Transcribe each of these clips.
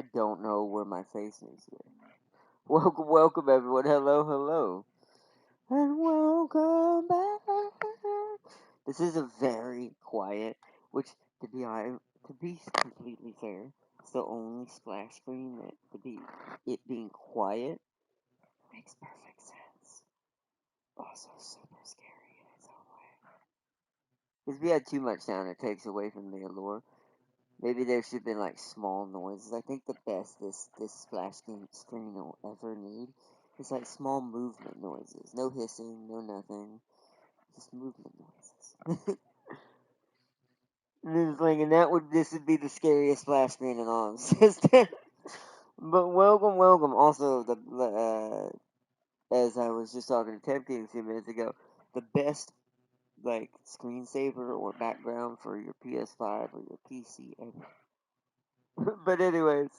I don't know where my face is here. Welcome everyone. Hello. And welcome back. This is a very quiet, which to be completely fair, it's the only splash screen that it being quiet makes perfect sense. Also super scary in its own way. Because we had too much sound, it takes away from the allure. Maybe there should have been like small noises. I think the best this splash screen will ever need is like small movement noises. No hissing, no nothing. Just movement noises. And it's like, this would be the scariest splash screen in all of existence. But welcome. Also, as I was just talking to Ted King a few minutes ago, the best like screensaver or background for your PS5 or your PC ever. But anyways,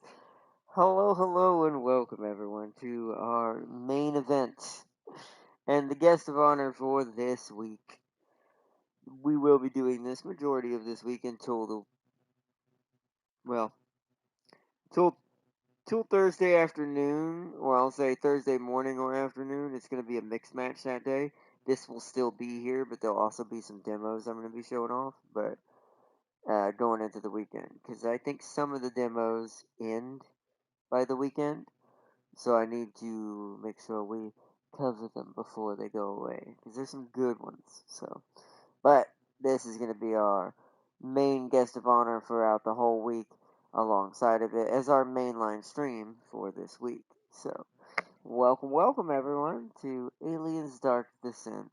hello, and welcome everyone to our main event. And the guest of honor for this week. We will be doing this majority of this week until well, till till Thursday afternoon, or I'll say Thursday morning or afternoon. It's going to be a mixed match that day. This will still be here, but there'll also be some demos I'm going to be showing off. But going into the weekend, because I think some of the demos end by the weekend. So I need to make sure we cover them before they go away. Because there's some good ones. But this is going to be our main guest of honor throughout the whole week, alongside of it as our mainline stream for this week. So, welcome everyone to Aliens Dark Descent.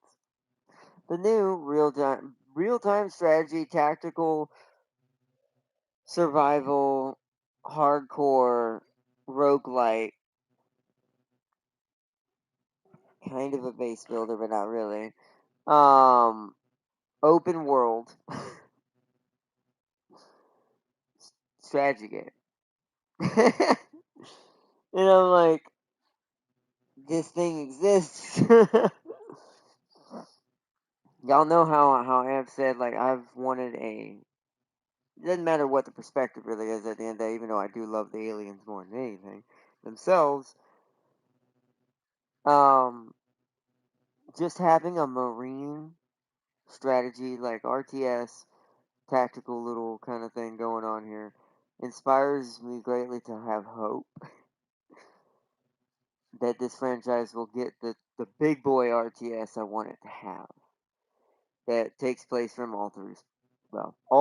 The new real-time strategy, tactical, survival, hardcore, roguelite, kind of a base builder, but not really. Open world strategy game. And I'm like, this thing exists. Y'all know how I have said, like, I've wanted it doesn't matter what the perspective really is at the end of the day, even though I do love the aliens more than anything themselves. Um, just having a marine strategy, like RTS, tactical little kind of thing going on here, inspires me greatly to have hope that this franchise will get the big boy RTS I want it to have. That takes place from all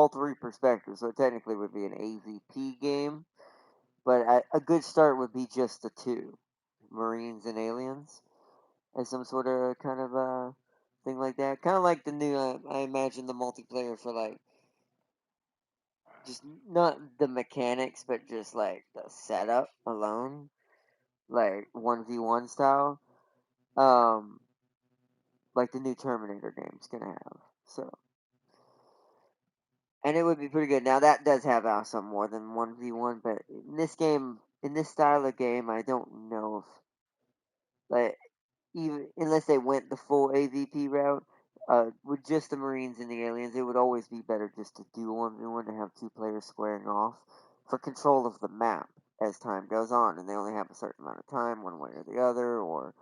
three perspectives. So it technically would be an AVP game, but a good start would be just the two, Marines and Aliens, as some sort of kind of thing like that. Kind of like the new, I imagine the multiplayer for like just not the mechanics, but just like the setup alone, like 1v1 style. Um, like the new Terminator game's gonna have. So, and it would be pretty good. Now that does have some more than 1v1, but in this style of game, I don't know if like even unless they went the full AVP route, with just the Marines and the aliens, it would always be better just to do 1v1 to have two players squaring off for control of the map as time goes on, and they only have a certain amount of time, one way or the other, or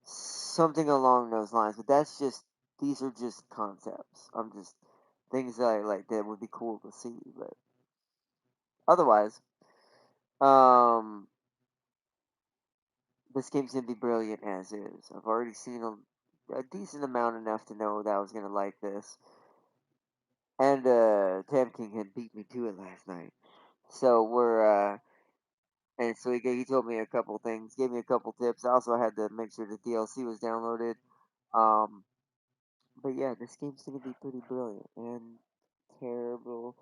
something along those lines. But these are just concepts. I'm just things that I like that would be cool to see, but otherwise, um, this game's gonna be brilliant as is. I've already seen a decent amount enough to know that I was gonna like this, and Tam King had beat me to it last night. So and so he told me a couple things, gave me a couple tips. I also had to make sure the DLC was downloaded. Um, but yeah, this game's gonna be pretty brilliant and terrible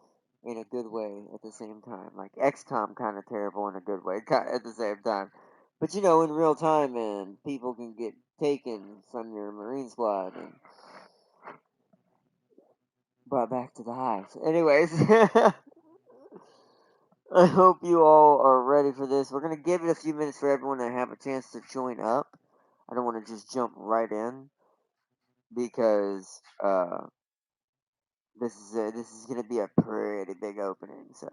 in a good way at the same time. Like XCOM kind of terrible in a good way at the same time. But you know, in real time, and people can get taken from your Marine squad and brought back to the hive. Anyways, I hope you all are ready for this. We're gonna give it a few minutes for everyone to have a chance to join up. I don't want to just jump right in because this is gonna be a pretty big opening. So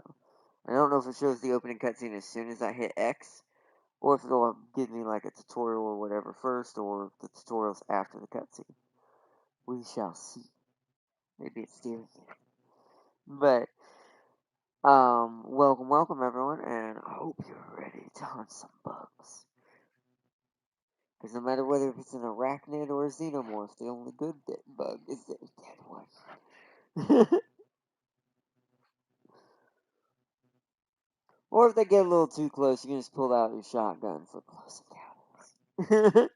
I don't know if it shows the opening cutscene as soon as I hit X, or if it'll give me like a tutorial or whatever first, or if the tutorial's after the cutscene. We shall see. Maybe it's still here. But, welcome everyone, and I hope you're ready to hunt some bugs. Because no matter whether it's an arachnid or a xenomorph, the only good bug is the dead one. Or if they get a little too close, you can just pull out your shotgun for close encounters.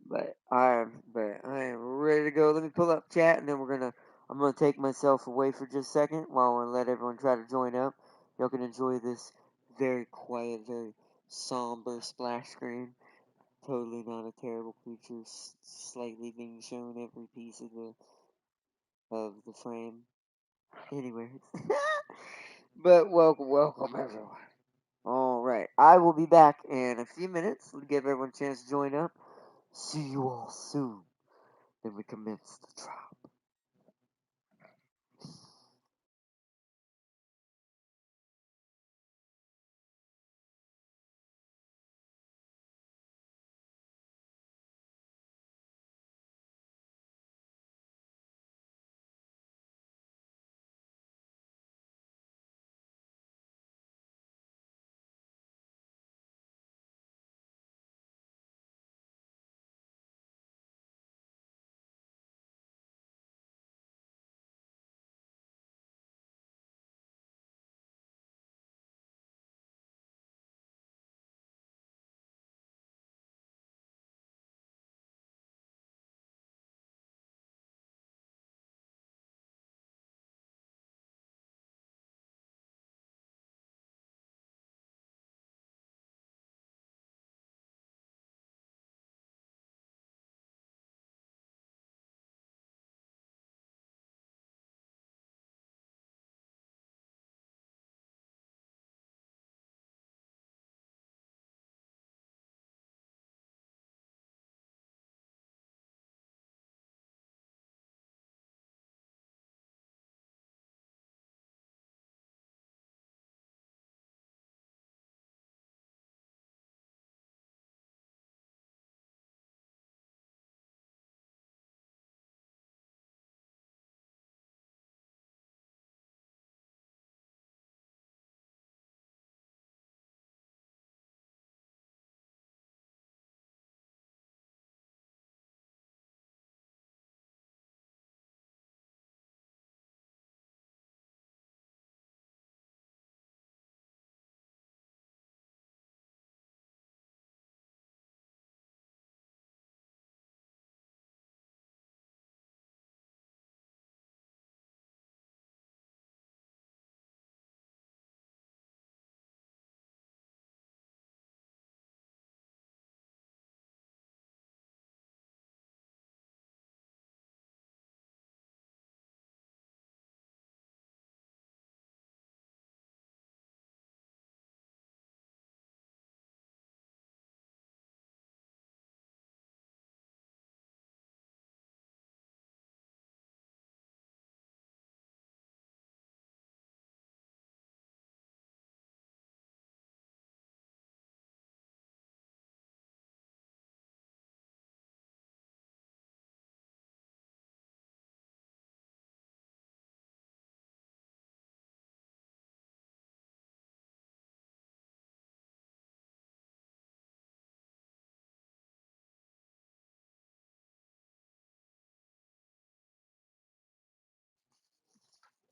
but I am ready to go. Let me pull up chat, and then I'm gonna take myself away for just a second while I let everyone try to join up. Y'all can enjoy this very quiet, very somber splash screen. Totally not a terrible creature, slightly being shown every piece of the frame. Anyways, but welcome everyone. All right, I will be back in a few minutes. Let me give everyone a chance to join up. See you all soon. Then we commence the trial.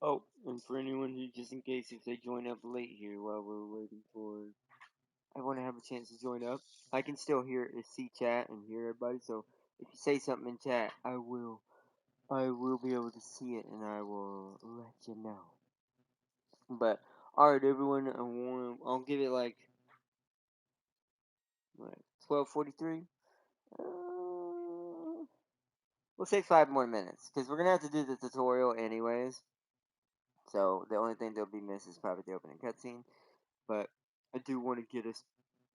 Oh, and for anyone who, just in case if they join up late here while we're waiting for everyone to have a chance to join up, I can still see chat and hear everybody. So if you say something in chat, I will be able to see it and I will let you know. But alright, everyone, I'll give it like 12:43. We'll say 5 more minutes because we're gonna have to do the tutorial anyways. So the only thing that'll be missed is probably the opening cutscene. But I do want to get us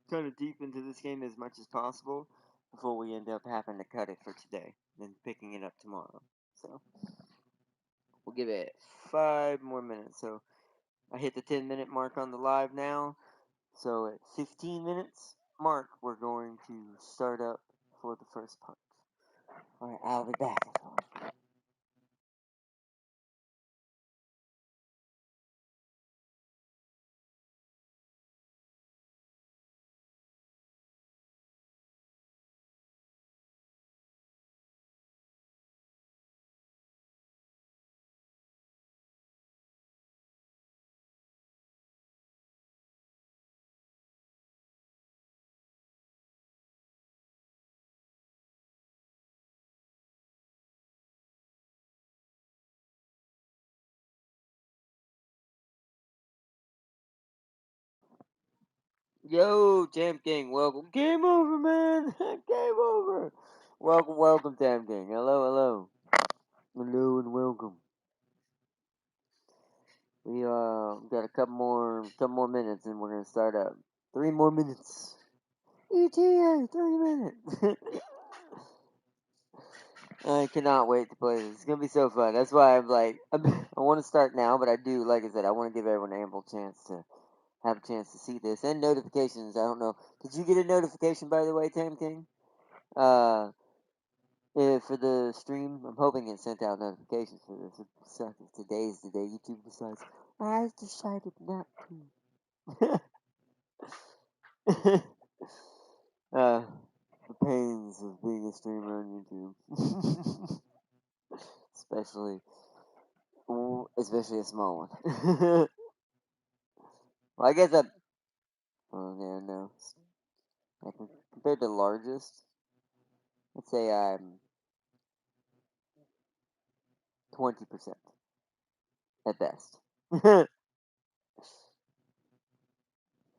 kind of deep into this game as much as possible before we end up having to cut it for today and picking it up tomorrow. So We'll give it 5 more minutes. So I hit the 10-minute mark on the live now. So at 15 minutes mark, we're going to start up for the first part. Alright, I'll be back. Yo, Tam King, welcome. Game over, man. Game over. Welcome, welcome, Tam King. Hello, hello. Hello and welcome. We got a couple more minutes and we're gonna start up. 3 more minutes. ETA, 3 minutes. I cannot wait to play this. It's gonna be so fun. That's why I'm like, I want to start now, but I do, like I said, I want to give everyone ample chance to have a chance to see this and notifications. I don't know. Did you get a notification, by the way, Tam King? For the stream, I'm hoping it sent out notifications for this. It sucks if today's the day YouTube decides, I've decided not to. The pains of being a streamer on YouTube. especially a small one. Well, I guess that, oh yeah, no. Compared to largest, let's say I'm 20% at best.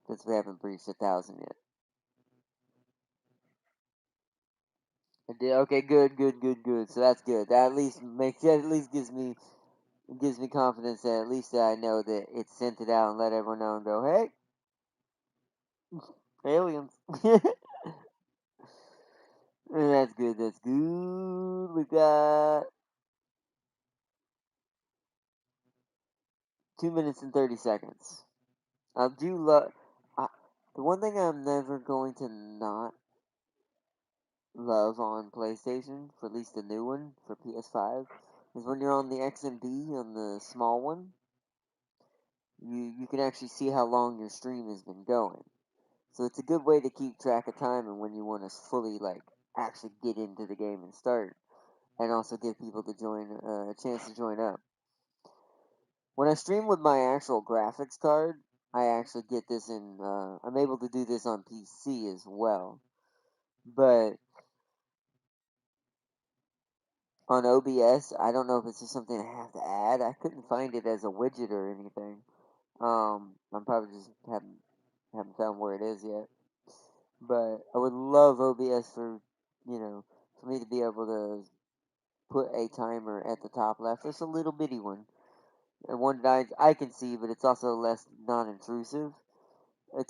Since we haven't breached 1,000 yet. I did, okay, good. So that's good. That at least gives me confidence that at least I know that it sent it out and let everyone know and go, hey, aliens. And that's good. That's good. We got 2 minutes and 30 seconds. I do love. The one thing I'm never going to not love on PlayStation, for at least the new one for PS5, is when you're on the XMB on the small one. You can actually see how long your stream has been going. So it's a good way to keep track of time and when you want to fully actually get into the game and start, and also give people to join a chance to join up. When I stream with my actual graphics card, I actually get this in. I'm able to do this on PC as well, but on OBS, I don't know if it's just something I have to add. I couldn't find it as a widget or anything. I'm probably just haven't found where it is yet. But I would love OBS for me to be able to put a timer at the top left, just a little bitty one, and one that I can see, but it's also less non-intrusive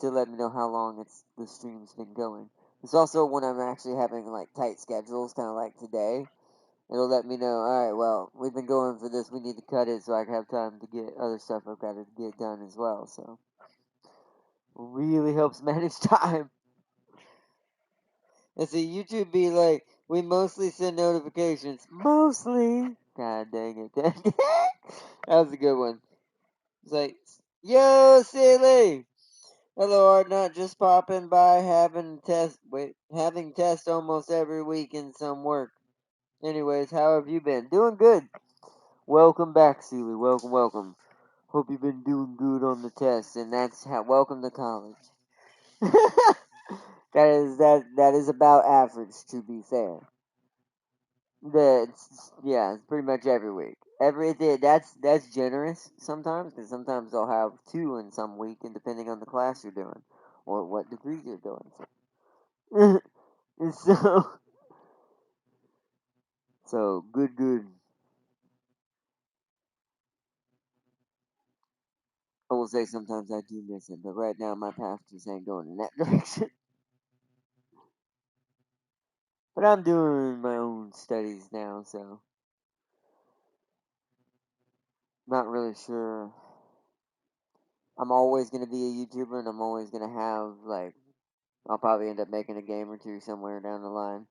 to let me know how long the stream's been going. It's also when I'm actually having tight schedules, kind of like today. It'll let me know, alright, well, we've been going for this, we need to cut it so I can have time to get other stuff I've got to get done as well, so. Really helps manage time. And see, YouTube be like, we mostly send notifications. Mostly? God dang it. That was a good one. It's like, yo, silly! Hello, Art, not just popping by having test almost every week in some work. Anyways, how have you been? Doing good. Welcome back, Seeley. Welcome. Hope you've been doing good on the test, and welcome to college. that is about average, to be fair. It's pretty much every week. That's generous sometimes, because sometimes I'll have 2 in some week, and depending on the class you're doing or what degree you're doing. And so good. I will say sometimes I do miss it, but right now my path just ain't going in that direction. But I'm doing my own studies now, so Not really sure. I'm always going to be a YouTuber, and I'm always going to have, like, I'll probably end up making a game or two somewhere down the line.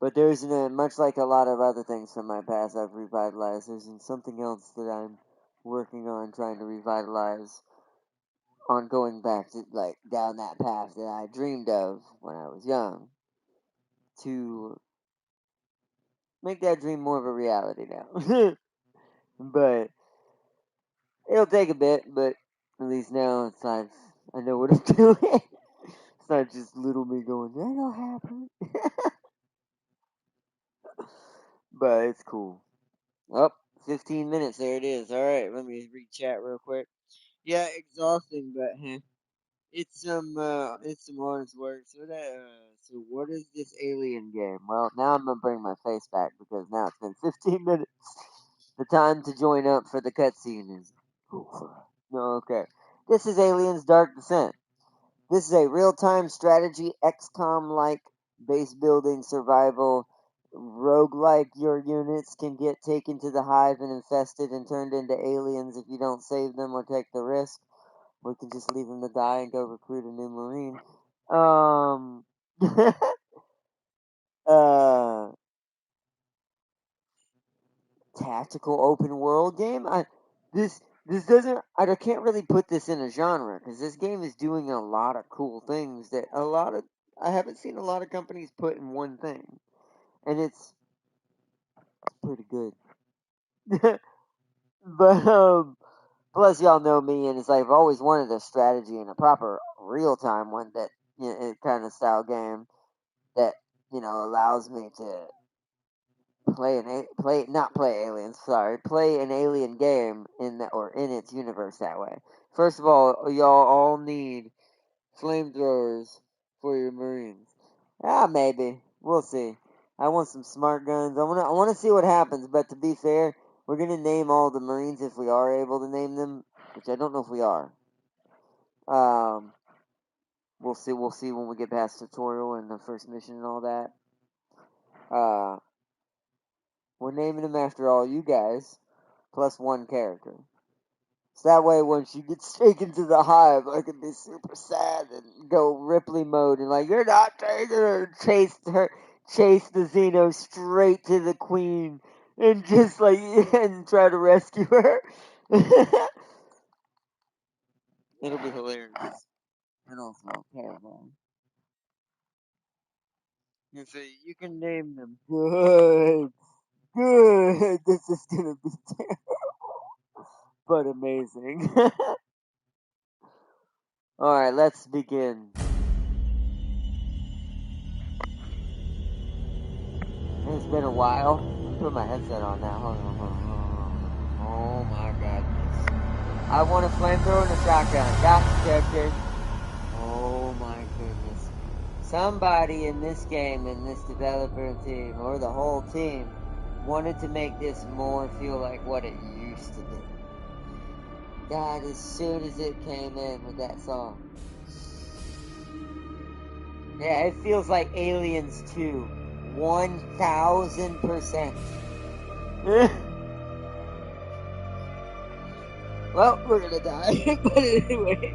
But there's much like a lot of other things from my past I've revitalized, there's something else that I'm working on trying to revitalize, on going back to, like, down that path that I dreamed of when I was young, to make that dream more of a reality now. But it'll take a bit, but at least now it's like I know what I'm doing. It's not just little me going, that'll happen. But it's cool. Oh, 15 minutes, there it is. Alright, let me read chat real quick. Yeah, exhausting, but it's some honest work. So what is this alien game? Well, now I'm gonna bring my face back because now it's been 15 minutes. The time to join up for the cutscene is over. No, okay. This is Aliens Dark Descent. This is a real-time strategy XCOM-like base building survival roguelike. Your units can get taken to the hive and infested and turned into aliens if you don't save them or take the risk. We can just leave them to die and go recruit a new marine. uh, Tactical open world game. This doesn't. I can't really put this in a genre because this game is doing a lot of cool things that I haven't seen a lot of companies put in one thing, and it's pretty good. But plus y'all know me, and it's like I've always wanted a strategy and a proper real time one that kind of style game that allows me to play an alien game in its universe that way. First of all, y'all all need flamethrowers for your marines. Maybe we'll see. I want some smart guns. I want to see what happens. But to be fair, we're gonna name all the marines if we are able to name them, which I don't know if we are. Um, we'll see. We'll see when we get past tutorial and the first mission and all that. Uh, we're naming them after all you guys, plus one character. So that way, when she gets taken to the hive, I can be super sad and go Ripley mode and like, you're not taking her, chase the Xeno straight to the queen, and just like, and try to rescue her. It'll be hilarious. And also terrible. You see, you can name them. Good. Good. This is gonna be but amazing. Alright, let's begin. It's been a while. Put my headset on now. Hold on, hold on, hold on. Oh my goodness. I want a flamethrower and a shotgun. Gotcha, character. Oh my goodness. Somebody in this game, in this developer team, or the whole team, wanted to make this more feel like what it used to be. God, as soon as it came in with that song. Yeah, it feels like Aliens 2. 1000%. Well, we're gonna die. But anyway.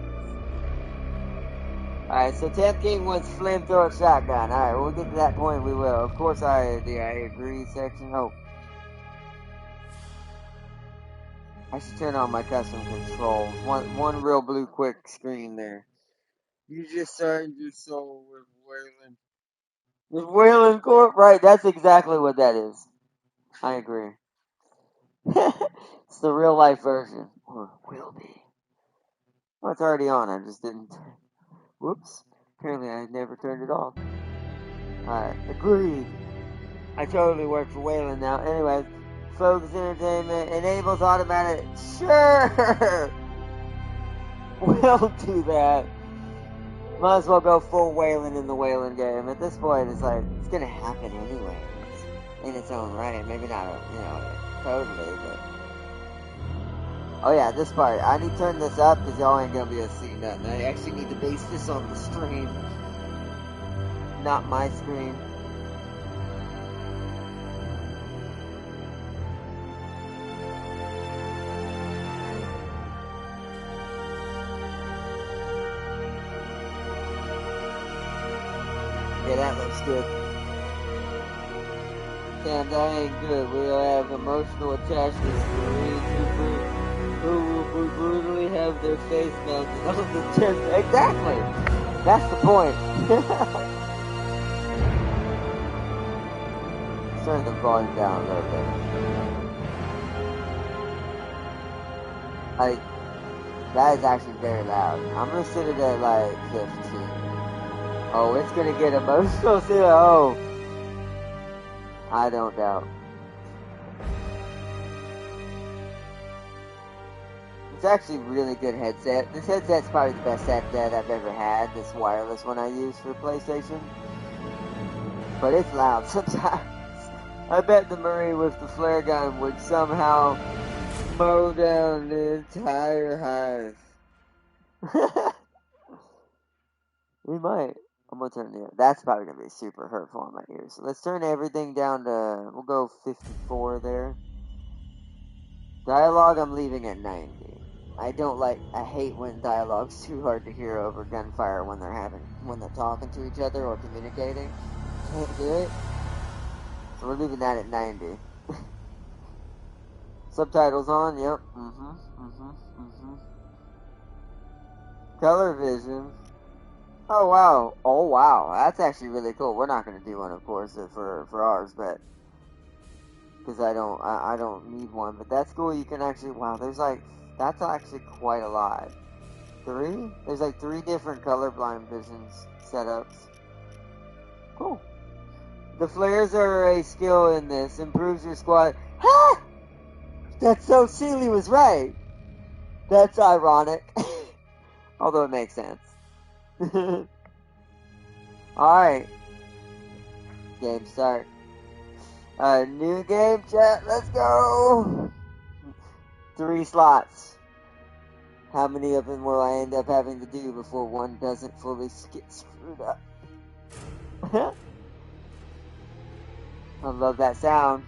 Alright, so Temp King wants flamethrower shotgun. Alright, when we get to that point, we will. Of course, I agree section. Oh. I should turn on my custom controls. One real blue quick screen there. You just started your soul with Wayland. With Wayland Corp? Right, that's exactly what that is. I agree. It's the real life version. Or will be. Well, it's already on. I just didn't. Whoops. Apparently, I never turned it off. Alright, agreed. I totally work for Wayland now. Anyways, Focus Entertainment enables automatic. Sure! We'll do that. Might as well go full Wayland in the Wayland game. At this point, it's like, it's gonna happen anyways. In its own right. Maybe not, totally, but. Oh yeah, this part. I need to turn this up because y'all ain't gonna be able to see nothing. I actually need to base this on the stream. Not my screen. that looks good. Damn, that ain't good. We'll have emotional attachments to Marine Trooper who will brutally have their face melted on the chest. Exactly! That's the point. Let's turn the volume down a little bit. That is actually very loud. I'm gonna set it at like 15. Oh, it's gonna get emotional. See, oh. I don't doubt. It's actually a really good headset. This headset's probably the best headset I've ever had. This wireless one I use for PlayStation. But it's loud sometimes. I bet the Marine with the flare gun would somehow mow down the entire hive. We might. I'm gonna turn it. That's probably gonna be super hurtful on my ears. So let's turn everything down to. We'll go 54 there. Dialogue I'm leaving at 90. I hate when dialogue's too hard to hear over gunfire when they're talking to each other or communicating. Can't hear it. So we're leaving that at 90. Subtitles on, yep. Color vision. Oh wow, that's actually really cool. We're not gonna do one, of course, for ours, but because I don't need one. But that's cool. You can actually that's actually quite a lot. 3? There's like 3 different colorblind visions setups. Cool. The flares are a skill in this. Improves your squad. Ha! That's so Sealy was right. That's ironic. Although it makes sense. Alright. Game start. New game chat. Let's go. 3 slots. How many of them will I end up having to do before one doesn't fully get screwed up? I love that sound.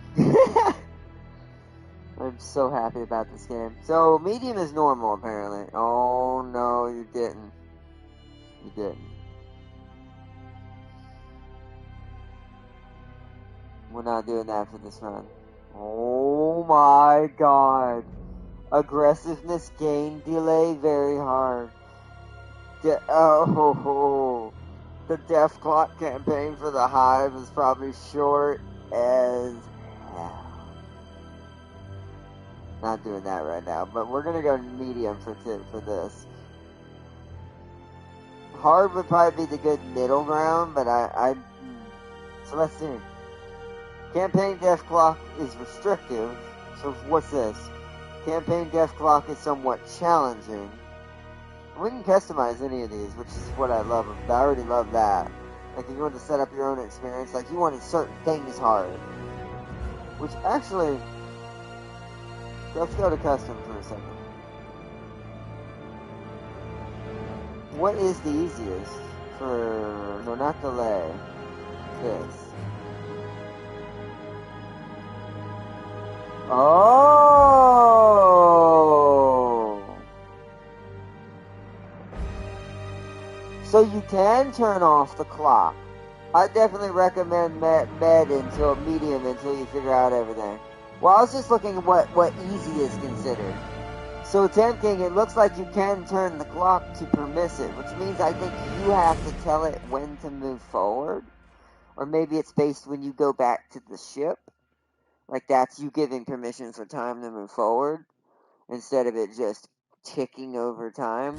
I'm so happy about this game. So, medium is normal, apparently. Oh, no, you didn't. You didn't. We're not doing that for this run. Oh my god. Aggressiveness gain delay very hard. The Death Clock campaign for the Hive is probably short as hell. Not doing that right now, but we're gonna go medium for this. Hard would probably be the good middle ground, but so let's see. Campaign Death Clock is restrictive. So what's this? Campaign Death Clock is somewhat challenging. We can customize any of these, which is what I love. I already love that. Like if you want to set up your own experience, like you wanted certain things hard. Which actually, let's go to custom for a second. What is the easiest for, no, not delay, this. Oh! So you can turn off the clock. I definitely recommend medium until you figure out everything. Well, I was just looking at what easy is considered. So Temp King, it looks like you can turn the clock to permissive, which means I think you have to tell it when to move forward. Or maybe it's based when you go back to the ship. Like that's you giving permission for time to move forward, instead of it just ticking over time.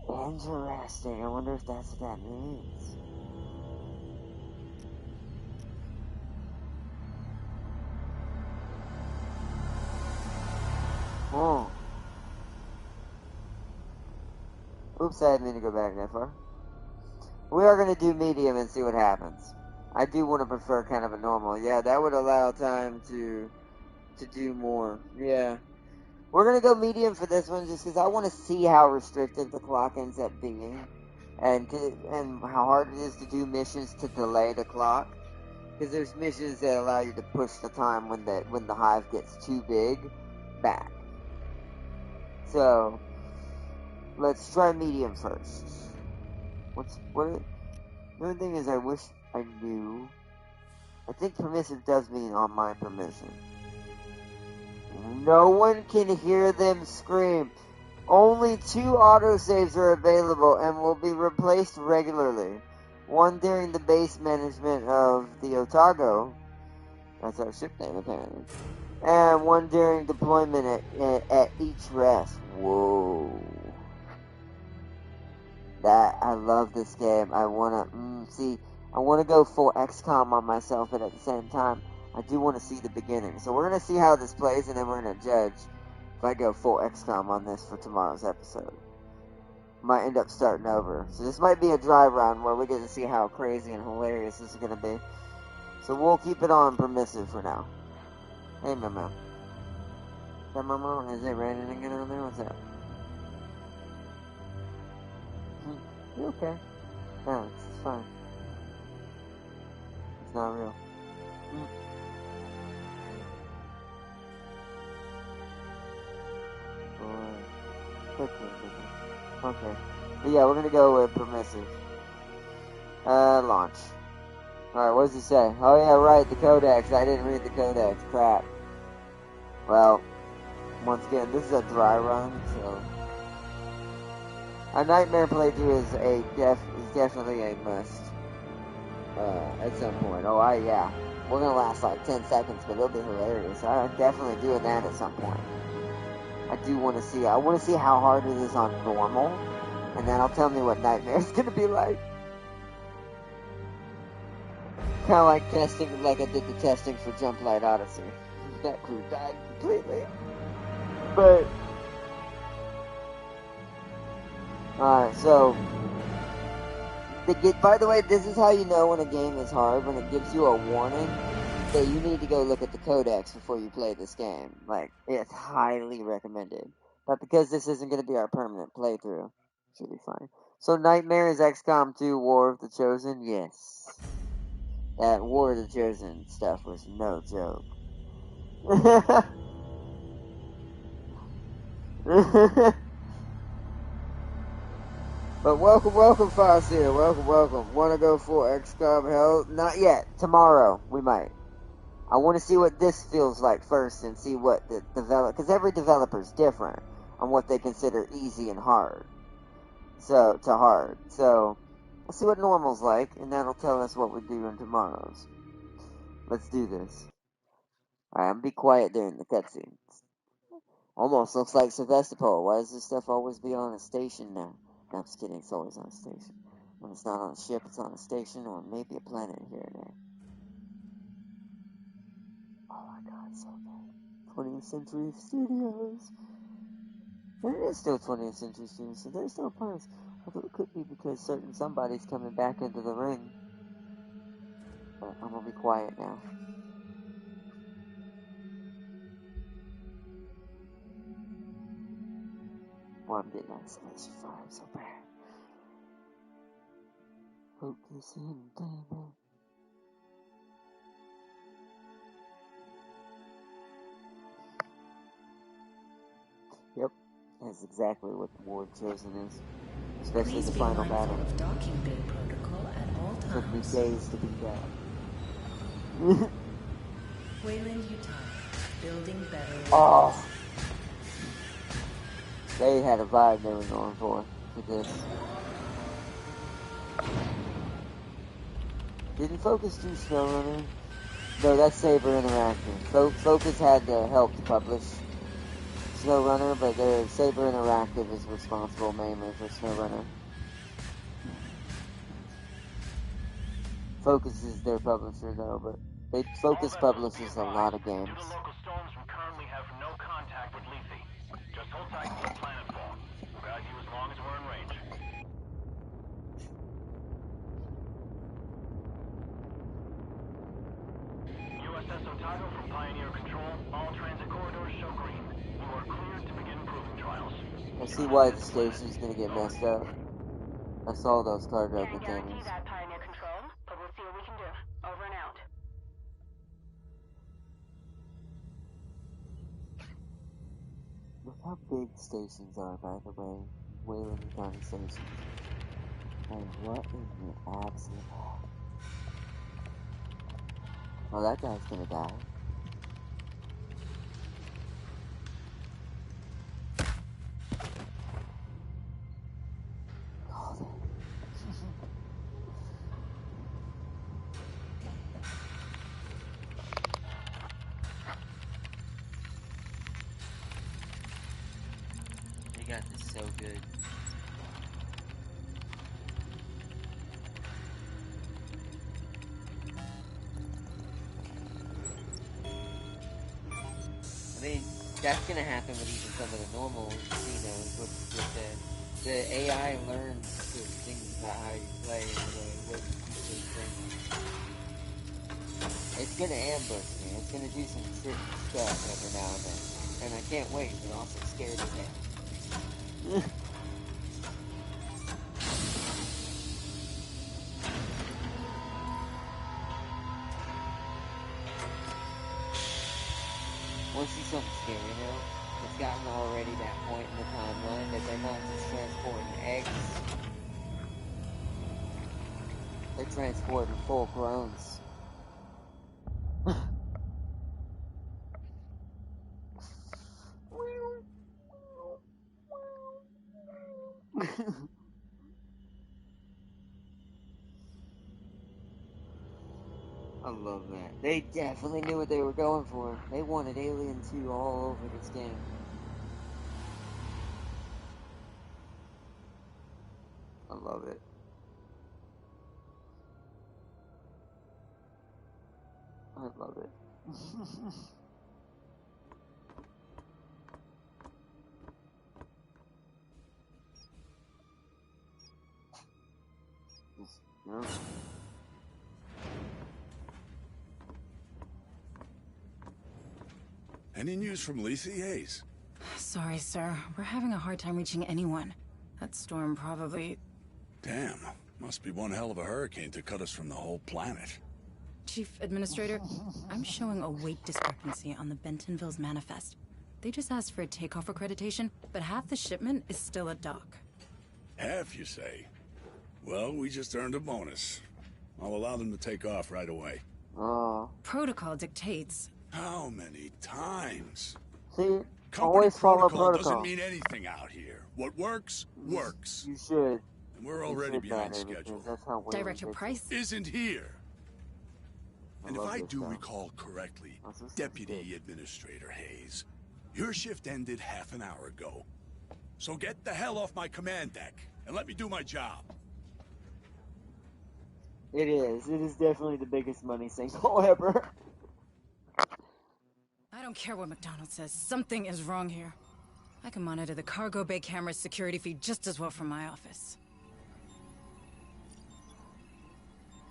Interesting. I wonder if that's what that means. Oh. Oops, I didn't mean to go back that far. We are going to do medium and see what happens. I do want to prefer kind of a normal. Yeah, that would allow time to do more. Yeah. We're going to go medium for this one just because I want to see how restrictive the clock ends up being. And how hard it is to do missions to delay the clock. Because there's missions that allow you to push the time when the hive gets too big back. So let's try medium first. The only thing is, I wish I knew. I think permissive does mean online permission. No one can hear them scream. Only 2 autosaves are available and will be replaced regularly. One during the base management of the Otago. That's our ship name, apparently. And one during deployment at each rest. Whoa. I love this game. I wanna, I wanna go full XCOM on myself, but at the same time, I do want to see the beginning. So we're gonna see how this plays, and then we're gonna judge if I go full XCOM on this for tomorrow's episode. Might end up starting over. So this might be a dry run where we get to see how crazy and hilarious this is gonna be. So we'll keep it on permissive for now. Hey, Momo. Is that Momo? Is it raining again on there? What's that? You okay? No, it's fine. It's not real. Okay. But yeah, we're gonna go with permissive. Launch. Alright, what does he say? Oh yeah, right, the codex. I didn't read the codex. Crap. Well, once again, this is a dry run, so... A Nightmare playthrough is definitely a must. At some point. Oh, yeah. We're gonna last like 10 seconds, but it'll be hilarious. I'm definitely doing that at some point. I want to see how hard it is on normal, and that'll tell me what Nightmare's gonna be like. Kind of like testing, like I did the testing for Jump Light Odyssey. That crew died completely. But... Alright, so... By the way, this is how you know when a game is hard, when it gives you a warning that you need to go look at the codex before you play this game. Like, it's highly recommended. But because this isn't going to be our permanent playthrough, should be fine. So, Nightmare is XCOM 2 War of the Chosen? Yes. That War of the Chosen stuff was no joke. But welcome, Fossil. Welcome. Wanna go for XCOM? Hell, not yet. Tomorrow, we might. I want to see what this feels like first and see what the because every developer's different on what they consider easy and hard. So, to hard. So, let's see what normal's like, and that'll tell us what we do in tomorrow's. Let's do this. Alright, I'm gonna be quiet during the cutscenes. Almost looks like Sevastopol. Why does this stuff always be on a station now? No, I'm just kidding, it's always on a station. When it's not on a ship, it's on a station, or maybe a planet here and there. Oh my god, so good. 20th Century Studios. And it is still 20th Century Studios, so there's still plans. Although it could be because somebody's coming back into the ring. But I'm gonna be quiet now. Boy, I'm getting that PS5 so bad. Focus in, damn it. Yep, that's exactly what the War Chosen is. Especially the final battle. Of docking bay protocol at all times. Took me days to beat that. Wayland, Utah. Building better. Oh! They had a vibe they were going for this. Didn't Focus do SnowRunner? No, that's Saber Interactive. Focus had helped publish SnowRunner, but Saber Interactive is responsible mainly for SnowRunner. Focus is their publisher though, but Focus publishes a lot of games. Due to local storms, we currently have no contact with Lethe. Just hold tight until planetfall. We'll guide you as long as we're in range. USS Otago from Pioneer Control. All transit corridors show green. You are cleared to begin proving trials. I see why the station's gonna get messed up. I saw those cargo Can't containers. guarantee that, Pioneer Control, but we'll see what we can do. Over and out. Look how big stations are, by the way. Wayland County Station. what in the absolute... Oh, that guy's gonna die. Oh, they got this so good. I mean, that's gonna happen with even some of the normal casinos. With the AI learns certain things about how you play and what you usually think. It's gonna ambush me. It's gonna do some tricky stuff every now and then, and I can't wait. But also scared as hell. Want to see something scary now? It's gotten already that point in the timeline that they're not just transporting eggs. They're transporting full growns. I love that. They definitely knew what they were going for. They wanted Alien 2 all over this game. I love it. I love it. No. Any news from Lethe, Hayes? Sorry, sir. We're having a hard time reaching anyone. That storm probably... Damn. Must be one hell of a hurricane to cut us from the whole planet. Chief Administrator, I'm showing a weight discrepancy on the Bentonville's manifest. They just asked for a takeoff accreditation, but half the shipment is still at dock. Half, you say? Well, we just earned a bonus. I'll allow them to take off right away. Oh. Protocol dictates. How many times? See? Company Always follow protocol doesn't protocol. mean anything out here. What works, works. You should. And we're already behind Because schedule. that's how Director Price? Isn't here. And if love I this do stuff. recall correctly, Oh, so Deputy good. Administrator Hayes, your shift ended half an hour ago. So get the hell off my command deck and let me do my job. It is. It is definitely the biggest money single ever. I don't care what McDonald says. Something is wrong here. I can monitor the cargo bay camera's security feed just as well from my office.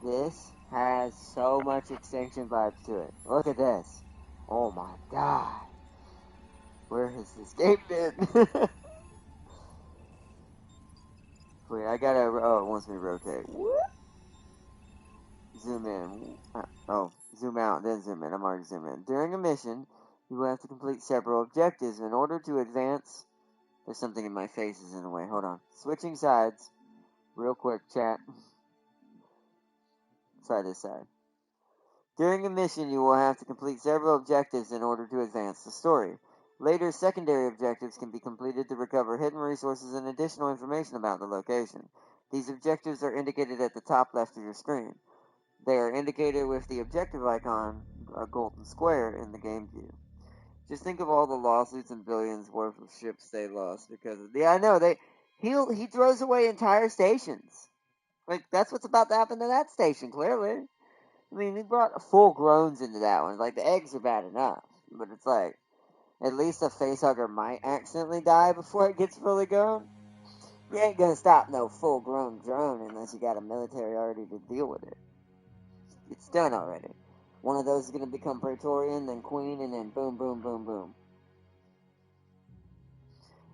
This has so much extinction vibes to it. Look at this. Oh my god. Where has this game been? Wait, I gotta... Oh, it wants me to rotate. Zoom in. Zoom out, then zoom in. I'm already zoomed in. During a mission, you will have to complete several objectives. In order to advance... There's something in my face is in the way. Hold on. Switching sides. Real quick, chat. Try this side. During a mission, you will have to complete several objectives in order to advance the story. Later, secondary objectives can be completed to recover hidden resources and additional information about the location. These objectives are indicated at the top left of your screen. They are indicated with the objective icon, a golden square, in the game view. Just think of all the lawsuits and billions worth of ships they lost because of... Yeah, I know, he throws away entire stations. Like, that's what's about to happen to that station, clearly. I mean, he brought full growns into that one. Like, the eggs are bad enough. But it's like, at least a facehugger might accidentally die before it gets fully grown. You ain't gonna stop no full-grown drone unless you got a military already to deal with it. It's done already. One of those is gonna become Praetorian, then Queen, and then boom, boom, boom, boom.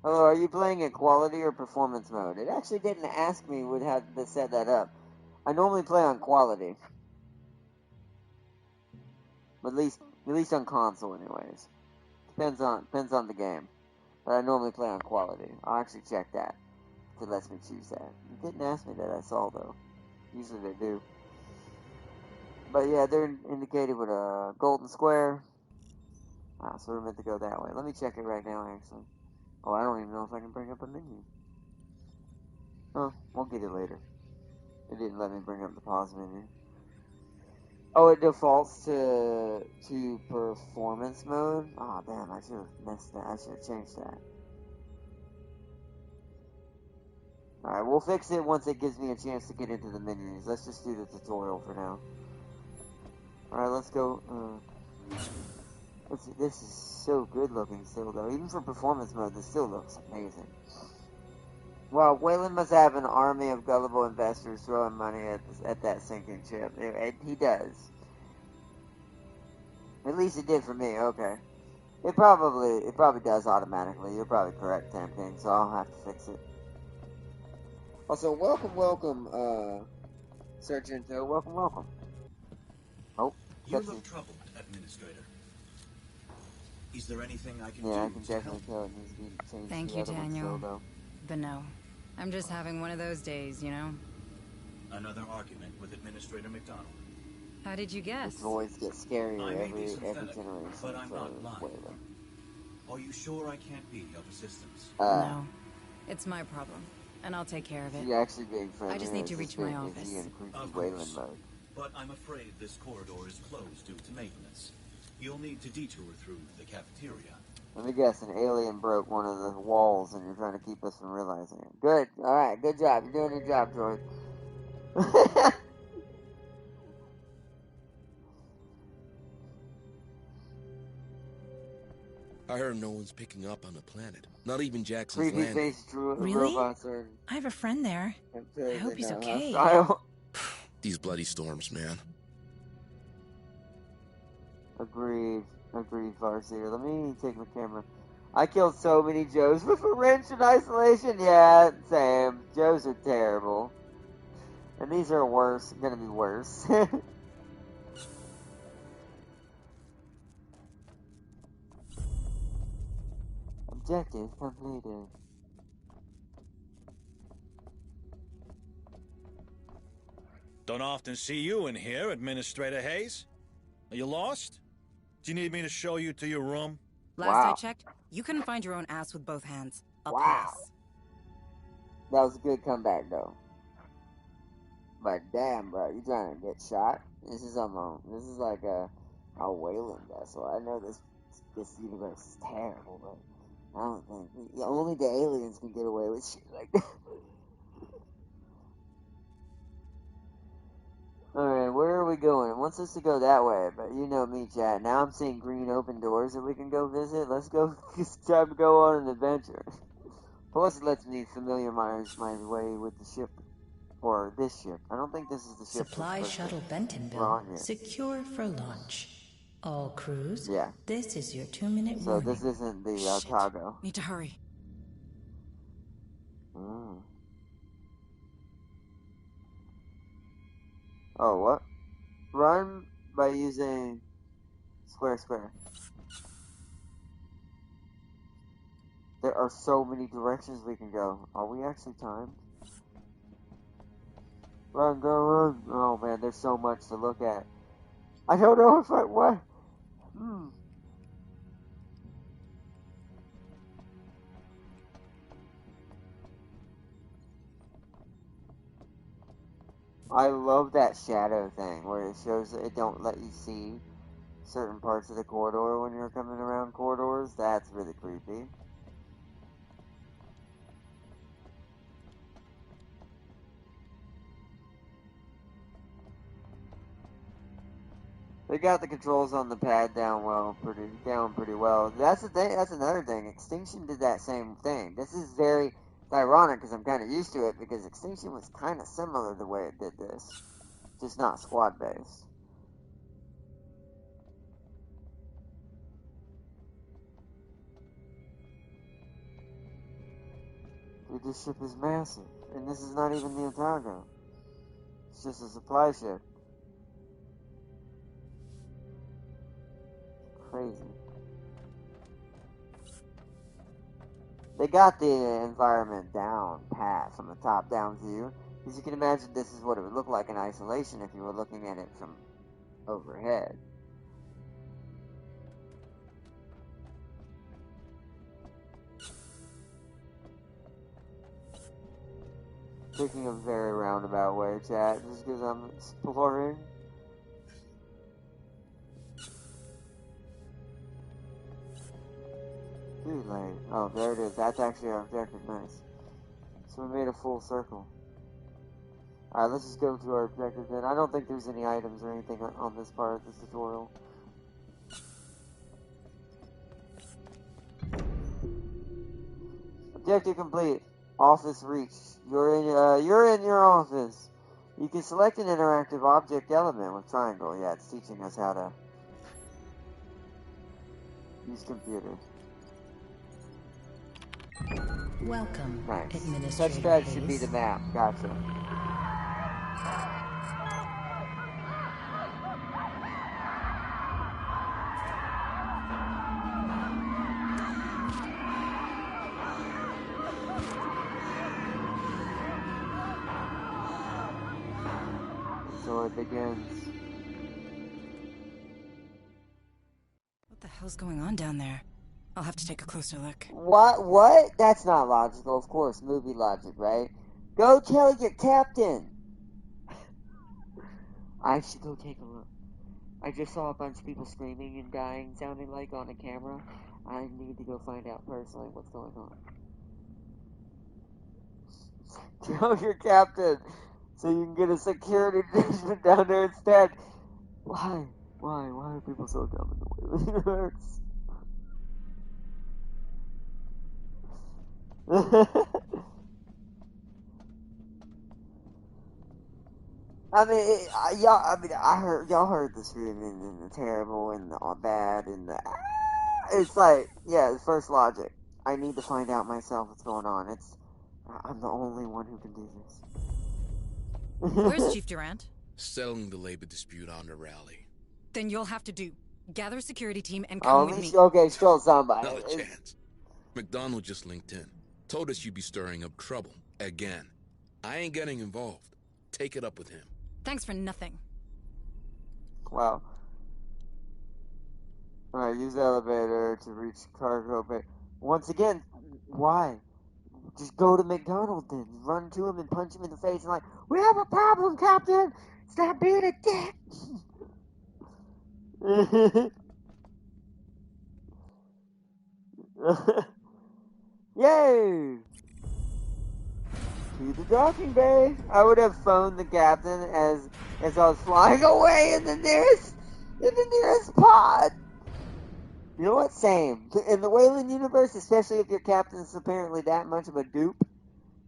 Oh, are you playing in quality or performance mode? It actually didn't ask me would have to set that up. I normally play on quality. At least on console, anyways. Depends on the game. But I normally play on quality. I'll actually check that. if it lets me choose that. It didn't ask me that, I saw, though. Usually they do. But yeah, they're indicated with a golden square. Ah, so we're meant to go that way. Let me check it right now, actually. Oh, I don't even know if I can bring up a menu. Oh, we'll get it later. It didn't let me bring up the pause menu. Oh, it defaults to performance mode? Oh, damn, I should have messed that. I should have changed that. Alright, we'll fix it once it gives me a chance to get into the menus. Let's just do the tutorial for now. Alright, let's go. Let's see, this is so good looking still, though. Even for performance mode, this still looks amazing. Well, Wayland must have an army of gullible investors throwing money at that sinking ship. He does. At least it did for me, okay. It probably does automatically. You're probably correct, Tam King, so I'll have to fix it. Also, welcome, Search Info. Welcome. Oh, you look troubled, Administrator. Is there anything I can do yeah, I can to definitely help? tell it needs to be changed Thank to the you, other one still, Daniel. though. But no. I'm just having one of those days, you know? Another argument with Administrator McDonald. How did you guess? His voice gets scarier I may every be synthetic, generation but I'm for not lying. Wayland. Are you sure I can't be of assistance? No. It's my problem. And I'll take care of Is it. he actually being friendly? I just or need is to this reach my being- office. Is he in creepy Of Wayland course. mode? But I'm afraid this corridor is closed due to maintenance. You'll need to detour through the cafeteria. Let me guess, an alien broke one of the walls and you're trying to keep us from realizing it. Good. Alright, good job. You're doing your job, droid. I heard no one's picking up on the planet. Not even Jackson's Creepy landing. face Really? robots are I have a friend there. I hope he's okay. hostile. These bloody storms, man. Agreed, Farseer. Let me take my camera. I killed so many Joes with a wrench in isolation. Yeah, same. Joes are terrible. And these are worse. Gonna be worse. Objective completed. Don't often see you in here, Administrator Hayes. Are you lost? Do you need me to show you to your room? Last I Wow. checked, you couldn't find your own ass with both hands. A Wow. pass. That was a good comeback, though. But damn, bro, you trying to get shot? This is like a Wayland vessel. I know this universe is terrible, but I don't think only the aliens can get away with shit like that. Alright, where are we going? It wants us to go that way, but you know me, chat. Now I'm seeing green open doors that we can go visit. Let's go. It's time to go on an adventure. Plus, it lets me familiarize my way with the ship. Or this ship. I don't think this is the ship. Supply shuttle We're on Bentonville here. secure for launch. All crews, Yeah. this is your 2-minute So warning. this isn't the Shit. cargo. Need to hurry. Mm. Oh, what? Run by using square. There are so many directions we can go. Are we actually timed? Run, go, run. Oh man, there's so much to look at. I don't know if what? I love that shadow thing where it shows it don't let you see certain parts of the corridor when you're coming around corridors. That's really creepy. They got the controls on the pad down pretty well. That's the thing. That's another thing. Extinction did that same thing. This is very ironic because I'm kind of used to it because Extinction was kind of similar the way it did this, just not squad based. Dude, this ship is massive, and this is not even the Otago. It's just a supply ship. Crazy. They got the environment down pat from the top down view, because you can imagine this is what it would look like in isolation if you were looking at it from overhead. Taking a very roundabout way, chat, just because I'm exploring. Dude, like, oh, there it is. That's actually our objective. Nice. So we made a full circle. Alright, let's just go to our objective then. I don't think there's any items or anything on this part of this tutorial. Objective complete. Office reached. You're in your office. You can select an interactive object element with triangle. Yeah, it's teaching us how to use computers. Welcome, Nice. Administrator Touchpad Hayes. should be the map. Gotcha. So it begins. What the hell's going on down there? I'll have to take a closer look. What? That's not logical. Of course, movie logic, right? Go tell your captain. I should go take a look. I just saw a bunch of people screaming and dying, sounding like on a camera. I need to go find out personally what's going on. Tell your captain so you can get a security detachment down there instead. Why? Why are people so dumb in the Wayland universe? I mean, y'all heard the screaming and the terrible and the all bad and the. It's like, yeah, the first logic. I need to find out myself what's going on. I'm the only one who can do this. Where's Chief Durant? Settling the labor dispute on the rally. Then you'll have to gather a security team and Oh, come at with least, me. okay, still somebody. Not a chance. McDonald just linked in. Told us you'd be stirring up trouble. Again. I ain't getting involved. Take it up with him. Thanks for nothing. Wow. Alright, use the elevator to reach cargo bay. Once again, why? Just go to McDonald then. Run to him and punch him in the face and like, we have a problem, Captain! Stop being a dick! Yay! To the docking bay. I would have phoned the captain as I was flying away in the nearest pod. You know what? Same. In the Wayland universe, especially if your captain's apparently that much of a dupe,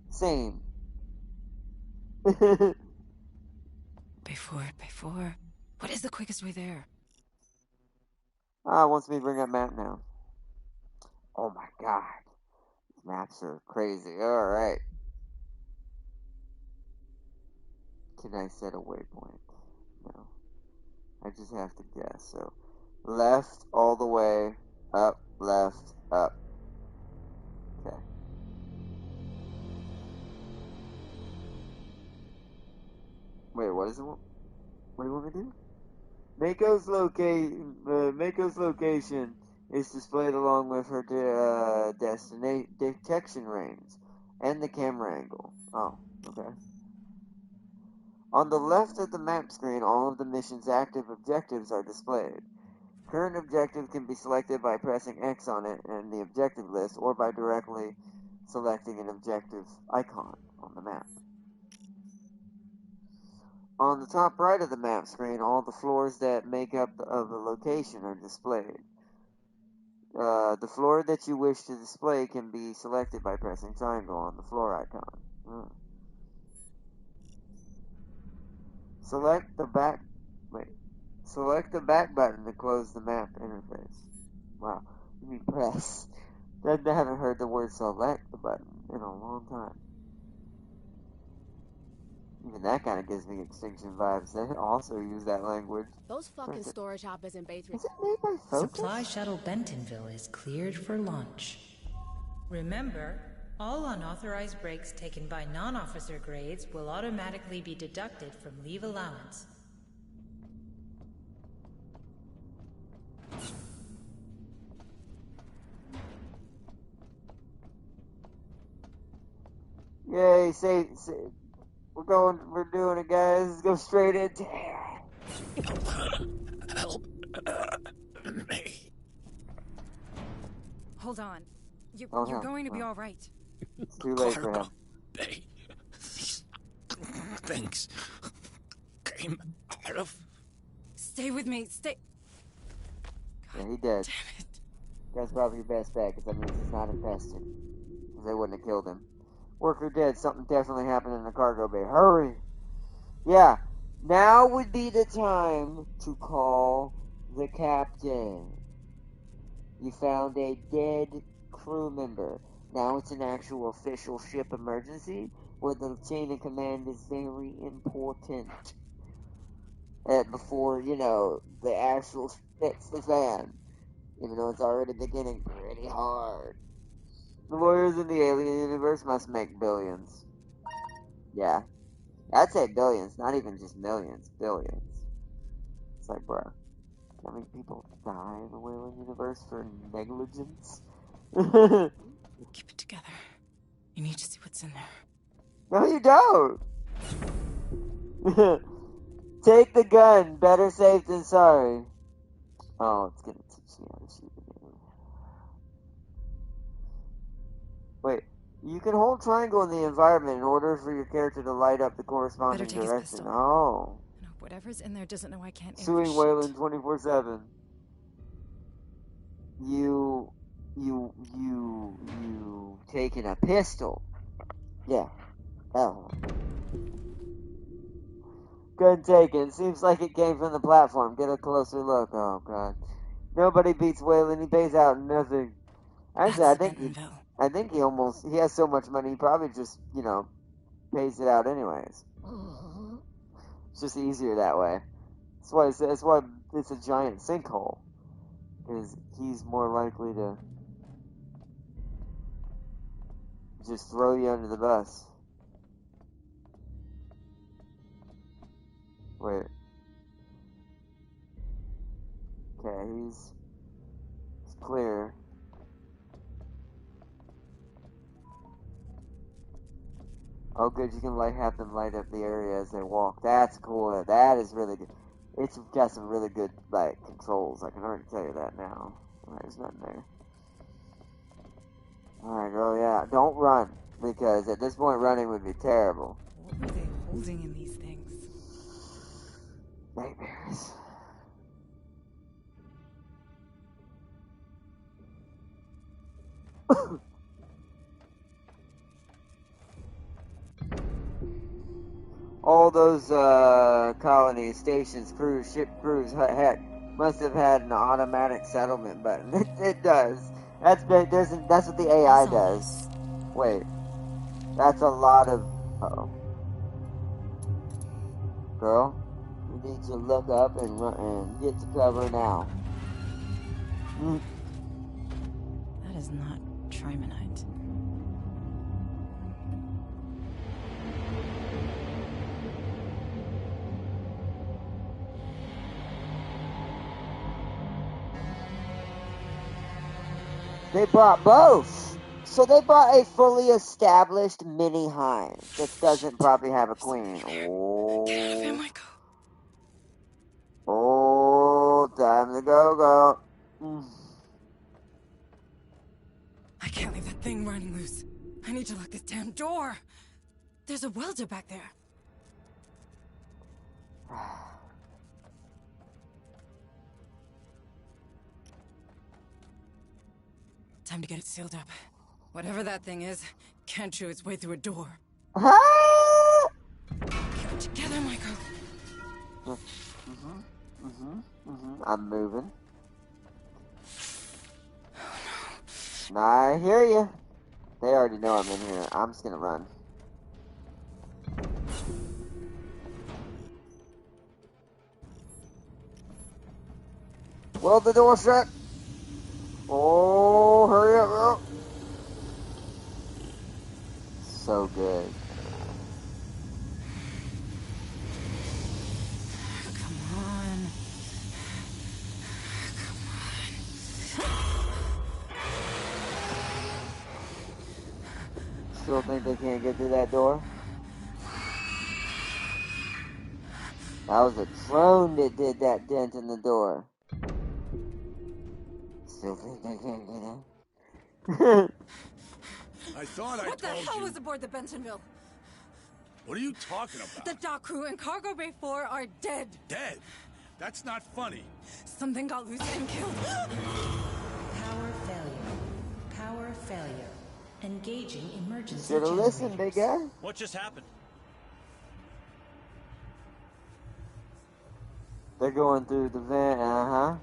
same. Before. What is the quickest way there? Wants me to bring up map now. Oh my god. These maps are crazy. Alright. Can I set a waypoint? No. I just have to guess. So, left all the way, up, left, up. Okay. Wait, what is it? What do you want me to do? Mako's location is displayed along with her detection range and the camera angle. Oh, okay. On the left of the map screen, all of the mission's active objectives are displayed. Current objective can be selected by pressing X on it in the objective list or by directly selecting an objective icon on the map. On the top right of the map screen, all the floors that make up of a location are displayed. The floor that you wish to display can be selected by pressing triangle on the floor icon. Select the back button to close the map interface. Wow, you mean press. I haven't heard the word select the button in a long time. Even that kind of gives me Extinction vibes. They also use that language. Those fucking storage hoppers in Bay 3. Is it made by Focus? Supply shuttle Bentonville is cleared for launch. Remember, all unauthorized breaks taken by non-officer grades will automatically be deducted from leave allowance. Yay, we're doing it, guys. Let's go straight into Help me. Hold on. Oh, You're no. going to be No. all right. It's too late for him. Bay. These things came out of... Stay with me. Stay. Yeah, he dead. Damn it. That's probably your best bet, because that means he's not infested. Because they wouldn't have killed him. Worker dead. Something definitely happened in the cargo bay. Hurry! Yeah. Now would be the time to call the captain. You found a dead crew member. Now it's an actual official ship emergency where the chain of command is very important. Before, the actual hits the fan. Even though it's already beginning pretty hard. The lawyers in the alien universe must make billions. Yeah. I'd say billions, not even just millions. Billions. It's like, bro, how many people die in the Wayland universe for negligence? Keep it together. You need to see what's in there. No, you don't! Take the gun. Better safe than sorry. Oh, it's gonna teach you how to shoot again. Wait, you can hold triangle in the environment in order for your character to light up the corresponding Better take his direction. pistol. Oh. No, whatever's in there doesn't know I can't aim for Suing shit. Wayland 24/7. You taking a pistol. Yeah. Oh. Gun taken. Seems like it came from the platform. Get a closer look. Oh, God. Nobody beats Wayland. He pays out nothing. Actually, That's Bentonville. I think he has so much money, he probably just, pays it out anyways. It's just easier that way. That's why it's a giant sinkhole. Because he's more likely to just throw you under the bus. Wait. Okay, he's clear. Oh, good, you can have them light up the area as they walk. That's cool. That is really good. It's got some really good, controls. I can already tell you that now. Alright, there's nothing there. Alright, girl, yeah. Don't run, because at this point, running would be terrible. What were they holding in these things? Nightmares. All those colonies, stations, crews, ship crews, heck, must have had an automatic settlement button. It does. That's what the AI does. Wait, that's a lot of. Uh-oh. Girl, you need to look up and run and get to cover now. That is not trimonite. They brought both. So they brought a fully established mini hive that doesn't probably have a queen. Oh. Get out of here, Michael. Oh, time to go. I can't leave that thing running loose. I need to lock this damn door. There's a welder back there. Time to get it sealed up. Whatever that thing is, can't chew its way through a door. Get it together, Michael. I'm moving. I hear you. They already know I'm in here. I'm just gonna run. Well, the door shut. Oh, hurry up, girl. so good. Come on. Still think they can't get through that door? That was a drone that did that dent in the door. Still think they can't get in? I thought I What the told hell you. was aboard the Bentonville? What are you talking about? The dock crew and cargo bay 4 are dead. Dead? That's not funny. Something got loose and killed. Power failure. Power failure. Engaging emergency Should've listened, generators. big guy. What just happened? They're going through the vent,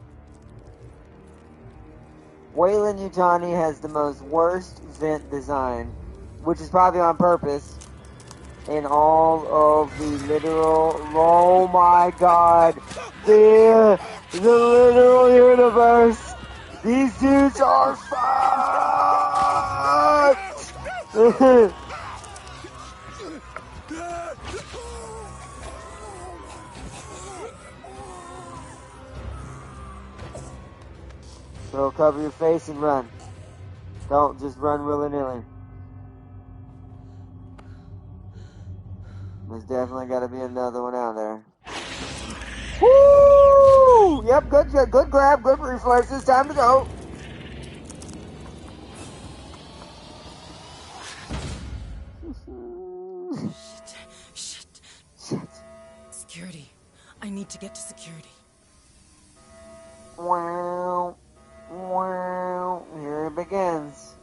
Weyland-Yutani has the most worst vent design, which is probably on purpose, in all of the literal, oh my god, the literal universe. These dudes are fucked! So cover your face and run. Don't just run willy-nilly. There's definitely got to be another one out there. Woo! Yep, good grab, good reflexes. Time to go. Shit. Security. I need to get to security. Wow. Here it begins.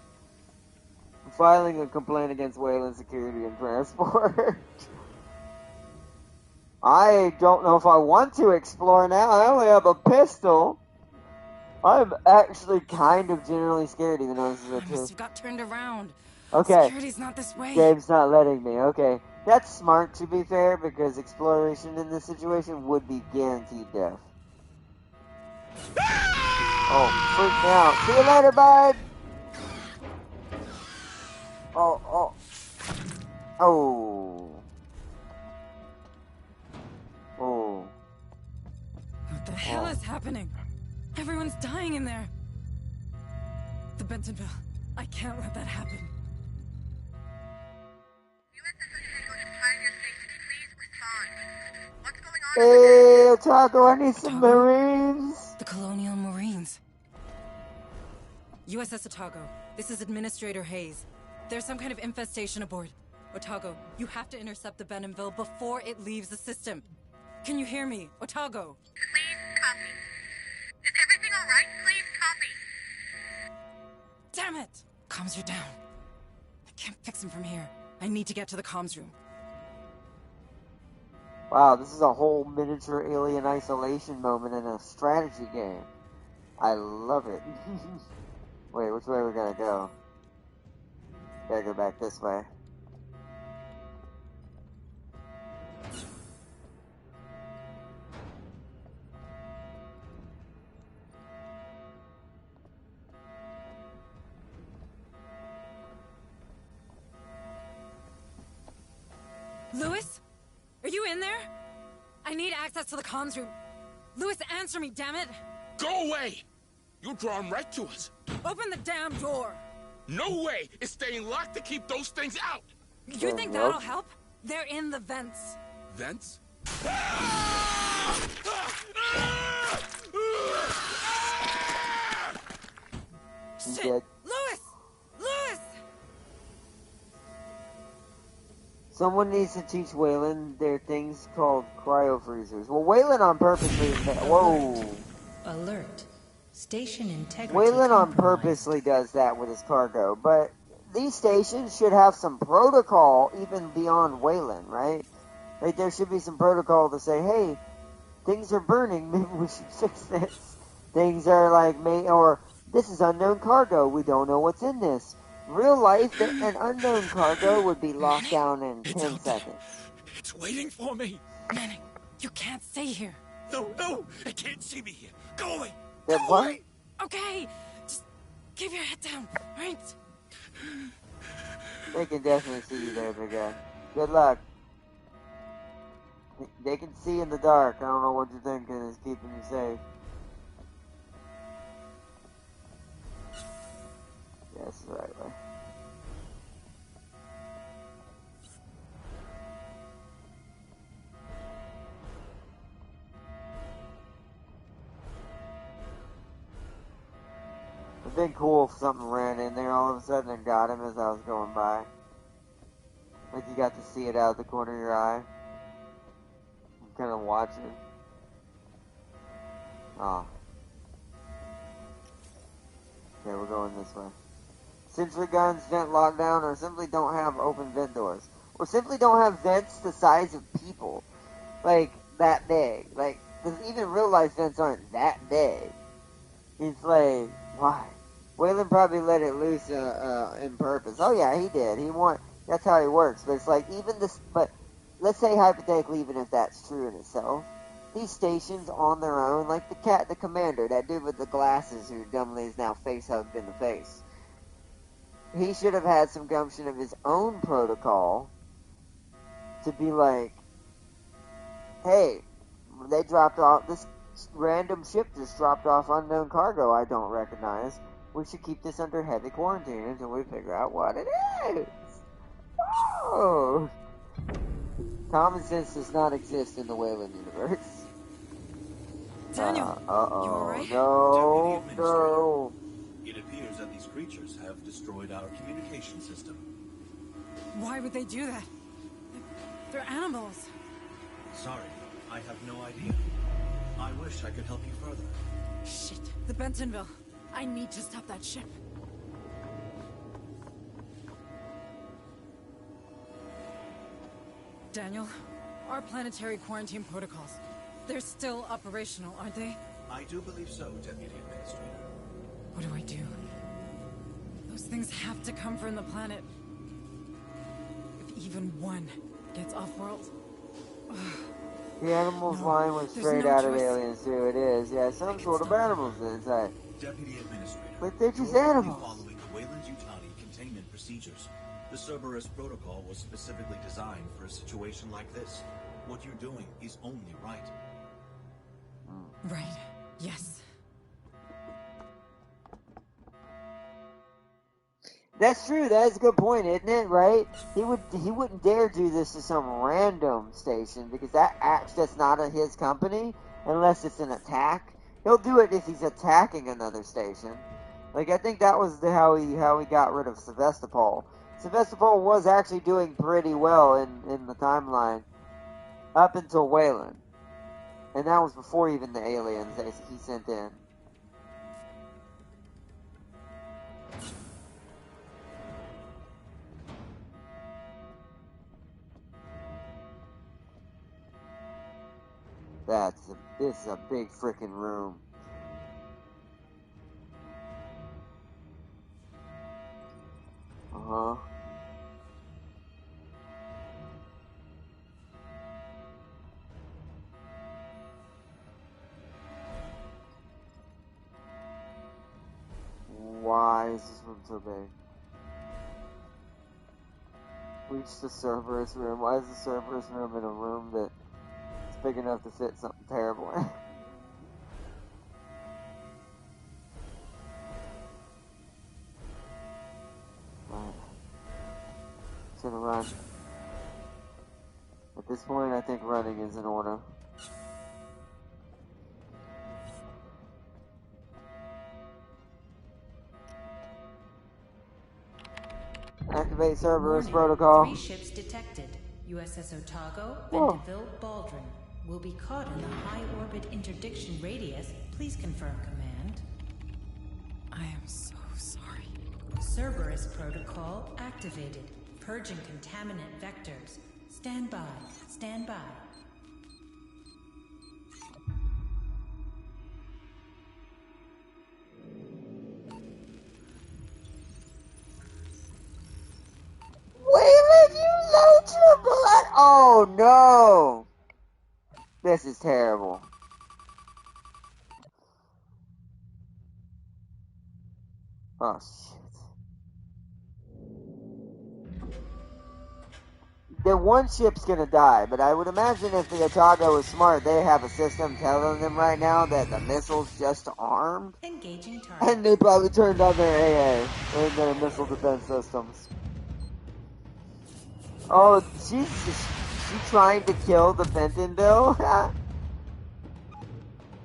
Filing a complaint against Wayland Security and Transport. I don't know if I want to explore now. I only have a pistol. I'm actually kind of generally scared, even though this is a I must have got turned around. Okay. Security's not this way. Gabe's not letting me. Okay. That's smart, to be fair, because exploration in this situation would be guaranteed death. Oh, freak me out. See you later, bud! Oh. What the hell is happening? Everyone's dying in there. The Bentonville. I can't let that happen. Hey, Otaku, I need some Marines. The Colonial Marines. USS Otago, this is Administrator Hayes. There's some kind of infestation aboard. Otago, you have to intercept the Bentonville before it leaves the system. Can you hear me? Otago. Please copy. Is everything alright? Please copy. Damn it! Comms are down. I can't fix them from here. I need to get to the comms room. Wow, this is a whole miniature alien isolation moment in a strategy game. I love it. Wait, which way we gotta go? Gotta go back this way. Lewis? Are you in there? I need access to the comms room. Lewis, answer me, damn it! Go away! You'll draw them right to us. Open the damn door! No way! It's staying locked to keep those things out! You think that'll help? They're in the vents. Vents? He's Shit! dead. Lewis! Lewis! Someone needs to teach Waylon their things called cryo freezers. Well, Waylon on purposely. Whoa. Alert. Station integrity Waylon on compromised. purposely does that with his cargo, but these stations should have some protocol even beyond Waylon, right? Like there should be some protocol to say, hey, things are burning, maybe we should fix this. Things are like, or this is unknown cargo, we don't know what's in this. Real life, an unknown cargo would be locked down in 10 seconds. It's waiting for me. Manning, you can't stay here. No, it can't see me here. Go away. That Go what? away. Okay, just keep your head down, right? They can definitely see you there, big guy. Good luck. They can see in the dark. I don't know what you're thinking is keeping you safe. Yes, the right way. It'd been cool if something ran in there all of a sudden and got him as I was going by. Like you got to see it out of the corner of your eye. I'm kind of watching. Oh. Okay, we're going this way. Sentry guns, vent lockdown, or simply don't have open vent doors. Or simply don't have vents the size of people. Like, that big. Like, because even real life vents aren't that big. It's like, why? Waylon probably let it loose in purpose. Oh yeah, he did. That's how he works. But it's like, even this, but let's say hypothetically, even if that's true in itself, these stations on their own, like the commander, that dude with the glasses who dumbly is now face hugged in the face. He should have had some gumption of his own protocol to be like, hey, they dropped off, this random ship just dropped off unknown cargo I don't recognize. We should keep this under heavy quarantine until we figure out what it is. Oh! Common sense does not exist in the Wayland universe. Daniel, you alright? No, no. It appears that these creatures have destroyed our communication system. Why would they do that? They're animals. Sorry, I have no idea. I wish I could help you further. Shit, the Bentonville. I need to stop that ship. Daniel, our planetary quarantine protocols, they're still operational, aren't they? I do believe so, Deputy Administrator. What do I do? Those things have to come from the planet. If even one gets off-world... The animal's line was straight out of Aliens too, it is. Yeah, some sort of animals inside. Deputy Administrator. But they're just you're animals. Following the Wayland-Yutani containment procedures. The Cerberus protocol was specifically designed for a situation like this. What you're doing is only right. Right. Yes. That's true. That is a good point, isn't it? Right? He wouldn't dare do this to some random station because that's not his company unless it's an attack. He'll do it if he's attacking another station. Like I think that was how he got rid of Sevastopol. Sevastopol was actually doing pretty well in the timeline up until Wayland, and that was before even the aliens he sent in. This is a big freaking room. Uh-huh. Why is this room so big? Reach the Cerberus room. Why is the Cerberus room in a room that is big enough to fit something terrible in? It's gonna run. At this point, I think running is in order. Activate Cerberus protocol. 3 ships detected. USS Otago, Bentonville, Baldwin. Will be caught in the high orbit interdiction radius. Please confirm command. I am so sorry. Cerberus protocol activated. Purging contaminant vectors. Stand by. Stand by. Waylon, you load your blood! Oh no! This is terrible. Oh shit. the one ship's gonna die, but I would imagine if the Otago is smart, they have a system telling them right now that the missile's just armed. Engaging target. And they probably turned on their AA, or their missile defense systems. Oh, she's trying to kill the Bentonville?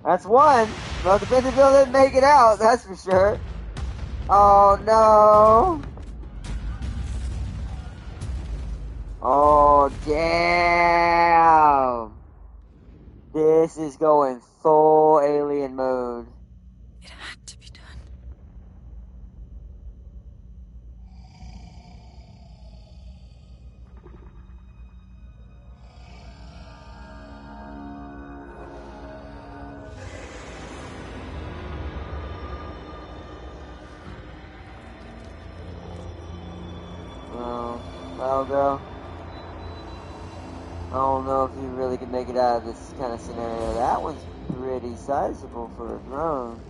That's one. Well, the Bentonville didn't make it out, that's for sure. Oh, no. Oh, damn. This is going full alien mode. It had to be done. Well, girl. I don't know if you really can make it out of this kind of scenario. That one's pretty sizable for a drone.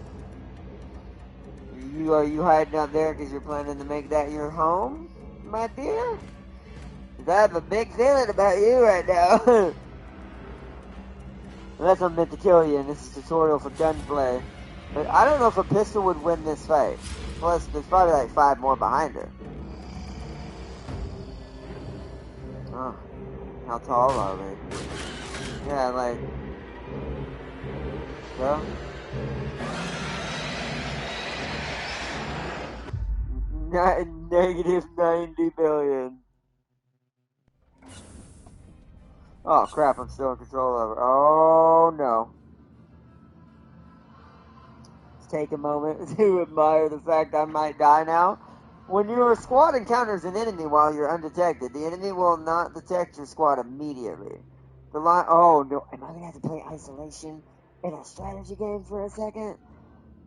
Are you hiding out there because you're planning to make that your home, my dear? 'Cause I have a big feeling about you right now. Unless I'm meant to kill you, and this is a tutorial for gunplay. But I don't know if a pistol would win this fight. Plus, there's probably like 5 more behind her. Oh, how tall are they? Yeah, like... Well... Negative 90 billion. Oh crap, I'm still in control of her. Oh no. Let's take a moment to admire the fact I might die now. When your squad encounters an enemy while you're undetected, the enemy will not detect your squad immediately. The line. Oh no, am I gonna have to play isolation in a strategy game for a second?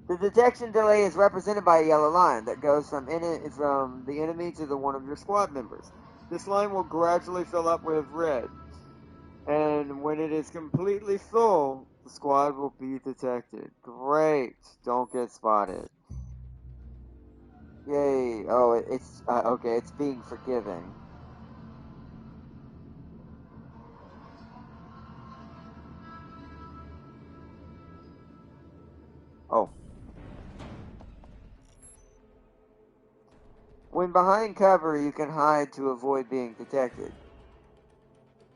The detection delay is represented by a yellow line that goes from the enemy to the one of your squad members. This line will gradually fill up with red. And when it is completely full, the squad will be detected. Great. Don't get spotted. Yay. Oh, it's, okay, it's being forgiving. Oh. When behind cover, you can hide to avoid being detected.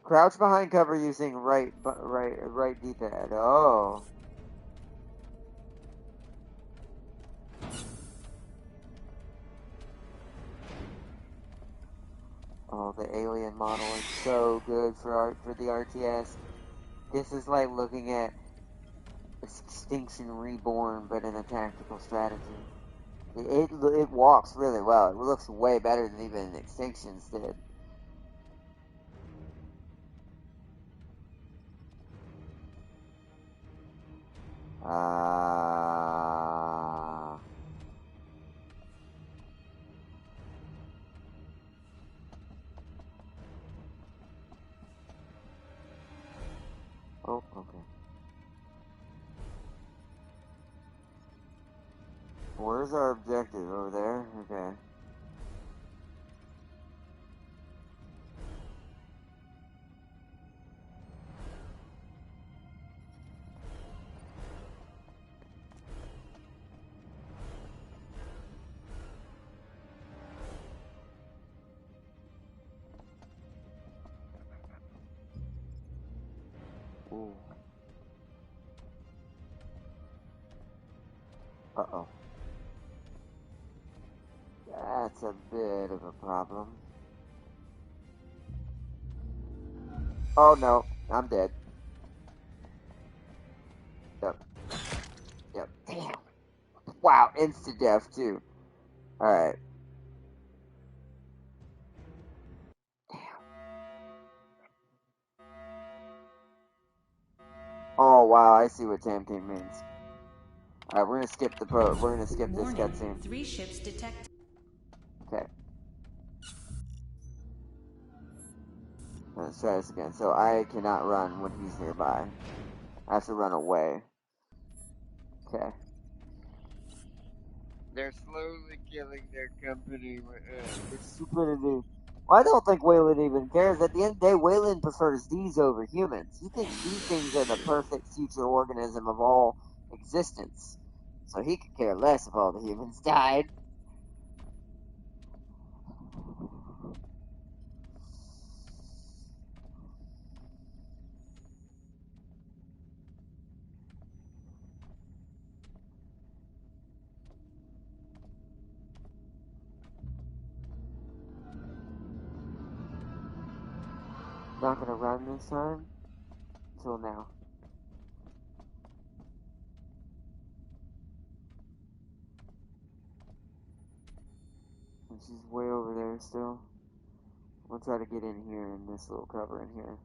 Crouch behind cover using right D-pad. Oh. Oh, the alien model is so good for the RTS. This is like looking at Extinction Reborn, but in a tactical strategy. It walks really well. It looks way better than even Extinctions did. Oh, okay. Where's our objective? Over there? Okay. Ooh. Uh-oh. That's a bit of a problem. Oh no, I'm dead. Yep. Yep. Damn. Wow, insta-death too. Alright. Damn. Oh wow, I see what Tam King means. Alright, we're gonna skip this cutscene. 3 ships detected. Okay. Let's try this again. So I cannot run when he's nearby. I have to run away. Okay. They're slowly killing their company with stupidity. Well, I don't think Wayland even cares. At the end of the day, Wayland prefers these over humans. He thinks these things are the perfect future organism of all existence. So he could care less if all the humans died. Not gonna run this time. Until now. And she's way over there still. We'll try to get in here in this little cover in here.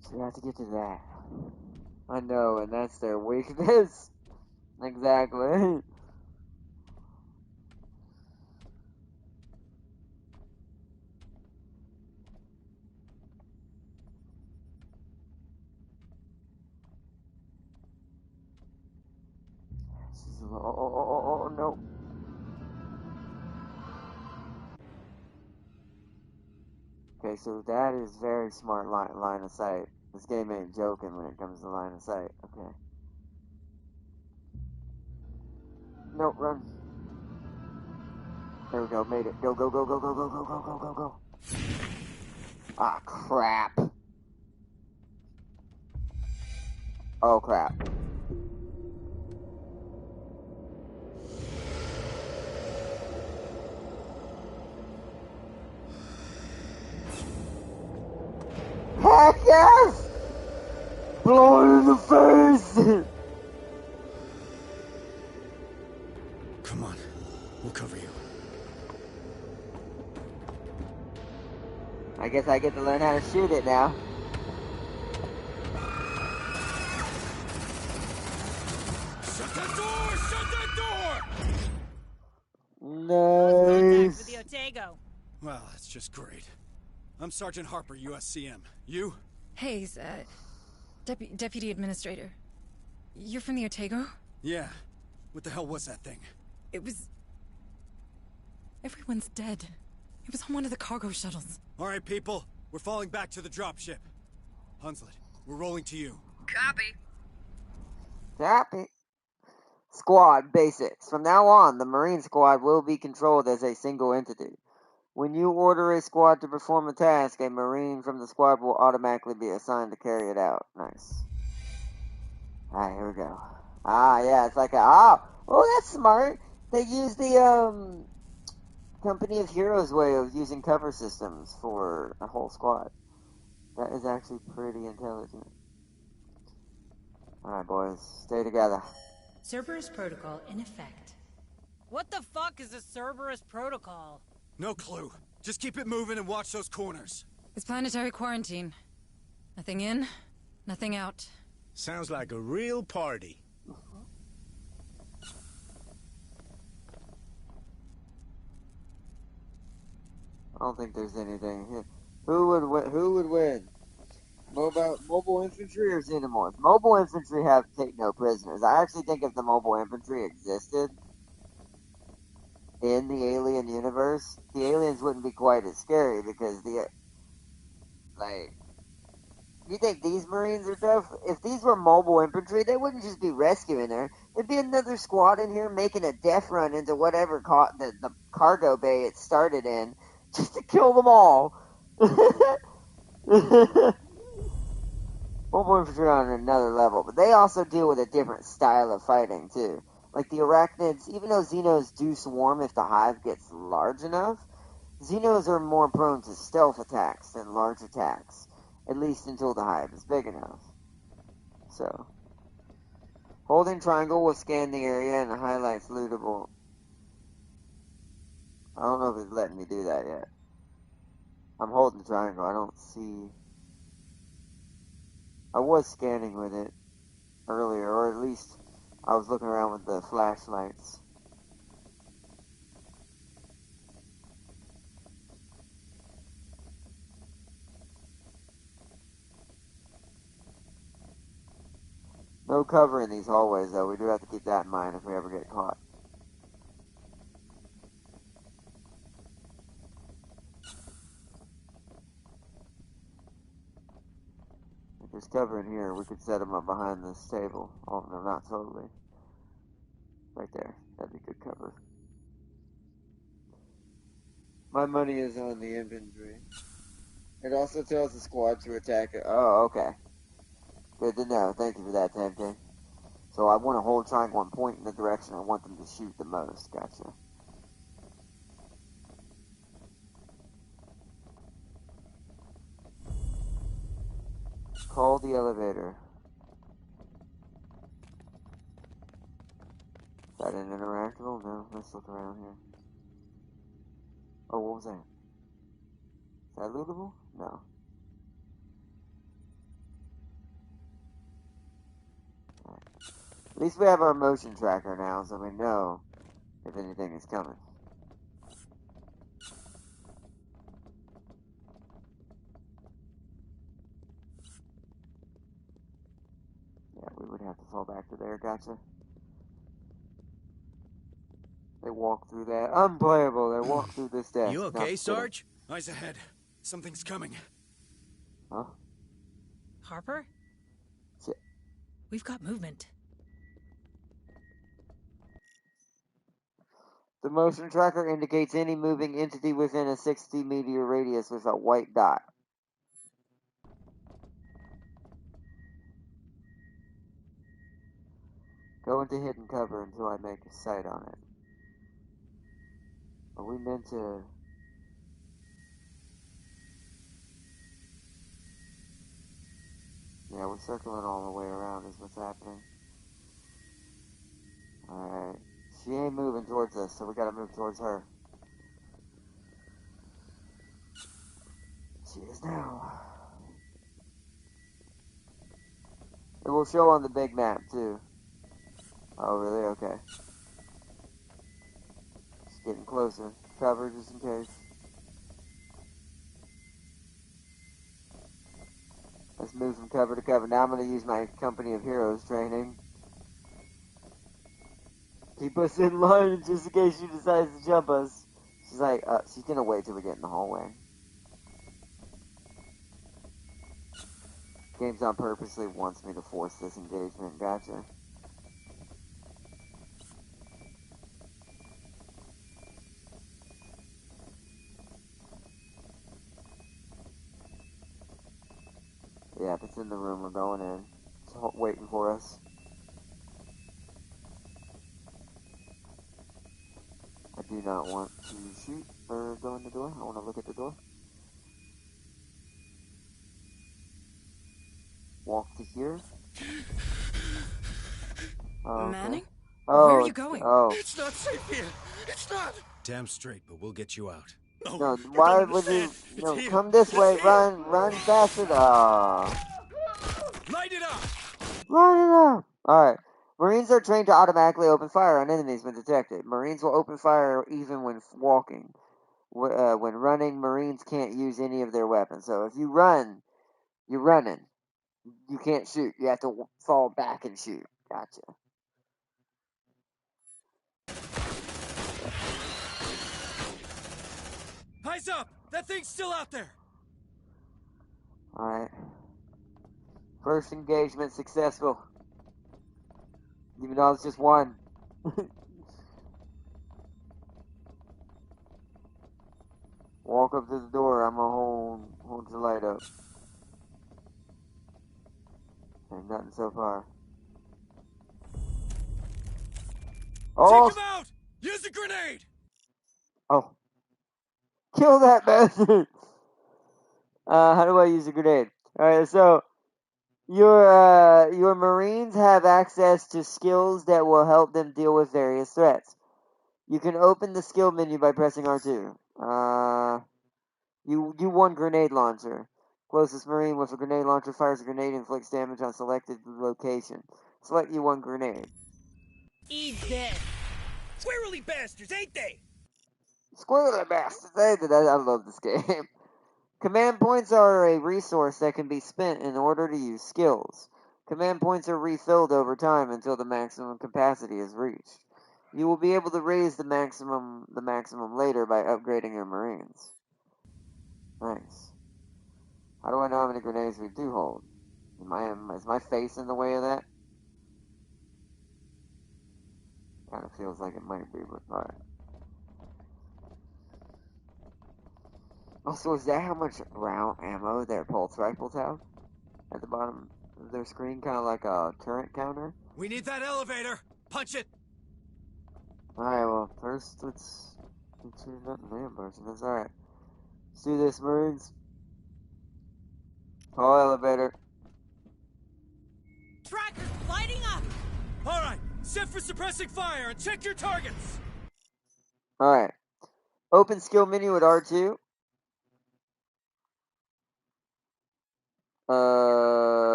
So we have to get to that. I know, and that's their weakness. Exactly. She's a little, oh, no. Okay, so that is very smart line of sight. This game ain't joking when it comes to line of sight. Okay. Nope, run. There we go, made it. Go, go, go, go, go, go, go, go, go, go, go. Ah, crap. Oh, crap. Heck yes! Blow it in the face! Come on. We'll cover you. I guess I get to learn how to shoot it now. Shut that door! Shut that door! Nice. With the Otago. Well, that's just great. I'm Sergeant Harper, USCM. You? Hayes, Deputy Administrator. You're from the Otago? Yeah. What the hell was that thing? It was... Everyone's dead. It was on one of the cargo shuttles. All right, people. We're falling back to the dropship. Hunslet, we're rolling to you. Copy. Copy. Squad basics. From now on, the Marine Squad will be controlled as a single entity. When you order a squad to perform a task, a Marine from the squad will automatically be assigned to carry it out. Nice. Alright, here we go. Ah, yeah, it's like oh, that's smart. They use the, Company of Heroes way of using cover systems for a whole squad. That is actually pretty intelligent. Alright, boys, stay together. Cerberus Protocol in effect. What the fuck is a Cerberus protocol? No clue. Just keep it moving and watch those corners. It's planetary quarantine. Nothing in, nothing out. Sounds like a real party. I don't think there's anything here. Who would win? Mobile infantry or xenomorphs? Mobile infantry have to take no prisoners. I actually think if the mobile infantry existed in the alien universe, the aliens wouldn't be quite as scary because you think these Marines are tough? If these were mobile infantry, they wouldn't just be rescuing her. There'd be another squad in here making a death run into whatever the cargo bay it started in, just to kill them all. Mobile infantry are on another level, but they also deal with a different style of fighting, too. Like the arachnids, even though Xenos do swarm if the hive gets large enough, Xenos are more prone to stealth attacks than large attacks. At least until the hive is big enough. So, holding triangle will scan the area and highlights lootable. I don't know if it's letting me do that yet. I'm holding triangle, I don't see... I was scanning with it earlier, or at least I was looking around with the flashlights. No cover in these hallways, though. We do have to keep that in mind if we ever get caught. If there's cover in here, we could set them up behind this table. Oh, no, not totally. Right there. That'd be good cover. My money is on the inventory. It also tells the squad to attack it. Oh, okay. Good to know. Thank you for that, Tempting. So I want to hold triangle and point in the direction I want them to shoot the most. Gotcha. Call the elevator. Is that an interactable? No, let's look around here. Oh, what was that? Is that lootable? No. Right. At least we have our motion tracker now, so we know if anything is coming. Yeah, we would have to fall back to there. Gotcha. They walk through that. Unplayable. They walk through this desk. You okay, Sarge? Eyes ahead. Something's coming. Huh? Harper? Shit. We've got movement. The motion tracker indicates any moving entity within a 60-meter radius with a white dot. Go into hidden cover until I make a sight on it. Are we meant to... Yeah, we're circling all the way around is what's happening. Alright. She ain't moving towards us, so we gotta move towards her. She is now. It will show on the big map, too. Oh, really? Okay. Just getting closer. Cover, just in case. Let's move from cover to cover. Now I'm going to use my Company of Heroes training. Keep us in line just in case she decides to jump us. She's like, she's going to wait till we get in the hallway. GameStop purposely wants me to force this engagement. Gotcha. Yeah, if it's in the room, we're going in. It's waiting for us. I do not want to shoot or go in the door. I want to look at the door. Walk to here. Oh, okay. Manning? Oh, where are you going? Oh. It's not safe here. It's not. Damn straight, but we'll get you out. No, why would you... No, come this way. Run faster. Ah. Light it up. Light it up. Alright. Marines are trained to automatically open fire on enemies when detected. Marines will open fire even when walking. When running, Marines can't use any of their weapons. So if you run, you're running. You can't shoot. You have to fall back and shoot. Gotcha. Eyes up. That thing's still out there. Alright. First engagement successful. Even though it's just one. Walk up to the door. I'm gonna hold your light up. Ain't nothing so far. Oh! Take him out! Use a grenade! Oh. Kill that bastard! How do I use a grenade? Alright, so your Marines have access to skills that will help them deal with various threats. You can open the skill menu by pressing R2. You won grenade launcher. Closest Marine with a grenade launcher fires a grenade and inflicts damage on selected location. Select you one grenade. Eat this. Squirrely bastards, ain't they? Squirrely bastards! I love this game. Command points are a resource that can be spent in order to use skills. Command points are refilled over time until the maximum capacity is reached. You will be able to raise the maximum later by upgrading your Marines. Nice. How do I know how many grenades we do hold? Is my face in the way of that? Kind of feels like it might be, but alright. Also, is that how much round ammo their pulse rifles have? At the bottom of their screen, kind of like a turret counter? We need that elevator! Punch it! Alright, well, first let's tune up the ambush. That's alright. Let's do this, Marines. Call elevator. Tracker's lighting up! Alright, set for suppressing fire and check your targets! Alright. Open skill menu at R2.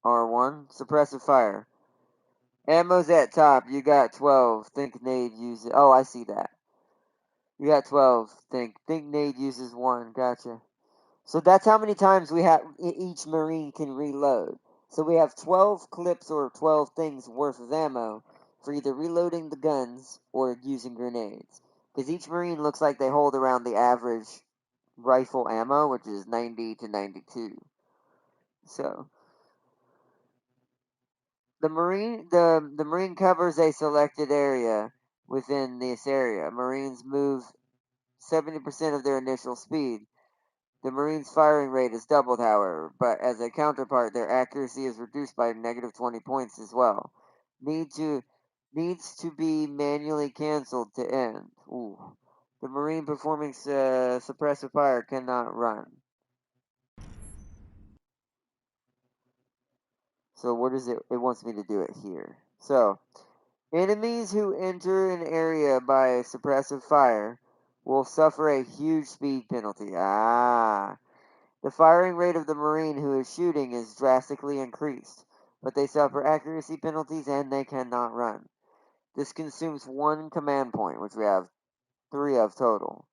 R1. Suppressive fire. Ammo's at top. You got 12. Think nade uses... Oh, I see that. You got 12. Think nade uses 1. Gotcha. So that's how many times we have each Marine can reload. So we have 12 clips or 12 things worth of ammo for either reloading the guns or using grenades. Because each Marine looks like they hold around the average rifle ammo, which is 90 to 92. So the Marine covers a selected area within this area. Marines move 70% of their initial speed. The Marines' firing rate is doubled, however, but as a counterpart, their accuracy is reduced by negative 20 points as well. Needs to be manually canceled to end. Ooh. The Marine performing suppressive fire cannot run. So what is it? It wants me to do it here. So, enemies who enter an area by suppressive fire will suffer a huge speed penalty. The firing rate of the Marine who is shooting is drastically increased, but they suffer accuracy penalties and they cannot run. This consumes 1 command point, which we have 3 of total.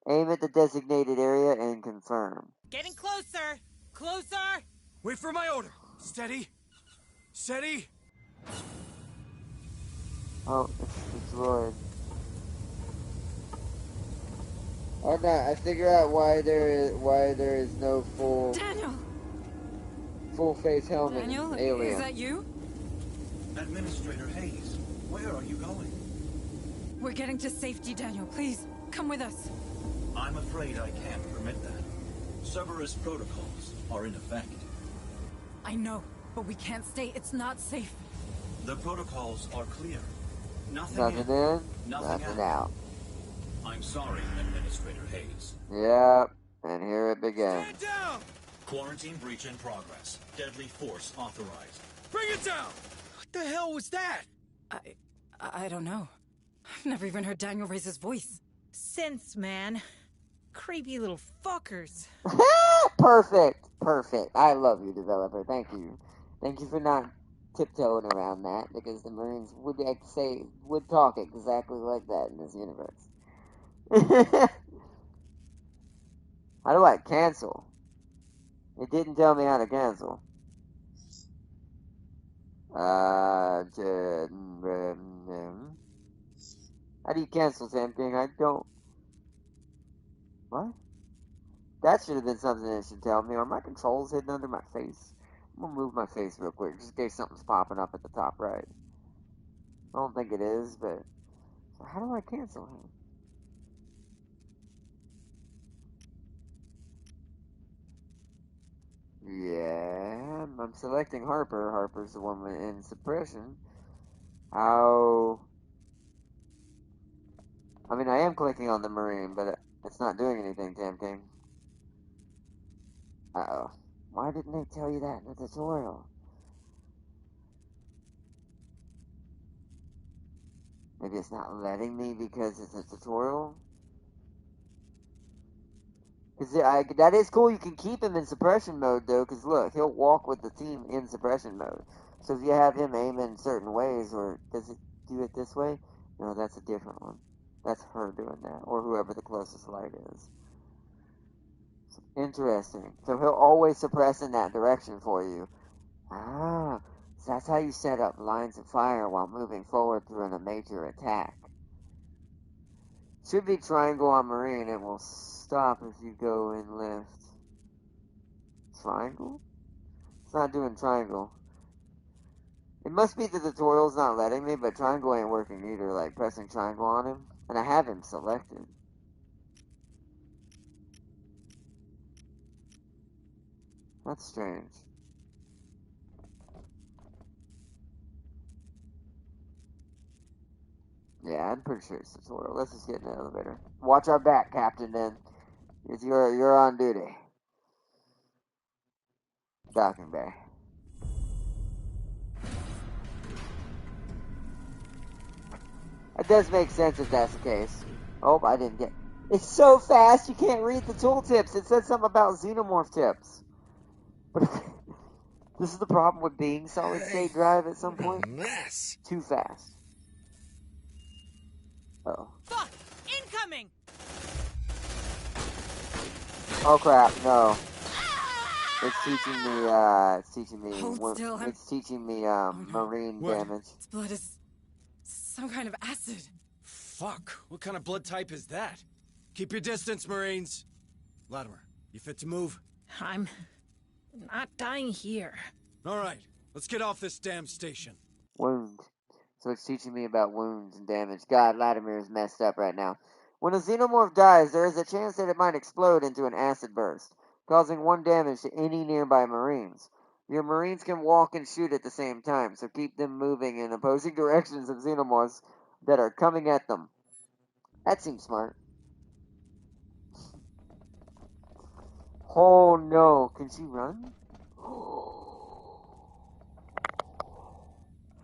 Aim at the designated area and confirm. Getting closer! Closer! Wait for my order! Steady! Steady! Oh, it's destroyed. Oh no, I figure out why there is no full face helmet. Daniel, Alien. is that you? Administrator Hayes, where are you going? We're getting to safety, Daniel. Please, come with us. I'm afraid I can't permit that. Cerberus protocols are in effect. I know, but we can't stay. It's not safe. The protocols are clear. Nothing in, nothing out. I'm sorry, Administrator Hayes. Yep, and here it begins. Stand down! Quarantine breach in progress. Deadly force authorized. Bring it down! What the hell was that? I don't know. I've never even heard Daniel raise his voice. Synths, man. Creepy little fuckers. Perfect. I love you, developer. Thank you. Thank you for not tiptoeing around that, because the Marines would talk exactly like that in this universe. How do I cancel? It didn't tell me how to cancel. How do you cancel, Sam King? I don't... What? That should have been something that should tell me. Are my controls hidden under my face? I'm gonna move my face real quick, just in case something's popping up at the top right. I don't think it is, but... So how do I cancel him? Yeah, I'm selecting Harper. Harper's the one in suppression. How... I mean, I am clicking on the Marine, but it's not doing anything, Tam King. Uh-oh. Why didn't they tell you that in the tutorial? Maybe it's not letting me because it's a tutorial? That is cool. You can keep him in suppression mode, though, because look, he'll walk with the team in suppression mode. So if you have him aim in certain ways, or does it do it this way? No, that's a different one. That's her doing that, or whoever the closest light is. Interesting. So he'll always suppress in that direction for you. Ah, so that's how you set up lines of fire while moving forward through a major attack. Should be triangle on Marine. It will stop if you go in left. Triangle? It's not doing triangle. It must be the tutorial's not letting me, but triangle ain't working either, like pressing triangle on him. And I have him selected. That's strange. Yeah, I'm pretty sure it's tutorial. Let's just get in the elevator. Watch our back, Captain, then. You're on duty. Docking bay. It does make sense if that's the case. Oh, I didn't get... It's so fast you can't read the tooltips. It said something about xenomorph tips. But this is the problem with being solid state drive at some point. Mess. Too fast. Oh. Fuck! Incoming! Oh crap, no. It's teaching me Hold still, it's teaching me marine What? damage. Its blood is some kind of acid. Fuck, what kind of blood type is that? Keep your distance, Marines. Latimer, you fit to move? I'm not dying here. Alright, let's get off this damn station. Wound. So it's teaching me about wounds and damage. God, Latimer is messed up right now. When a xenomorph dies, there is a chance that it might explode into an acid burst, causing 1 damage to any nearby Marines. Your Marines can walk and shoot at the same time, so keep them moving in opposing directions of xenomorphs that are coming at them. That seems smart. Oh no, can she run?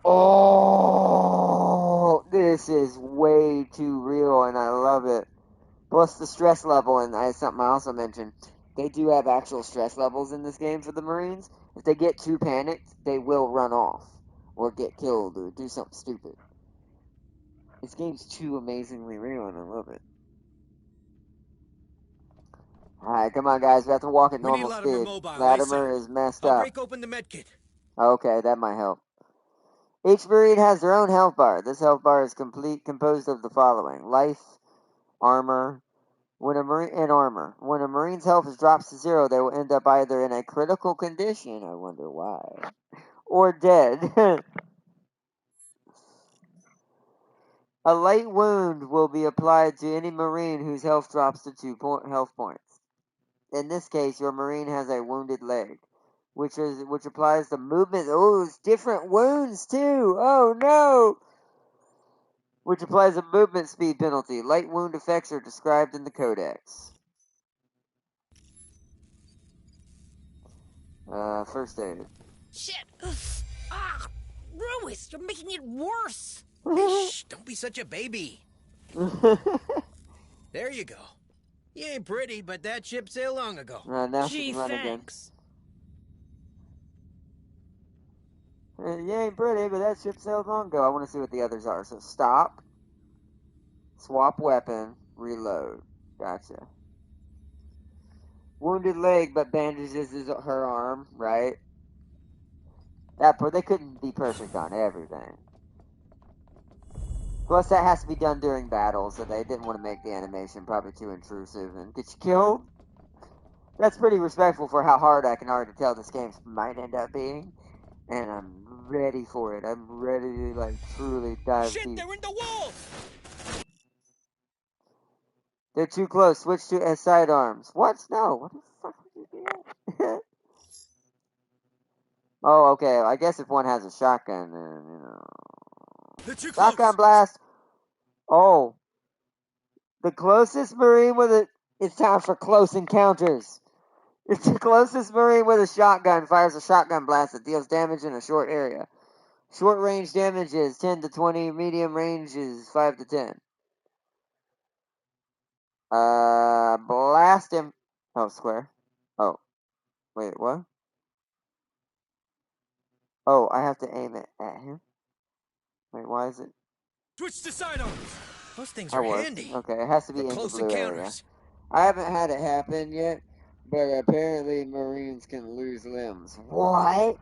Oh, this is way too real and I love it. Plus the stress level, and that's something I also mentioned. They do have actual stress levels in this game for the Marines. If they get too panicked, they will run off or get killed or do something stupid. This game's too amazingly real and I love it. Alright, come on guys, we have to walk at We need normal Latimer speed. mobile, Latimer ASAP. is messed I'll up. break open the medkit. Okay, that might help. Each Marine has their own health bar. This health bar is composed of the following: life, armor. When a Marine's health drops to 0, they will end up either in a critical condition, I wonder why, or dead. A light wound will be applied to any Marine whose health drops to 2 health points. In this case, your Marine has a wounded leg, which applies the movement. Oh, it's different wounds too. Oh no! Which applies a movement speed penalty. Light wound effects are described in the codex. First aid. Shit! Ah! Ruiz, you're making it worse! Shh, don't be such a baby. There you go. You ain't pretty, but that ship sailed long ago. Now she can run thanks. again. You ain't pretty, but that ship sailed long ago. I want to see what the others are. So stop, swap weapon, reload. Gotcha. Wounded leg, but bandages her arm, right? They couldn't be perfect on everything. Plus, that has to be done during battle, so they didn't want to make the animation probably too intrusive and get you killed. That's pretty respectful for how hard I can already tell this game might end up being. And I'm ready for it. I'm ready to, like, truly dive deep. Shit, they're in the walls! They're too close. Switch to sidearms. What? No. What the fuck would you do? Oh, okay. I guess if one has a shotgun, then, you know. They're too Shotgun close! blast! Oh. The closest Marine with it. It's time for close encounters. It's the closest Marine with a shotgun fires a shotgun blast that deals damage in a short area. Short range damage is 10 to 20. Medium range is 5 to 10. Blast him. Oh, square. Oh. Wait, what? Oh, I have to aim it at him? Wait, why is it? Switch to sidearms! Those things That are works. handy. Okay, it has to be For in the close blue area. encounters. I haven't had it happen yet, but apparently Marines can lose limbs. What?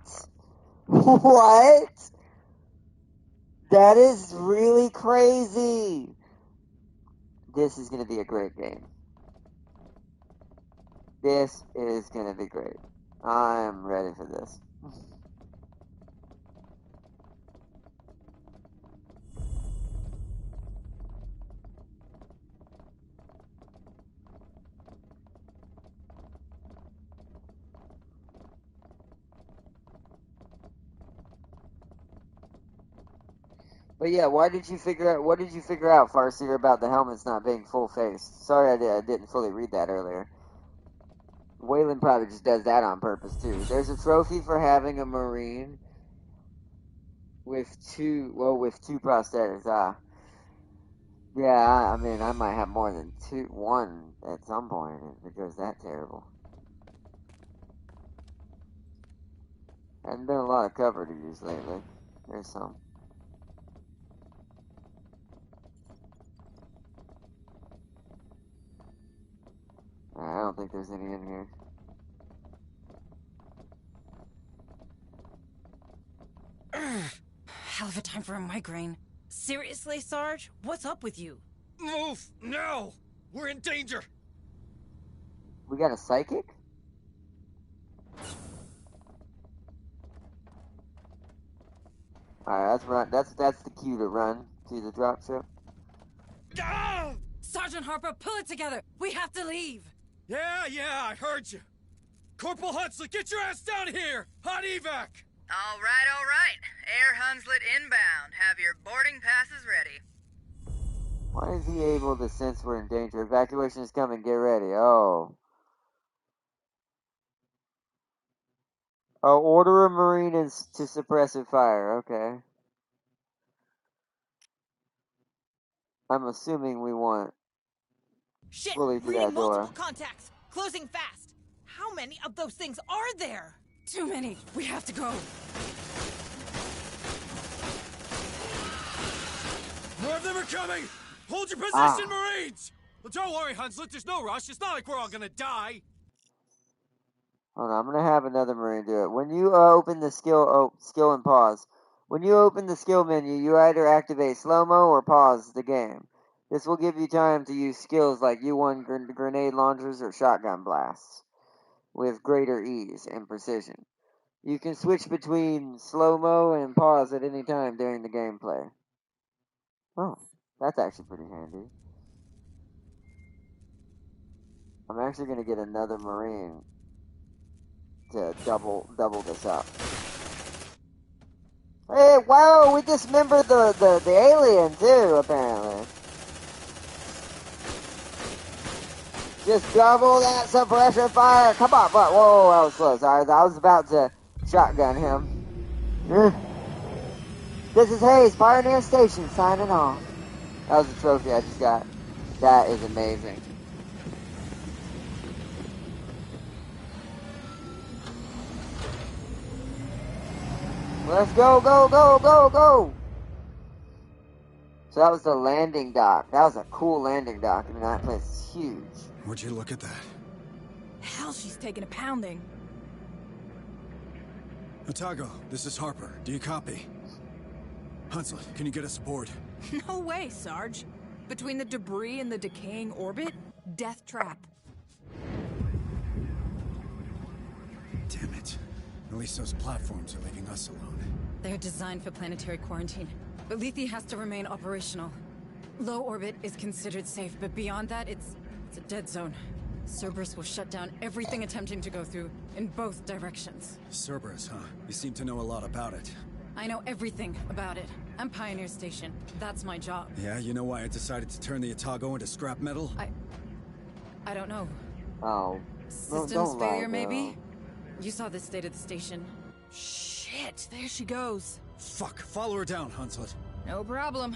What? That is really crazy. This is going to be a great game. This is going to be great. I'm ready for this. But yeah, what did you figure out, Farseer, about the helmets not being full face? Sorry I didn't fully read that earlier. Waylon probably just does that on purpose too. There's a trophy for having a Marine with two prosthetics. Yeah, I mean, I might have more than one at some point if it goes that terrible. Hasn't been a lot of cover to use lately. There's some. I don't think there's any in here. Hell of a time for a migraine. Seriously, Sarge? What's up with you? Move! Now! We're in danger! We got a psychic? Alright, let's run. That's the cue to run to the dropship. Ah! Sergeant Harper, pull it together! We have to leave! Yeah, I heard you. Corporal Hunslet, get your ass down here! Hot evac! All right. Air Hunslet inbound. Have your boarding passes ready. Why is he able to sense we're in danger? Evacuation is coming, get ready. Oh, order a Marine to suppressive fire. Okay. I'm assuming we want Shit! fully to Reading that door. multiple contacts! Closing fast! How many of those things are there? Too many! We have to go! More of them are coming! Hold your position, Marines! Well, don't worry, Hunslet, there's no rush. It's not like we're all gonna die. Hold on, I'm gonna have another Marine do it. When you open the skill and pause. When you open the skill menu, you either activate slow-mo or pause the game. This will give you time to use skills like U1 grenade launchers or shotgun blasts with greater ease and precision. You can switch between slow-mo and pause at any time during the gameplay. Oh, that's actually pretty handy. I'm actually gonna get another Marine to double this up. Hey, wow, we dismembered the alien too, apparently. Just double that suppression fire. Come on, whoa, that was close. Alright, I was about to shotgun him. This is Hayes, Pioneer Station, signing off. That was the trophy I just got. That is amazing. Let's go, go, go, go, go! So that was the landing dock. That was a cool landing dock. I mean, that place is huge. Would you look at that? Hell, she's taking a pounding. Otago, this is Harper. Do you copy? Hunslet, can you get us aboard? No way, Sarge. Between the debris and the decaying orbit, death trap. Damn it. At least those platforms are leaving us alone. They're designed for planetary quarantine, but Lethe has to remain operational. Low orbit is considered safe, but beyond that, it's a dead zone. Cerberus will shut down everything attempting to go through, in both directions. Cerberus, huh? You seem to know a lot about it. I know everything about it. I'm Pioneer Station. That's my job. Yeah, you know why I decided to turn the Otago into scrap metal? I don't know. Oh. Systems don't lie, failure, maybe? girl. You saw the state of the station. Shit, there she goes. Fuck, follow her down, Hunslet. No problem.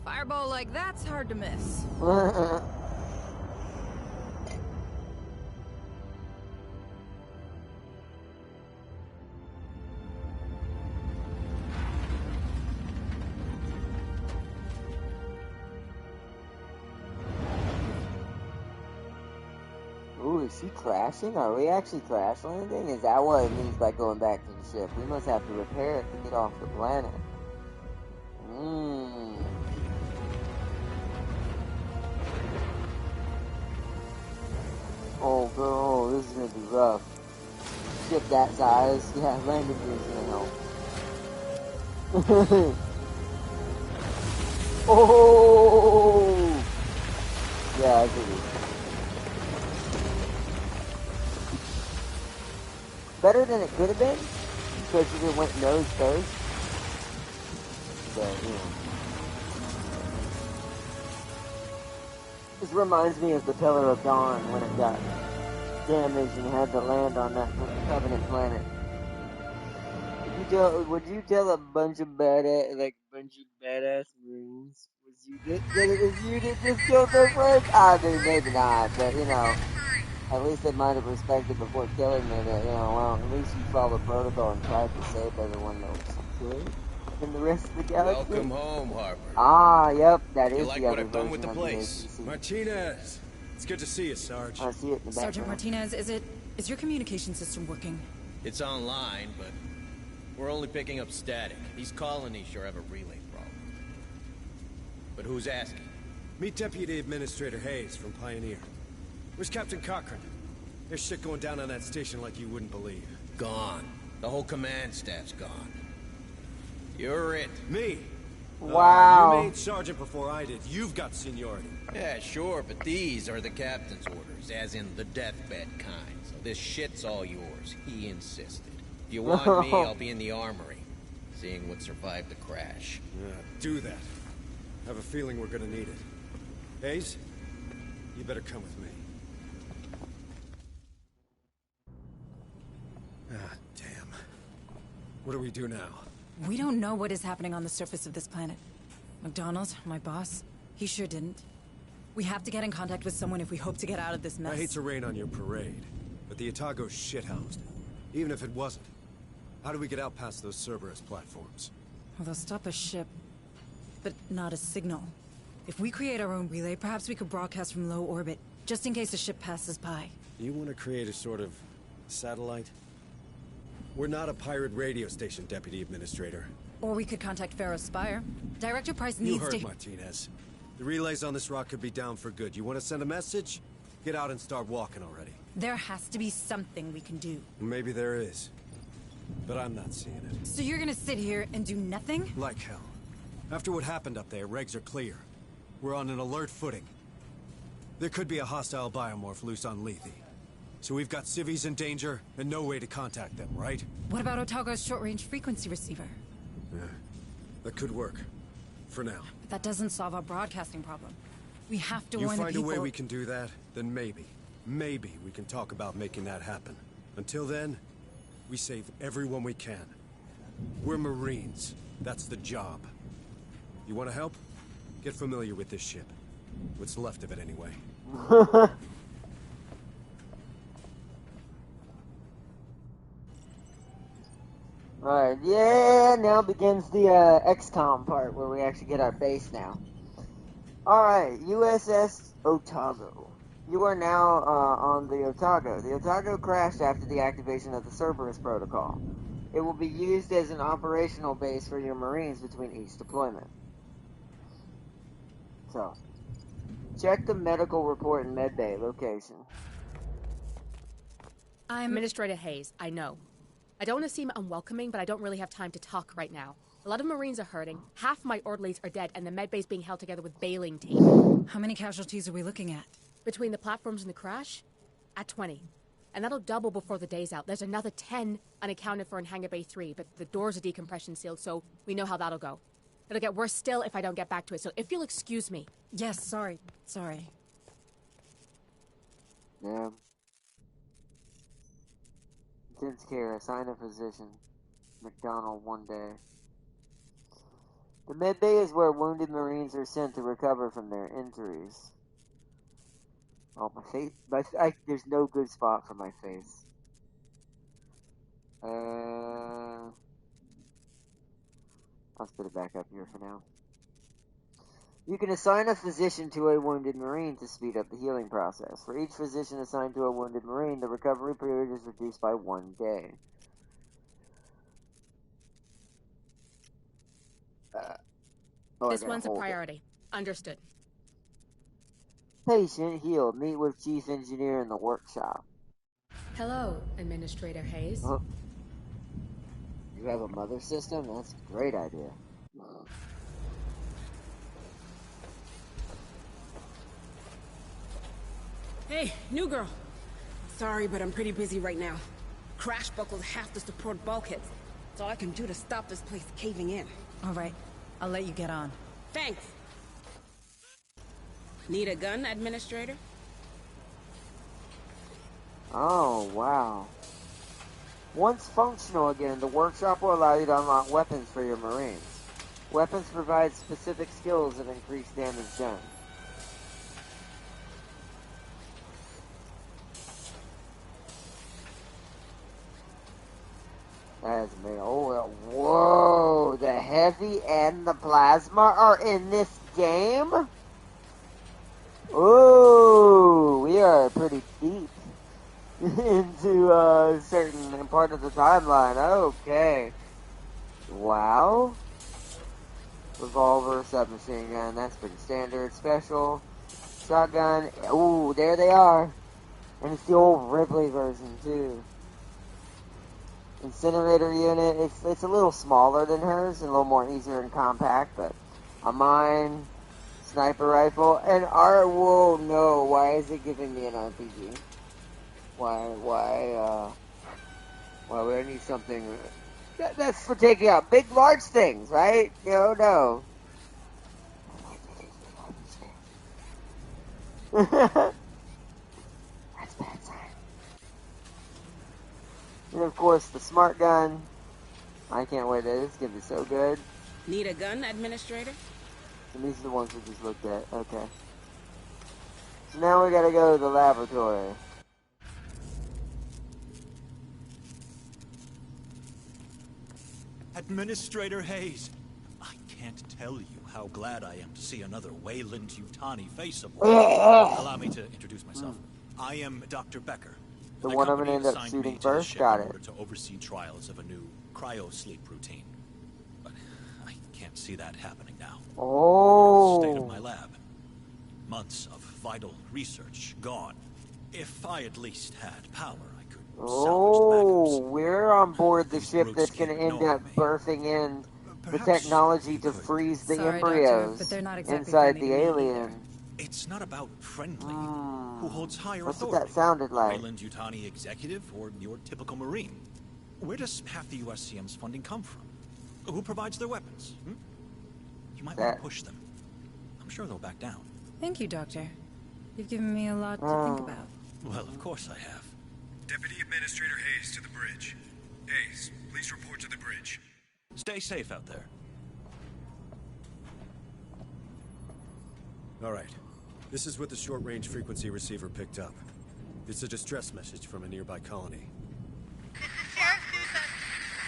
Fireball like that's hard to miss. Ooh, is she crashing? Are we actually crash landing? Is that what it means by going back to the ship? We must have to repair it to get off the planet. Oh, girl, this is gonna be rough. Ship that size, yeah, landing gear's gonna help. Oh! Yeah, I figured. Better than it could have been, especially if it went nose first. But, you know. This reminds me of the Pillar of Dawn when it got damaged and had to land on that Covenant planet. Would you tell a bunch of badass Marines? Was you that it was you that just killed their friends? I mean, maybe not, but you know, at least they might have respected before killing me that, you know, well, at least you followed protocol and tried to save everyone that was could in the rest of the galaxy. Welcome home, Harper. Ah, yep, that You is like the what other I've done version with the of place? the ACC. Martinez! It's good to see you, Sarge. I see it in the Sergeant background. Martinez, is your communication system working? It's online, but we're only picking up static. These colonies sure have a relay problem. But who's asking? Meet Deputy Administrator Hayes from Pioneer. Where's Captain Cochran? There's shit going down on that station like you wouldn't believe. Gone. The whole command staff's gone. You're it. Me? Wow. You made sergeant before I did. You've got seniority. Yeah, sure, but these are the captain's orders, as in the deathbed kind. So this shit's all yours. He insisted. If you want me, I'll be in the armory, seeing what survived the crash. Yeah, do that. I have a feeling we're gonna need it. Hayes, you better come with me. Ah, damn. What do we do now? We don't know what is happening on the surface of this planet. McDonald, my boss, he sure didn't. We have to get in contact with someone if we hope to get out of this mess. I hate to rain on your parade, but the Otago's shithoused. Even if it wasn't, how do we get out past those Cerberus platforms? Well, they'll stop a ship, but not a signal. If we create our own relay, perhaps we could broadcast from low orbit, just in case a ship passes by. You want to create a sort of satellite? We're not a pirate radio station, Deputy Administrator. Or we could contact Pharaoh's Spire. Director Price needs You to... heard Martinez. The relays on this rock could be down for good. You want to send a message? Get out and start walking already. There has to be something we can do. Maybe there is. But I'm not seeing it. So you're gonna sit here and do nothing? Like hell. After what happened up there, regs are clear. We're on an alert footing. There could be a hostile biomorph loose on Lethe. So we've got civvies in danger and no way to contact them, right? What about Otago's short-range frequency receiver? Yeah, that could work. For now. But that doesn't solve our broadcasting problem. We have to You warn the find a people... way we can do that, then maybe we can talk about making that happen. Until then, we save everyone we can. We're Marines. That's the job. You want to help? Get familiar with this ship. What's left of it, anyway. Alright, yeah, now begins the XCOM part where we actually get our base now. Alright, USS Otago. You are now on the Otago. The Otago crashed after the activation of the Cerberus Protocol. It will be used as an operational base for your Marines between each deployment. So, check the medical report in Medbay location. I'm Administrator Hayes, I know. I don't want to seem unwelcoming, but I don't really have time to talk right now. A lot of Marines are hurting, half my orderlies are dead, and the medbay's being held together with bailing team. How many casualties are we looking at? Between the platforms and the crash? At 20. And that'll double before the day's out. There's another 10 unaccounted for in Hangar Bay 3, but the doors are decompression sealed, so we know how that'll go. It'll get worse still if I don't get back to it, so if you'll excuse me. Yes, sorry. Yeah. Intense care, assign a physician. McDonald, 1 day. The medbay is where wounded Marines are sent to recover from their injuries. Oh, my face. There's no good spot for my face. I'll put it back up here for now. You can assign a physician to a wounded Marine to speed up the healing process. For each physician assigned to a wounded Marine, the recovery period is reduced by 1 day. This one's a priority. Understood. Patient healed. Meet with Chief Engineer in the workshop. Hello, Administrator Hayes. Oh. You have a mother system? That's a great idea. Hey, new girl. Sorry, but I'm pretty busy right now. Crash buckled half the support bulkheads. That's all I can do to stop this place caving in. All right. I'll let you get on. Thanks. Need a gun, Administrator? Oh, wow. Once functional again, the workshop will allow you to unlock weapons for your Marines. Weapons provide specific skills that increase damage done. That's me. Oh, whoa! The heavy and the plasma are in this game? Ooh, we are pretty deep into a certain part of the timeline. Okay. Wow. Revolver, submachine gun, that's pretty standard. Special. Shotgun. Ooh, there they are. And it's the old Ripley version, too. Incinerator unit, it's a little smaller than hers, and a little more easier and compact, but a mine, sniper rifle, and whoa, no, why is it giving me an RPG? Why would I need something, that's for taking out big, large things, right? No. That's bad sign. And of course, the smart gun. I can't wait. This is gonna be so good. Need a gun, Administrator? And these are the ones we just looked at. Okay. So now we gotta go to the laboratory. Administrator Hayes, I can't tell you how glad I am to see another Wayland-Yutani face aboard. Allow me to introduce myself. I am Dr. Becker. The one I'm gonna end up shooting first? Got it. In order to oversee trials of a new cryo-sleep routine. But I can't see that happening now. Oh. State of my lab. Months of vital research gone. If I at least had power, I could Oh, we're on board the ship that's gonna end up birthing in the technology to freeze the embryos Doctor, but they're not exactly inside the friendly to me alien. It's not about friendly. Who holds higher That's authority? what that sounded like. Wayland-Yutani executive or your typical Marine? Where does half the USCM's funding come from? Who provides their weapons? You might want to push them. I'm sure they'll back down. Thank you, Doctor. You've given me a lot to think about. Well, of course I have. Deputy Administrator Hayes to the bridge. Hayes, please report to the bridge. Stay safe out there. All right. This is what the short-range frequency receiver picked up. It's a distress message from a nearby colony. This is Sheriff Sousa.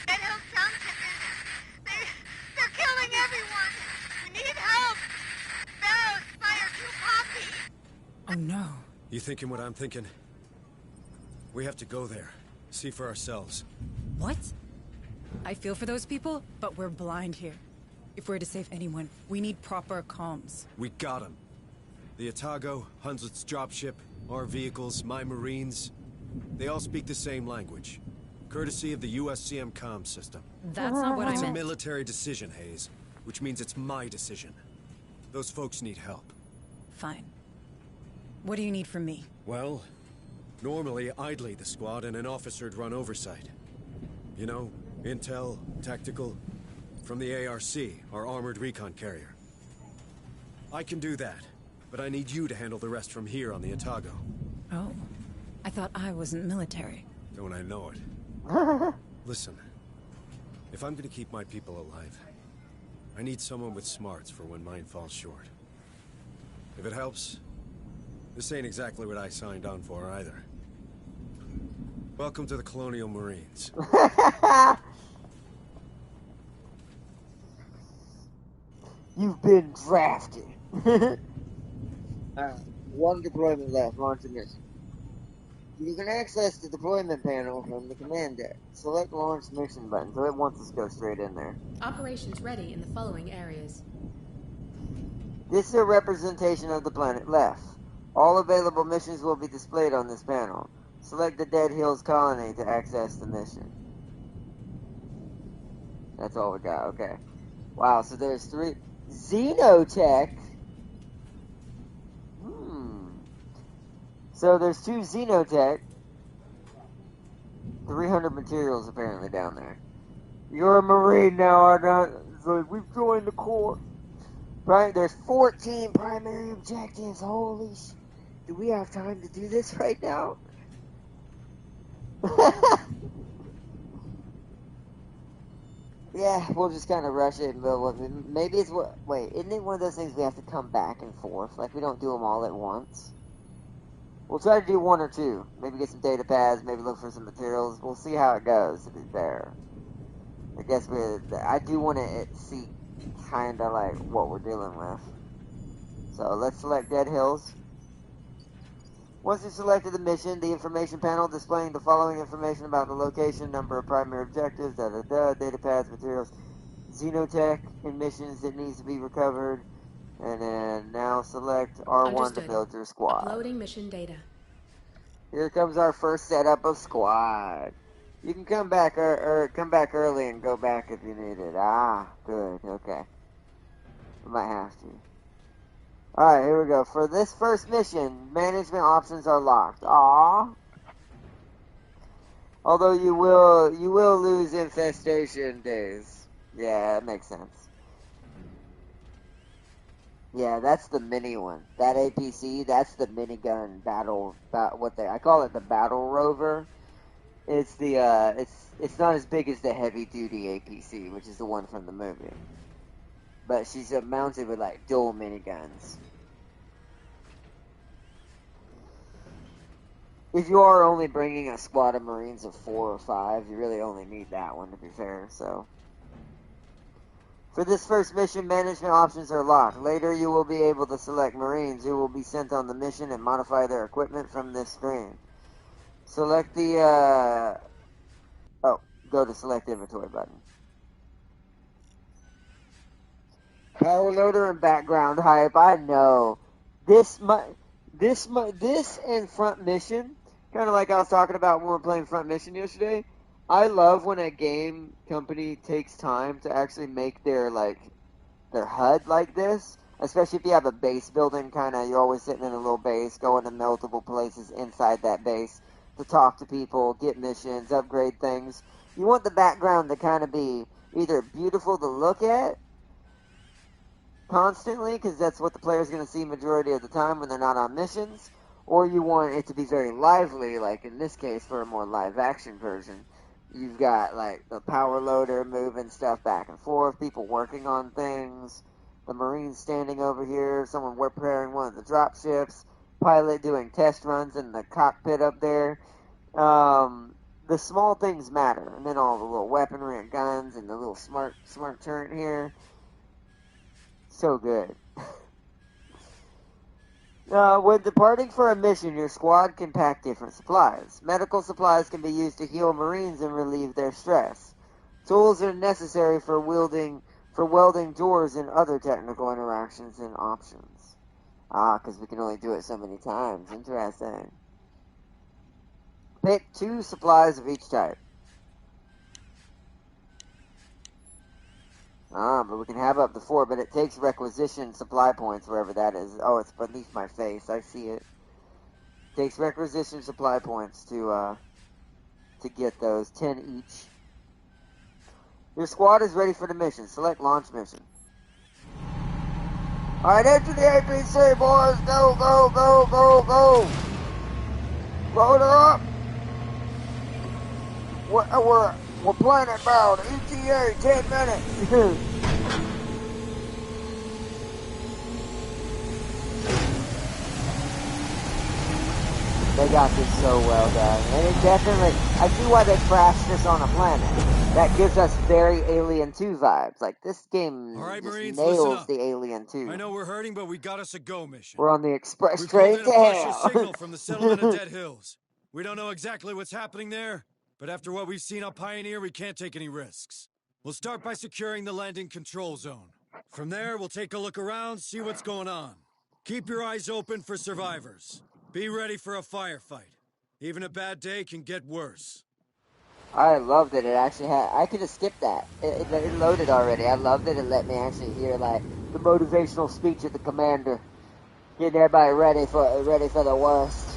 Red Hills Township they're killing everyone. We need help. Barrows, fire, 2 copy. Oh no. You thinking what I'm thinking? We have to go there. See for ourselves. What? I feel for those people, but we're blind here. If we're to save anyone, we need proper comms. We got them. The Otago, Hunslet's dropship, our vehicles, my Marines, they all speak the same language. Courtesy of the USCM comm system. That's not what I It's meant. a military decision, Hayes, which means it's my decision. Those folks need help. Fine. What do you need from me? Well, normally I'd lead the squad and an officer'd run oversight. You know, intel, tactical, from the ARC, our armored recon carrier. I can do that, but I need you to handle the rest from here on the Otago. Oh. I thought I wasn't military. Don't I know it? Listen, if I'm gonna keep my people alive, I need someone with smarts for when mine falls short. If it helps, this ain't exactly what I signed on for either. Welcome to the Colonial Marines. You've been drafted. One deployment left. Launch a mission. You can access the deployment panel from the command deck. Select launch mission button, so it wants us to go straight in there. Operations ready in the following areas. This is a representation of the planet left. All available missions will be displayed on this panel. Select the Dead Hills colony to access the mission. That's all we got, okay. Wow, so there's 3... Xenotech? So there's 2 Xenotech. 300 materials apparently down there. You're a Marine now, are not? So we've joined the Corps. Right, there's 14 primary objectives. Holy sh... Do we have time to do this right now? Yeah, we'll just kind of rush it. Maybe it's what... Wait, isn't it one of those things we have to come back and forth? Like, we don't do them all at once? We'll try to do 1 or 2. Maybe get some data pads, maybe look for some materials. We'll see how it goes, to be fair. I guess I do want to see kind of like what we're dealing with. So let's select Dead Hills. Once you've selected the mission, the information panel displaying the following information about the location, number of primary objectives, data pads, materials, Xenotech, and missions that needs to be recovered. And then now select R1 Understood. to build your squad. Uploading mission data. Here comes our first setup of squad. You can come back or come back early and go back if you need it. Ah, good. Okay. We might have to. Alright, here we go. For this first mission, management options are locked. Aww. Although you will lose infestation days. Yeah, that makes sense. Yeah, that's the mini one. That APC, that's the minigun battle. I call it the battle rover. It's the it's not as big as the heavy duty APC, which is the one from the movie. But she's mounted with like dual miniguns. If you are only bringing a squad of Marines of 4 or 5, you really only need that one to be fair, so. For this first mission, management options are locked. Later, you will be able to select Marines who will be sent on the mission and modify their equipment from this screen. Select the, go to select inventory button. Power loader and background hype, I know. This and front mission, kind of like I was talking about when we were playing front mission yesterday, I love when a game company takes time to actually make their HUD like this. Especially if you have a base building, you're always sitting in a little base, going to multiple places inside that base to talk to people, get missions, upgrade things. You want the background to kind of be either beautiful to look at constantly, because that's what the player's going to see majority of the time when they're not on missions, or you want it to be very lively, like in this case for a more live action version. You've got like the power loader moving stuff back and forth, people working on things, the Marines standing over here, someone repairing one of the drop ships, pilot doing test runs in the cockpit up there. The small things matter, and then all the little weaponry and guns and the little smart turret here. So good. When departing for a mission, your squad can pack different supplies. Medical supplies can be used to heal Marines and relieve their stress. Tools are necessary for welding doors and other technical interactions and options. Because we can only do it so many times. Interesting. Pick 2 supplies of each type. But we can have up to 4, but it takes requisition supply points wherever that is. Oh, it's beneath my face. I see it. Takes requisition supply points to get those. 10 each. Your squad is ready for the mission. Select launch mission. Alright, enter the APC, boys. Go, go, go, go, go. Load her up. We're planet bound. ETA, 10 minutes. They got this so well done. And it definitely, I see why they crashed this on a planet. That gives us very Alien 2 vibes. Like, this game All right, just Marines, listen nails up. the Alien 2. I know we're hurting, but we got us a go mission. We're on the express We've pulled train in to a partial hell. signal from the settlement of Dead Hills. We don't know exactly what's happening there, but after what we've seen on Pioneer, we can't take any risks. We'll start by securing the landing control zone. From there, we'll take a look around, see what's going on. Keep your eyes open for survivors. Be ready for a firefight. Even a bad day can get worse. I loved it. It actually had. I could have skipped that. It loaded already. I loved it. It let me actually hear like the motivational speech of the commander, getting everybody ready for the worst.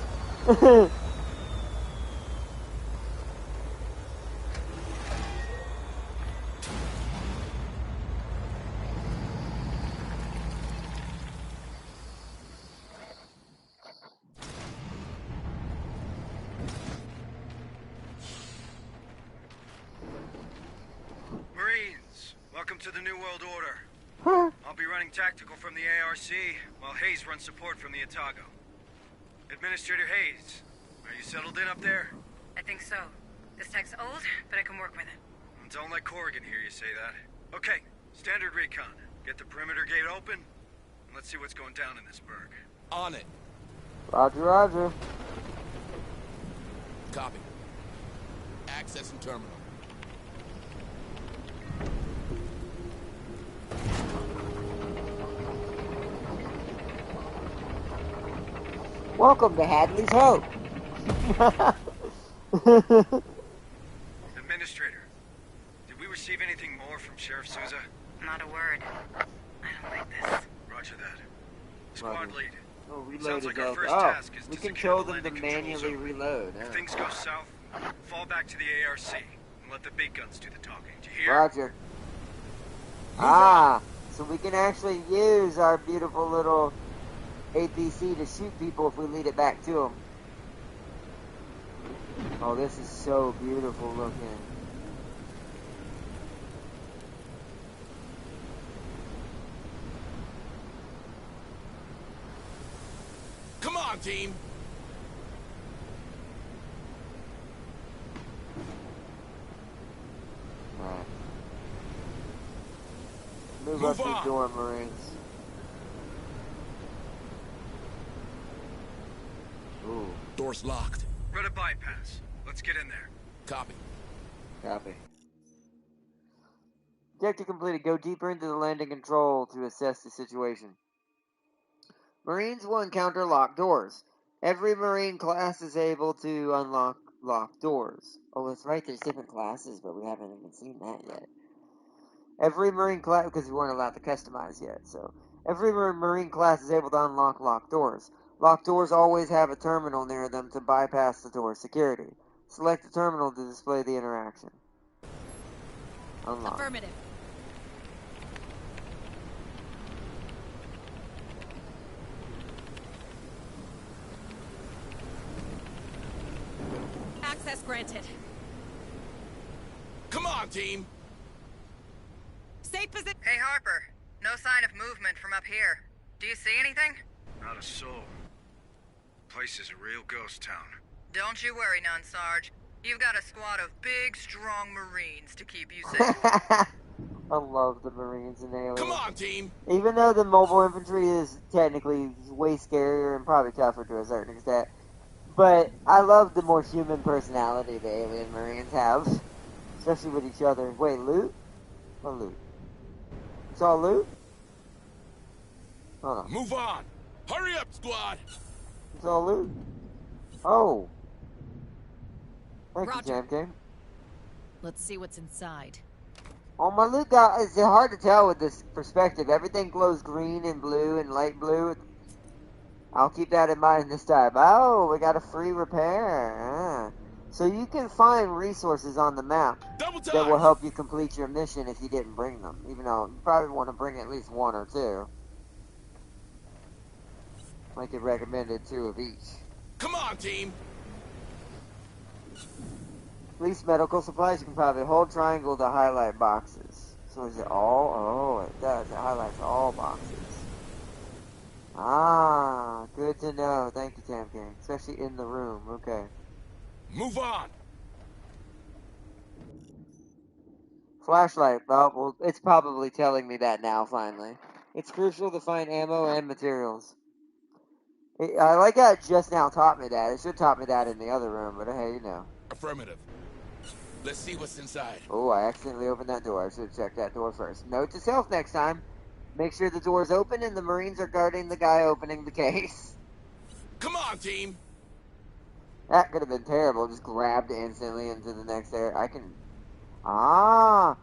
Marines, welcome to the New World Order. I'll be running tactical from the ARC, while Hayes runs support from the Otago. Administrator Hayes, are you settled in up there? I think so. This tech's old, but I can work with it. Don't let Corrigan hear you say that. Okay, standard recon. Get the perimeter gate open, and let's see what's going down in this burg. On it. Roger, roger. Copy. Accessing terminal. Welcome to Hadley's Hope. Administrator, did we receive anything more from Sheriff Souza? Not a word. I don't like this. Roger that. Squad lead. Oh, reload Sounds like is our over. first Oh, task is we to control secure the them to landing control manually zone. reload. If things go south, fall back to the ARC and let the big guns do the talking. Do you hear? Roger. Ah, so we can actually use our beautiful little APC to shoot people if we lead it back to them. Oh, this is so beautiful looking. Come on, team. Alright. Move Move up on. the door, Marines. Ooh. Door's locked. Run a bypass. Let's get in there. Copy. Copy. Objective completed. Go deeper into the landing control to assess the situation. Marines will encounter locked doors. Every Marine class is able to unlock locked doors. Oh, that's right. There's different classes, but we haven't even seen that yet. Every Marine class, because we weren't allowed to customize yet, so every Marine class is able to unlock locked doors. Locked doors always have a terminal near them to bypass the door security. Select the terminal to display the interaction. Unlock. Affirmative. Access granted. Come on, team. Safe position. Hey, Harper. No sign of movement from up here. Do you see anything? Not a soul. Place is a real ghost town. Don't you worry none, Sarge. You've got a squad of big, strong Marines to keep you safe. I love the Marines and Aliens. Come on, team. Even though the mobile infantry is technically way scarier and probably tougher to a certain extent, but I love the more human personality the alien Marines have, especially with each other. Wait, loot? What loot? It's all loot? Hold on. Move on. Hurry up, squad. It's all loot? Oh. Thank Roger. you, Jam Game. Let's see what's inside. Oh, my loot got, it's hard to tell with this perspective. Everything glows green and blue and light blue. I'll keep that in mind this time. Oh, we got a free repair. Ah. So you can find resources on the map that will help you complete your mission if you didn't bring them. Even though you probably want to bring at least one or two. Like it recommended 2 of each. Come on, team. Least medical supplies, you can probably hold triangle to highlight boxes. So is it all? Oh, it does. It highlights all boxes. Ah, good to know. Thank you, Tam King. Especially in the room. Okay. Move on! Flashlight. Oh, well, it's probably telling me that now, finally. It's crucial to find ammo and materials. I like how it just now taught me that. It should have taught me that in the other room, but hey, you know. Affirmative. Let's see what's inside. Oh, I accidentally opened that door. I should have checked that door first. Note to self next time. Make sure the door's open and the Marines are guarding the guy opening the case. Come on, team! That could have been terrible. Just grabbed instantly into the next area. I can... Ah!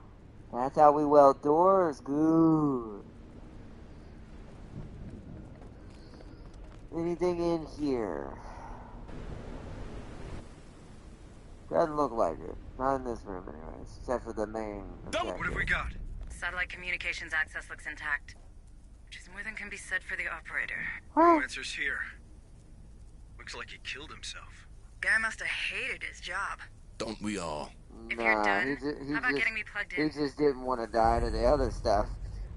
That's how we weld doors. Good. Anything in here? Doesn't look like it. Not in this room, anyways. Except for the main objective. What have we got? Satellite communications access looks intact, which is more than can be said for the operator. No answers here. Looks like he killed himself. Guy must have hated his job. Don't we all? If you're done, how about getting me plugged in? He just didn't want to die to the other stuff.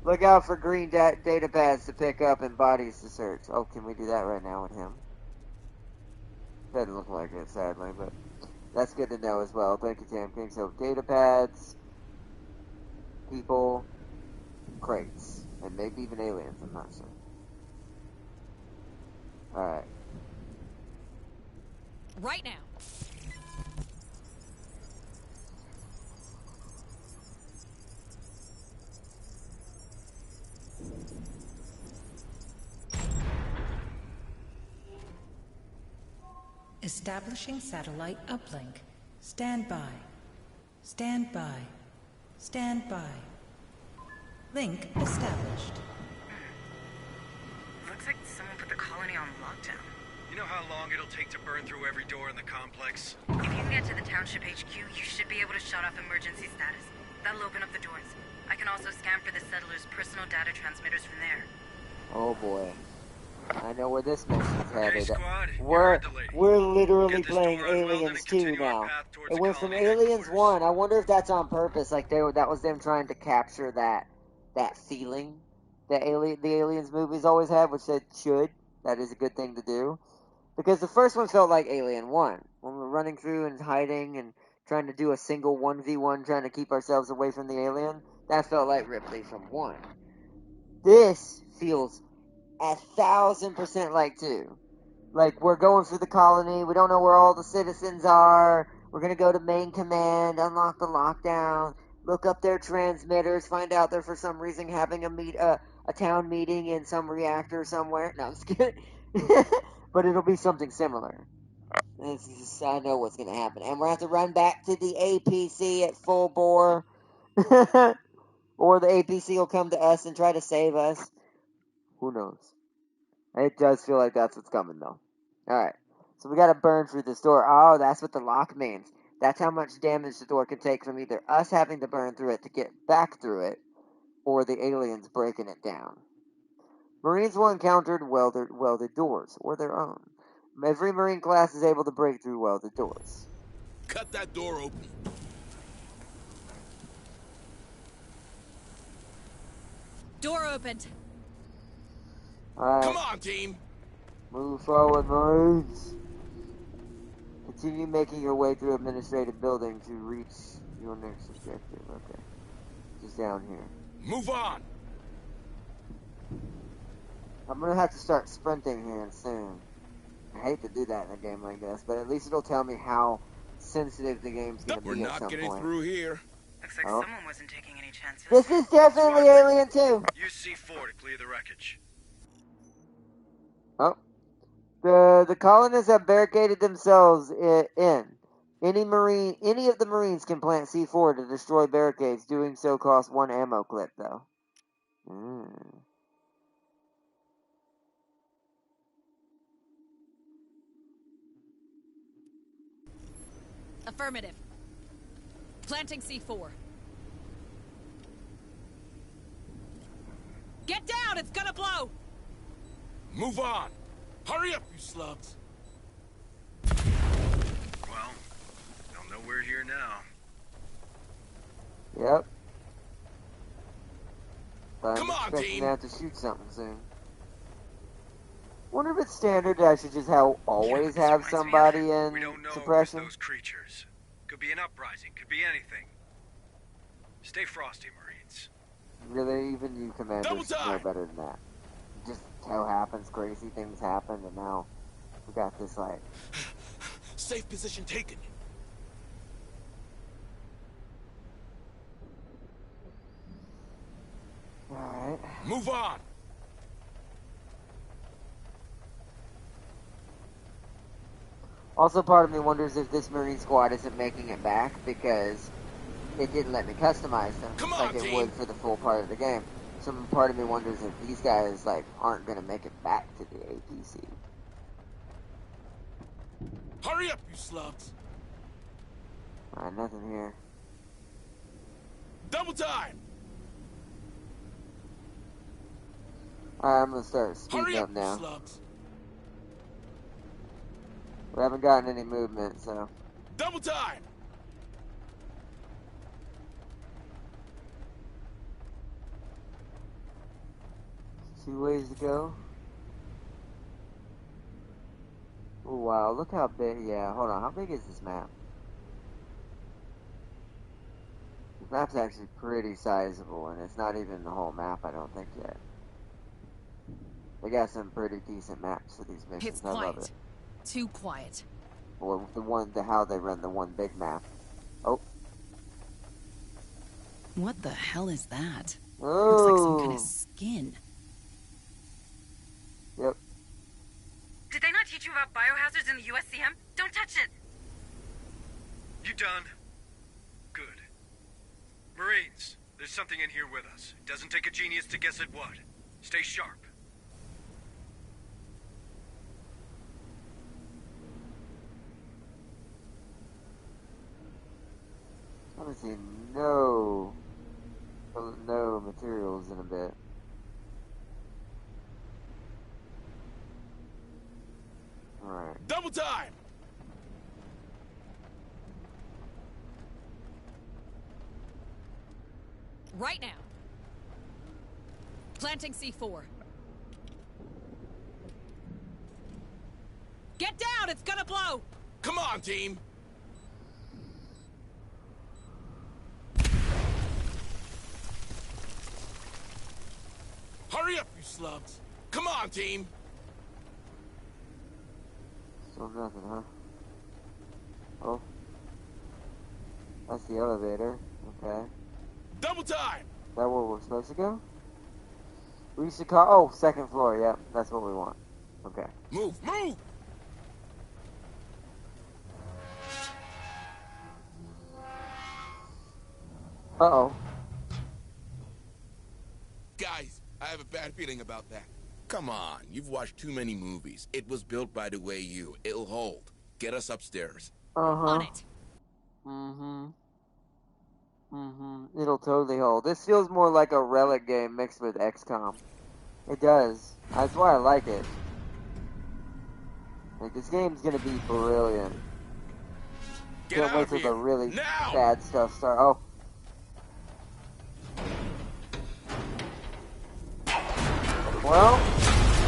Look out for green data pads to pick up and bodies to search. Oh, can we do that right now with him? Doesn't look like it, sadly, but that's good to know as well. Thank you, Tam King. So, data pads, people, crates, and maybe even aliens, I'm not sure. Alright. Right now. Establishing satellite uplink. Stand by. Stand by. Stand by. Link established. Looks like someone put the colony on lockdown. You know how long it'll take to burn through every door in the complex? If you can get to the township HQ, you should be able to shut off emergency status. That'll open up the doors. I can also scan for the settlers' personal data transmitters from there. Oh boy. I know where this mission's headed. Squad, We're literally playing Aliens 2 now. It went from Aliens 1. I wonder if that's on purpose. Like that was them trying to capture that feeling that the Aliens movies always have, which they should. That is a good thing to do. Because the first one felt like Alien 1. When we're running through and hiding and trying to do a single 1v1 trying to keep ourselves away from the alien, that felt like Ripley from 1. This feels 1,000% like 2. Like, we're going through the colony, we don't know where all the citizens are, we're gonna go to main command, unlock the lockdown, look up their transmitters, find out they're for some reason having a town meeting in some reactor somewhere. No, I'm just kidding. But it'll be something similar. I know what's gonna happen. And we're gonna have to run back to the APC at full bore. Or the APC will come to us and try to save us. Who knows? It does feel like that's what's coming, though. Alright. So we gotta burn through this door. Oh, that's what the lock means. That's how much damage the door can take from either us having to burn through it to get back through it, or the aliens breaking it down. Marines will encounter welded doors, or their own. Every Marine class is able to break through welded doors. Cut that door open. Door opened. Alright. Come on, team. Move forward, Marines. Continue making your way through administrative building to reach your next objective. Okay. Just down here. Move on. I'm gonna have to start sprinting here soon. I hate to do that in a game like this, but at least it'll tell me how sensitive the game's gonna We're be at not some getting point. through here. Looks like someone wasn't taking any chances. This is definitely Alien 2. Use C4 to clear the wreckage. Oh. The colonists have barricaded themselves in. Any of the Marines can plant C4 to destroy barricades. Doing so costs 1 ammo clip, though. Affirmative. Planting C4. Get down! It's gonna blow! Move on. Hurry up, you slugs. Well, they'll know we're here now. Yep. But Come on, I'm expecting team. to have to shoot something soon. Wonder if it's standard that I should just always have somebody in We don't know if it's suppression. those creatures. Could be an uprising, could be anything. Stay frosty, Marines. Really, even you commanders know better than that. Just how happens, crazy things happen, and now we got this like safe position taken. All right. Move on. Also, part of me wonders if this Marine squad isn't making it back because it didn't let me customize them like it would for the full part of the game. Some part of me wonders if these guys like aren't gonna make it back to the APC. Hurry up, you slugs! Alright, nothing here. Double time! Alright, I'm gonna start speeding Hurry up now. Slugs. We haven't gotten any movement, so. Double time! 2 ways to go. Oh wow, look how big. Yeah, hold on. How big is this map? This map's actually pretty sizable, and it's not even the whole map, I don't think, yet. They got some pretty decent maps for these missions. It's I quiet. love it. Too quiet. Or how they run the one big map. Oh. What the hell is that? Oh. Looks like some kind of skin. Yep. Did they not teach you about biohazards in the USCM? Don't touch it! You done? Good. Marines, there's something in here with us. It doesn't take a genius to guess at what. Stay sharp. I haven't seen no materials in a bit. Alright. Double time! Right now. Planting C4. Get down! It's gonna blow! Come on, team! Hurry up, you slugs! Come on, team! Still nothing, huh? Oh. That's the elevator. Okay. Double time! Is that where we're supposed to go? We should call. Oh, second floor. Yep, that's what we want. Okay. Move, move! Uh-oh. Guys, I have a bad feeling about that. Come on, you've watched too many movies. It was built by the way you. It'll hold. Get us upstairs. Uh-huh. On it. It'll totally hold. This feels more like a Relic game mixed with XCOM. It does. That's why I like it. Like, this game's gonna be brilliant. Can't wait till the really bad stuff starts. Oh. Well,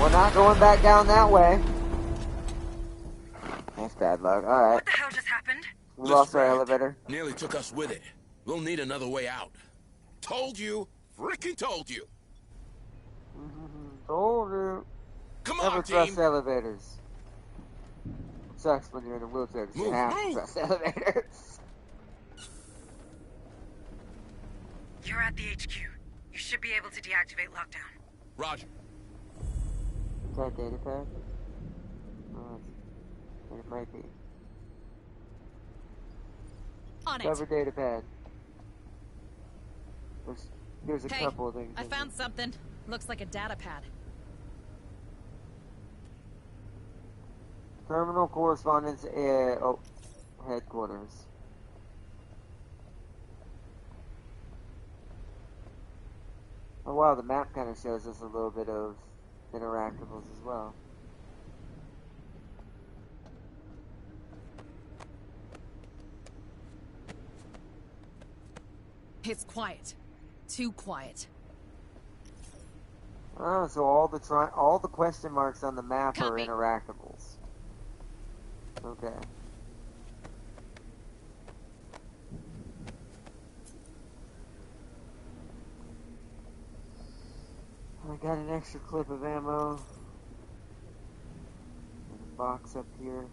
we're not going back down that way. That's bad luck. Alright. What the hell just happened? We lost our elevator. Nearly took us with it. We'll need another way out. Told you. Frickin' told you. Told you. Come Never on, trust team. elevators. Sucks when you're in a wheelchair because you have to trust elevators. You're at the HQ. You should be able to deactivate lockdown. Roger. Is that data pad? Oh, it might be. On it. Cover data pad. Here's a couple of things. I found something. Looks like a data pad. Terminal correspondence headquarters. Oh wow, the map kind of shows us a little bit of interactables as well. It's quiet. Too quiet. Oh, so all the question marks on the map are interactables. Okay. I got an extra clip of ammo. And a box up here.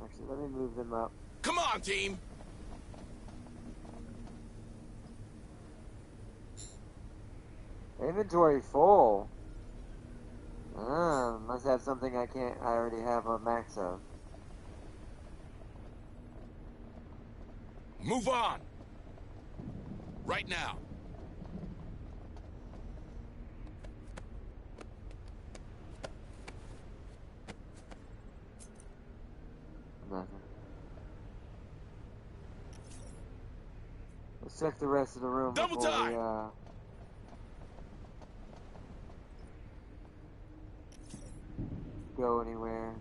Actually, let me move them up. Come on, team! Inventory full. Ah, must have something I already have a max of. Move on! Right now. Nothing. Let's check the rest of the room Double before time! we go anywhere.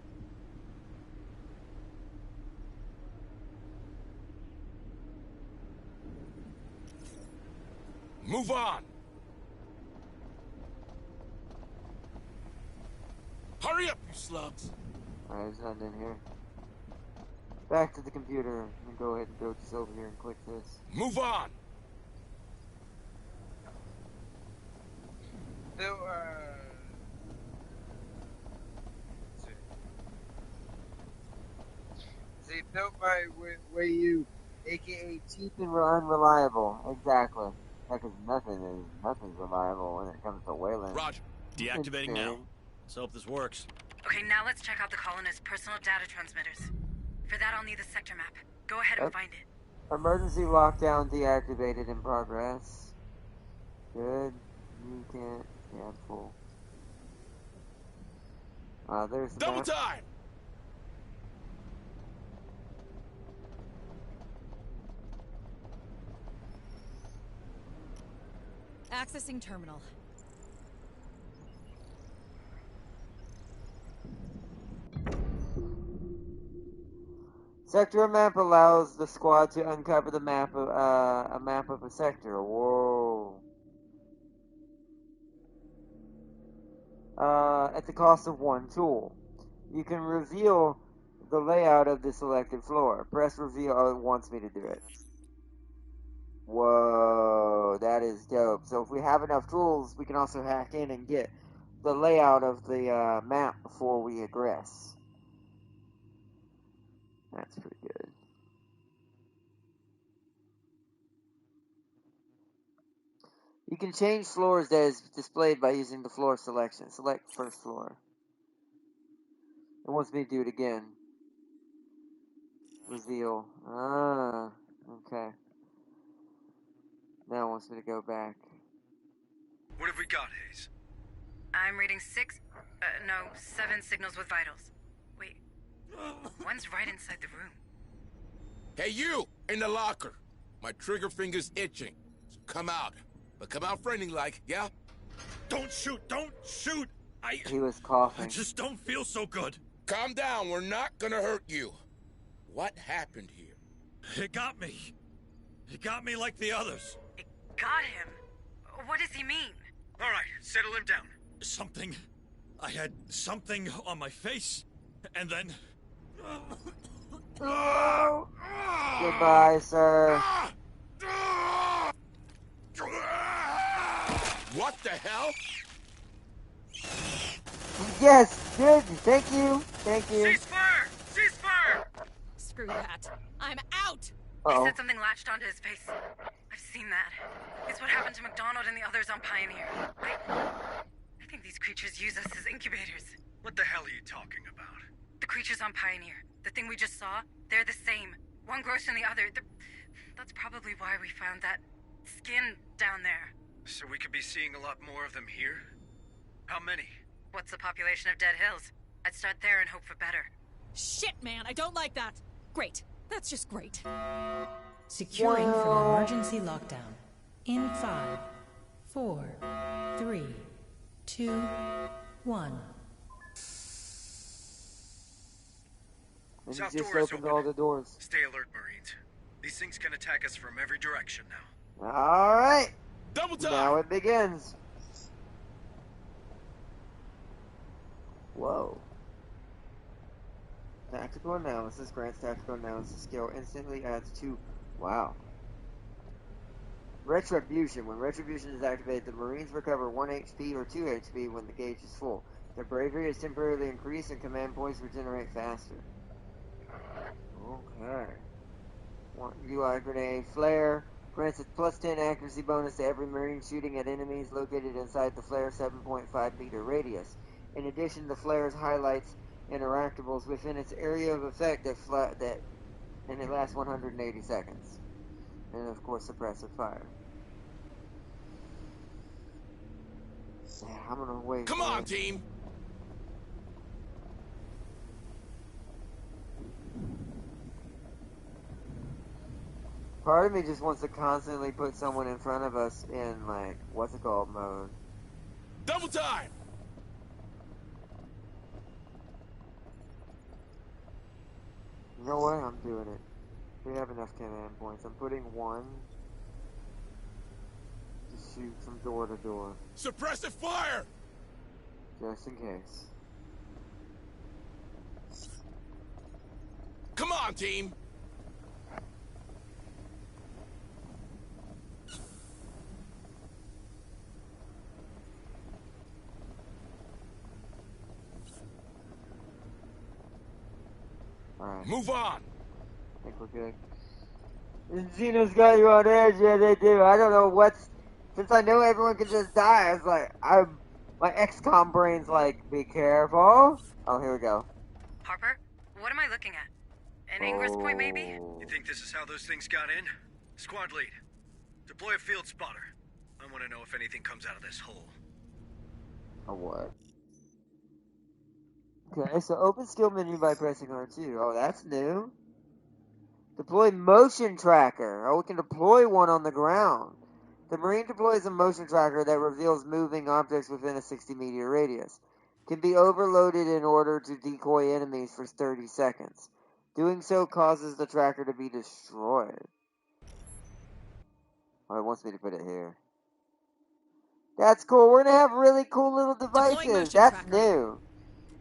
Move on! Hurry up, you slugs! Alright, there's nothing in here. Back to the computer. I'm gonna go ahead and go just over here and click this. Move on! So, they built by way you, aka cheap and unreliable. Exactly. Because nothing's reliable when it comes to Wayland. Roger. Deactivating now. Let's hope this works. Okay, now let's check out the colonist's personal data transmitters. For that, I'll need the sector map. Go ahead and find it. Emergency lockdown deactivated in progress. Good. You can't. Yeah, I'm full. There's the Double map. time! Accessing terminal. Sector map allows the squad to uncover the map of a map of a sector. Whoa. At the cost of 1 tool. You can reveal the layout of the selected floor. Press reveal. Oh, it wants me to do it. Whoa, that is dope. So if we have enough tools, we can also hack in and get the layout of the map before we aggress. That's pretty good. You can change floors that is displayed by using the floor selection. Select first floor. It wants me to do it again. Reveal. Ah, okay. Now it wants me to go back. What have we got, Hayes? I'm reading 7 signals with vitals. Wait, one's right inside the room. Hey, you! In the locker! My trigger finger's itching. So come out. But come out friendly-like, yeah? Don't shoot! Don't shoot! He was coughing. I just don't feel so good. Calm down. We're not gonna hurt you. What happened here? It got me. It got me like the others. It got him? What does he mean? All right, settle him down. Something. I had something on my face, and then... Oh. Goodbye, sir. What the hell? Yes, good. Thank you. Thank you. Ceasefire! Ceasefire! Screw that. I'm out! Uh-oh. He said something latched onto his face. I've seen that. It's what happened to McDonald and the others on Pioneer. I think these creatures use us as incubators. What the hell are you talking about? The creatures on Pioneer, the thing we just saw, they're the same. One grows from the other. That's probably why we found that skin down there. So we could be seeing a lot more of them here? How many? What's the population of Dead Hills? I'd start there and hope for better. Shit, man, I don't like that. Great. That's just great. Securing from emergency lockdown. In 5, 4, 3, 2, 1. And South he just door is opened open. all the doors. Stay alert, Marines. These things can attack us from every direction now. Alright. Double time! Now it begins. Whoa. Tactical analysis grants tactical analysis skill instantly adds 2. Wow. Retribution. When Retribution is activated, the Marines recover 1 HP or 2 HP when the gauge is full. Their bravery is temporarily increased and command points regenerate faster. Okay. UI grenade. Flare. Grants a plus 10 accuracy bonus to every Marine shooting at enemies located inside the flare 7.5 meter radius. In addition, the flare's highlights interactables within its area of effect and it lasts 180 seconds. And of course, suppressive fire. Yeah, I'm gonna wait. Come on, team! Part of me just wants to constantly put someone in front of us in, like, what's it called mode. Double time! You know what? I'm doing it. We have enough command points. I'm putting 1 to shoot from door to door. Suppressive fire! Just in case. Come on, team! Alright. Move on! I think we're good. Xeno's got you on edge, yeah they do. I don't know what's... Since I know everyone can just die, it's like, my XCOM brain's like, be careful. Oh, here we go. Harper, what am I looking at? An ingress point, maybe? You think this is how those things got in? Squad lead, deploy a field spotter. I want to know if anything comes out of this hole. A what? Okay, so open skill menu by pressing R2. Oh, that's new. Deploy motion tracker. Oh, we can deploy one on the ground. The Marine deploys a motion tracker that reveals moving objects within a 60-meter radius. Can be overloaded in order to decoy enemies for 30 seconds. Doing so causes the tracker to be destroyed. Oh, it wants me to put it here. That's cool. We're going to have really cool little devices. That's new.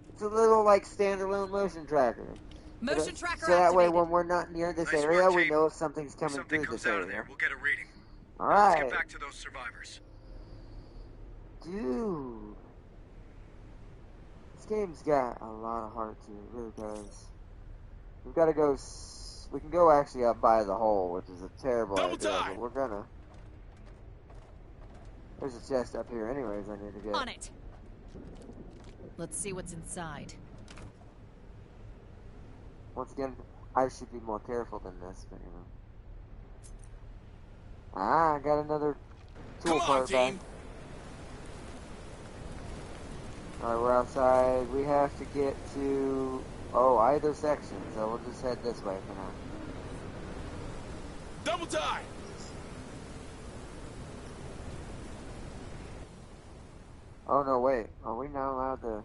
It's a little, like, standalone motion tracker. Motion tracker so that way, activated. when we're not near this Nice area, work, we team. know if something's coming Something through comes this out area. of there, we'll get a reading. All Now let's right. get back to those survivors. Dude. This game's got a lot of heart to it. It really does. We've got to go... We can go actually up by the hole, which is a terrible idea, but we're gonna... There's a chest up here anyways I need to get. On it. Let's see what's inside. Once again, I should be more careful than this, but you know. Ah, I got another tool part back. Alright, we're outside. We have to get to, either section, so we'll just head this way for now. Double time! Oh no, wait. Are we not allowed to...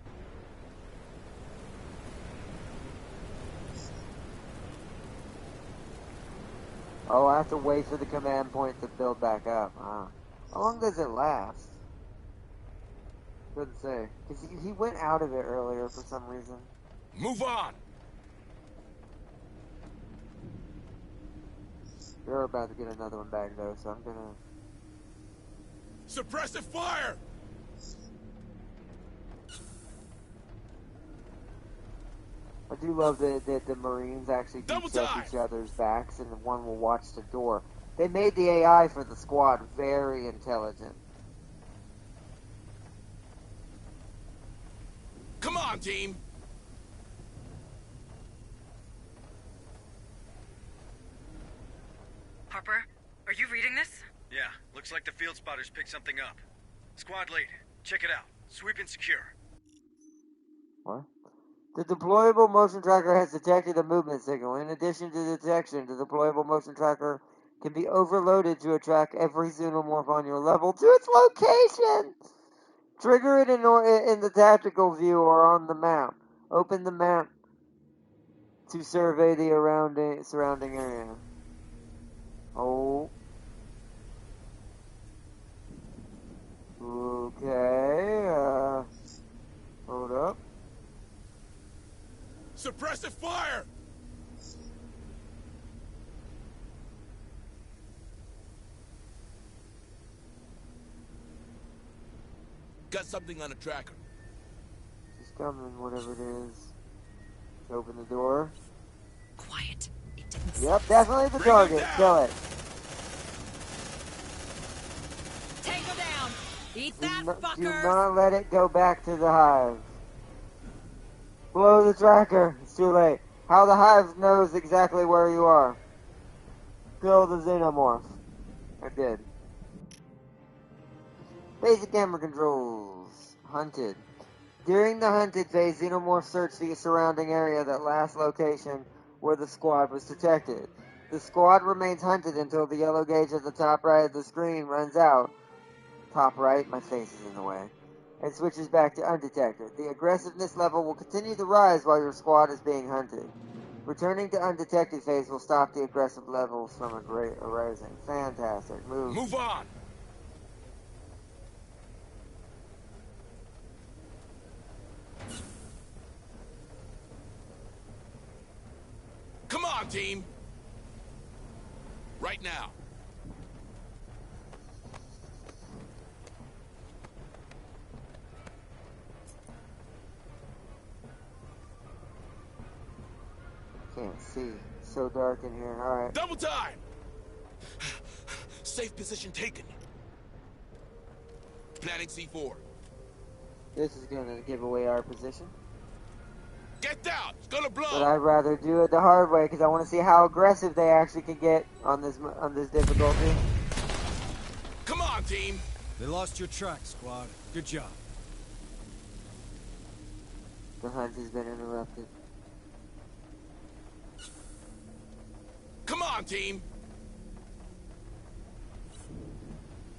Oh, I have to wait for the command point to build back up. Ah. How long does it last? Couldn't say. Because he went out of it earlier for some reason. Move on! We're about to get another one back though, so I'm gonna... Suppressive fire! I do love that the Marines actually do check each other's backs, and one will watch the door. They made the AI for the squad very intelligent. Come on, team! Harper, are you reading this? Yeah, looks like the field spotters picked something up. Squad lead, check it out. Sweep and secure. What? The deployable motion tracker has detected a movement signal. In addition to detection, the deployable motion tracker can be overloaded to attract every xenomorph on your level to its location. Trigger it in the tactical view or on the map. Open the map to survey the surrounding area. Oh. Okay, hold up. Suppressive fire! Got something on a tracker. She's coming, whatever it is. Open the door. Quiet. It didn't Yep, definitely the target. Kill it. Take her down. Eat that, Do fuckers. not let it go back to the hive. Blow the tracker. It's too late. How the hive knows exactly where you are. Kill the xenomorph. I did. Basic camera controls. Hunted. During the hunted phase, xenomorphs search the surrounding area, that last location where the squad was detected. The squad remains hunted until the yellow gauge at the top right of the screen runs out. Top right, my face is in the way. And switches back to undetected. The aggressiveness level will continue to rise while your squad is being hunted. Returning to undetected phase will stop the aggressive levels from arising. Fantastic. Move on! Come on, team! Right now. Can't see. So dark in here. Alright. Double time! Safe position taken. Planning C4. This is gonna give away our position. Get down! It's gonna blow! But I'd rather do it the hard way because I want to see how aggressive they actually can get on this difficulty. Come on, team! They lost your track, squad. Good job. The hunt has been interrupted. Come on, team!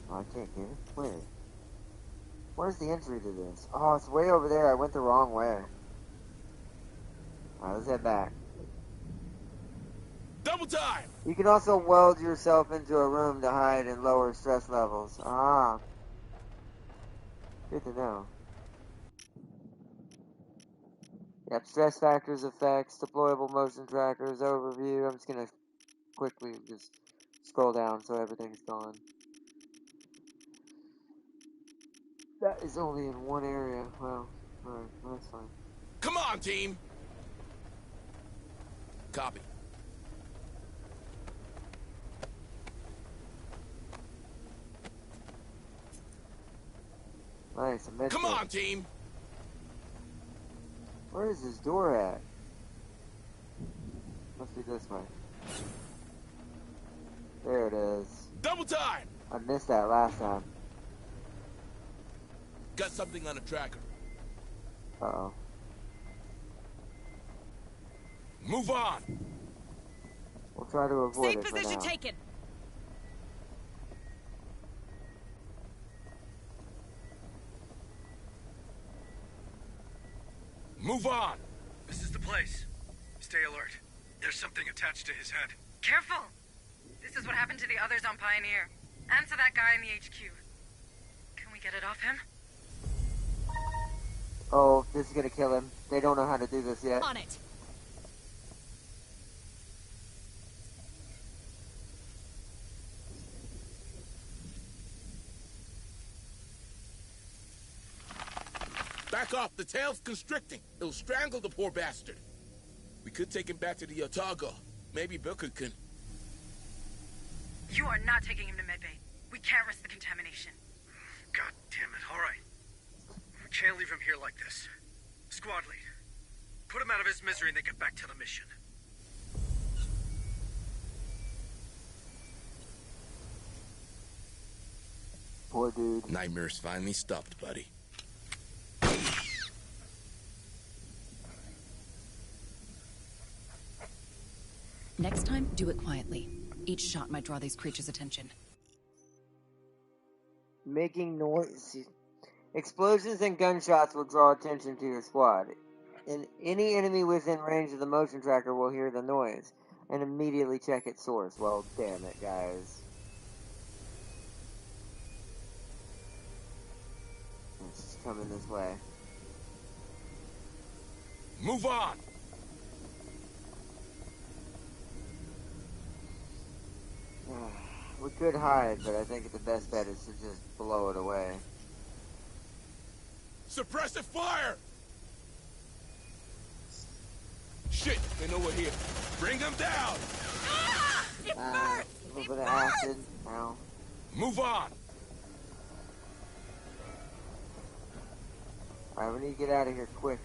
Oh, I can't get it. Where? Where's the entry to this? Oh, it's way over there. I went the wrong way. Alright, let's head back. Double time! You can also weld yourself into a room to hide and lower stress levels. Ah. Good to know. Yep, stress factors, effects, deployable motion trackers, overview. I'm just gonna quickly just scroll down so everything's gone. That is only in one area. Well, alright, well, that's fine. Come on, team! Copy. Nice, I missed Come it. on, team! Where is this door at? Must be this way. There it is. Double time! I missed that last time. Got something on a tracker. Uh-oh. Move on! We'll try to avoid it for now. Safe position taken. Move on! This is the place. Stay alert. There's something attached to his head. Careful! This is what happened to the others on Pioneer. And to that guy in the HQ. Can we get it off him? Oh, this is gonna kill him. They don't know how to do this yet. On it. Back off! The tail's constricting. It'll strangle the poor bastard. We could take him back to the Otago. Maybe Booker can... You are not taking him to medbay. We can't risk the contamination. God damn it. All right. We can't leave him here like this. Squad lead. Put him out of his misery and then get back to the mission. Poor dude. Nightmares finally stopped, buddy. Next time, do it quietly. Each shot might draw these creatures' attention. Making noise. Explosions and gunshots will draw attention to your squad. And any enemy within range of the motion tracker will hear the noise and immediately check its source. Well, damn it, guys. It's coming this way. Move on! could hide, but I think the best bet is to just blow it away. Suppressive fire! Shit, they know we're here. Bring them down! A little bit of acid. Ow. Move on! Alright, we need to get out of here quick.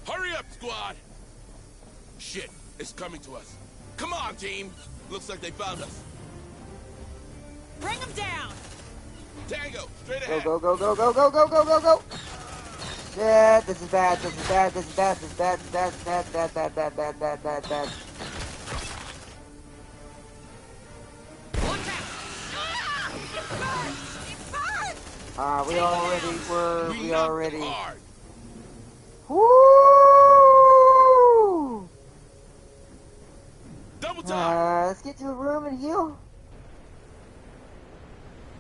Hurry up, squad! Shit, it's coming to us. Come on, team! Looks like they found us. Bring them down! Tango, straight Go, ahead! go, go, go, go, go, go, go, go, go! Yeah, this is bad, this is bad, this is bad, this is bad, bad, bad, bad, bad, bad, bad, bad, bad, bad. We already. Woo! Double time. Let's get to a room and heal.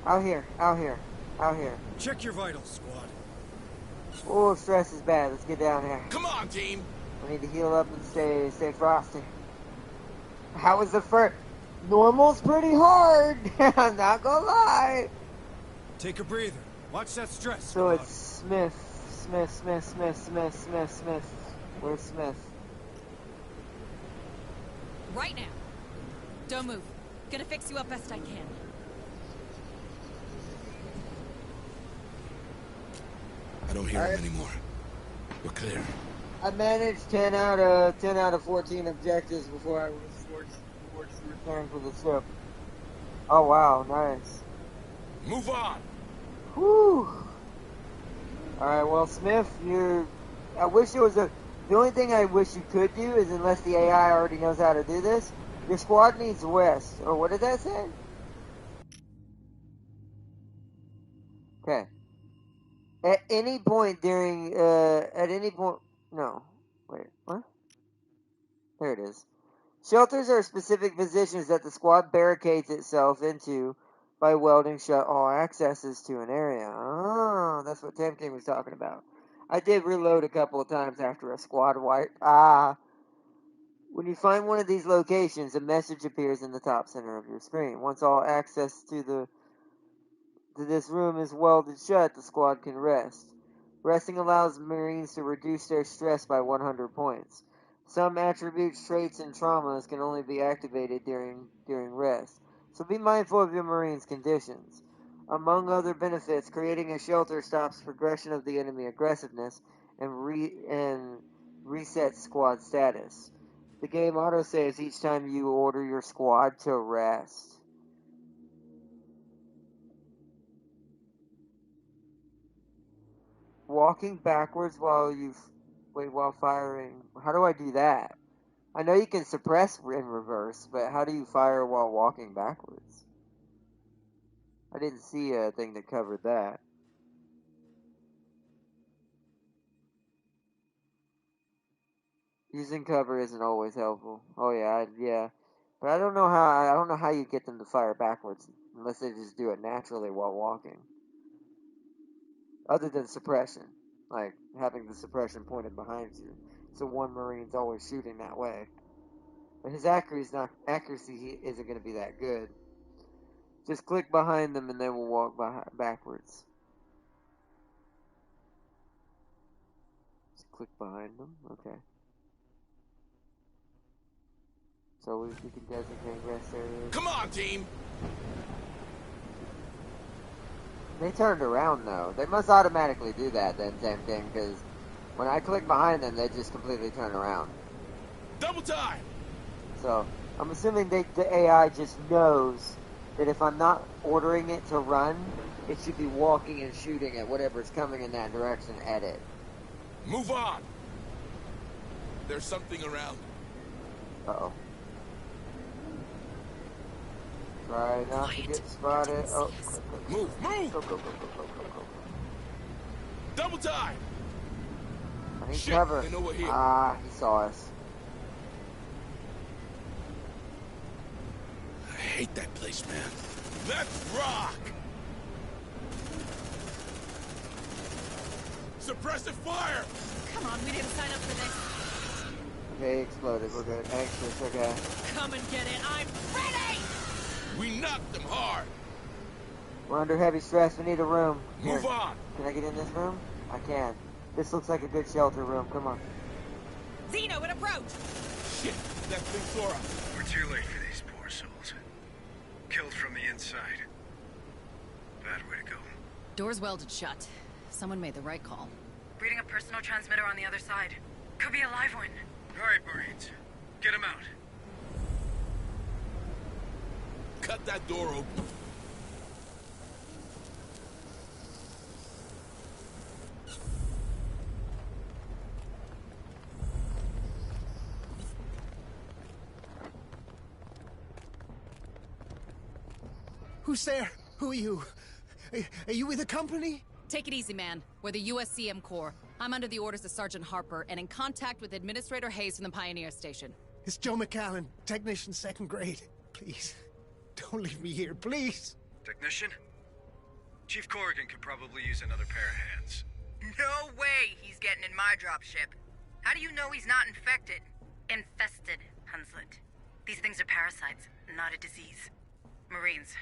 Out here, out here, out here. Check your vitals, squad. Oh, stress is bad. Let's get down here. Come on, team. We need to heal up and stay frosty. How was the first? Normal's pretty hard. I'm not gonna lie. Take a breather. Watch that stress. So it's Smith. Where's Smith? Right now. Don't move. Gonna fix you up best I can. I don't hear him anymore. We're clear. I managed 10 out of 14 objectives before I was forced to return for the ship. Oh wow, nice. Move on. Whew. Alright, well, Smith, I wish there was the only thing I wish you could do is, unless the AI already knows how to do this, your squad needs rest. Or what did that say? Okay. At any point during, no. Wait, what? There it is. Shelters are specific positions that the squad barricades itself into by welding shut all accesses to an area. Oh, that's what Tam King was talking about. I did reload a couple of times after a squad wipe. When you find one of these locations, a message appears in the top center of your screen. Once all access to this room is welded shut, the squad can rest. Resting allows Marines to reduce their stress by 100 points. Some attributes, traits, and traumas can only be activated during rest, so be mindful of your Marines' conditions. Among other benefits, creating a shelter stops progression of the enemy aggressiveness and resets squad status. The game autosaves each time you order your squad to rest. Walking backwards while firing. How do I do that? I know you can suppress in reverse, but how do you fire while walking backwards? I didn't see a thing that covered that. Using cover isn't always helpful. Oh yeah, yeah. But I don't know how you get them to fire backwards unless they just do it naturally while walking. Other than suppression, like having the suppression pointed behind you, so one Marine's always shooting that way. But his accuracy isn't going to be that good. Just click behind them and they will walk backwards. Just click behind them. Okay. So we can designate rest areas. Come on, team! They turned around though. They must automatically do that then, same thing, because when I click behind them, they just completely turn around. Double time! So I'm assuming the AI just knows that if I'm not ordering it to run, it should be walking and shooting at whatever's coming in that direction at it. Move on! There's something around. Uh-oh. Try not to get spotted. Oh, move! Go. Double time! I need Shit, cover. they know we're here. He saw us. I hate that place, man. Let's rock! Suppressive fire! Come on, we didn't sign up for this. Okay, exploded. We're good. Anxious, okay. Come and get it. I'm ready! We knocked them hard. We're under heavy stress. We need a room. Move on. Can I get in this room? I can. This looks like a good shelter room. Come on. Zeno, an approach! Shit, that big Sora. We're too late for these poor souls. Killed from the inside. Bad way to go. Door's welded shut. Someone made the right call. Reading a personal transmitter on the other side. Could be a live one. All right, Marines. Get him out. Cut that door open. Who's there? Who are you? Are you with the company? Take it easy, man. We're the USCM Corps. I'm under the orders of Sergeant Harper and in contact with Administrator Hayes from the Pioneer Station. It's Joe McAllen, technician 2nd grade. Please, don't leave me here, please. Technician? Chief Corrigan could probably use another pair of hands. No way he's getting in my dropship. How do you know he's not infected? Infested, Hunslet. These things are parasites, not a disease. Marines,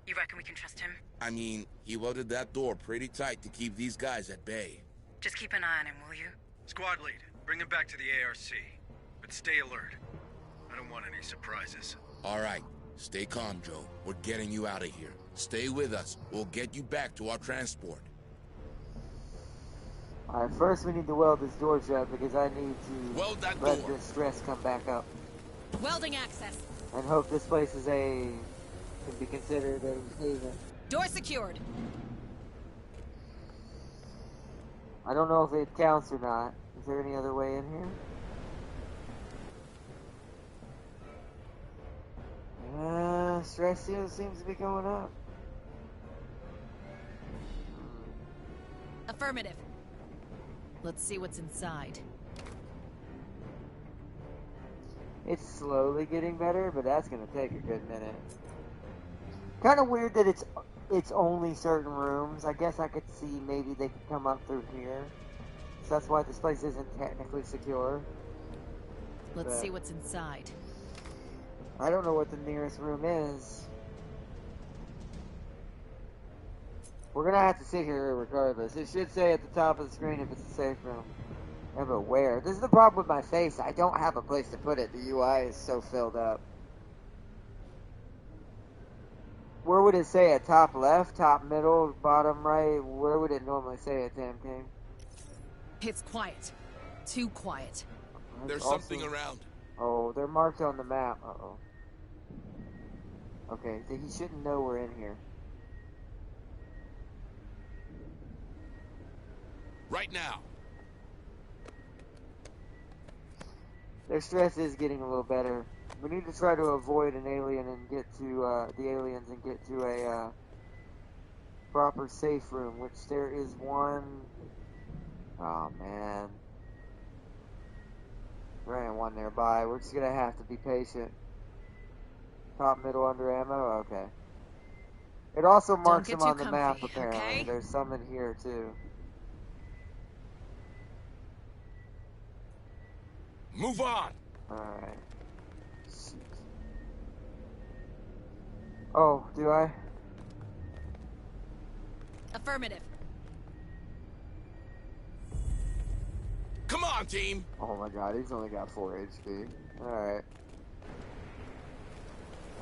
you reckon we can trust him? I mean, he welded that door pretty tight to keep these guys at bay. Just keep an eye on him, will you? Squad lead, bring him back to the ARC. But stay alert. I don't want any surprises. All right, stay calm, Joe. We're getting you out of here. Stay with us. We'll get you back to our transport. Alright, first we need to weld this door shut because I need to weld that let door. this stress come back up. Welding access. And hope this place is can be considered a haven. Door secured. I don't know if it counts or not. Is there any other way in here? Stress seems to be going up. Affirmative. Let's see what's inside. It's slowly getting better, but that's gonna take a good minute. Kind of weird that it's only certain rooms. I guess I could see maybe they could come up through here. So that's why this place isn't technically secure. Let's see what's inside. I don't know what the nearest room is. We're gonna have to sit here regardless. It should say at the top of the screen if it's a safe room. Yeah, but where? This is the problem with my face. I don't have a place to put it. The UI is so filled up. Where would it say it? Top left, top middle, bottom right? Where would it normally say it, Tam King? It's quiet. Too quiet. There's something around. Oh, they're marked on the map. Uh-oh. Okay, so he shouldn't know we're in here. Right now. Their stress is getting a little better. We need to try to avoid an alien and get to the aliens and get to a proper safe room, which there is one. Oh man, there ain't one nearby. We're just gonna have to be patient. Top, middle, under ammo. Okay. It also marks them on the map. Apparently, okay? There's some in here too. Move on. All right. Oh, do I? Affirmative. Come on, team. Oh my god, he's only got 4 HP. Alright.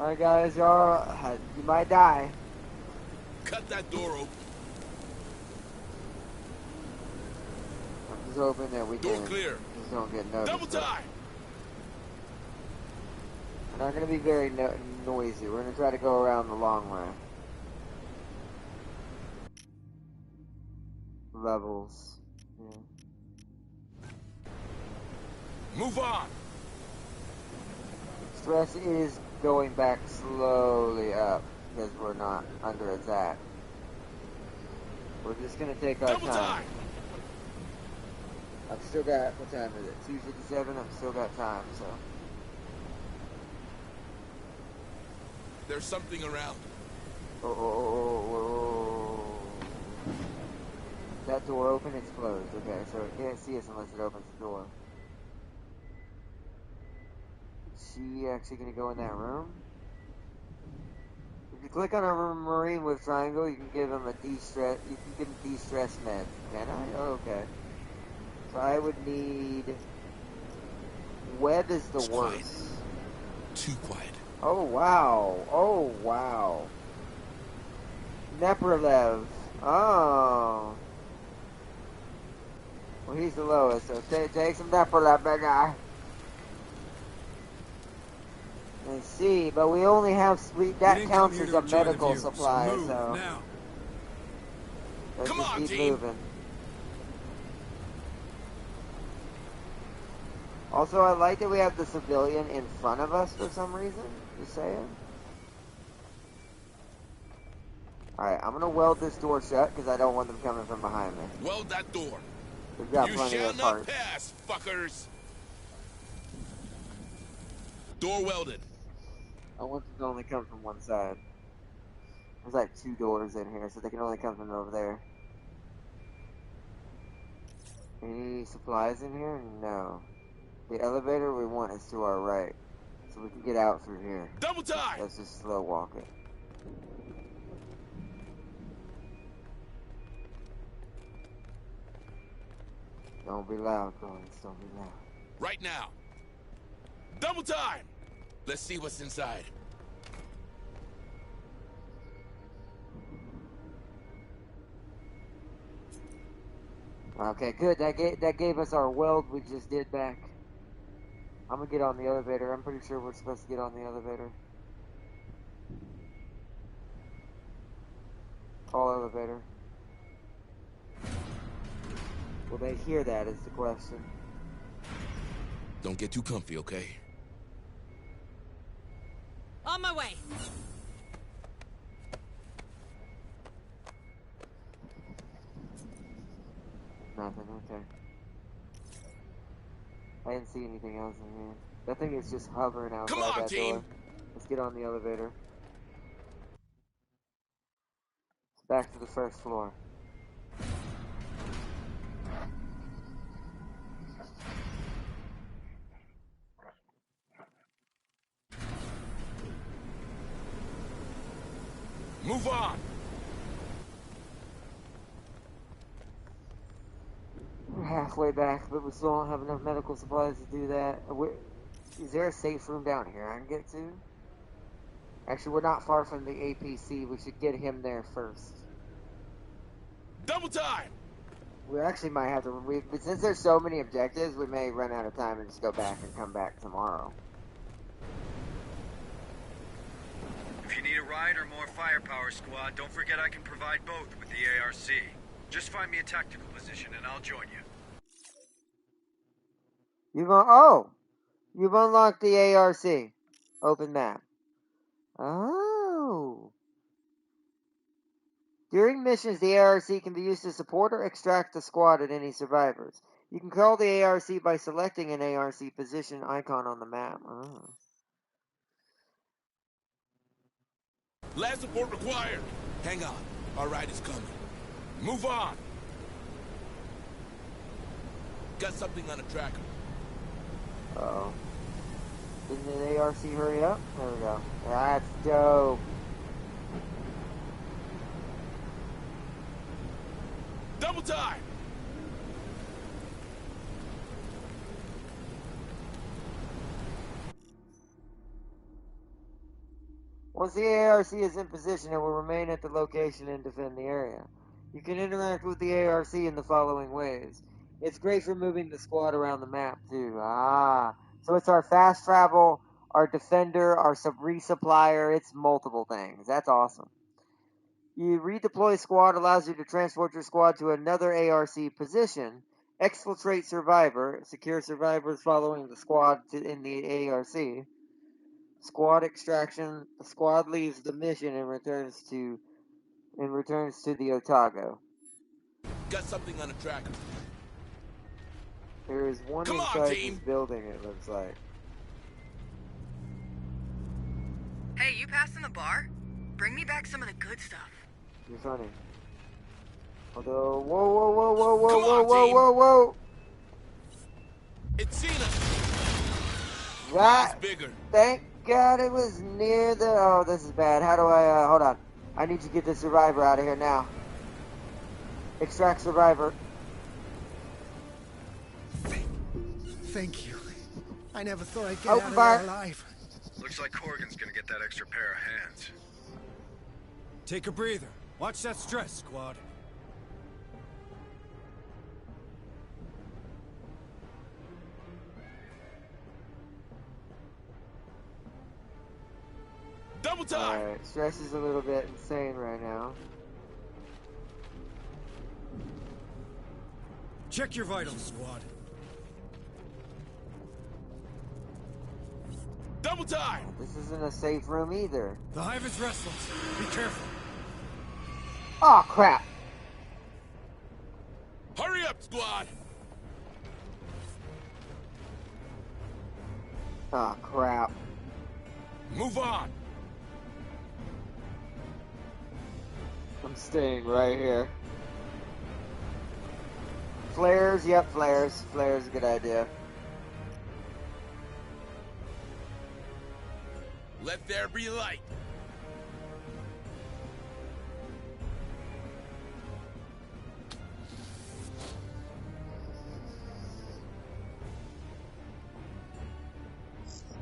Alright guys, y'all, you might die. Cut that door open. I'm just hoping that we door can clear. Just don't get noticed. Double time. We're not going to be very noisy. We're going to try to go around the long way. Levels. Yeah. Move on. Stress is going back slowly up because we're not under attack. We're just going to take our time. I've still got, what time is it? 2:57? I've still got time, so. There's something around. Oh. Is that door open? It's closed. Okay, so it can't see us unless it opens the door. Is she actually going to go in that room? If you click on a Marine with triangle, you can give him a de-stress. You can give him de-stress meds. Can I? Oh, okay. So I would need. Web is the It's quiet. worst. Too quiet. Oh wow! Oh wow! Neperlev. Oh. Well, he's the lowest, so take some Neperlev, big guy. Let's see, but we only have that counts as a medical supply, so now. Let's Come just on, keep team. moving. Also, I like that we have the civilian in front of us for some reason. Just saying. Alright, I'm gonna weld this door shut because I don't want them coming from behind me. Weld that door. We've got You plenty shall of not parts. pass, fuckers. Door welded. I want them to only come from one side. There's like 2 doors in here, so they can only come from over there. Any supplies in here? No. The elevator we want is to our right, so we can get out through here. Double time. Let's just slow walk it. Don't be loud, Collins. Don't be loud. Right now. Double time. Let's see what's inside. Okay, good. That gave us our weld we just did back. I'm gonna get on the elevator. I'm pretty sure we're supposed to get on the elevator. Call elevator. Will they hear that is the question. Don't get too comfy, okay? On my way. Nothing, okay. I didn't see anything else in here. That thing is just hovering outside that door. Let's get on the elevator. Back to the first floor. Move on. We're halfway back, but we still don't have enough medical supplies to do that. Is there a safe room down here I can get to? Actually, we're not far from the APC. We should get him there first. Double time. We actually might have to. But since there's so many objectives, we may run out of time and just go back and come back tomorrow. If you need a ride or more firepower, squad, don't forget I can provide both with the ARC. Just find me a tactical position and I'll join you. You've unlocked the ARC. Open map. Oh. During missions, the ARC can be used to support or extract the squad at any survivors. You can call the ARC by selecting an ARC position icon on the map. Oh. Last support required. Hang on. Our ride is coming. Move on. Got something on a tracker. Uh-oh. Didn't the ARC hurry up? There we go. That's dope. Double time. Once the ARC is in position, it will remain at the location and defend the area. You can interact with the ARC in the following ways. It's great for moving the squad around the map, too. So it's our fast travel, our defender, our resupplier. It's multiple things. That's awesome. You redeploy squad allows you to transport your squad to another ARC position. Exfiltrate survivor. Secure survivors following the squad in the ARC. Squad extraction. The squad leaves the mission and returns to the Otago. Got something on a tracker. There is one inside this building, it looks like. Hey, you passing the bar? Bring me back some of the good stuff. You're funny. Although, whoa. It's Cena. That, bigger. Thank God, it was near the... Oh, this is bad. How do I, hold on. I need to get the survivor out of here now. Extract survivor. Thank you. I never thought I'd get Open out of fire. there alive. Looks like Corrigan's gonna get that extra pair of hands. Take a breather. Watch that stress, squad. Double time! Alright, stress is a little bit insane right now. Check your vitals, squad. Double time! This isn't a safe room either. The hive is restless. Be careful. Oh crap! Hurry up, squad! Oh crap. Move on! I'm staying right here. Flares, yep, flares. Flares, a good idea. Let there be light!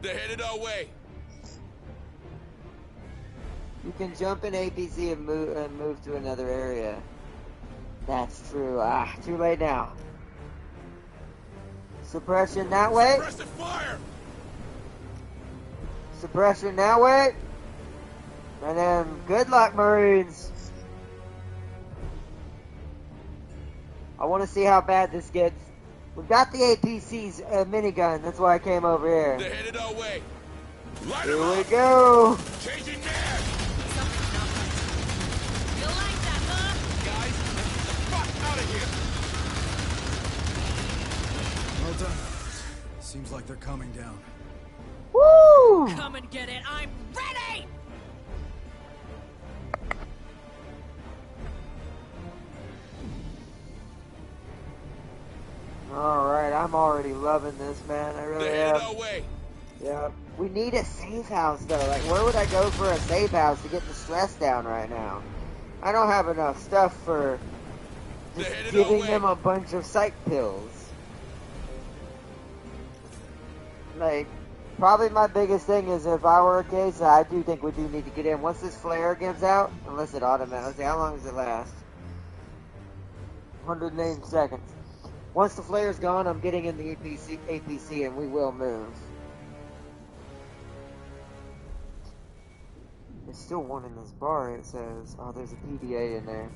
They're headed our way! You can jump in APC and move to another area. That's true. Ah, too late now. Suppression that way. Suppressive fire! Suppression that way. And then, good luck, Marines. I want to see how bad this gets. We've got the APC's minigun. That's why I came over here. They're headed our way! Light Here 'em we up! go. Changing mag! You like that, huh? Guys, get the fuck out of here! Well done. Seems like they're coming down. Woo! Come and get it. I'm ready! Alright, I'm already loving this, man. I really They're headed am. our way! Yeah. We need a safe house, though. Like, where would I go for a safe house to get the stress down right now? I don't have enough stuff for just They're headed giving our way. them a bunch of psych pills. Like, probably my biggest thing is if I were a case, I do think we do need to get in. Once this flare gives out, unless it automatically, let's see, how long does it last? 180 seconds. Once the flare's gone, I'm getting in the APC and we will move. There's still one in this bar, it says. Oh, there's a PDA in there.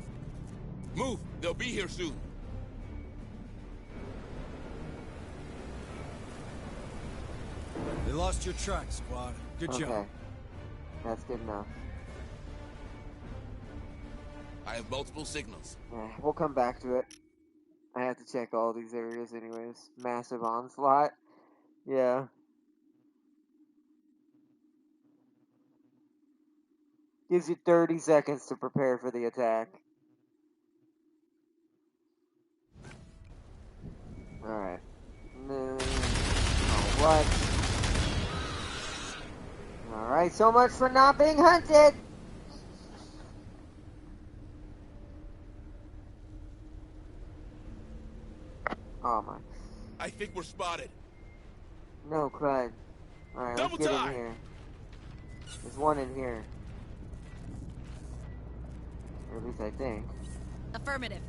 Move! They'll be here soon! They lost your track, squad. Good Okay. job. That's good enough. I have multiple signals. Yeah, we'll come back to it. I have to check all these areas anyways. Massive onslaught. Yeah. Gives you 30 seconds to prepare for the attack. Alright. Alright. Alright, so much for not being hunted! Oh my. I think we're spotted. No crud. Alright, let's Double get time. in here. There's one in here. Or at least I think. Affirmative.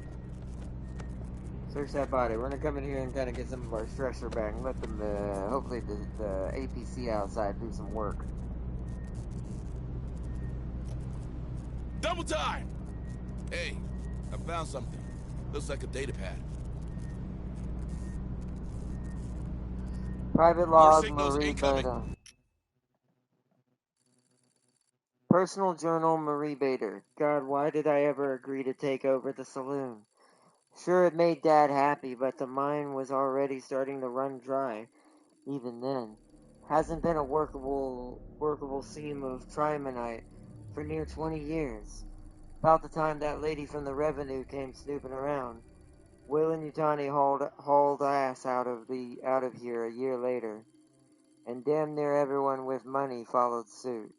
Search that body. We're gonna come in here and kind of get some of our stressor back and let them, hopefully the APC outside do some work. Double time! Hey, I found something. Looks like a data pad. Private log, signals Marie incoming. Bader. Personal journal, Marie Bader. God, why did I ever agree to take over the saloon? Sure, it made Dad happy, but the mine was already starting to run dry. Even then, hasn't been a workable seam of trimonite for near 20 years. About the time that lady from the revenue came snooping around. Will and Yutani hauled ass out of here a year later. and damn near everyone with money followed suit.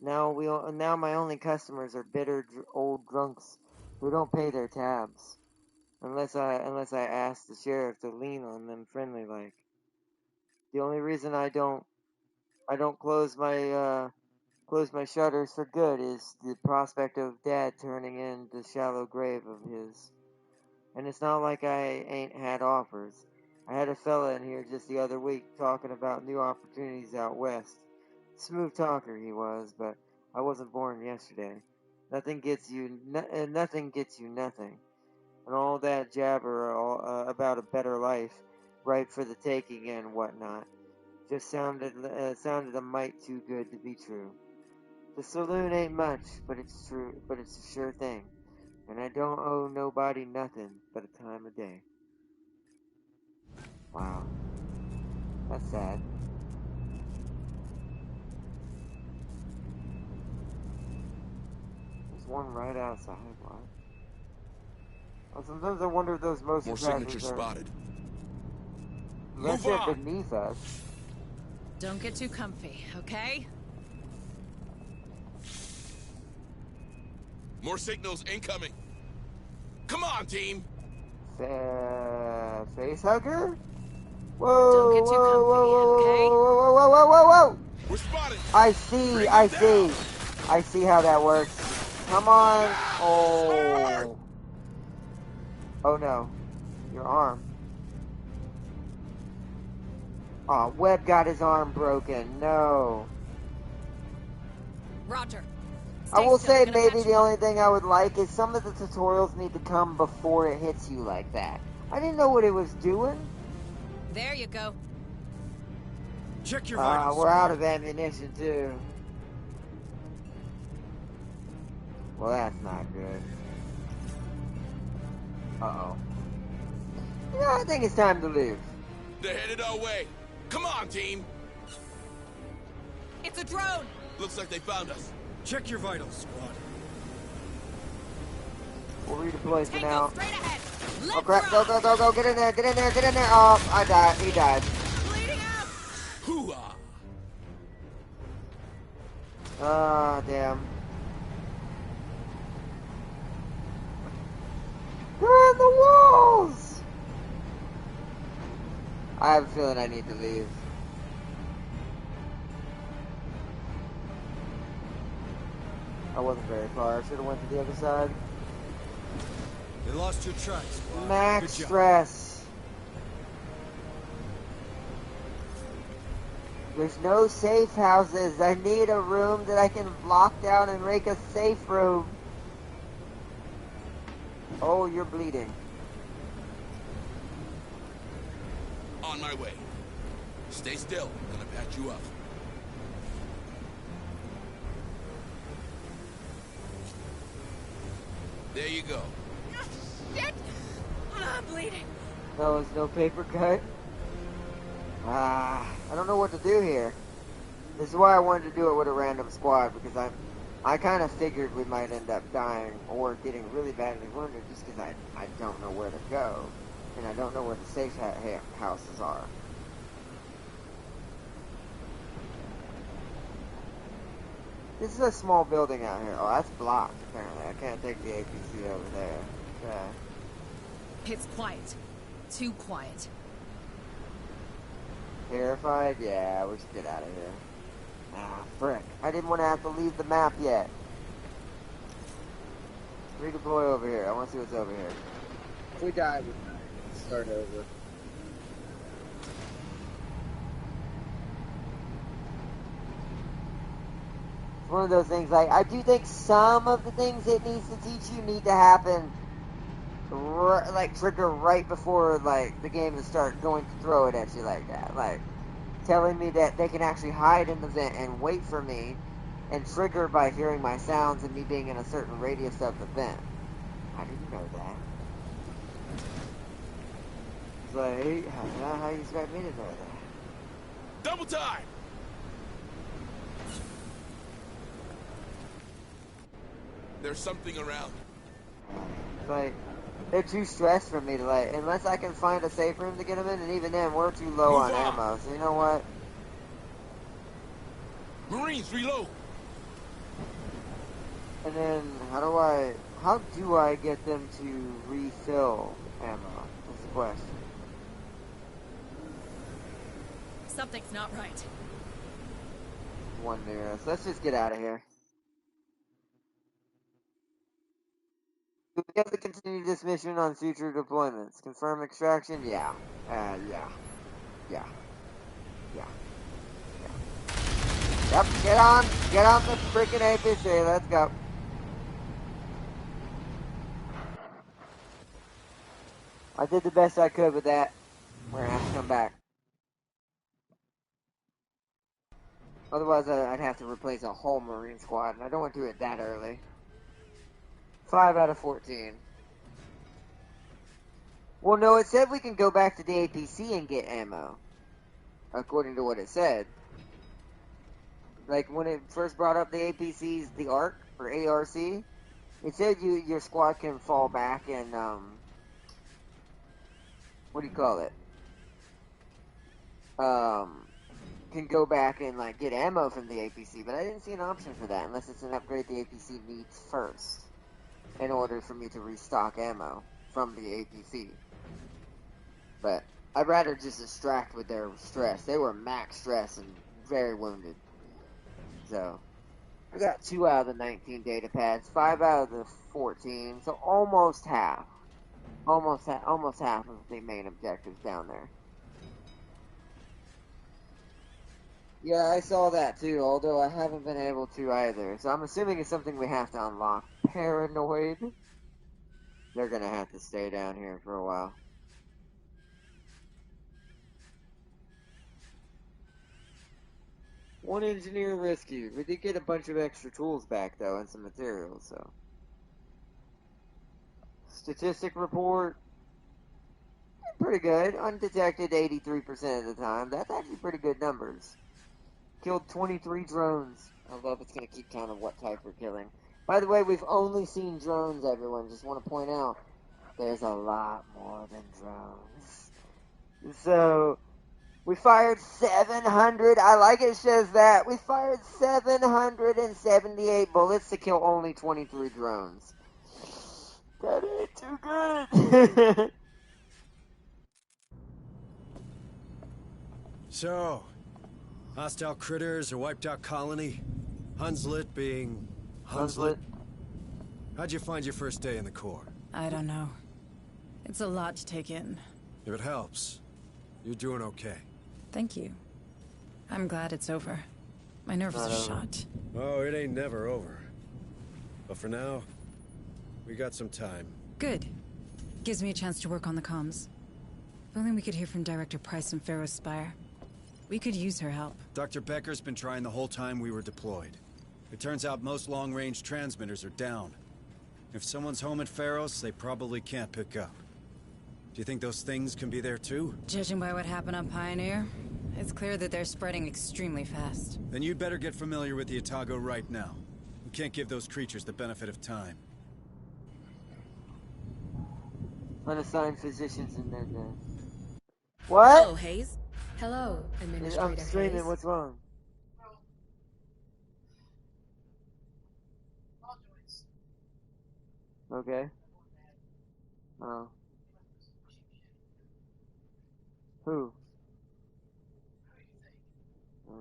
Now my only customers are bitter old drunks who don't pay their tabs, unless I ask the sheriff to lean on them friendly like. The only reason I don't close my shutters for good is the prospect of Dad turning in the shallow grave of his. And it's not like I ain't had offers. I had a fella in here just the other week talking about new opportunities out west. Smooth talker he was, but I wasn't born yesterday. Nothing gets you nothing. And all that jabber about a better life, ripe for the taking and whatnot, just sounded a mite too good to be true. The saloon ain't much, but it's true. But it's a sure thing, and I don't owe nobody nothing but a time of day. Wow, that's sad. There's one right outside. What? Well, sometimes I wonder if those motion More signatures spotted. Unless they're beneath us. Don't get too comfy, okay? More signals incoming. Come on, team. Face hugger? Whoa! Don't get too comfy, okay? Whoa! We're spotted. I see how that works. Come on! Oh! Oh no! Your arm. Aw, Webb got his arm broken. No. Roger. I will say maybe the only thing I would like is some of the tutorials need to come before it hits you like that. I didn't know what it was doing. There you go. Check your vitals. We're out of ammunition too. Well, that's not good. Uh-oh. You know, I think it's time to leave. They're headed our way. Come on, team. It's a drone. Looks like they found us. Check your vitals, squad. We'll redeploy for now. Straight ahead. Oh crap, go, get in there. Oh, I died, he died. Bleeding out. Hoo-ah. Ah, damn. They're on the walls! I have a feeling I need to leave. I wasn't very far. I should have went to the other side. You lost your track, squad. Max stress. There's no safe houses. I need a room that I can lock down and make a safe room. Oh, you're bleeding. On my way. Stay still. I'm gonna patch you up. There you go. Shit! I'm bleeding. That was no paper cut. I don't know what to do here. This is why I wanted to do it with a random squad, because I kind of figured we might end up dying or getting really badly wounded just because I don't know where to go. And I don't know where the safe houses are. This is a small building out here. Oh, that's blocked, apparently. I can't take the APC over there. Okay. It's quiet. Too quiet. Terrified? Yeah, we should get out of here. Ah, frick. I didn't want to have to leave the map yet. Redeploy over here. I want to see what's over here. If we die, we die. Let's start over. It's one of those things, like, I do think some of the things it needs to teach you need to happen, trigger right before, the game will start going to throw it at you like that. Like, telling me that they can actually hide in the vent and wait for me, and trigger by hearing my sounds and me being in a certain radius of the vent. I didn't know that. It's like, how you expect me to know that? Double time! There's something around. Like, they're too stressed for me to, unless I can find a safe room to get them in, and even then, we're too low on ammo. So you know what? Marines, reload! And then, how do I get them to refill ammo? That's the question. Something's not right. One near us. Let's just get out of here. Do we have to continue this mission on future deployments? Confirm extraction? Yeah. Yeah. Yep, get on the freaking APC, let's go. I did the best I could with that. We're gonna have to come back. Otherwise, I'd have to replace a whole Marine squad, and I don't want to do it that early. 5 out of 14. Well, no, it said we can go back to the APC and get ammo. According to what it said. Like, when it first brought up the APCs, the ARC, or ARC, it said your squad can fall back and, what do you call it? Can go back and, like, get ammo from the APC, but I didn't see an option for that unless it's an upgrade the APC needs first in order for me to restock ammo from the APC. But I'd rather just extract with their stress. They were max stress and very wounded. So, I got 2 out of the 19 data pads, 5 out of the 14, so almost half. Almost half of the main objectives down there. Yeah, I saw that too, although I haven't been able to either. So I'm assuming it's something we have to unlock. Paranoid. They're gonna have to stay down here for a while. One engineer rescued. We did get a bunch of extra tools back though, and some materials, so. Statistic report. Pretty good. Undetected 83% of the time. That's actually pretty good numbers. Killed 23 drones. I love it's going to keep count of what type we're killing. By the way, we've only seen drones, everyone. Just want to point out, there's a lot more than drones. So, we fired 700. I like it says that. We fired 778 bullets to kill only 23 drones. That ain't too good. So, hostile critters or wiped out colony? Hunslet being Hunslet? How'd you find your first day in the Corps? I don't know. It's a lot to take in. If it helps, you're doing okay. Thank you. I'm glad it's over. My nerves are shot. Oh, it ain't never over. But for now, we got some time. Good. Gives me a chance to work on the comms. If only we could hear from Director Price in Pharaoh's Spire. We could use her help. Dr. Becker's been trying the whole time we were deployed. It turns out most long-range transmitters are down. If someone's home at Pharaoh's, they probably can't pick up. Do you think those things can be there too? Judging by what happened on Pioneer, it's clear that they're spreading extremely fast. Then you'd better get familiar with the Otago right now. We can't give those creatures the benefit of time. Unassigned physicians in there, then. What? Hello, Hayes. Hello, Administrator I'm streaming, Hayes. what's wrong? Okay. Oh. Who? Oh.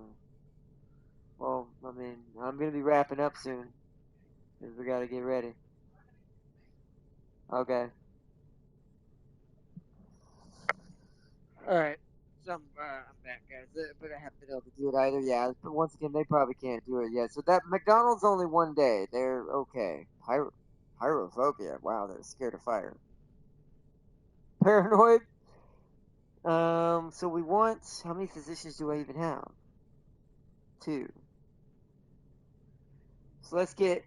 Well, I mean, I'm gonna be wrapping up soon. Cause we gotta get ready. Okay. Alright. So I'm back, guys. But I haven't been able to do it either. Yeah, but once again, they probably can't do it yet. So that McDonald's only one day. They're okay. Pyrophobia. Wow, they're scared of fire. Paranoid. So we want. How many physicians do I even have? 2. So let's get.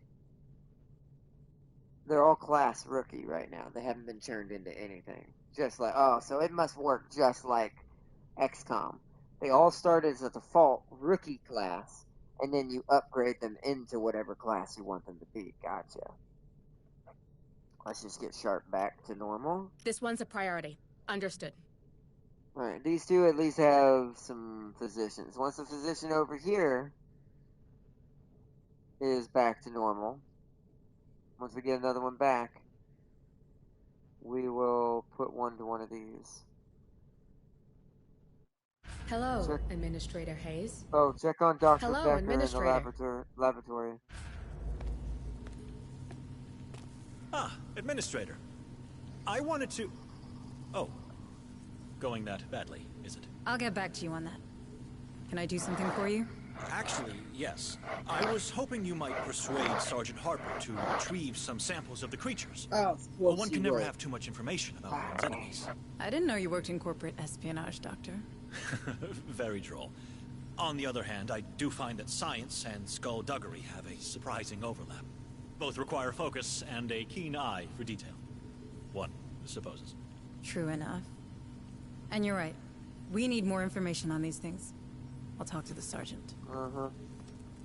They're all class rookie right now. They haven't been turned into anything. Just like so it must work just like XCOM. They all start as a default rookie class, and then you upgrade them into whatever class you want them to be. Gotcha. Let's just get Sharp back to normal. This one's a priority. Understood. Alright, these two at least have some physicians. Once a physician over here, is back to normal. Once we get another one back, we will put one to one of these. Hello, Administrator Hayes. Oh, check on Dr. Hello, Becker in the Administrator. laboratory. Ah, Administrator. I wanted to... Oh. Going that badly, is it? I'll get back to you on that. Can I do something for you? Actually, yes. I was hoping you might persuade Sergeant Harper to retrieve some samples of the creatures. Oh, well, one can never have too much information about one's enemies. I didn't know you worked in corporate espionage, Doctor. Very droll. On the other hand, I do find that science and skullduggery have a surprising overlap. Both require focus and a keen eye for detail. One supposes. True enough. And you're right. We need more information on these things. I'll talk to the sergeant.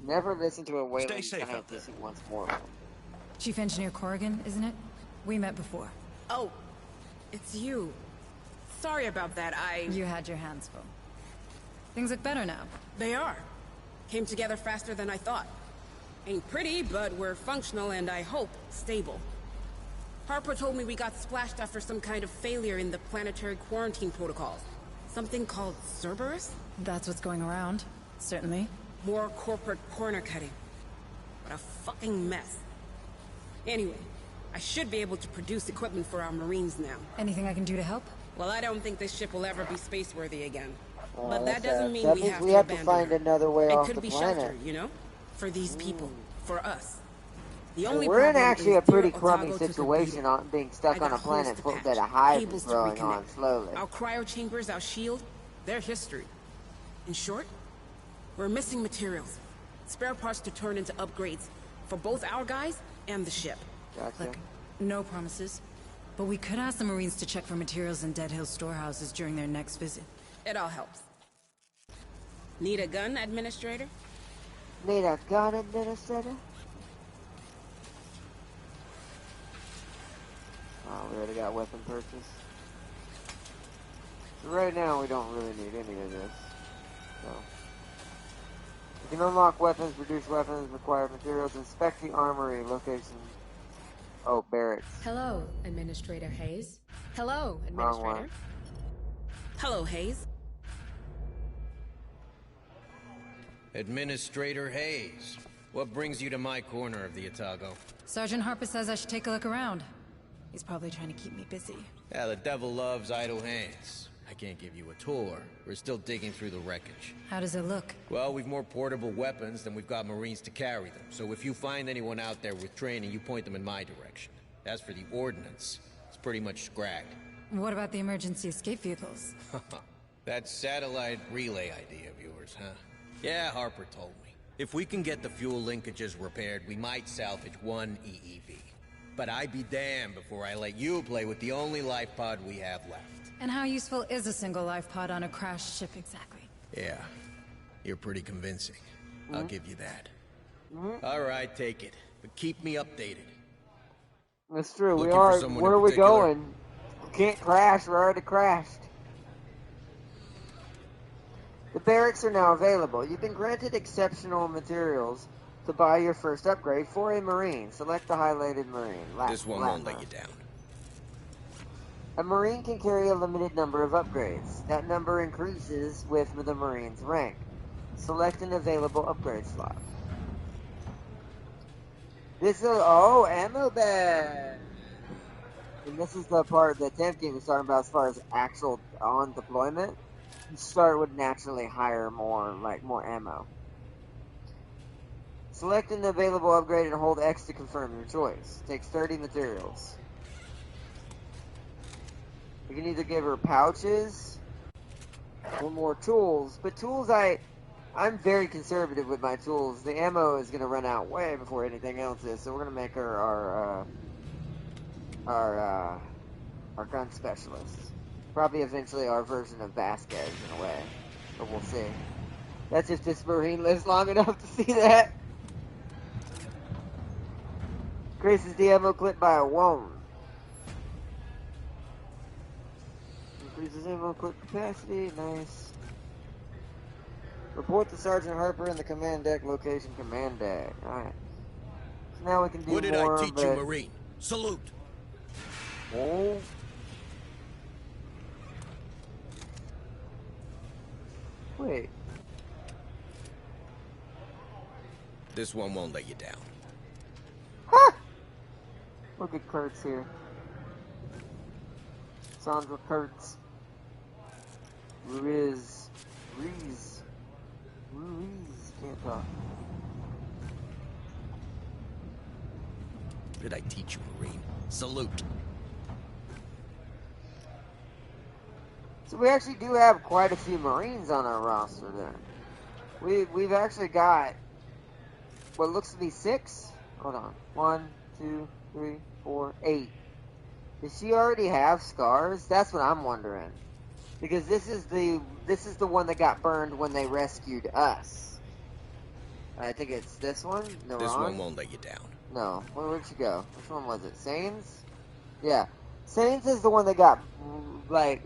Never listen to a whaling Stay safe out scientist who wants more of them. Chief Engineer Corrigan, isn't it? We met before. Oh, it's you. Sorry about that, You had your hands full. Things look better now. They are. Came together faster than I thought. Ain't pretty, but we're functional and, I hope, stable. Harper told me we got splashed after some kind of failure in the planetary quarantine protocols. Something called Cerberus? That's what's going around. Certainly. More corporate corner cutting. What a fucking mess. Anyway, I should be able to produce equipment for our Marines now. Anything I can do to help? Well, I don't think this ship will ever be space-worthy again. Oh, But that that's doesn't sad. mean That we means have we to have to abandon find her. another way it off could the be planet. shelter, you know? For these people. For us. The And only we're in problem actually is a pretty dear crummy Otago took a situation beating. on being stuck I on got a planet holes to full patch, that a hive cables is to growing reconnect. on slowly. Our cryo chambers, our shield, they're history. In short, we're missing materials. Spare parts to turn into upgrades for both our guys and the ship. Gotcha. Look, no promises. But we could ask the Marines to check for materials in Dead Hill storehouses during their next visit. It all helps. Need a gun, Administrator? Need a gun, Administrator? Oh, we already got weapon purchase. So right now, we don't really need any of this. So. You can unlock weapons, produce weapons, require materials, inspect the armory, location. Oh, barracks. Hello, Administrator Hayes. Hello, Wrong one. Administrator. Hello, Hayes. Administrator Hayes, what brings you to my corner of the Otago? Sergeant Harper says I should take a look around. He's probably trying to keep me busy. Yeah, the devil loves idle hands. I can't give you a tour. We're still digging through the wreckage. How does it look? Well, we've more portable weapons than we've got Marines to carry them. So if you find anyone out there with training, you point them in my direction. As for the ordnance, it's pretty much scragged. What about the emergency escape vehicles? That satellite relay idea of yours, huh? Yeah, Harper told me. If we can get the fuel linkages repaired, we might salvage one EEV. But I'd be damned before I let you play with the only life pod we have left. And how useful is a single life pod on a crashed ship exactly? Yeah, you're pretty convincing. I'll give you that. All right, take it. But keep me updated. That's true. Looking We for are. someone Where in are we particular? going? We can't crash. We're already crashed. The barracks are now available. You've been granted exceptional materials to buy your first upgrade for a Marine. Select the highlighted Marine. This one won't let you down. A Marine can carry a limited number of upgrades. That number increases with the Marine's rank. Select an available upgrade slot. This is ammo bag. And this is the part that Temkin was talking about as far as actual on deployment. You start with naturally higher more ammo. Select an available upgrade and hold X to confirm your choice. Takes 30 materials. You can either give her pouches or more tools, but tools I'm very conservative with my tools. The ammo is going to run out way before anything else is, so we're going to make her our gun specialist. Probably eventually our version of Vasquez in a way, but we'll see. That's if this Marine lives long enough to see that. Increases the ammo clip by 1. Increases ammo clip capacity, nice. Report to Sergeant Harper in the command deck location command deck. Alright. So now we can do What did more, I teach you, Marine? Salute. Oh. Wait. This one won't let you down. Look at Kurtz here. Sandra Kurtz. Ruiz. Can't talk. What did I teach you, Marine? Salute. So we actually do have quite a few Marines on our roster then. We've actually got what looks to be 6. Hold on. 1, 2, 3, 4, 8. Does she already have scars? That's what I'm wondering. Because this is the one that got burned when they rescued us. I think it's this one. No, this one won't let you down. No. Where'd she go? Which one was it? Sains? Yeah. Sains is the one that got, like,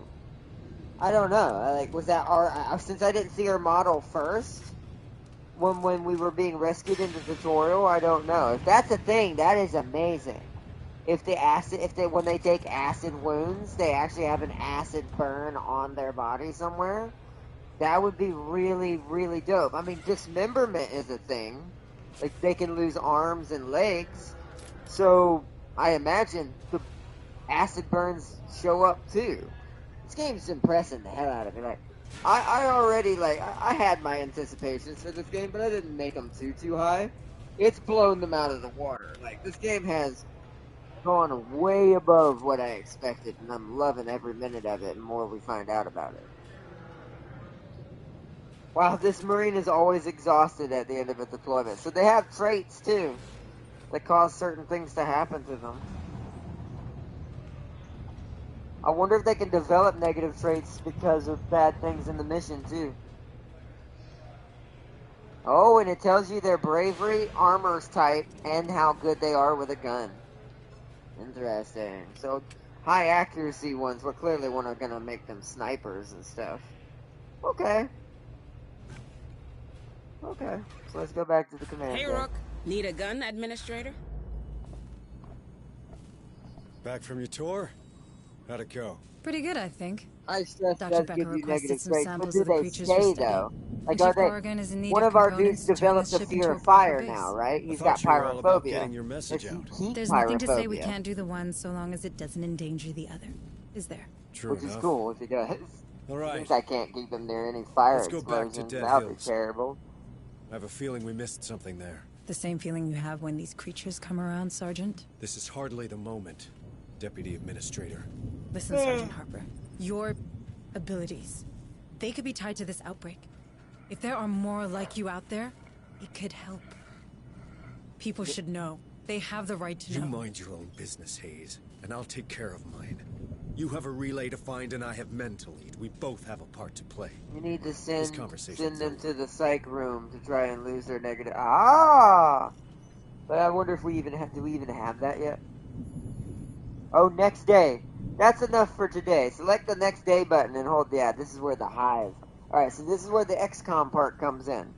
I don't know. Like, was that our... Since I didn't see her model first, when we were being rescued in the tutorial, I don't know. If that's a thing, that is amazing. If when they take acid wounds, they actually have an acid burn on their body somewhere, that would be really, really dope. I mean, dismemberment is a thing. Like, they can lose arms and legs. So, I imagine the acid burns show up too. This game's impressing the hell out of me. Like, I already, like, I had my anticipations for this game, but I didn't make them too high. It's blown them out of the water. Like, this game has gone way above what I expected, and I'm loving every minute of it, and more we find out about it. Wow, this Marine is always exhausted at the end of a deployment. So they have traits, too, that cause certain things to happen to them. I wonder if they can develop negative traits because of bad things in the mission, too. Oh, and it tells you their bravery, armor's type, and how good they are with a gun. Interesting. So, high accuracy ones, we're clearly going to make them snipers and stuff. Okay. Okay, so let's go back to the command Hey, deck. Rook. Need a gun, Administrator? Back from your tour? How'd it go? Pretty good, I think. I stress Dr. does Becker give you requested negative some traits, but samples do of the they creatures for stay, study. though? Like, And are Chief they... Corrigan is in need One of of our components dudes to turn developed this a ship fear into of a proper fire base. now, right? I He's thought got you were all about pyrophobia. getting your message Does he out. keep There's nothing to say we pyrophobia? can't do the one so long as it doesn't endanger the other. Is there? True Which enough. is cool if he does. All right. Since I can't keep him near any fire Let's go back to explosions, Dead that would be Hills. terrible. I have a feeling we missed something there. The same feeling you have when these creatures come around, Sergeant? This is hardly the moment, Deputy Administrator. Listen, Sergeant Harper. Your abilities, they could be tied to this outbreak. If there are more like you out there, it could help. People should know. They have the right to know. You mind your own business, Hayes, and I'll take care of mine. You have a relay to find, and I have men to lead. We both have a part to play. You need to send conversation's them to the psych room to try and lose their negative... Ah! But I wonder if we even have... Do we even have that yet? Oh, next day. That's enough for today. Select the next day button and hold... Yeah, this is where the hive... Alright, so this is where the XCOM part comes in.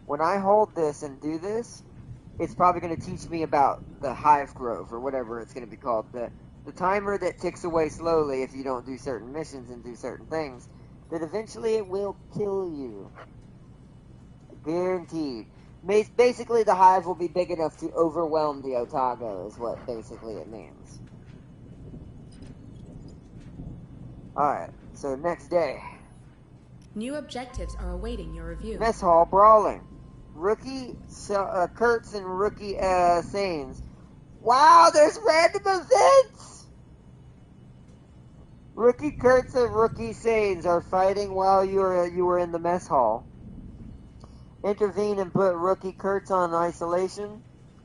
When I hold this and do this, it's probably going to teach me about the hive grove, or whatever it's going to be called. The timer that ticks away slowly if you don't do certain missions and do certain things, that eventually it will kill you. Guaranteed. Basically, the hive will be big enough to overwhelm the Otago, is what basically it means. Alright, so next day. New objectives are awaiting your review. Mess hall brawling. Rookie Kurtz and Rookie Sains. Wow, there's random events! Rookie Kurtz and Rookie Sains are fighting while you were in the mess hall. Intervene and put Rookie Kurtz on isolation.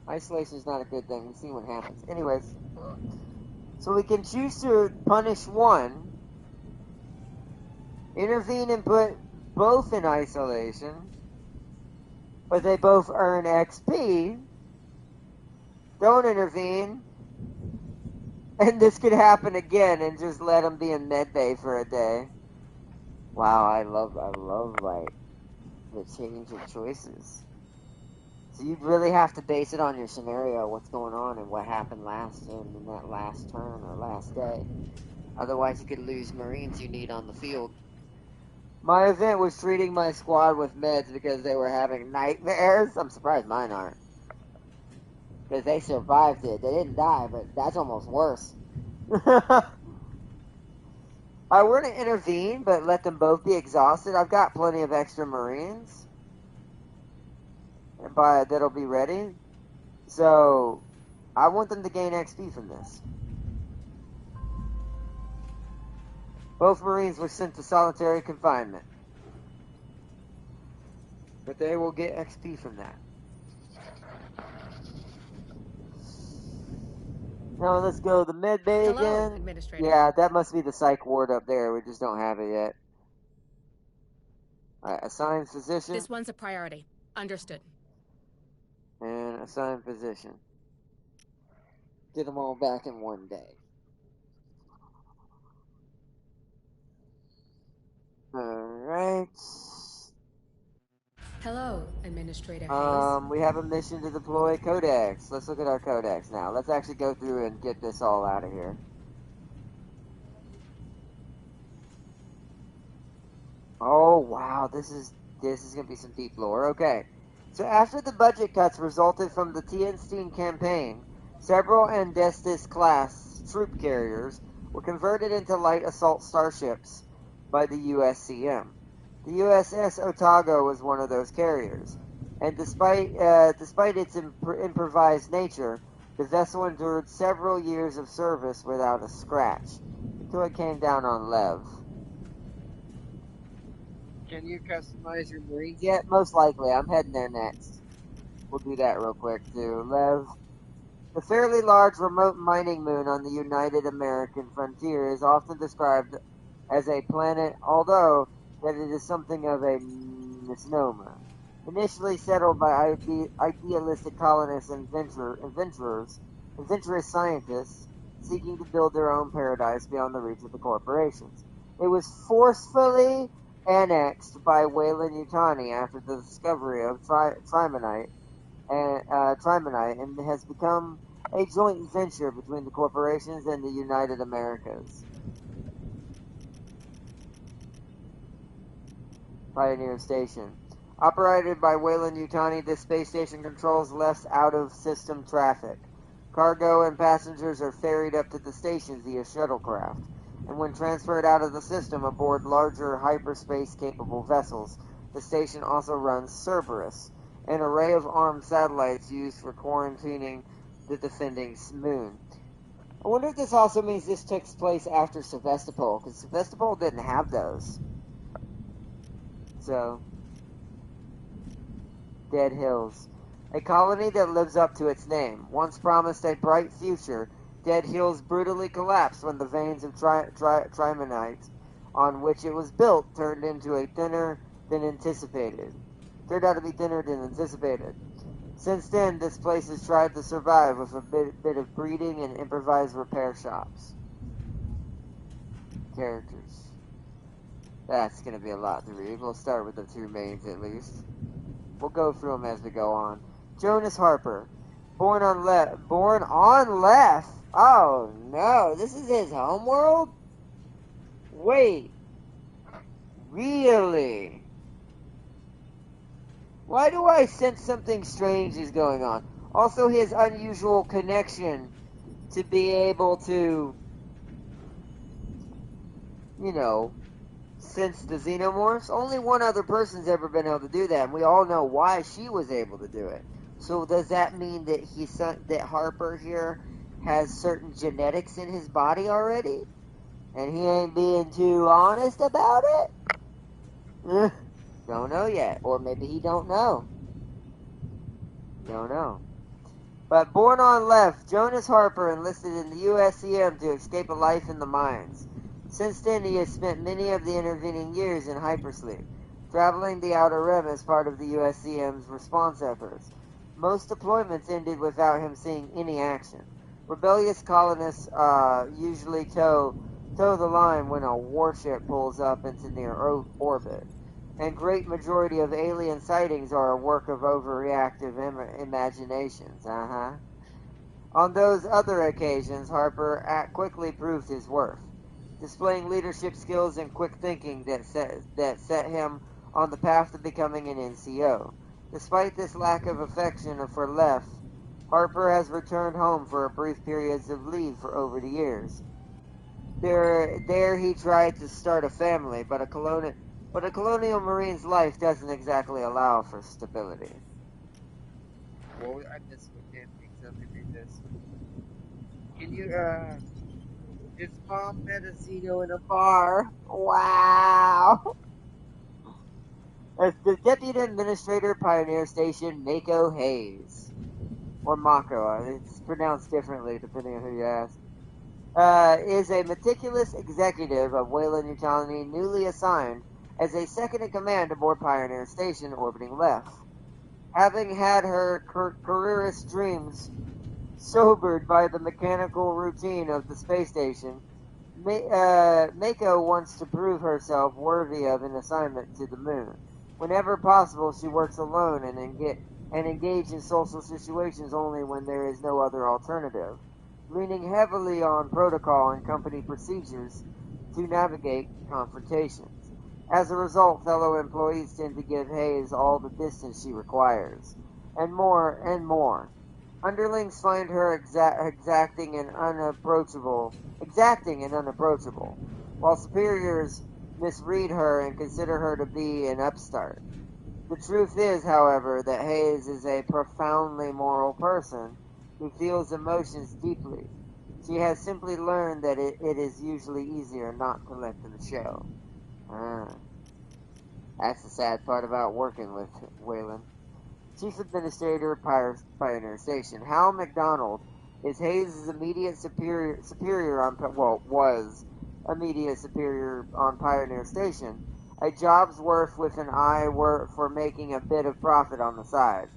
Isolation is not a good thing. We'll see what happens. Anyways. So we can choose to punish one. Intervene and put both in isolation. But they both earn XP. Don't intervene. And this could happen again and just let them be in medbay for a day. Wow, I love like to change your choices. So you really have to base it on your scenario, what's going on and what happened last in that last turn or last day. Otherwise, you could lose Marines you need on the field. My event was treating my squad with meds because they were having nightmares. I'm surprised mine aren't. Because they survived it. They didn't die, but that's almost worse. I were to intervene, but let them both be exhausted. I've got plenty of extra Marines that'll be ready. So, I want them to gain XP from this. Both Marines were sent to solitary confinement. But they will get XP from that. Now let's go to the med bay Hello, again. Administrator. Yeah, that must be the psych ward up there. We just don't have it yet. Alright, assign physician. This one's a priority. Understood. And assign physician. Get them all back in one day. Alright. Hello, Administrator Hayes. We have a mission to deploy codex. Let's look at our codex now. Let's actually go through and get this all out of here. Oh wow, this is gonna be some deep lore. Okay. So after the budget cuts resulted from the Tienstein campaign, several Andestis class troop carriers were converted into light assault starships by the USCM. The USS Otago was one of those carriers, and despite its improvised nature, the vessel endured several years of service without a scratch, until it came down on Lev. Can you customize your Marines? Yeah, most likely. I'm heading there next. We'll do that real quick, too. Lev. The fairly large remote mining moon on the United American frontier is often described as a planet, although that it is something of a misnomer. Initially settled by idealistic colonists and adventurous scientists seeking to build their own paradise beyond the reach of the corporations. It was forcefully annexed by Weyland Yutani after the discovery of Trimonite and has become a joint venture between the corporations and the United Americas. Pioneer Station. Operated by Weyland Yutani, this space station controls less out-of-system traffic. Cargo and passengers are ferried up to the station via shuttlecraft, and when transferred out of the system aboard larger hyperspace-capable vessels, the station also runs Cerberus, an array of armed satellites used for quarantining the defending moon. I wonder if this also means this takes place after Sevastopol, because Sevastopol didn't have those. So, Dead Hills. A colony that lives up to its name. Once promised a bright future, Dead Hills brutally collapsed when the veins of trimonite on which it was built turned out to be thinner than anticipated. Since then, this place has tried to survive with a bit of breeding and improvised repair shops. Characters. That's going to be a lot to read. We'll start with the two mains at least. We'll go through them as we go on. Jonas Harper. Born on Left? Oh no, this is his homeworld? Wait. Really? Why do I sense something strange is going on? Also, his unusual connection to be able to, sense the xenomorphs. Only one other person's ever been able to do that, and we all know why she was able to do it. So does that mean that that Harper here has certain genetics in his body already? And he ain't being too honest about it? Don't know yet. Or maybe he don't know. Don't know. But born on Left, Jonas Harper enlisted in the USCM to escape a life in the mines. Since then, he has spent many of the intervening years in hypersleep, traveling the Outer Rim as part of the USCM's response efforts. Most deployments ended without him seeing any action. Rebellious colonists usually toe the line when a warship pulls up into near orbit. and great majority of alien sightings are a work of overreactive imaginations. On those other occasions, Harper quickly proved his worth, displaying leadership skills and quick thinking that set him on the path to becoming an NCO. Despite this lack of affection for Left, Harper has returned home for brief periods of leave for over the years. There he tried to start a family, but a colonial marine's life doesn't exactly allow for stability. Well, I missed what Dan thinks. Let me read this. Can you, his mom met a Zeno in a bar. Wow. As the Deputy Administrator, Pioneer Station, Mako Hayes. Or Mako, it's pronounced differently depending on who you ask. Is a meticulous executive of Weyland-Yutani, newly assigned as a second in command aboard Pioneer Station orbiting Left. Having had her careerist dreams sobered by the mechanical routine of the space station, Mako wants to prove herself worthy of an assignment to the moon. Whenever possible, she works alone and engage in social situations only when there is no other alternative, leaning heavily on protocol and company procedures to navigate confrontations. As a result, fellow employees tend to give Hayes all the distance she requires, and more and more. Underlings find her exacting and unapproachable, while superiors misread her and consider her to be an upstart. The truth is, however, that Hayes is a profoundly moral person who feels emotions deeply. She has simply learned that it is usually easier not to let them show. That's the sad part about working with Weyland. Chief Administrator, Pioneer Station. Hal McDonald is Hayes' immediate superior on, was immediate superior on Pioneer Station. A job's worth with an eye for making a bit of profit on the side.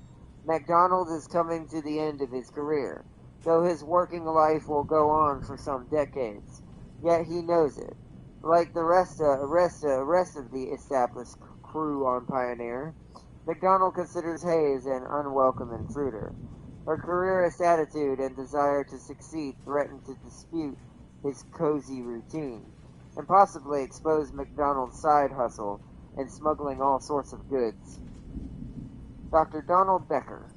McDonald is coming to the end of his career, though his working life will go on for some decades. Yet he knows it. Like the rest of the established crew on Pioneer, McDonald considers Hayes an unwelcome intruder. Her careerist attitude and desire to succeed threaten to dispute his cozy routine, and possibly expose McDonald's side hustle and smuggling all sorts of goods. Dr. Donald Becker,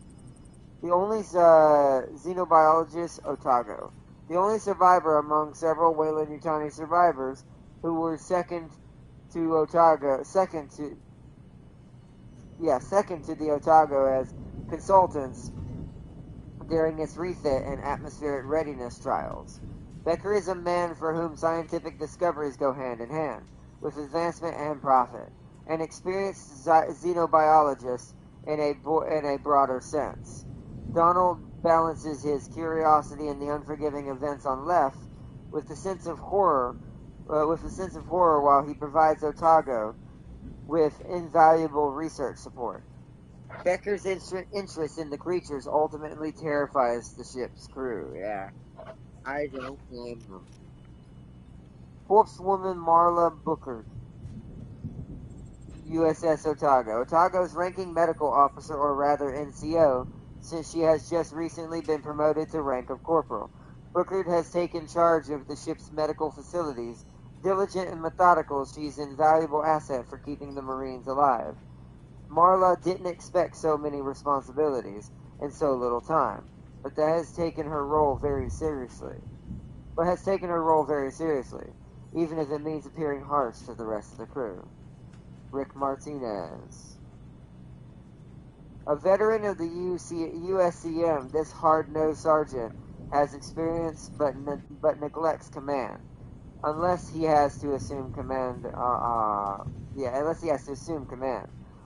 the only xenobiologist, Otago, the only survivor among several Weyland-Yutani survivors who were second to the Otago as consultants during its refit and atmospheric readiness trials. Becker is a man for whom scientific discoveries go hand in hand with advancement and profit, an experienced xenobiologist in a broader sense. Donald balances his curiosity in the unforgiving events on Left with a sense of horror while he provides Otago with invaluable research support. Becker's interest in the creatures ultimately terrifies the ship's crew. Yeah, I don't blame them. Corpswoman Marla Booker, USS Otago. Otago's ranking medical officer, or rather NCO, since she has just recently been promoted to rank of corporal. Booker has taken charge of the ship's medical facilities. Diligent and methodical, she's an invaluable asset for keeping the Marines alive. Marla didn't expect so many responsibilities in so little time, but has taken her role very seriously, even if it means appearing harsh to the rest of the crew. Rick Martinez. A veteran of the USCM, this hard-nosed sergeant has experience but neglects command, unless he has to assume command.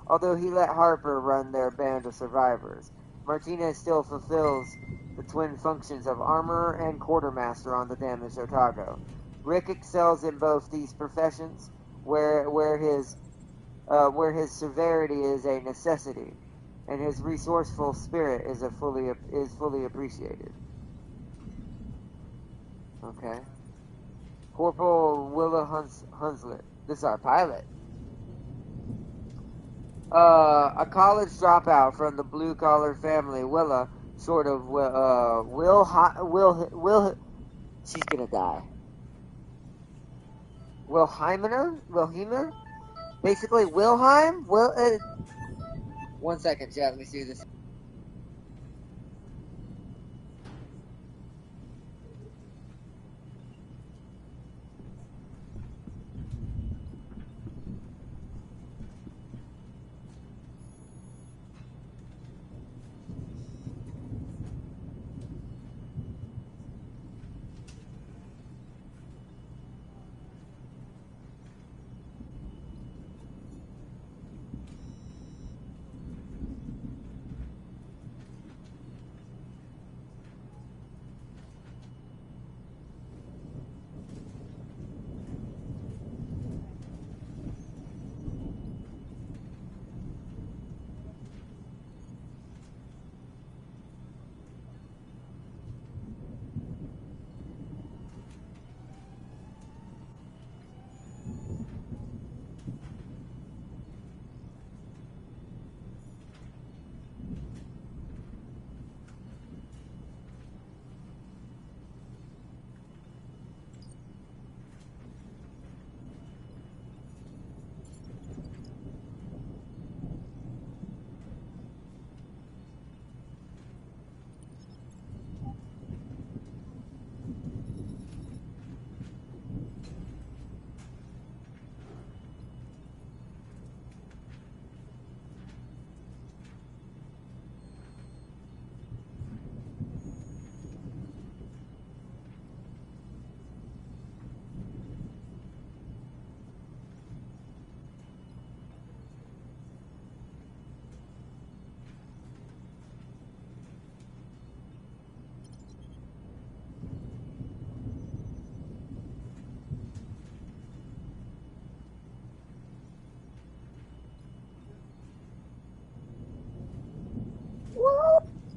Although he let Harper run their band of survivors, Martinez still fulfills the twin functions of armorer and quartermaster on the damaged Otago. Rick excels in both these professions, where his severity is a necessity, and his resourceful spirit is fully appreciated. Okay. Corporal Willa Hunslet. This is our pilot. A college dropout from the blue collar family, Willa, sort of, she's gonna die. Wilhelmina? Basically, Wilhelm? One second, chat, let me see this.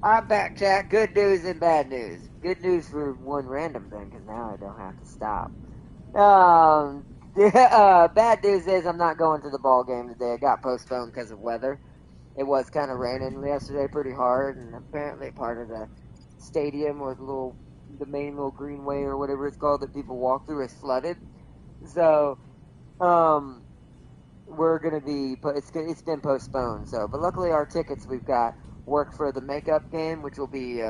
I'm back, chat. Good news and bad news. Good news for one random thing, because now I don't have to stop. Bad news is I'm not going to the ball game today. It got postponed because of weather. It was kind of raining yesterday pretty hard, and apparently part of the stadium or the main little greenway or whatever it's called that people walk through is flooded. So, we're gonna be, it's been postponed. So, but luckily our tickets we've got work for the makeup game, which will be,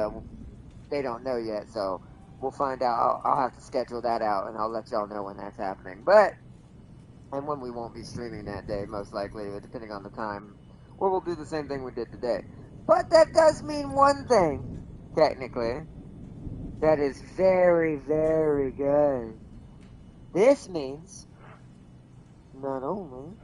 they don't know yet, so we'll find out. I'll have to schedule that out, and I'll let y'all know when that's happening. And when we won't be streaming that day, most likely, depending on the time. Or we'll do the same thing we did today. But that does mean one thing, technically. That is very, very good. This means not only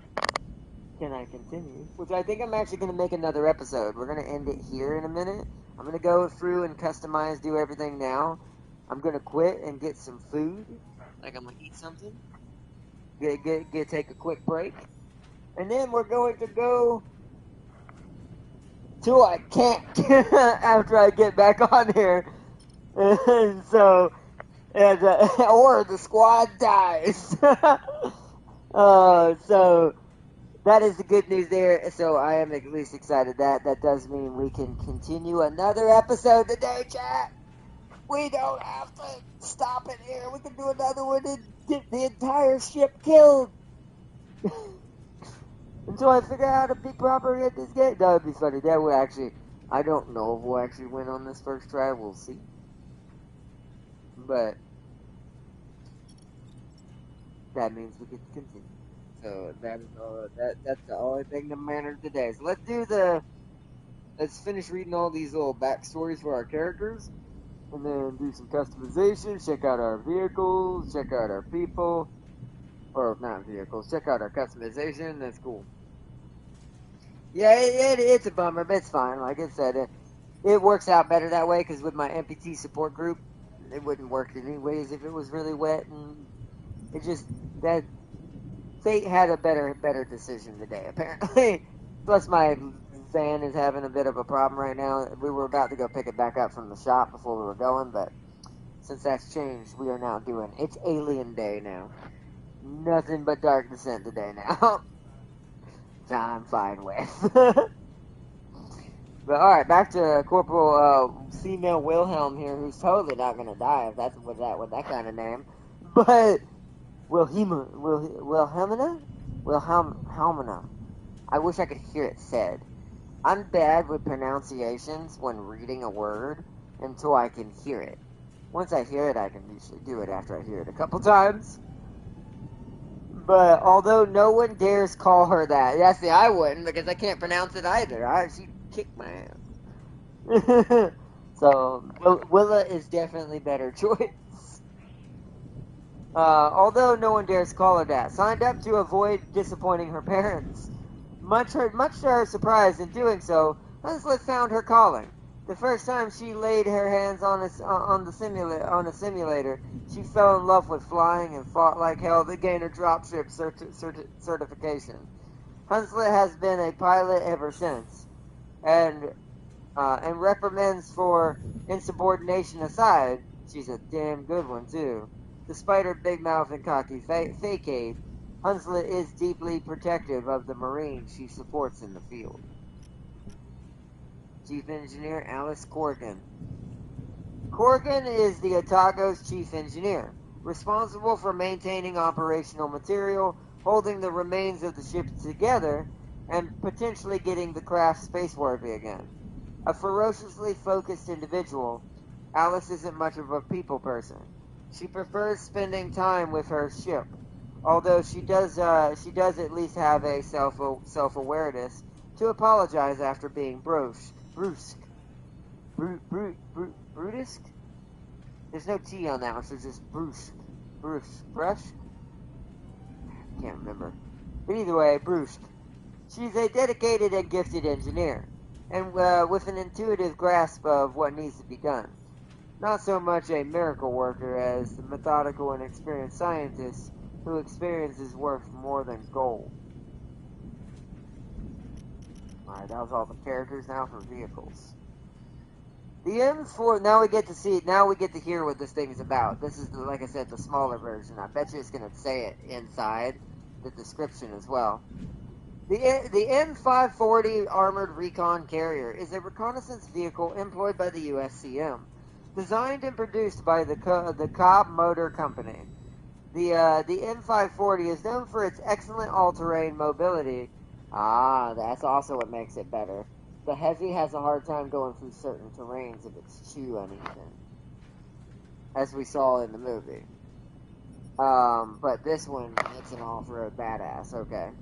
can I continue, which I think I'm actually going to make another episode. We're going to end it here in a minute. I'm going to go through and customize, do everything now. I'm going to quit and get some food. Like I'm going to eat something. Take a quick break. And then we're going to go to a camp after I get back on here. And so, or the squad dies. So that is the good news there. So I am at least excited that does mean we can continue another episode today, chat. We don't have to stop it here. We can do another one and get the entire ship killed. Until I figure out how to be proper at this game. That would be funny. That would actually, I don't know if we'll actually win on this first try. We'll see. But that means we get to continue. So that is all. That's the only thing that matters today. So let's finish reading all these little backstories for our characters, and then do some customization. Check out our vehicles. Check out our people, or not vehicles. Check out our customization. That's cool. Yeah, it's a bummer, but it's fine. Like I said, it works out better that way because with my MPT support group, it wouldn't work anyways if it was really wet, and it just that fate had a better decision today apparently. Plus, my van is having a bit of a problem right now. We were about to go pick it back up from the shop before we were going, but since that's changed, we are now doing it's Alien Day now. Nothing but Dark Descent today now. which I'm fine with. But alright, back to Corporal female Wilhelm here, who's totally not gonna die if that's with that kind of name. But Wilhelmina? I wish I could hear it said. I'm bad with pronunciations when reading a word until I can hear it. Once I hear it, I can usually do it after I hear it a couple times. But although no one dares call her that, yes, I wouldn't because I can't pronounce it either. She'd kick my ass. So Willa is definitely better choice. Although no one dares call her that, signed up to avoid disappointing her parents. Much to her surprise in doing so, Hunslet found her calling. The first time she laid her hands on a simulator, she fell in love with flying and fought like hell to gain her dropship certification. Hunslet has been a pilot ever since, and reprimands for insubordination aside, she's a damn good one too. Despite her big mouth and cocky facade, Hunslet is deeply protective of the Marines she supports in the field. Chief Engineer Alice Corrigan. Corrigan is the Otago's chief engineer, responsible for maintaining operational material, holding the remains of the ship together, and potentially getting the craft spaceworthy again. A ferociously focused individual, Alice isn't much of a people person. She prefers spending time with her ship, although she does at least have a self-awareness to apologize after being brusque. There's no T on that one, so it's just brusque. Can't remember. But either way, brusque. She's a dedicated and gifted engineer, and with an intuitive grasp of what needs to be done. Not so much a miracle worker as the methodical and experienced scientist who experience is worth more than gold. Alright, that was all the characters. Now for vehicles. The M4, now we get to hear what this thing is about. This is, like I said, the smaller version. I bet you it's going to say it inside the description as well. The M540 Armored Recon Carrier is a reconnaissance vehicle employed by the USCM, designed and produced by the Cobb Motor Company. The M540 is known for its excellent all-terrain mobility. That's also what makes it better. The Heavy has a hard time going through certain terrains if it's too uneven, as we saw in the movie. But this one, it's an off-road badass. Okay.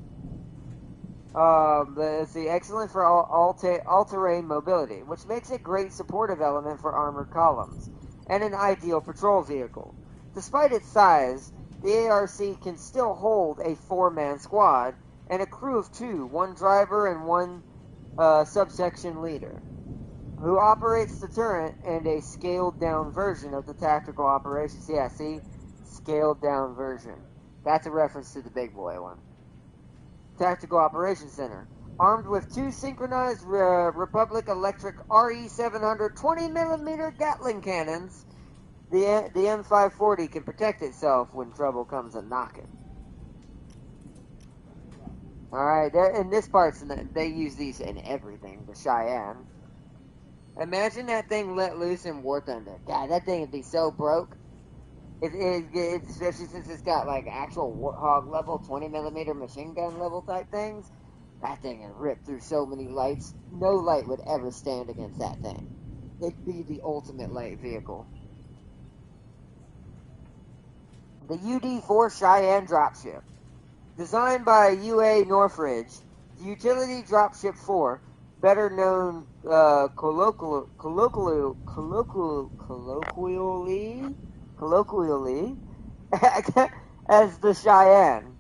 But it's excellent for all-terrain mobility, which makes it a great supportive element for armored columns, and an ideal patrol vehicle. Despite its size, the ARC can still hold a 4-man squad, and a crew of 2, 1 driver and 1 subsection leader, who operates the turret and a scaled-down version of the tactical operations. Yeah, see? Scaled-down version. That's a reference to the big boy one. Tactical Operations Center. Armed with 2 synchronized Republic Electric RE700 20mm Gatling cannons, the M540 can protect itself when trouble comes a-knocking. Alright, in this part, they use these in everything, the Cheyenne. Imagine that thing let loose in War Thunder. God, that thing would be so broke. Especially since it's got like actual Warthog level, 20mm machine gun level type things. That thing would rip through so many lights. No light would ever stand against that thing. It'd be the ultimate light vehicle. The UD-4 Cheyenne dropship. Designed by UA Northridge, the utility dropship 4, better known colloquially as the Cheyenne,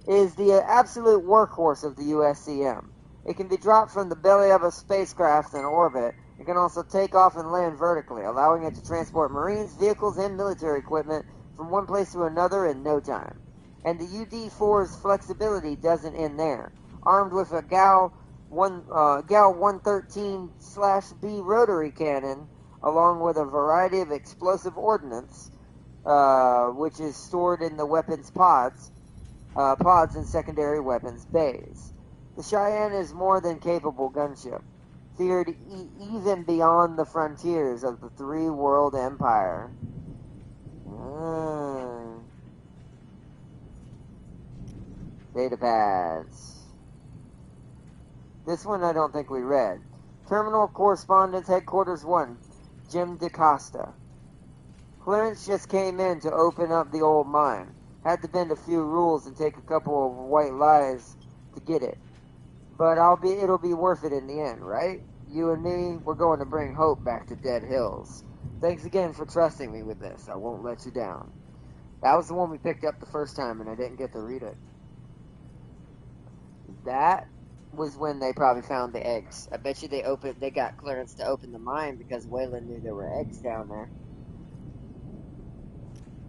is the absolute workhorse of the USCM. It can be dropped from the belly of a spacecraft in orbit. It can also take off and land vertically, allowing it to transport Marines, vehicles, and military equipment from one place to another in no time. And the UD-4's flexibility doesn't end there. Armed with a Gal 113/B rotary cannon, along with a variety of explosive ordnance, which is stored in the weapons pods and secondary weapons bays. The Cheyenne is more than capable gunship, feared even beyond the frontiers of the three-world empire. Data pads. This one I don't think we read. Terminal Correspondence Headquarters 1, Jim DaCosta. Clearance just came in to open up the old mine. Had to bend a few rules and take a couple of white lies to get it. But it'll be worth it in the end, right? You and me, we're going to bring hope back to Dead Hills. Thanks again for trusting me with this. I won't let you down. That was the one we picked up the first time and I didn't get to read it. That was when they probably found the eggs. I bet you they got clearance to open the mine because Wayland knew there were eggs down there.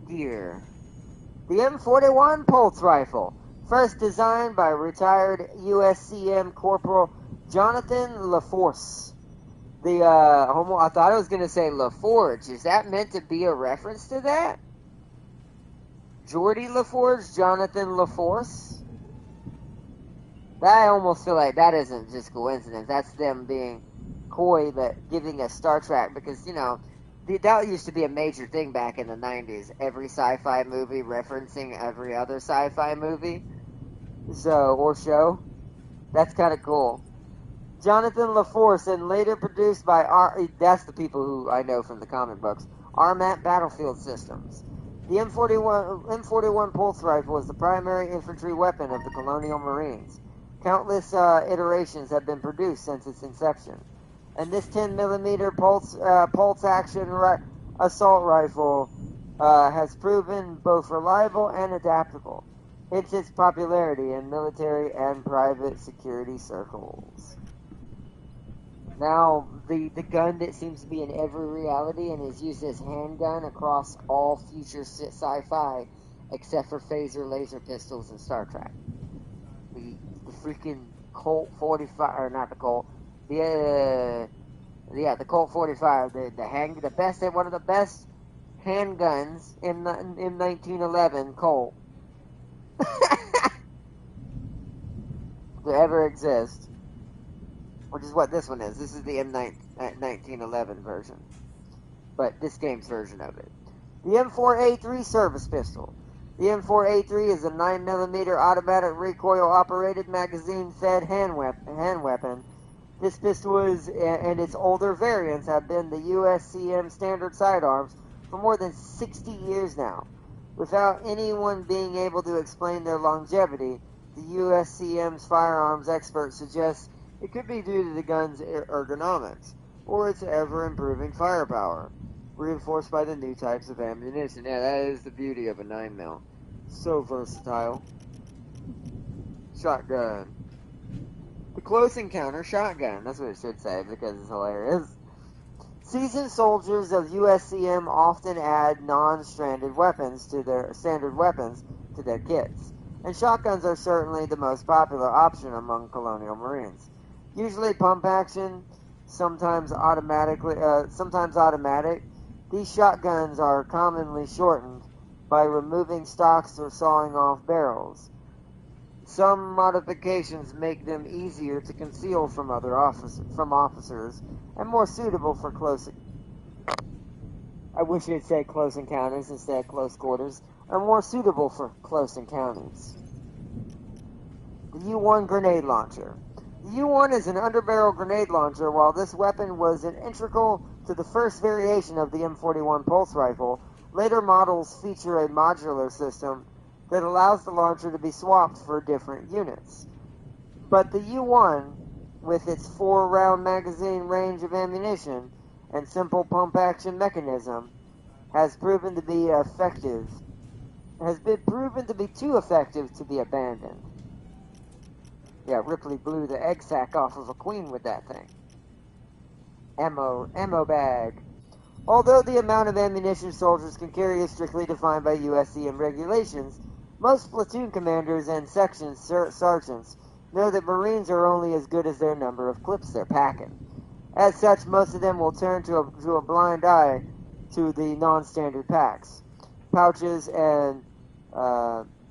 Gear. The M41 Pulse Rifle, first designed by retired USCM Corporal Jonathan LaForce. I thought I was going to say LaForge. Is that meant to be a reference to that? Geordie LaForge, Jonathan LaForce? I almost feel like that isn't just coincidence. That's them being coy, but giving us Star Trek because, that used to be a major thing back in the 90s. Every sci-fi movie referencing every other sci-fi movie. Or show. That's kind of cool. Jonathan LaForce, and later produced by that's the people who I know from the comic books, Armat Battlefield Systems. The M41 Pulse Rifle was the primary infantry weapon of the Colonial Marines. Countless iterations have been produced since its inception. And this 10mm pulse action assault rifle has proven both reliable and adaptable. Hence its popularity in military and private security circles. Now, the gun that seems to be in every reality and is used as handgun across all future sci-fi, except for phaser laser pistols in Star Trek. The freaking Colt 45, or not the Colt, the Colt 45, one of the best handguns in 1911 Colt to ever exist. Which is what this one is. This is the 1911 version. But this game's version of it. The M4A3 service pistol. The M4A3 is a 9mm automatic recoil-operated magazine-fed hand weapon. This pistol and its older variants have been the USCM standard sidearms for more than 60 years now. Without anyone being able to explain their longevity, the USCM's firearms expert suggests it could be due to the gun's ergonomics, or its ever-improving firepower, reinforced by the new types of ammunition. Yeah, that is the beauty of a 9mm. So versatile. Shotgun. The close encounter shotgun. That's what it should say, because it's hilarious. Seasoned soldiers of USCM often add non-standard weapons to their kits, and shotguns are certainly the most popular option among Colonial Marines. Usually pump action, sometimes automatic. These shotguns are commonly shortened by removing stocks or sawing off barrels. Some modifications make them easier to conceal from officers and more suitable for close. I wish it'd say close encounters instead of close quarters. Are more suitable for close encounters. The U-1 grenade launcher. The U-1 is an underbarrel grenade launcher. While this weapon was an integral to the first variation of the M41 Pulse Rifle, later models feature a modular system that allows the launcher to be swapped for different units. But the U-1, with its 4-round magazine range of ammunition and simple pump-action mechanism, has been proven to be too effective to be abandoned. Yeah, Ripley blew the egg sac off of a queen with that thing. Ammo bag. Although the amount of ammunition soldiers can carry is strictly defined by USCM regulations, most platoon commanders and section sergeants know that Marines are only as good as their number of clips they're packing. As such, most of them will turn to a blind eye to the non-standard packs, pouches, and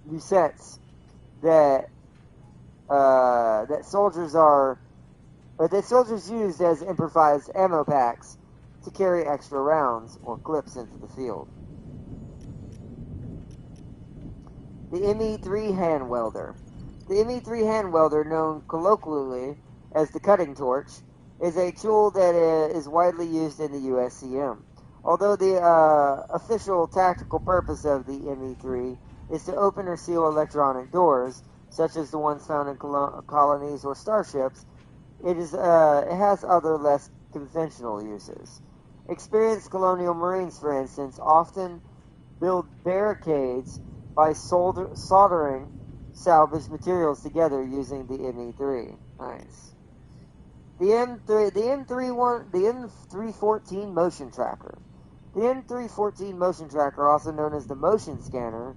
musettes that that soldiers used as improvised ammo packs to carry extra rounds or clips into the field. The ME3 hand welder. The ME3 hand welder, known colloquially as the cutting torch, is a tool that is widely used in the USCM. Although the official tactical purpose of the ME3 is to open or seal electronic doors, such as the ones found in colonies or starships, it has other less conventional uses. Experienced colonial marines, for instance, often build barricades by soldering salvaged materials together using the ME3. Nice. The M314 motion tracker. The M314 motion tracker, also known as the motion scanner,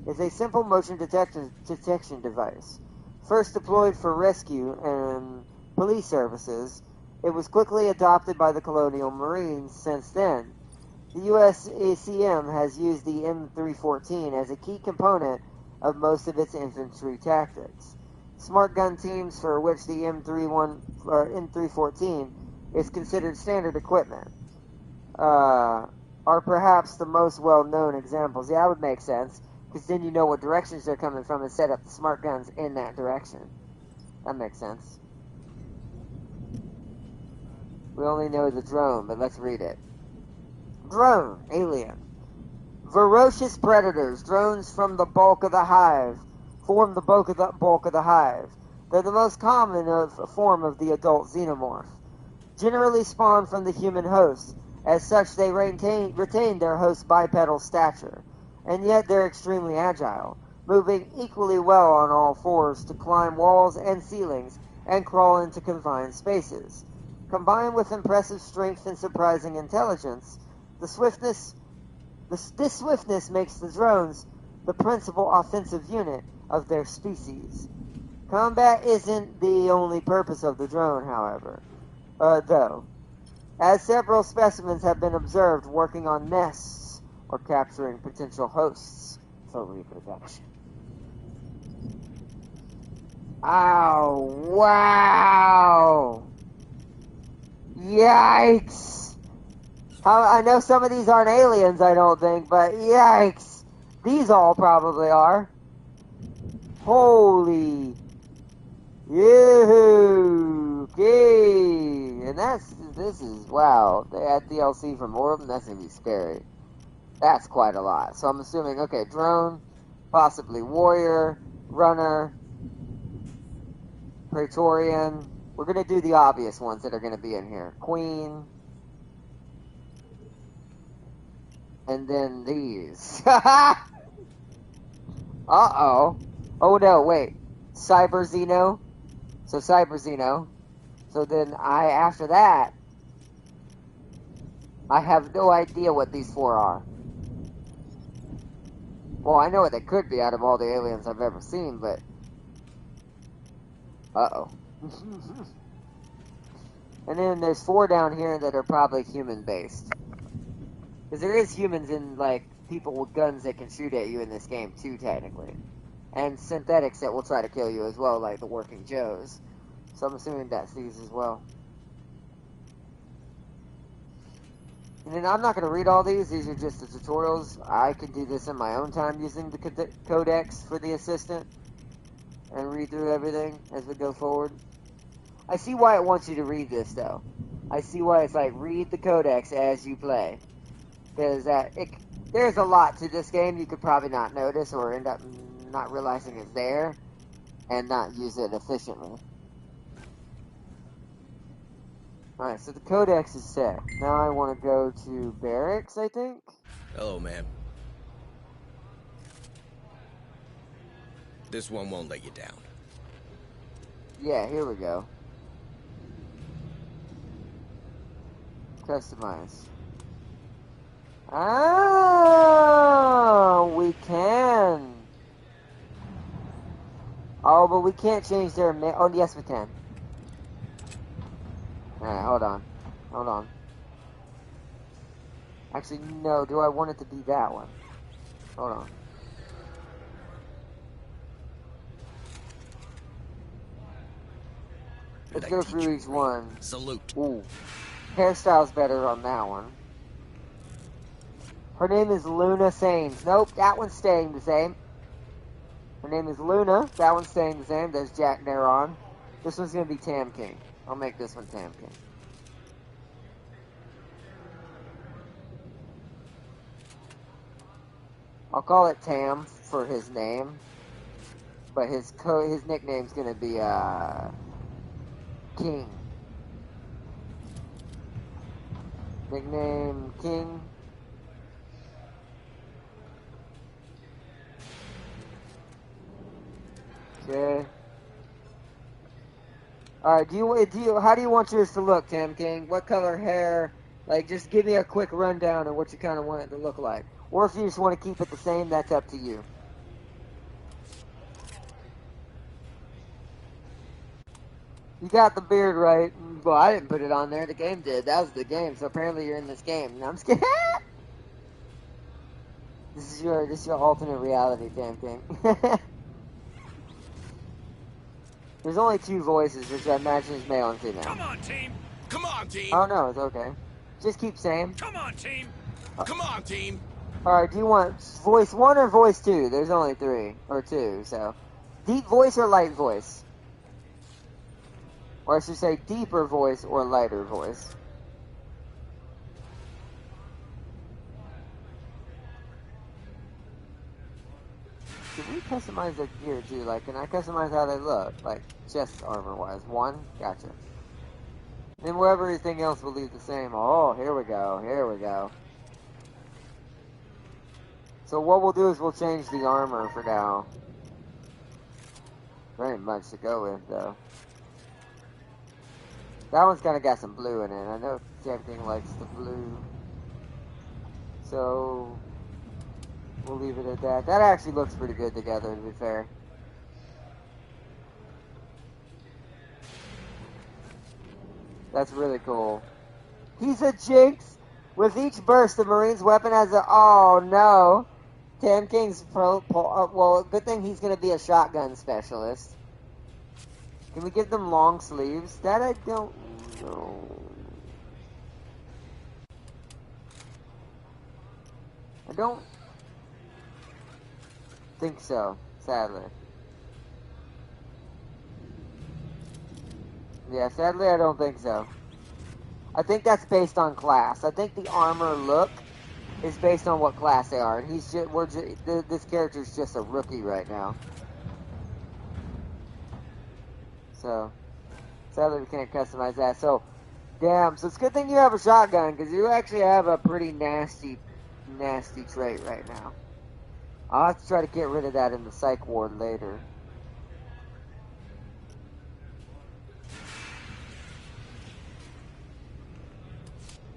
is a simple motion detection device. First deployed for rescue and police services, it was quickly adopted by the colonial marines since then. The USACM has used the M314 as a key component of most of its infantry tactics. Smart gun teams for which the M314 is considered standard equipment are perhaps the most well-known examples. Yeah, that would make sense, because then you know what directions they're coming from and set up the smart guns in that direction. That makes sense. We only know the drone, but let's read it. Drone, alien. Ferocious predators, drones from the bulk of the hive, form the bulk of the hive. They're the most common form of the adult xenomorph. Generally spawned from the human host. As such, they retain their host's bipedal stature, and yet they're extremely agile, moving equally well on all fours to climb walls and ceilings and crawl into confined spaces. Combined with impressive strength and surprising intelligence, this swiftness makes the drones the principal offensive unit of their species. Combat isn't the only purpose of the drone, however, though, as several specimens have been observed working on nests or capturing potential hosts for reproduction. Oh, wow! Yikes! I know some of these aren't aliens, I don't think, but yikes! These all probably are. Holy... Yoo-hoo! Okay! And this is, wow. They add DLC from Orb, and that's gonna be scary. That's quite a lot. So I'm assuming, okay, drone, possibly warrior, runner, Praetorian. We're gonna do the obvious ones that are gonna be in here. Queen. And then these. Uh-oh. Oh no, wait. Cyber Xeno. So Cyber Xeno. So then after that, I have no idea what these four are. Well, I know what they could be out of all the aliens I've ever seen, but... Uh-oh. And then there's four down here that are probably human-based. Because there is humans in, like, people with guns that can shoot at you in this game, too, technically. And synthetics that will try to kill you as well, like the Working Joes. So I'm assuming that's these as well. And then I'm not going to read all these are just the tutorials. I can do this in my own time using the codex for the assistant. And read through everything as we go forward. I see why it wants you to read this, though. I see why it's like, read the codex as you play. Because there's a lot to this game you could probably not notice or end up not realizing it's there and not use it efficiently. Alright, so the codex is set. Now I want to go to barracks, I think? Hello, ma'am. This one won't let you down. Yeah, here we go. Customize. Oh, we can. Oh, but we can't change their oh, yes, we can. Alright, hold on. Hold on. Actually, no. Do I want it to be that one? Hold on. Let's go through each one. Salute. Ooh. Hairstyle's better on that one. Her name is Luna Sanes. Nope, that one's staying the same. Her name is Luna. That one's staying the same. There's Jack Neron. This one's going to be Tam King. I'll make this one Tam King. I'll call it Tam for his name. But his nickname's going to be King. Nickname King. Okay. Alright, how do you want yours to look, Tam King? What color hair? Like, just give me a quick rundown of what you kind of want it to look like. Or if you just want to keep it the same, that's up to you. You got the beard right. Well, I didn't put it on there. The game did. That was the game. So apparently you're in this game. No, I'm just kidding. This is your alternate reality, Tam King. There's only 2 voices, which I imagine is male and female. Come on, team! Come on, team! Oh no, it's okay. Just keep saying. Come on, team! Come on, team! Alright, do you want voice 1 or voice 2? There's only 3 or 2, so deep voice or light voice? Or I should say deeper voice or lighter voice. Can we customize their gear too? Like, can I customize how they look? Like, chest armor wise. 1? Gotcha. Then wherever everything else will leave the same. Oh, here we go. Here we go. So what we'll do is we'll change the armor for now. Very much to go with, though. That one's kind of got some blue in it. I know everything likes the blue. So we'll leave it at that. That actually looks pretty good together, to be fair. That's really cool. He's a Jinx! With each burst, the Marine's weapon has a... Oh, no. Tam King's well, good thing he's going to be a shotgun specialist. Can we give them long sleeves? That I don't know. I don't think so, sadly. Yeah, sadly I don't think so. I think that's based on class. I think the armor look is based on what class they are, and this character's just a rookie right now. So, sadly we can't customize that. So, damn. So it's a good thing you have a shotgun, because you actually have a pretty nasty trait right now. I'll have to try to get rid of that in the psych ward later.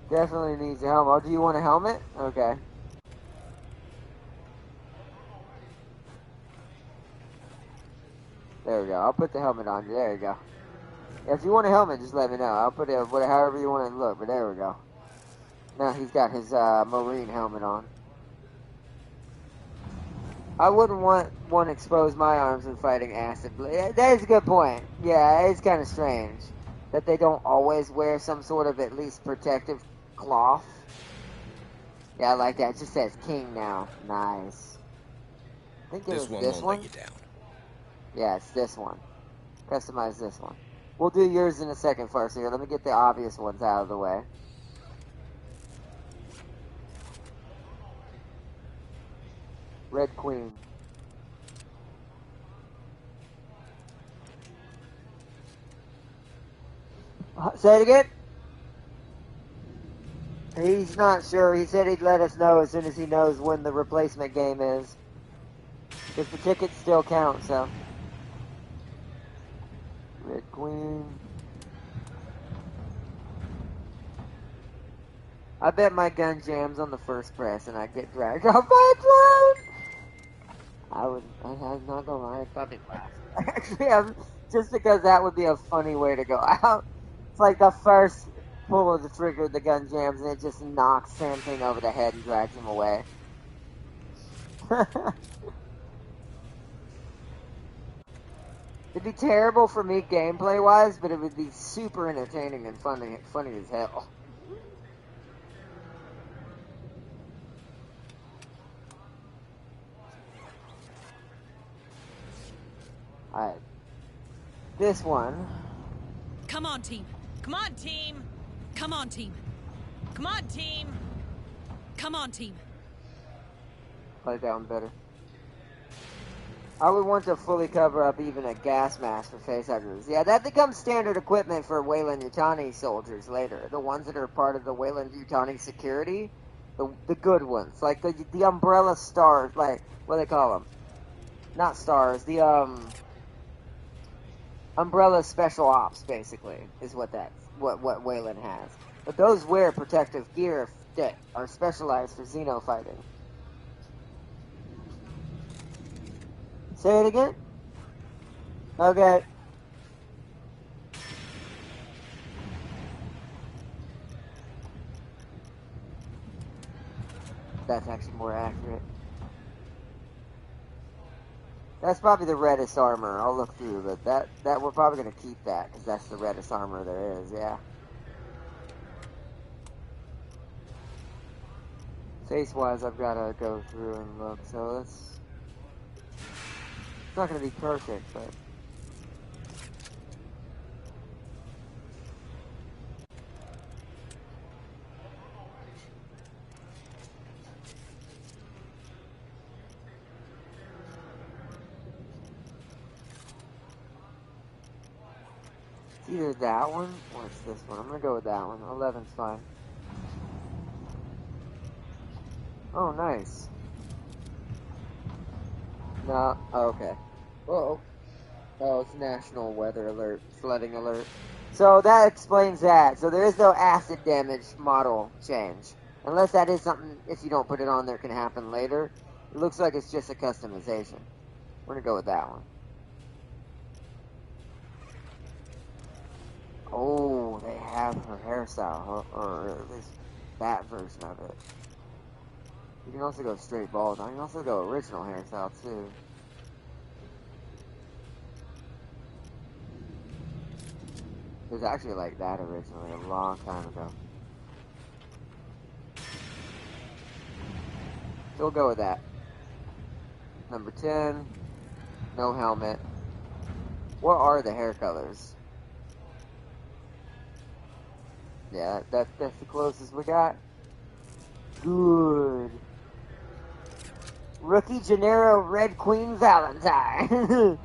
Definitely needs a helmet. Oh, do you want a helmet? Okay. There we go. I'll put the helmet on you. There you go. If you want a helmet, just let me know. I'll put it however you want it to look. But there we go. Now he's got his Marine helmet on. I wouldn't want one to expose my arms when fighting acid. That is a good point. Yeah, it's kind of strange that they don't always wear some sort of at least protective cloth. Yeah, I like that. It just says King now. Nice. I think it was this one. Let you down. Yeah, it's this one. Customize this one. We'll do yours in a second first. Here, let me get the obvious ones out of the way. Red Queen. Say it again? He's not sure. He said he'd let us know as soon as he knows when the replacement game is. Because the tickets still count, so. Red Queen. I bet my gun jams on the first press and I get dragged off by a drone! I'm not gonna lie, I'd probably laugh. Actually, just because that would be a funny way to go out. It's like the first pull of the trigger, the gun jams, and it just knocks Sam King over the head and drags him away. It'd be terrible for me gameplay-wise, but it would be super entertaining and funny as hell. Alright. This one. Come on, team. Come on, team. Come on, team. Come on, team. Come on, team. Play that one better. I would want to fully cover up even a gas mask for facehuggers. Yeah, that becomes standard equipment for Weyland-Yutani soldiers later. The ones that are part of the Weyland-Yutani security. The good ones. Like the umbrella stars. Like, what do they call them? Not stars. The, umbrella special ops, basically, is what Weyland has. But those wear protective gear that are specialized for Xeno fighting. Say it again? Okay. That's actually more accurate. That's probably the reddest armor. I'll look through, but that we're probably going to keep that, because that's the reddest armor there is, yeah. Face-wise, I've got to go through and look, so it's not going to be perfect, but... It's either that one, or it's this one. I'm going to go with that one. 11's fine. Oh, nice. No, oh, okay. Whoa. Oh, it's national weather alert, flooding alert. So that explains that. So there is no acid damage model change. Unless that is something, if you don't put it on there, can happen later. It looks like it's just a customization. We're going to go with that one. Oh, they have her hairstyle, or at least that version of it. You can also go straight bald. I can also go original hairstyle, too. It was actually like that originally, a long time ago. So we'll go with that. Number 10, no helmet. What are the hair colors? Yeah, that's the closest we got. Good. Rookie Gennaro Red Queen Valentine.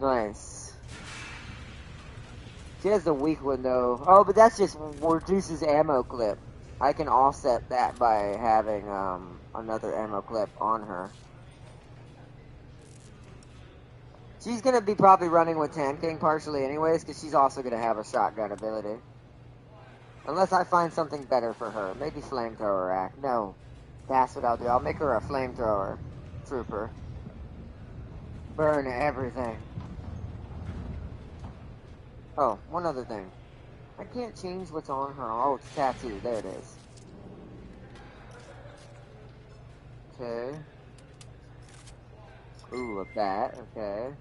Nice. She has the weak one though. Oh, but that's just reduces ammo clip. I can offset that by having another ammo clip on her. She's gonna be probably running with tanking partially anyways, because she's also gonna have a shotgun ability. Unless I find something better for her. Maybe flamethrower rack. No. That's what I'll do. I'll make her a flamethrower trooper. Burn everything. Oh, one other thing. I can't change what's on her. Oh, it's tattoo. There it is. Okay. Ooh, a bat. Okay.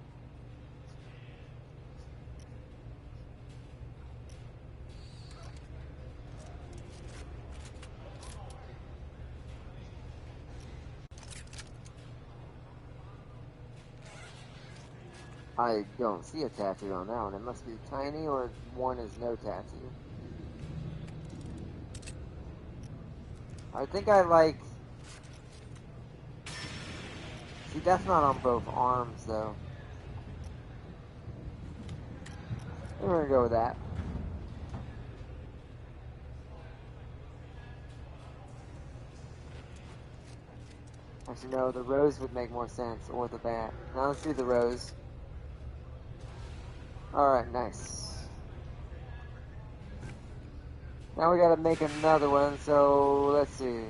I don't see a tattoo on that one. It must be tiny or one is no tattoo. I think I like... See, that's not on both arms, though. We're gonna go with that. Actually, no, the rose would make more sense, or the bat. Now let's do the rose. Alright, nice. Now we gotta make another one, so let's see.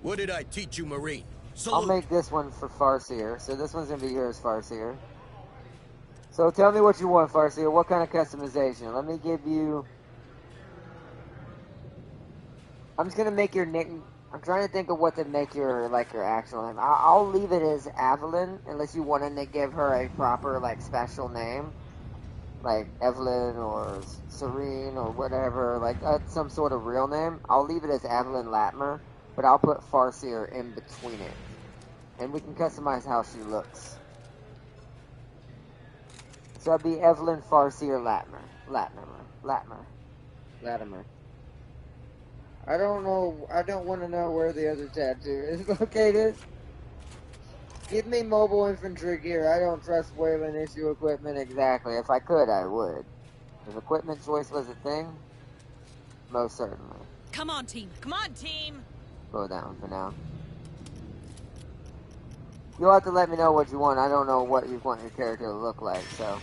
What did I teach you, Marine? Salute. I'll make this one for Farseer. So this one's gonna be yours, Farseer. So tell me what you want, Farseer. What kind of customization? Let me give you... I'm just gonna make your nick... I'm trying to think of what to make your actual name. I'll leave it as Evelyn, unless you wanted to give her a proper special name, like Evelyn or Serene or whatever, some sort of real name. I'll leave it as Evelyn Latmer, but I'll put Farseer in between it, and we can customize how she looks. So it'd be Evelyn Farseer Latimer. I don't know. I don't want to know where the other tattoo is located. Give me mobile infantry gear. I don't trust Wayland issue equipment exactly. If I could, I would. If equipment choice was a thing, most certainly. Come on, team. Come on, team. Go down for now. You'll have to let me know what you want. I don't know what you want your character to look like, so.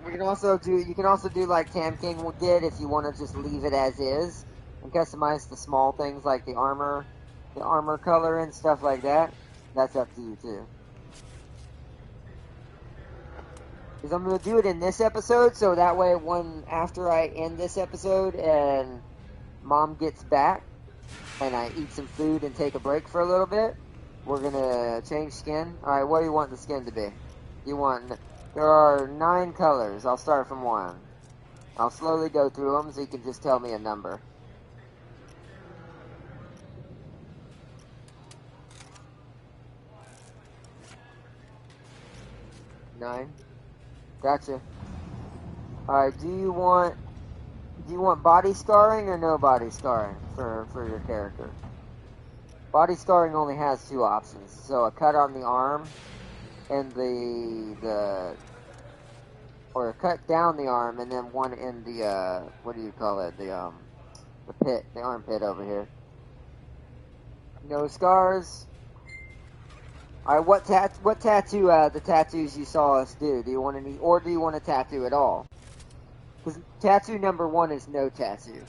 You can also do like Tam King did if you want to just leave it as is and customize the small things like the armor color and stuff like that. That's up to you too. Because I'm going to do it in this episode, so that way after I end this episode and Mom gets back and I eat some food and take a break for a little bit, we're going to change skin. Alright, what do you want the skin to be? There are 9 colors. I'll start from 1. I'll slowly go through them so you can just tell me a number. Nine. Gotcha. Alright, do you want body scarring or no body scarring for your character? Body scarring only has 2 options. So a cut on the arm and or a cut down the arm and then one in the what do you call it? The pit, the armpit over here. No scars. Alright, what tattoo the tattoos you saw us do? Do you want any, or do you want a tattoo at all? Because tattoo number 1 is no tattoo.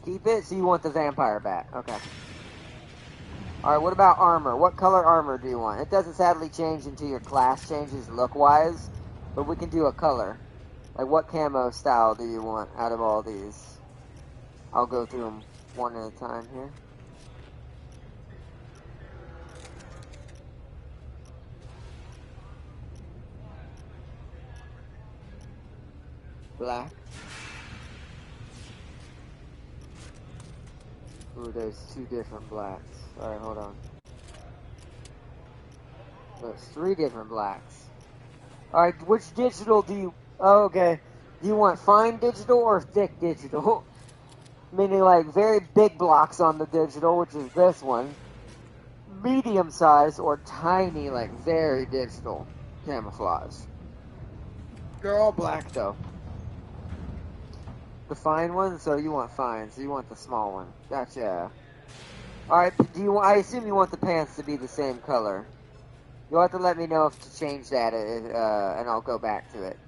Keep it, so you want the vampire bat. Okay. Alright, what about armor? What color armor do you want? It doesn't sadly change until your class changes look-wise, but we can do a color. Like, what camo style do you want out of all these? I'll go through them one at a time here. Black. Ooh, there's 2 different blacks. Alright, hold on. There's 3 different blacks. Alright, which digital do you... Oh, okay. Do you want fine digital or thick digital? Meaning, like, very big blocks on the digital, which is this one. Medium size or tiny, like, very digital camouflage. They're all black, though. The fine one? So you want fine, so you want the small one. Gotcha. Alright, I assume you want the pants to be the same color. You'll have to let me know if to change that, and I'll go back to it.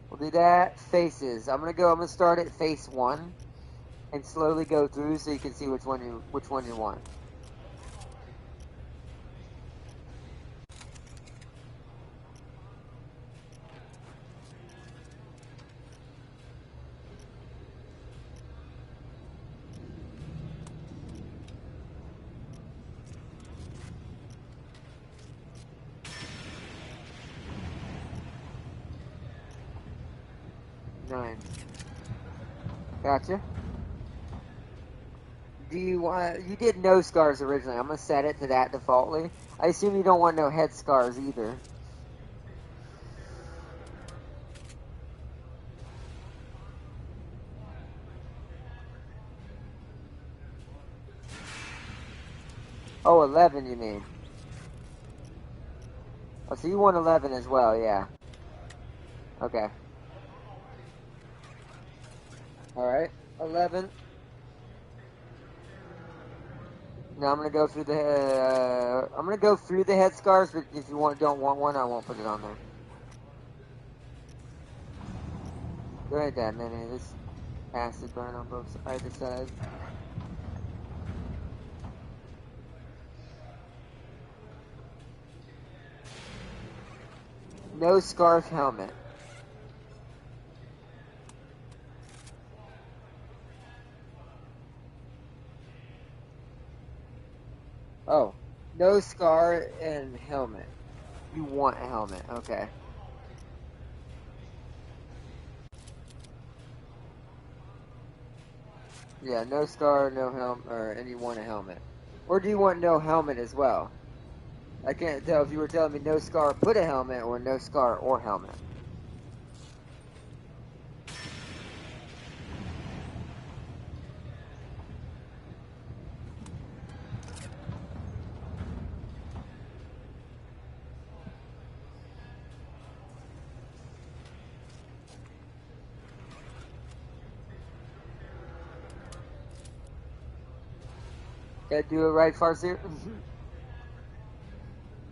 We'll do that. Faces. I'm gonna start at face 1 and slowly go through so you can see which one you want. Nine. Gotcha. You did no scars originally. I'm gonna set it to that defaultly. I assume you don't want no head scars either. Oh, 11 you mean. Oh, so you want 11 as well, yeah. Okay. Alright, 11. Now I'm gonna go through the head scars, but if you don't want one, I won't put it on there. Go ahead, Dad, man. This acid burn on either side. No scarf helmet. Oh, no scar and helmet. You want a helmet, okay. Yeah, no scar, no helmet, and you want a helmet. Or do you want no helmet as well? I can't tell if you were telling me no scar, put a helmet, or no scar or helmet. Gotta do it right, Farseer.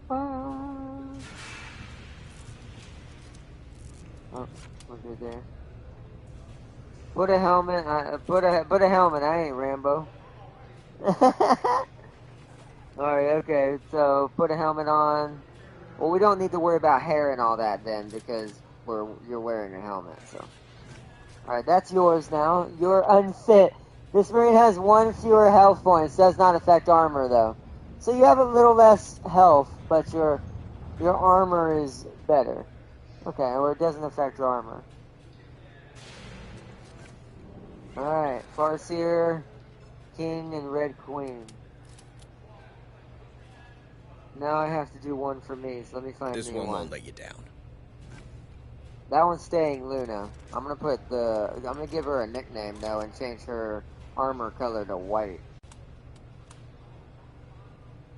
Oh, we're good there. Put a helmet. Put a helmet. I ain't Rambo. Alright, okay. So put a helmet on. Well, we don't need to worry about hair and all that then, because you're wearing a helmet. So, alright, that's yours now. You're unfit. This Marine has 1 fewer health points. Does not affect armor though. So you have a little less health, but your armor is better. Okay, or it doesn't affect your armor. Alright, Farseer, King, and Red Queen. Now I have to do one for me, so let me find This me one one. won't let you down. That one's staying Luna. I'm gonna give her a nickname though and change her armor color to white.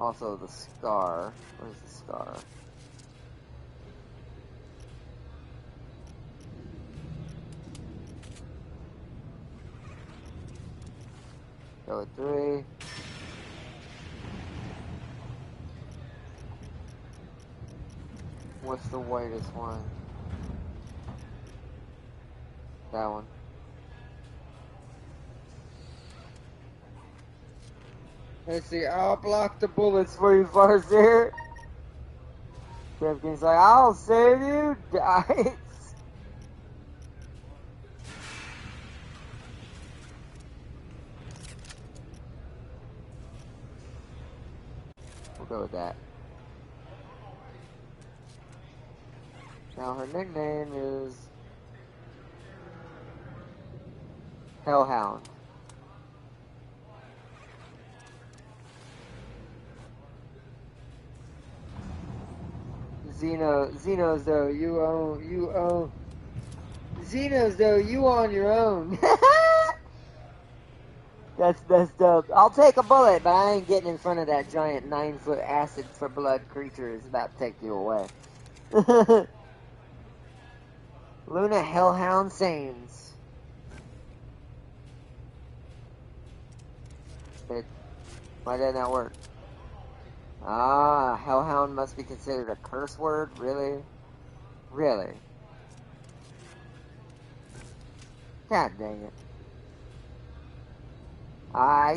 Also the scar. Where's the scar? Go with 3. What's the whitest one? That one. Let's see, I'll block the bullets for you, Farseer. King's like, I'll save you, dice. We'll go with that. Now her nickname is Hellhound. Xenos though, you own. Xenos though, you on your own. That's dope. I'll take a bullet, but I ain't getting in front of that giant 9-foot acid for blood creature is about to take you away. Luna Hellhound Sains. Why did that not work? Ah, Hellhound must be considered a curse word? Really? Really? God dang it.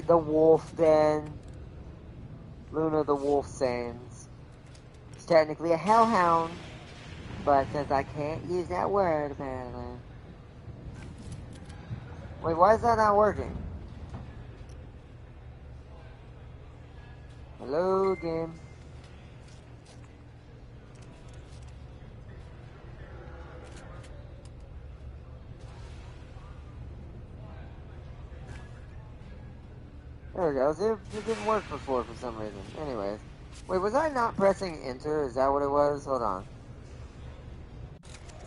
The wolf then. Luna the Wolf Sains. It's technically a hellhound, but since I can't use that word, apparently. Wait, why is that not working? Hello, game. There we go. It didn't work before for some reason. Anyways. Wait, was I not pressing enter? Is that what it was? Hold on.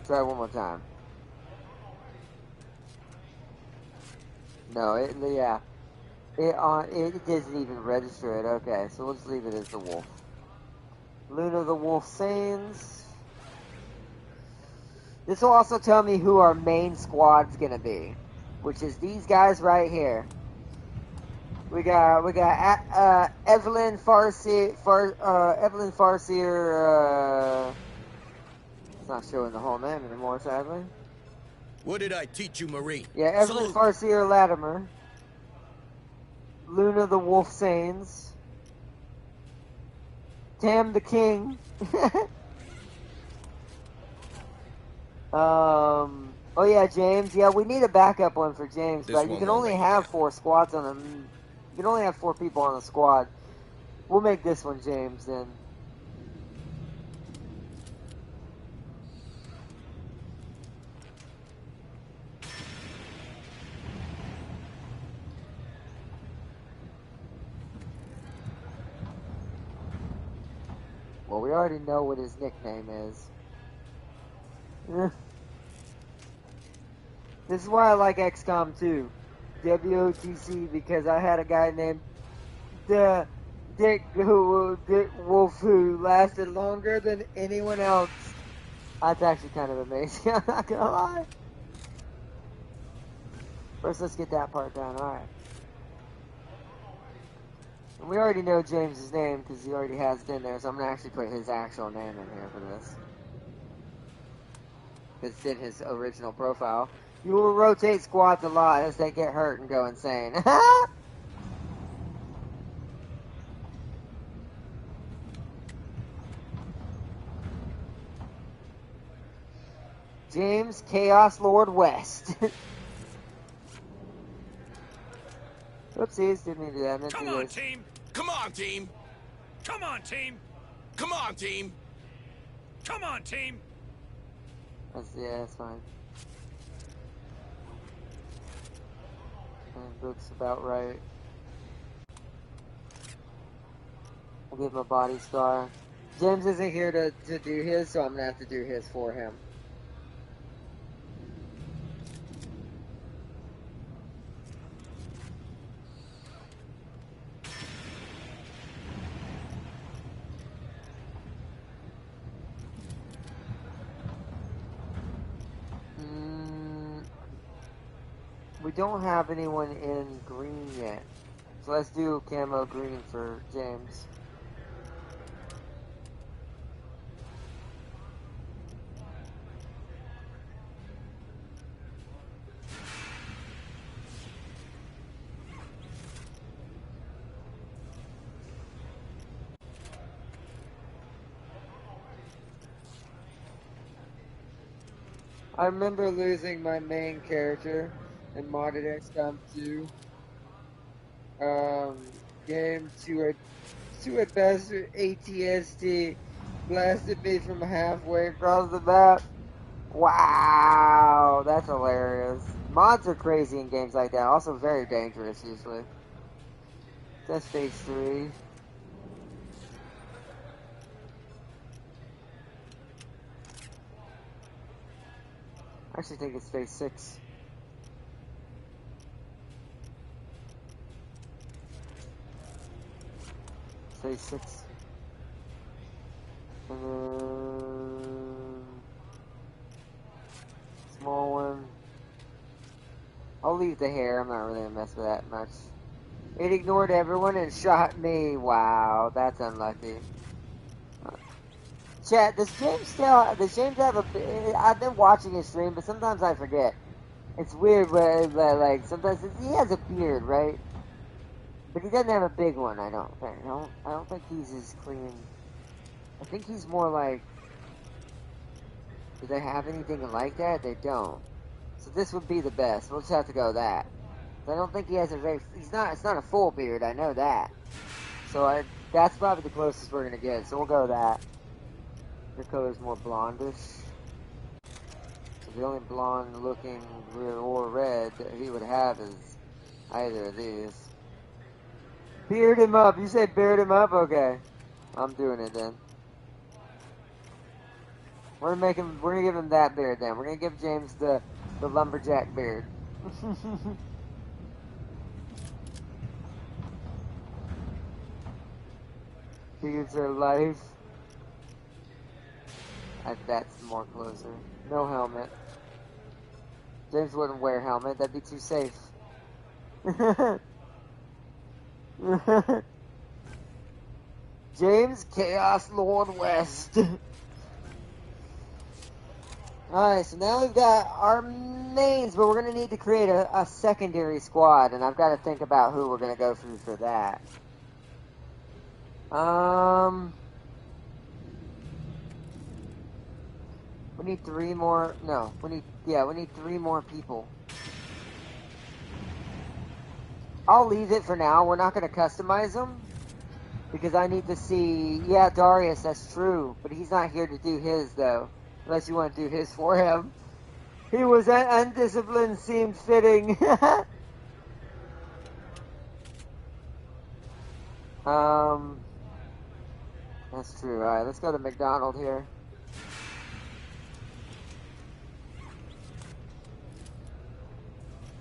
Try one more time. No, it doesn't even register it. Okay, so let's leave it as the wolf. Luna the Wolf Sains. This will also tell me who our main squad's gonna be, which is these guys right here. We got Evelyn Farseer. Evelyn Farseer. It's not showing the whole name anymore, sadly. What did I teach you, Marine? Yeah, Evelyn Farseer Latimer. Luna the Wolf Sains. Tam the King. Oh yeah, James. Yeah, we need a backup one for James, This but you one can won't only let you have down. 4 squads on a. You can only have 4 people on a squad. We'll make this one James then. Well, we already know what his nickname is. This is why I like XCOM 2. WOTC, because I had a guy named Dick Wolf who lasted longer than anyone else. That's actually kind of amazing, I'm not gonna lie. First, let's get that part done, alright. And we already know James's name because he already has it in there, so I'm gonna actually put his actual name in here for this. It's in his original profile. You will rotate squads a lot as they get hurt and go insane. James Chaos Lord West. Oopsies, didn't mean to do that. I meant to Come do on, this. team! Come on, team! Come on, team! Come on, team! Come on, team! Yeah, that's fine. That looks about right. I'll give him a body scar. James isn't here to do his, so I'm gonna have to do his for him. We don't have anyone in green yet. So let's do camo green for James. I remember losing my main character in modded XCOM 2 game to a bastard ATST blasted me from halfway across the map. Wow, that's hilarious. Mods are crazy in games like that. Also very dangerous usually. That's phase 3. I actually think it's phase 6. Phase 6. And then small one. I'll leave the hair. I'm not really gonna mess with that much. It ignored everyone and shot me. Wow, that's unlucky. Chat, does James have a, I've been watching his stream, but sometimes I forget. It's weird, but like, sometimes he has a beard, right? But he doesn't have a big one, I don't think. I don't think he's as clean. I think he's more like, do they have anything like that? They don't. So this would be the best. We'll just have to go with that. I don't think he has a very, it's not a full beard, I know that. So that's probably the closest we're gonna get, so we'll go with that. Your color's more blondish. So the only blonde looking or red that he would have is either of these. Beard him up. You say beard him up? Okay. I'm doing it then. We're gonna give him that beard then. We're gonna give James the lumberjack beard. Beards are life. That's more closer. No helmet. James wouldn't wear helmet. That'd be too safe. James Chaos Lord West. Alright, so now we've got our mains, but we're going to need to create a secondary squad, and I've got to think about who we're going to go through for that. We need 3 more. No, we need 3 more people. I'll leave it for now. We're not going to customize them. Because I need to see... Yeah, Darius, that's true. But he's not here to do his, though. Unless you want to do his for him. He was undisciplined, seemed fitting. That's true. Alright, let's go to McDonald here.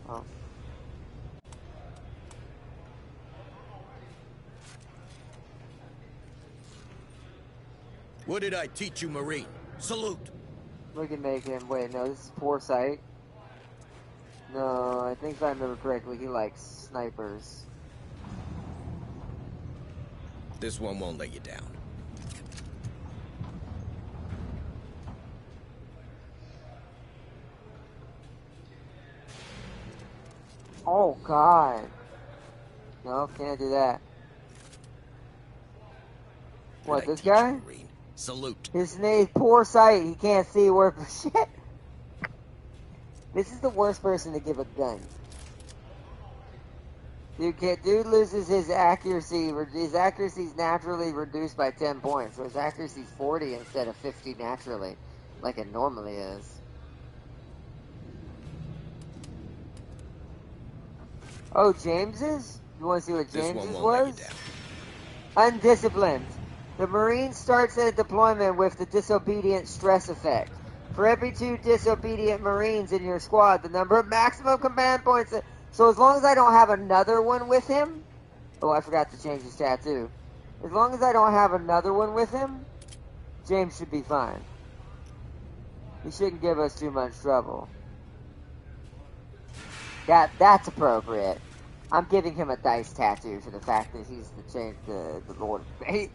Oh. What did I teach you, Marine? Salute! We can make him... Wait, no, this is Foresight. No, I think if I remember correctly, he likes snipers. This one won't let you down. Oh, God. No, can't do that. What, this guy? Salute. His name, poor sight. He can't see worth a shit. This is the worst person to give a gun. Dude loses his accuracy. His accuracy is naturally reduced by 10 points. So his accuracy is 40 instead of 50 naturally, like it normally is. Oh, James's? You want to see what James's was? Undisciplined. The Marine starts a deployment with the disobedient stress effect. For every 2 disobedient Marines in your squad, the number of maximum command points... So as long as I don't have another one with him... Oh, I forgot to change his tattoo. As long as I don't have another one with him, James should be fine. He shouldn't give us too much trouble. That's appropriate. I'm giving him a dice tattoo for the fact that he's the Lord of Fate.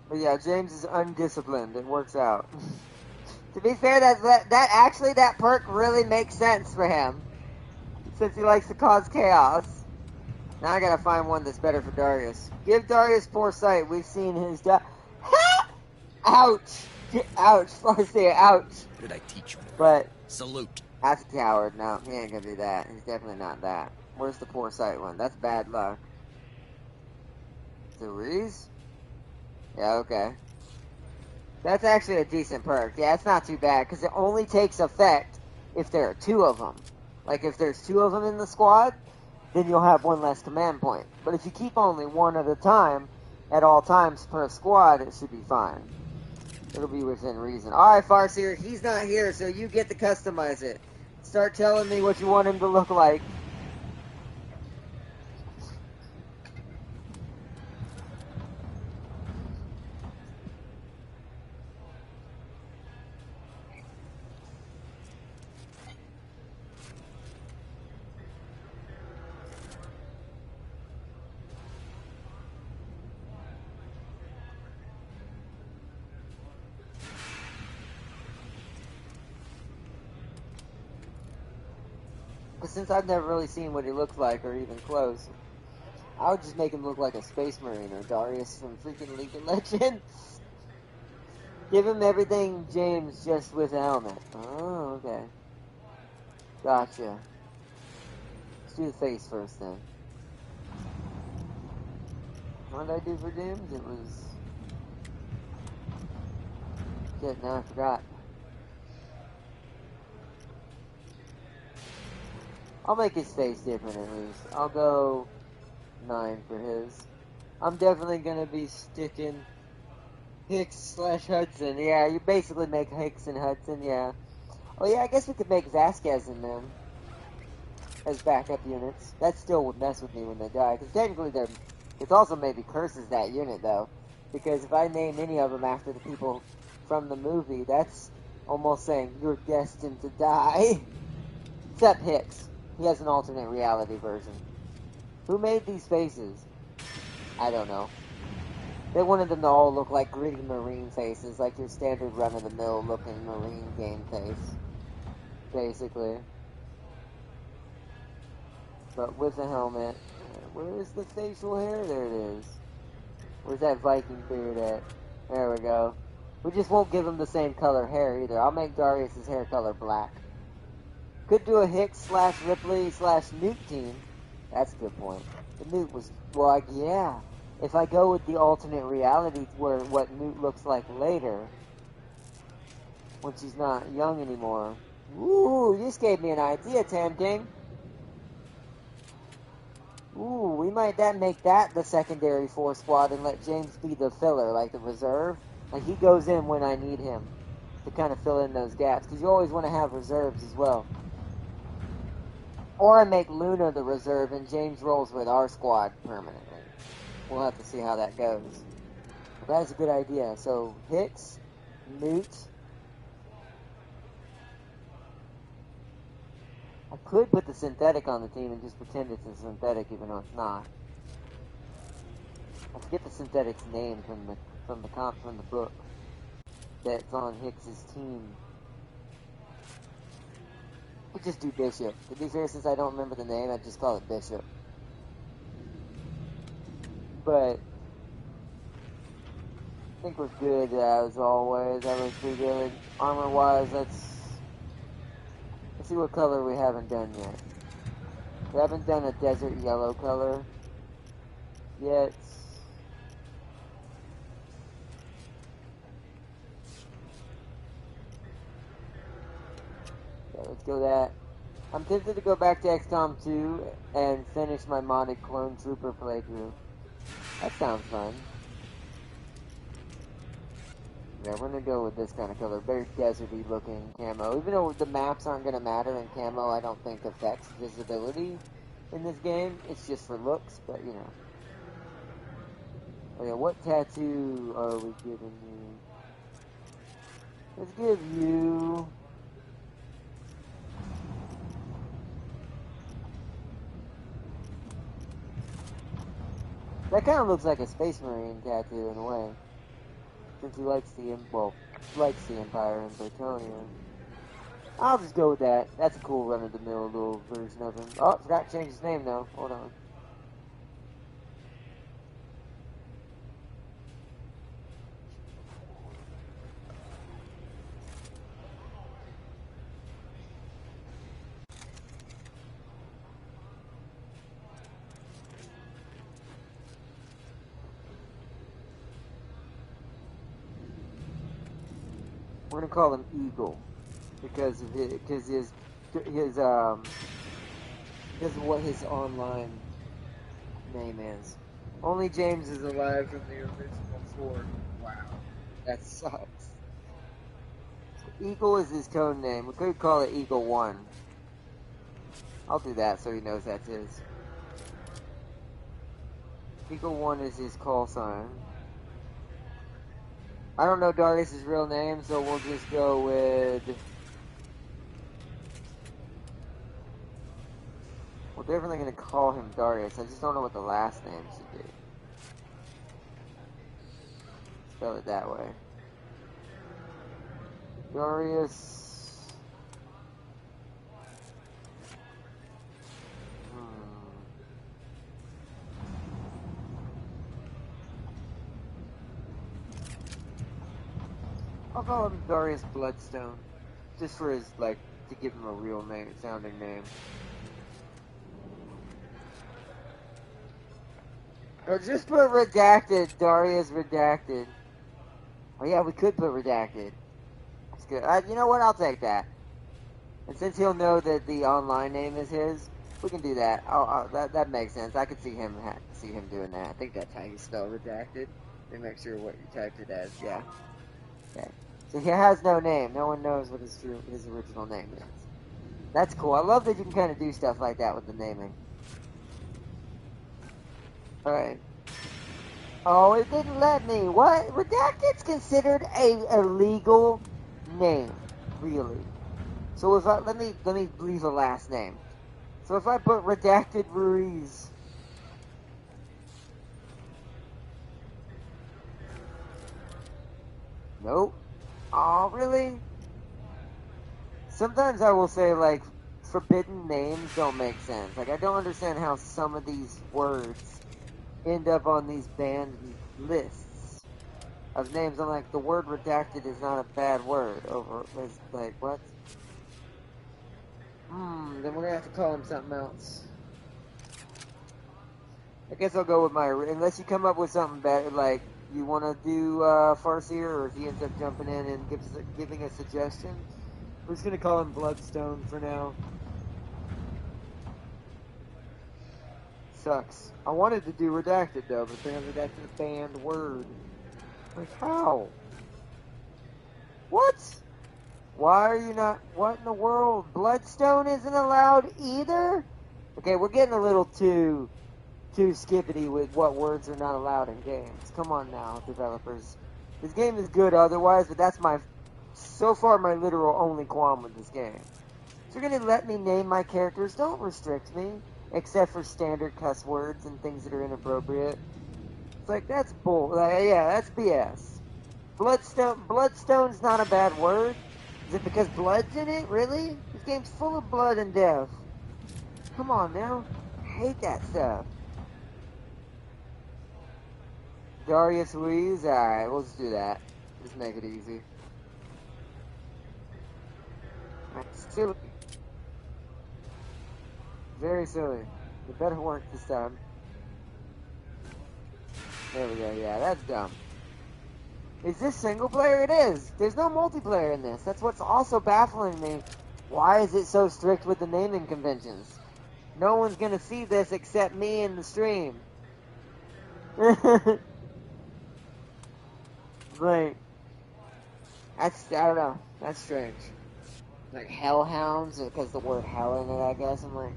But yeah, James is undisciplined. It works out. To be fair, that perk really makes sense for him, since he likes to cause chaos. Now I gotta find one that's better for Darius. Give Darius foresight. We've seen his ouch! Ouch! Farseer, ouch! What did I teach you? But salute. That's a coward. No, he ain't gonna do that. He's definitely not that. Where's the foresight one? That's bad luck. Therese? Yeah, okay. That's actually a decent perk. Yeah, it's not too bad, because it only takes effect if there are 2 of them. Like, if there's 2 of them in the squad, then you'll have 1 less command point. But if you keep only 1 at a time, at all times per squad, it should be fine. It'll be within reason. Alright, Farseer, he's not here, so you get to customize it. Start telling me what you want him to look like. But since I've never really seen what he looks like, or even close, I would just make him look like a Space Marine, or Darius from freaking League of Legends. Give him everything James, just with a helmet. Oh, okay. Gotcha. Let's do the face first, then. What did I do for James? It was... Shit, now I forgot. I'll make his face different at least. I'll go 9 for his. I'm definitely gonna be sticking Hicks/Hudson. Yeah, you basically make Hicks and Hudson, yeah. Oh yeah, I guess we could make Vasquez in them as backup units. That still would mess with me when they die, because technically they're... It's also maybe curses that unit, though. Because if I name any of them after the people from the movie, that's almost saying, you're destined to die. Except Hicks. He has an alternate reality version. Who made these faces? I don't know. They wanted them to all look like gritty Marine faces, like your standard run-of-the-mill looking Marine game face. Basically. but with a helmet. Where is the facial hair? There it is. Where's that Viking beard at? There we go. We just won't give him the same color hair either. I'll make Darius' hair color black. Could do a Hicks / Ripley / Newt team. That's a good point. The Newt was, well, yeah. If I go with the alternate reality where what Newt looks like later, when she's not young anymore. Ooh, you just gave me an idea, Tam King. Ooh, we might make that the secondary 4 squad and let James be the filler, like the reserve. Like he goes in when I need him to kind of fill in those gaps, because you always want to have reserves as well. Or I make Luna the reserve and James rolls with our squad permanently. We'll have to see how that goes. But that is a good idea. So Hicks, Newt. I could put the synthetic on the team and just pretend it's a synthetic even though it's not. I forget the synthetic's name from the book that's on Hicks's team. I could just do Bishop. To be fair, since I don't remember the name, I just call it Bishop. But I think we're good as always. That looks pretty good. Armor wise, let's see what color we haven't done yet. We haven't done a desert yellow color yet. Yeah, let's go that. I'm tempted to go back to XCOM 2 and finish my modded Clone Trooper playthrough. That sounds fun. Yeah, we're gonna go with this kind of color. Very deserty looking camo. Even though the maps aren't gonna matter and camo I don't think affects visibility in this game. It's just for looks, but you know. Oh yeah, what tattoo are we giving you? Let's give you... That kind of looks like a Space Marine tattoo in a way. Since he likes the Empire and Bretonnia. I'll just go with that. That's a cool run-of-the-mill little version of him. Oh, forgot to change his name though. Hold on. We're gonna call him Eagle because of his because of what his online name is. Only James is alive from the original 4. Wow, that sucks. Eagle is his code name. We could call it Eagle 1. I'll do that so he knows that's his. Eagle 1 is his call sign. I don't know Darius' real name, so we'll just go with... We're definitely going to call him Darius. I just don't know what the last name should be. Spell it that way. Darius... I'll call him Darius Bloodstone. Just for his, like, to give him a real name, sounding name. Or just put Redacted, Darius Redacted. Oh yeah, we could put Redacted. That's good. You know what, I'll take that. And since he'll know that the online name is his, we can do that. That makes sense. I could see him doing that. I think that's how you spell Redacted. Let me make sure what you typed it as. Yeah. Okay. So he has no name. No one knows what his original name is. That's cool. I love that you can kind of do stuff like that with the naming. Alright. Oh, it didn't let me. What? Redacted's considered a legal name. Really. So if let me leave a last name. So if I put Redacted Ruiz. Nope. Oh, really? Sometimes I will say, like, forbidden names don't make sense. Like, I don't understand how some of these words end up on these banned lists of names. I'm like, the word redacted is not a bad word. It's like, what? Then we're gonna have to call him something else. I guess I'll go with my, unless you come up with something better, like, you want to do Farseer, or if he ends up jumping in and giving a suggestion. We're just gonna call him Bloodstone for now. Sucks. I wanted to do redacted though, but apparently that's a banned word. Like, how? What? Why are you not? What in the world? Bloodstone isn't allowed either? Okay, we're getting a little too skippity with what words are not allowed in games. Come on now, developers. This game is good otherwise, but that's so far my literal only qualm with this game. If you're gonna let me name my characters, don't restrict me, except for standard cuss words and things that are inappropriate. It's like, that's bull. Like, yeah, that's BS. Bloodstone's not a bad word. Is it because blood's in it? Really? This game's full of blood and death. Come on now. I hate that stuff. Darius Ruiz? Alright, we'll just do that. Just make it easy. That's silly. Very silly. It better work this time. There we go, yeah, that's dumb. Is this single player? It is. There's no multiplayer in this. That's what's also baffling me. Why is it so strict with the naming conventions? No one's gonna see this except me in the stream. Like, I don't know. That's strange. Like, hellhounds, because the word hell in it, I guess. I'm like,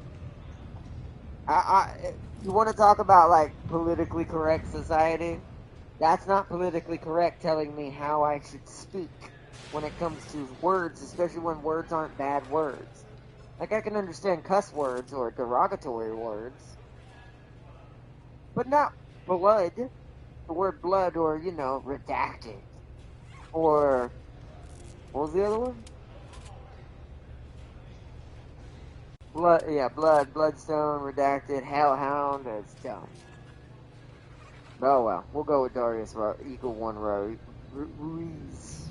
you want to talk about, like, politically correct society? That's not politically correct telling me how I should speak when it comes to words, especially when words aren't bad words. Like, I can understand cuss words or derogatory words, but not blood. The word blood, or, redacted. Or, what was the other one? Bloodstone, redacted, hellhound, that's dumb. Oh well, we'll go with Darius equal one row. Ruiz.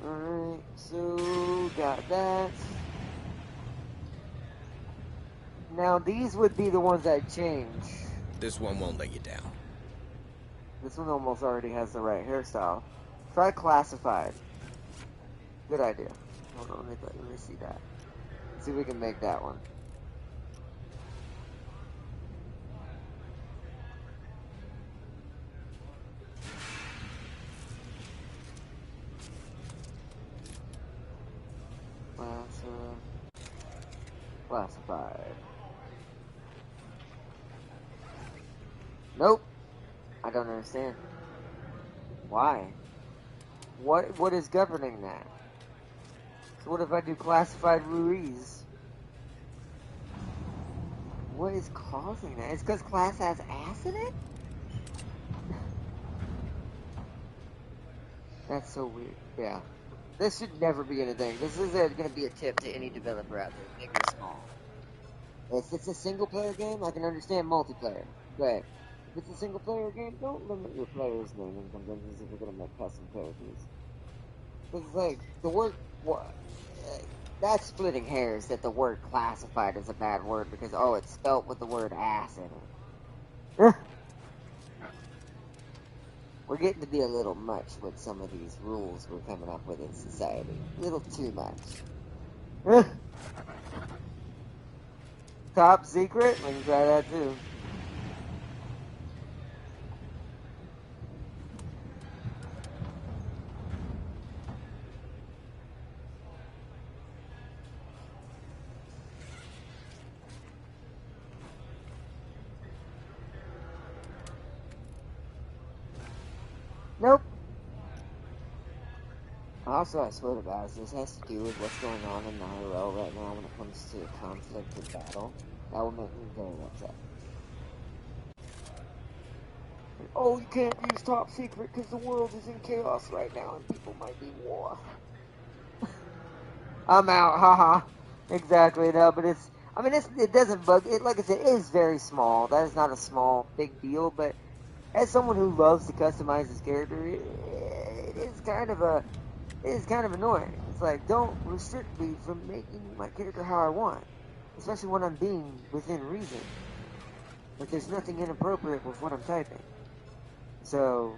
Alright, so got that. Now these would be the ones I'd change. This one won't let you down. This one almost already has the right hairstyle. Try classified. Good idea. Hold on, let me see that. See if we can make that one. Classified. Nope. I don't understand. Why? What is governing that? So what if I do classified Ruiz? What is causing that? It's because class has ass in it? That's so weird. Yeah. This should never be anything. This is going to be a tip to any developer out there, big or small. If it's a single player game, I can understand multiplayer. But if it's a single player game, don't limit your players' naming conventions if you're going to make custom characters. It's like, the word, that's splitting hairs that the word classified is a bad word because, it's spelt with the word ass in it. We're getting to be a little much with some of these rules we're coming up with in society. A little too much. Top secret? We can try that too. Nope. Also, I swear to God, this has to do with what's going on in the IRL right now when it comes to conflict and battle. That will make me very upset. You can't use top secret because the world is in chaos right now and people might be war. I'm out, haha. Exactly, no, but I mean, it doesn't bug, it, like I said, it is very small. That is not a small, big deal, but as someone who loves to customize his character, it is kind of annoying. It's like, don't restrict me from making my character how I want, especially when I'm being within reason. Like, there's nothing inappropriate with what I'm typing. So,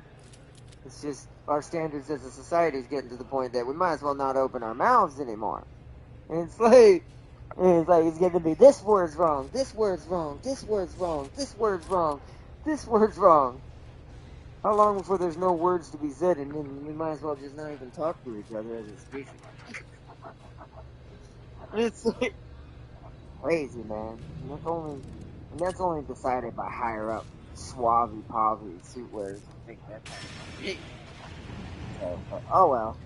it's just, our standards as a society is getting to the point that we might as well not open our mouths anymore. And it's getting to be, this word's wrong, this word's wrong, this word's wrong, this word's wrong, this word's wrong. How long before there's no words to be said, and then we might as well just not even talk to each other as a species? It's like crazy, man. And that's only decided by higher up suave pavy suit wearers who think that's how it should be. So, but, oh well.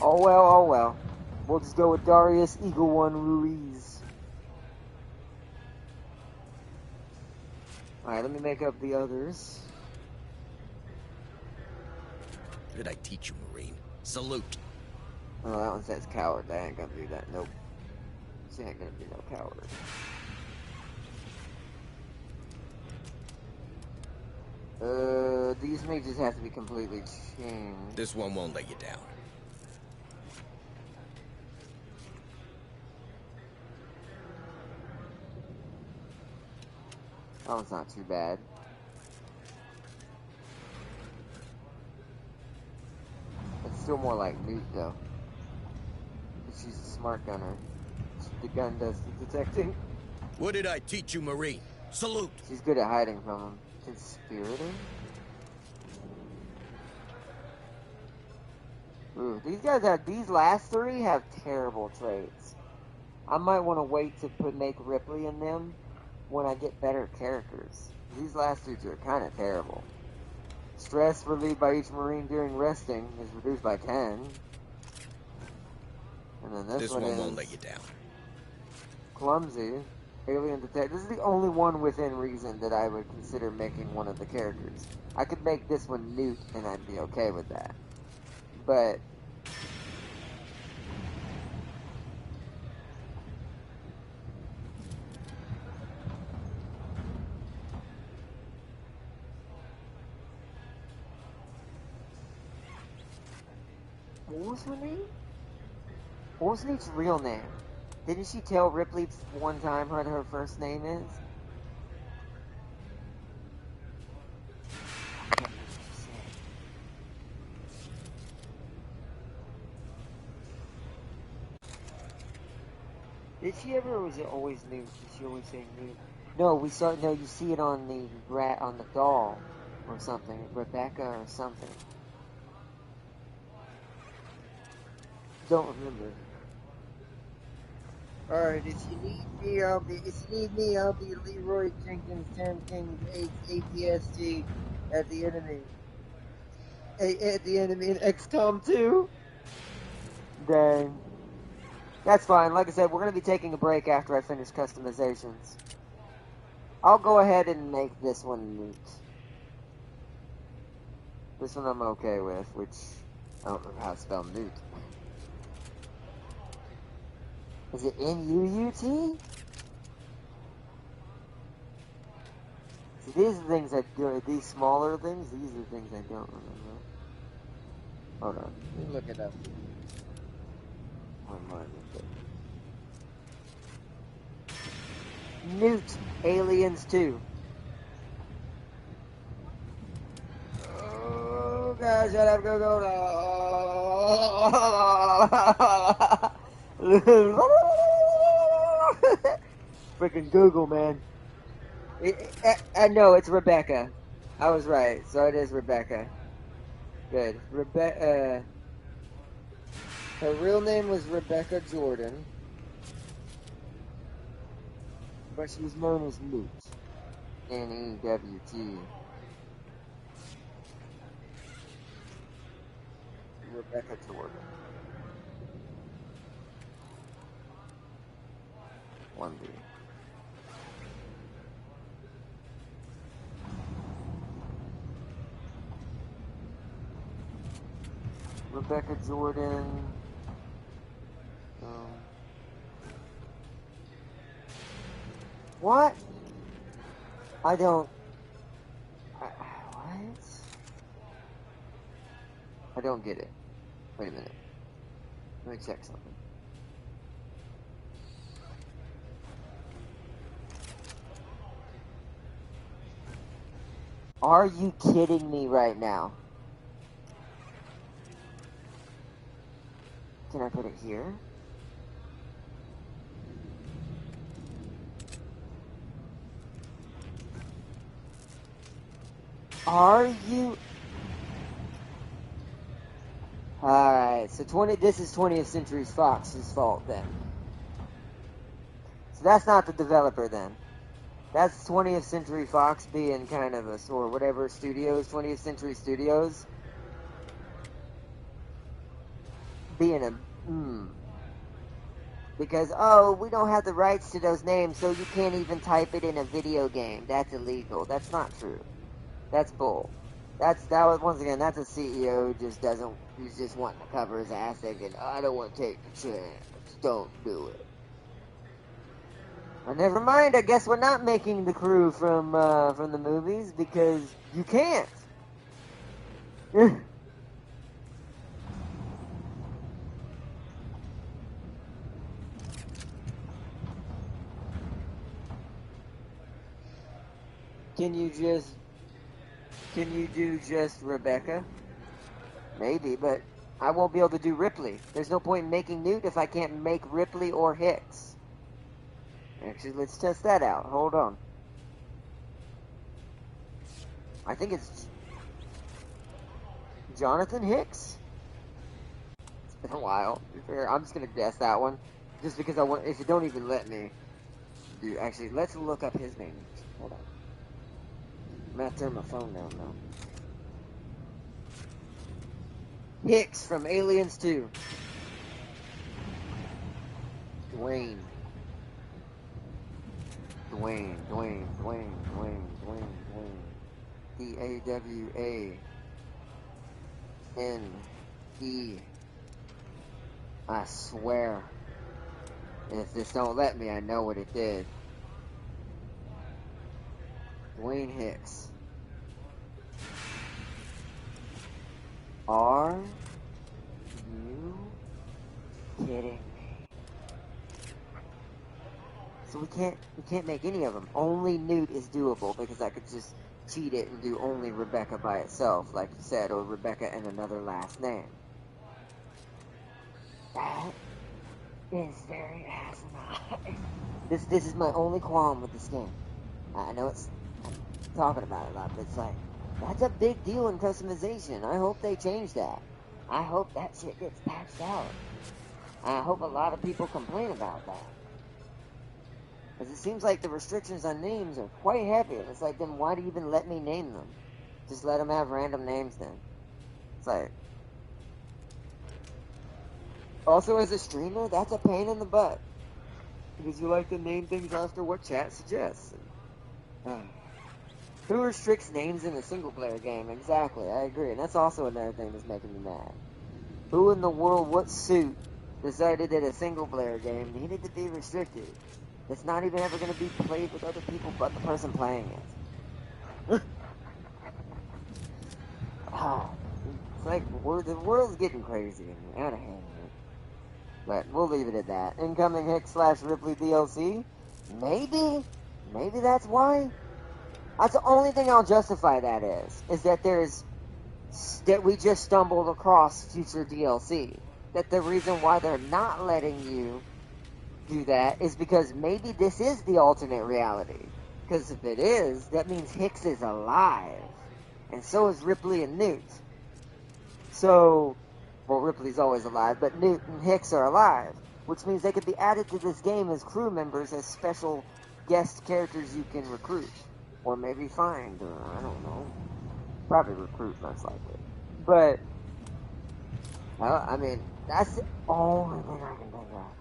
Oh well, oh well. We'll just go with Darius Eagle One Ruiz. Alright, let me make up the others. What did I teach you, Marine? Salute. Oh, that one says coward. I ain't gonna do that. Nope. She ain't gonna be no coward. These mages have to be completely changed. This one won't let you down. That one's not too bad. It's still more like Newt, though. She's a smart gunner. The gun does the detecting. What did I teach you, Marine? Salute! She's good at hiding from him. Conspirator? Ooh, these last three have terrible traits. I might want to wait to make Ripley in them when I get better characters. These last two are kind of terrible. Stress relieved by each Marine during resting is reduced by 10. And then this one won't let you down. Clumsy. Alien detect. This is the only one within reason that I would consider making one of the characters. I could make this one Newt and I'd be okay with that. But what was her name? What was Newt's real name? Didn't she tell Ripley one time what her first name is? I can't remember what she said. Did she ever, or was it always Newt? Did she always say Newt? No, you see it on the doll or something. Rebecca or something. Don't remember. Alright, if you need me, I'll be Leroy Jenkins, 10 Kings, APSG at the enemy. At the enemy in XCOM 2. Dang. That's fine. Like I said, we're going to be taking a break after I finish customizations. I'll go ahead and make this one Newt. This one I'm okay with, which I don't know how to spell Newt. Is it N-U-U-T? See, these are the things I do. These smaller things, these are the things I don't remember. Hold on. Let me look it up. Online Newt, Aliens 2. Oh gosh, I'd have to go. Freaking Google, man. I know it's Rebecca. I was right, so it is Rebecca. Good. Rebecca. Her real name was Rebecca Jordan, but she was known as Newt. N-E-W-T. Rebecca Jordan. 1B. Rebecca Jordan. What? I don't... what? I don't get it. Wait a minute. Let me check something. Are you kidding me right now? Can I put it here? Are you... Alright, so this is 20th Century Fox's fault then. So that's not the developer then. That's 20th Century Fox being kind of or whatever studios, 20th Century Studios. Being a, Because, oh, we don't have the rights to those names, so you can't even type it in a video game. That's illegal. That's not true. That's bull. Once again, that's a CEO who's just wanting to cover his ass thinking, I don't want to take the chance. Don't do it. Well, never mind. I guess we're not making the crew from the movies because you can't. Can you do just Rebecca? Maybe, but I won't be able to do Ripley. There's no point in making Newt if I can't make Ripley or Hicks. Actually, let's test that out. Hold on. I think it's Jonathan Hicks. It's been a while. To be fair, I'm just gonna guess that one, just because I want. If you don't even let me, actually, let's look up his name. Hold on. I'm gonna turn my phone down now. Hicks from Aliens 2. Dwayne. D-A-W-A-N-E. I swear. If this don't let me, I know what it did. Dwayne Hicks. Are you kidding me? So we can't make any of them. Only Newt is doable because I could just cheat it and do only Rebecca by itself, like you said, or Rebecca and another last name. That is very asinine. This is my only qualm with this game. I know I'm talking about it a lot, but it's like, that's a big deal in customization. I hope they change that. I hope that shit gets patched out. I hope a lot of people complain about that. Because it seems like the restrictions on names are quite heavy. And it's like, then why do you even let me name them? Just let them have random names then. It's like... Also, as a streamer, that's a pain in the butt. Because you like to name things after what chat suggests. Who restricts names in a single-player game? Exactly, I agree. And that's also another thing that's making me mad. Who in the world, what suit, decided that a single-player game needed to be restricted? It's not even ever going to be played with other people but the person playing it. It's like, the world's getting crazy and out of hand. But we'll leave it at that. Incoming Hicks/Ripley DLC? Maybe that's why? That's the only thing I'll justify that is that that we just stumbled across future DLC. That the reason why they're not letting you do that is because maybe this is the alternate reality. Because if it is, that means Hicks is alive. And so is Ripley and Newt. So, well, Ripley's always alive, but Newt and Hicks are alive. Which means they could be added to this game as crew members, as special guest characters you can recruit. Or maybe find, or I don't know. Probably recruit, most likely. But, well, I mean, that's the only thing I can think of.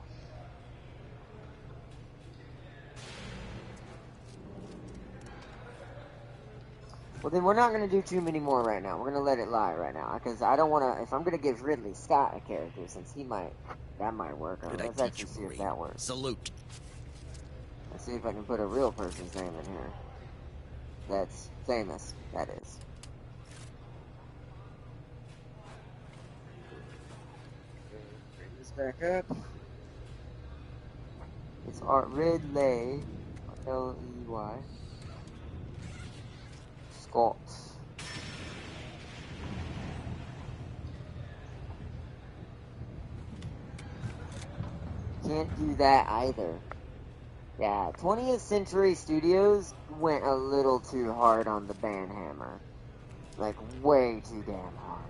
Well, then we're not going to do too many more right now. We're going to let it lie right now. Because I don't want to... If I'm going to give Ridley Scott a character, since he might... That might work. Let's actually see if that works. Salute. Let's see if I can put a real person's name in here. That's famous, that is. Bring this back up. It's Art Ridley. L-E-Y. Scott. Can't do that either. Yeah, 20th Century Studios went a little too hard on the banhammer. Like, way too damn hard.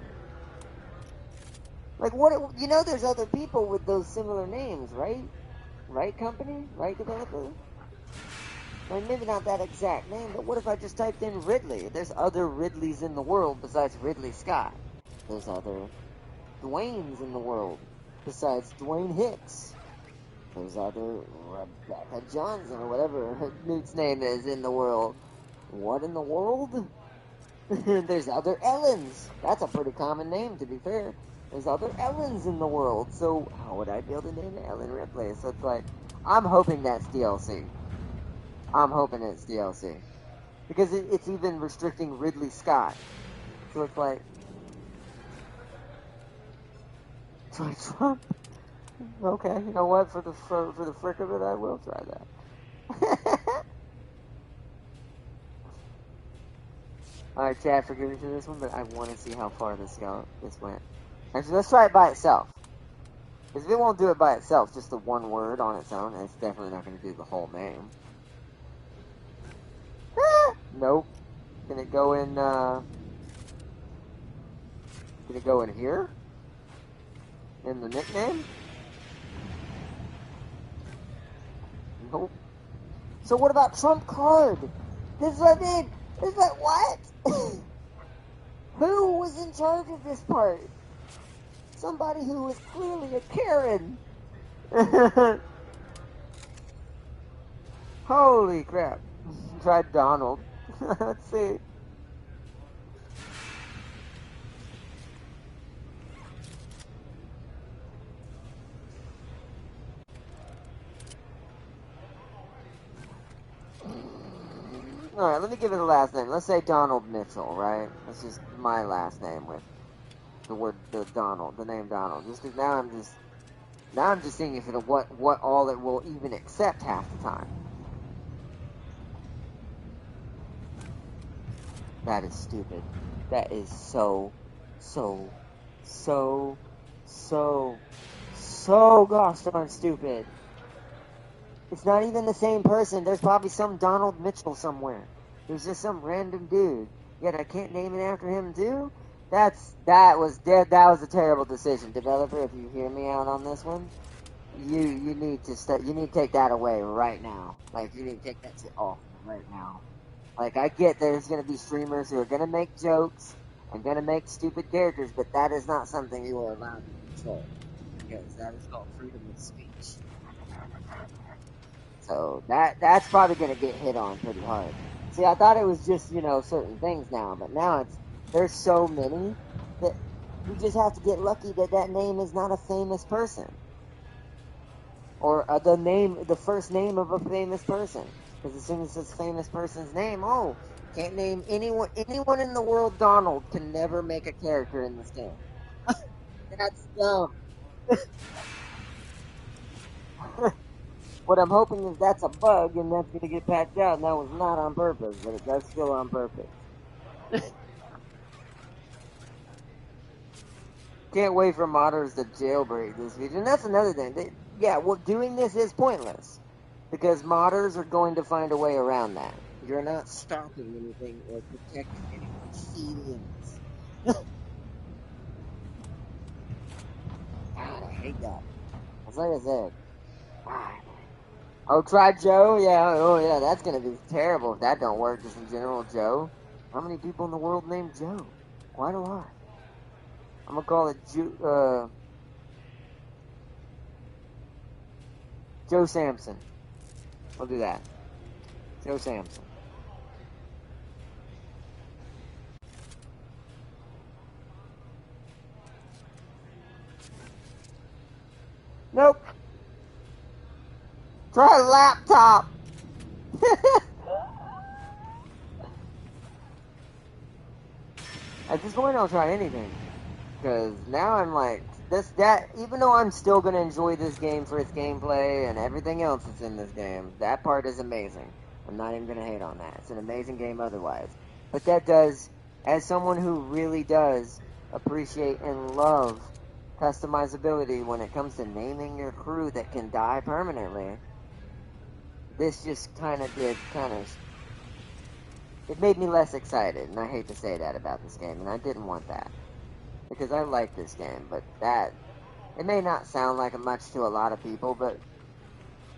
Like, what... You know there's other people with those similar names, right? Right company? Right developer? I mean, maybe not that exact name, but what if I just typed in Ridley? There's other Ridleys in the world besides Ridley Scott. There's other Dwaynes in the world besides Dwayne Hicks. There's other Rebecca Johnson or whatever her Newt's name is in the world. What in the world? There's other Ellens. That's a pretty common name, to be fair. There's other Ellens in the world. So how would I be able to name it Ellen Ripley? So it's like, I'm hoping that's DLC. I'm hoping it's DLC. Because it's even restricting Ridley Scott. So it's like... Try Trump? Okay, you know what? For the frick of it, I will try that. Alright, chat, forgive me for this one, but I want to see how far this went. Actually, let's try it by itself. Because if it won't do it by itself, just the one word on its own, it's definitely not going to do the whole name. Nope. Can it go in, Can it go in here? In the nickname? Nope. So what about Trump card? This is what I mean. This is like, what? Who was in charge of this part? Somebody who was clearly a Karen. Holy crap. Try Donald. Let's see. Alright, let me give it a last name. Let's say Donald Mitchell, right? That's just my last name with the Donald, the name Donald. Just because now I'm just seeing if it what all it will even accept half the time. That is stupid. That is so gosh darn stupid. It's not even the same person. There's probably some Donald Mitchell somewhere. There's just some random dude. Yet I can't name it after him too? That was a terrible decision. Developer, if you hear me out on this one, you need to take that away right now. Like, you need to take that shit off right now. Like, I get there's gonna be streamers who are gonna make jokes and gonna make stupid characters, but that is not something you are allowed to control. Because that is called freedom of speech. So that's probably gonna get hit on pretty hard. See, I thought it was just, certain things now, but now there's so many that you just have to get lucky that name is not a famous person. Or the first name of a famous person. Because as soon as it's a famous person's name, can't name anyone in the world Donald can never make a character in this game. That's dumb. What I'm hoping is that's a bug and that's going to get patched out, and that was not on purpose, but that's still on purpose. Can't wait for modders to jailbreak this feature. And that's another thing. Doing this is pointless. Because modders are going to find a way around that. You're not stopping anything or protecting anyone's feelings. God, I hate that. That's like I said. God. Oh, try Joe? Yeah, that's gonna be terrible if that don't work, just in general, Joe. How many people in the world named Joe? Quite a lot. I'm gonna call it Joe Samson. We'll do that. Joe Samson. Nope. Try a laptop. At this point, I'll try anything. Because now I'm like, even though I'm still going to enjoy this game for its gameplay and everything else that's in this game, that part is amazing. I'm not even going to hate on that. It's an amazing game otherwise. But that does, as someone who really does appreciate and love customizability when it comes to naming your crew that can die permanently, this just it made me less excited, and I hate to say that about this game, and I didn't want that. Because I like this game, but it may not sound like much to a lot of people, but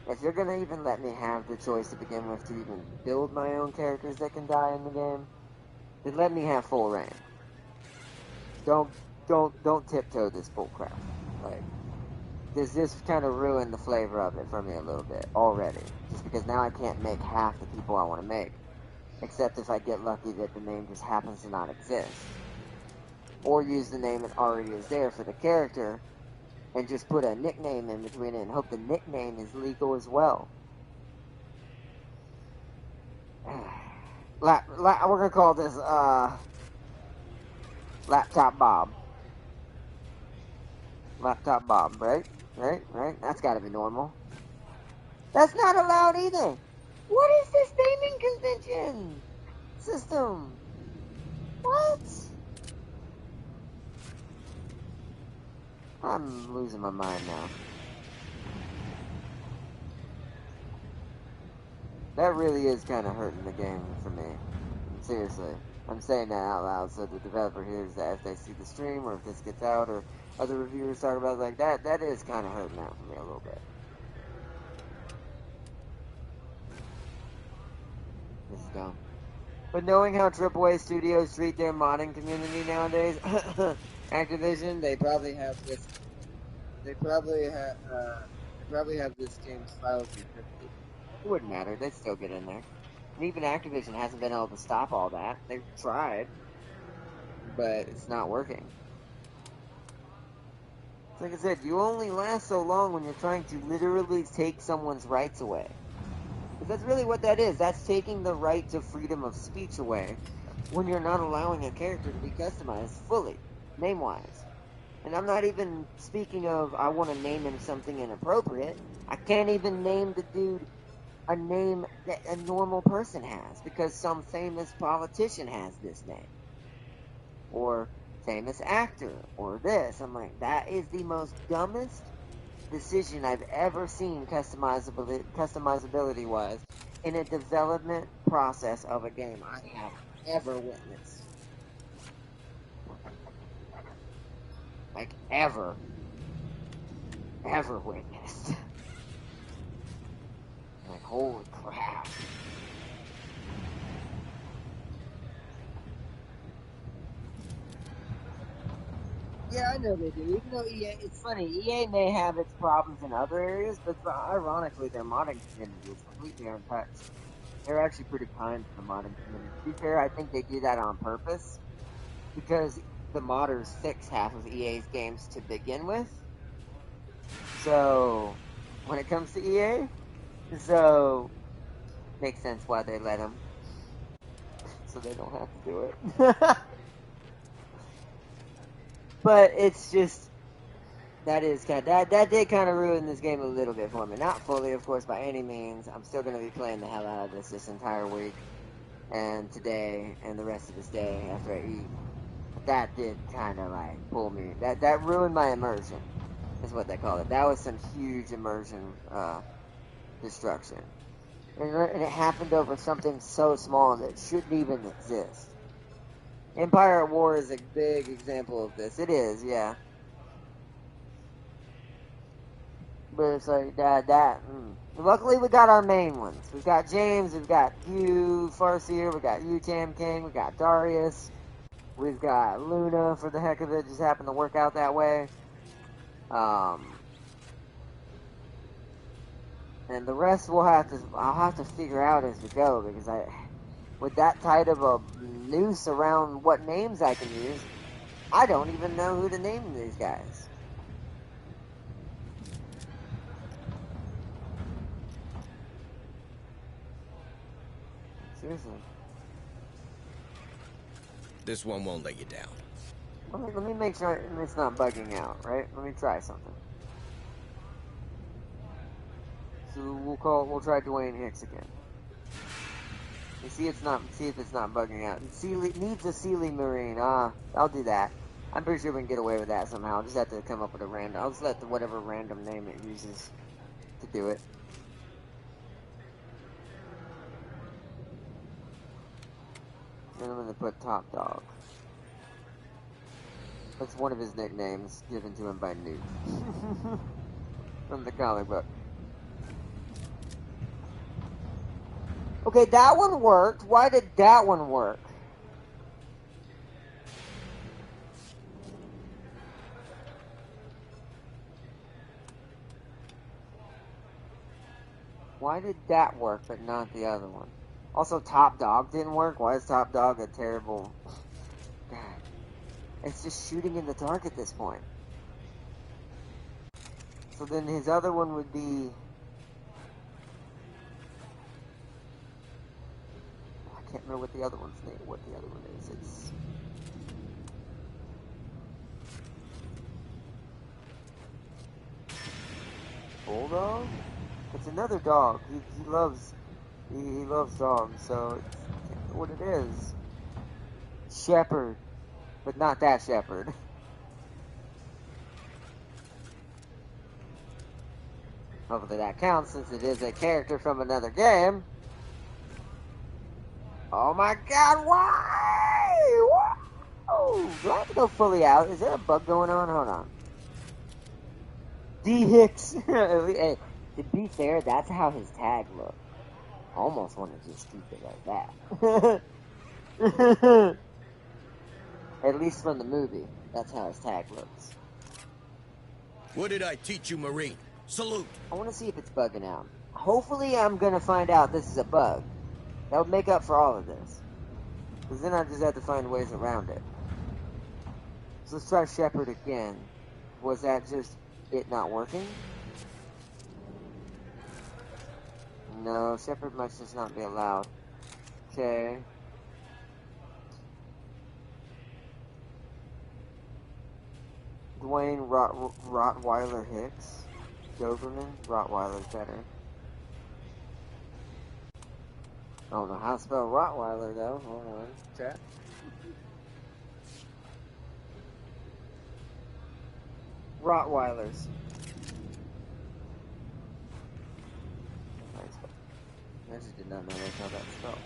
if you're gonna even let me have the choice to begin with to even build my own characters that can die in the game, then let me have full reign. Don't tiptoe this bullcrap. Like, this kind of ruined the flavor of it for me a little bit already. Just because now I can't make half the people I want to make. Except if I get lucky that the name just happens to not exist. Or use the name that already is there for the character, and just put a nickname in between it and hope the nickname is legal as well. We're gonna call this, Laptop Bob. Laptop Bob, right? Right? That's gotta be normal. That's not allowed either! What is this naming convention system? What? I'm losing my mind now. That really is kind of hurting the game for me. Seriously. I'm saying that out loud so the developer hears that if they see the stream or if this gets out or other reviewers talk about it like that is kind of hurting out for me a little bit. This is dumb. But knowing how AAA studios treat their modding community nowadays, Activision, they probably have this. They probably have this game's files encrypted. It wouldn't matter. They'd still get in there. And even Activision hasn't been able to stop all that. They've tried, but it's not working. Like I said, you only last so long when you're trying to literally take someone's rights away. Because that's really what that is. That's taking the right to freedom of speech away when you're not allowing a character to be customized fully, name-wise. And I'm not even speaking of I want to name him something inappropriate. I can't even name the dude a name that a normal person has because some famous politician has this name. Or famous actor, or this. I'm like, that is the most dumbest decision I've ever seen customizability wise in a development process of a game I have ever witnessed. Like, ever witnessed. Like, holy crap. Yeah, I know they do. Even though EA, it's funny, EA may have its problems in other areas, but ironically, their modding community is completely untouched. They're actually pretty kind to the modding community. To be fair, I think they do that on purpose, because the modders fix half of EA's games to begin with. So, when it comes to EA, makes sense why they let them. So they don't have to do it. But it's just, that did kind of ruin this game a little bit for me. Not fully, of course, by any means. I'm still going to be playing the hell out of this entire week. And today, and the rest of this day after I eat. But that did kind of like pull me. That ruined my immersion, is what they call it. That was some huge immersion destruction. And it happened over something so small that shouldn't even exist. Empire at War is a big example of this. It is, yeah. But it's like Luckily, we got our main ones. We've got James, we've got you, Farseer, we got you, Tam King, we got Darius, we've got Luna for the heck of it. Just happened to work out that way. And the rest I'll have to figure out as we go, because with that tight of a noose around what names I can use, I don't even know who to name these guys. Seriously. This one won't let you down. Let me make sure it's not bugging out, right? Let me try something. So we'll try Dwayne Hicks again. You see see if it's not bugging out. Needs a Sealy Marine. I'll do that. I'm pretty sure we can get away with that somehow. I'll just have to come up with a random. I'll just let whatever random name it uses to do it. Then I'm gonna put Top Dog. That's one of his nicknames given to him by Newt from the comic book. Okay, that one worked. Why did that one work? Why did that work, but not the other one? Also, Top Dog didn't work. Why is Top Dog a terrible... God. It's just shooting in the dark at this point. So then his other one would be... I can't remember what the other one's name. What the other one is. It's... Bulldog? It's another dog. He loves dogs, so it's, I can't remember what it is. Shepherd. But not that Shepherd. Hopefully that counts since it is a character from another game. Oh my god, why? Whoa! Do I have to go fully out? Is there a bug going on? Hold on. D. Hicks. Hey, to be fair, that's how his tag looked. I almost want to just keep it like that. At least from the movie, that's how his tag looks. What did I teach you, Marine? Salute! I want to see if it's bugging out. Hopefully I'm going to find out this is a bug. That would make up for all of this. Because then I just have to find ways around it. So let's try Shepherd again. Was that just it not working? No, Shepherd must just not be allowed. Okay. Dwayne Rottweiler Hicks. Doberman? Rottweiler's better. I don't know how to spell Rottweiler though. Hold on. Chat. Rottweilers. I just did not know that's how that's spelled.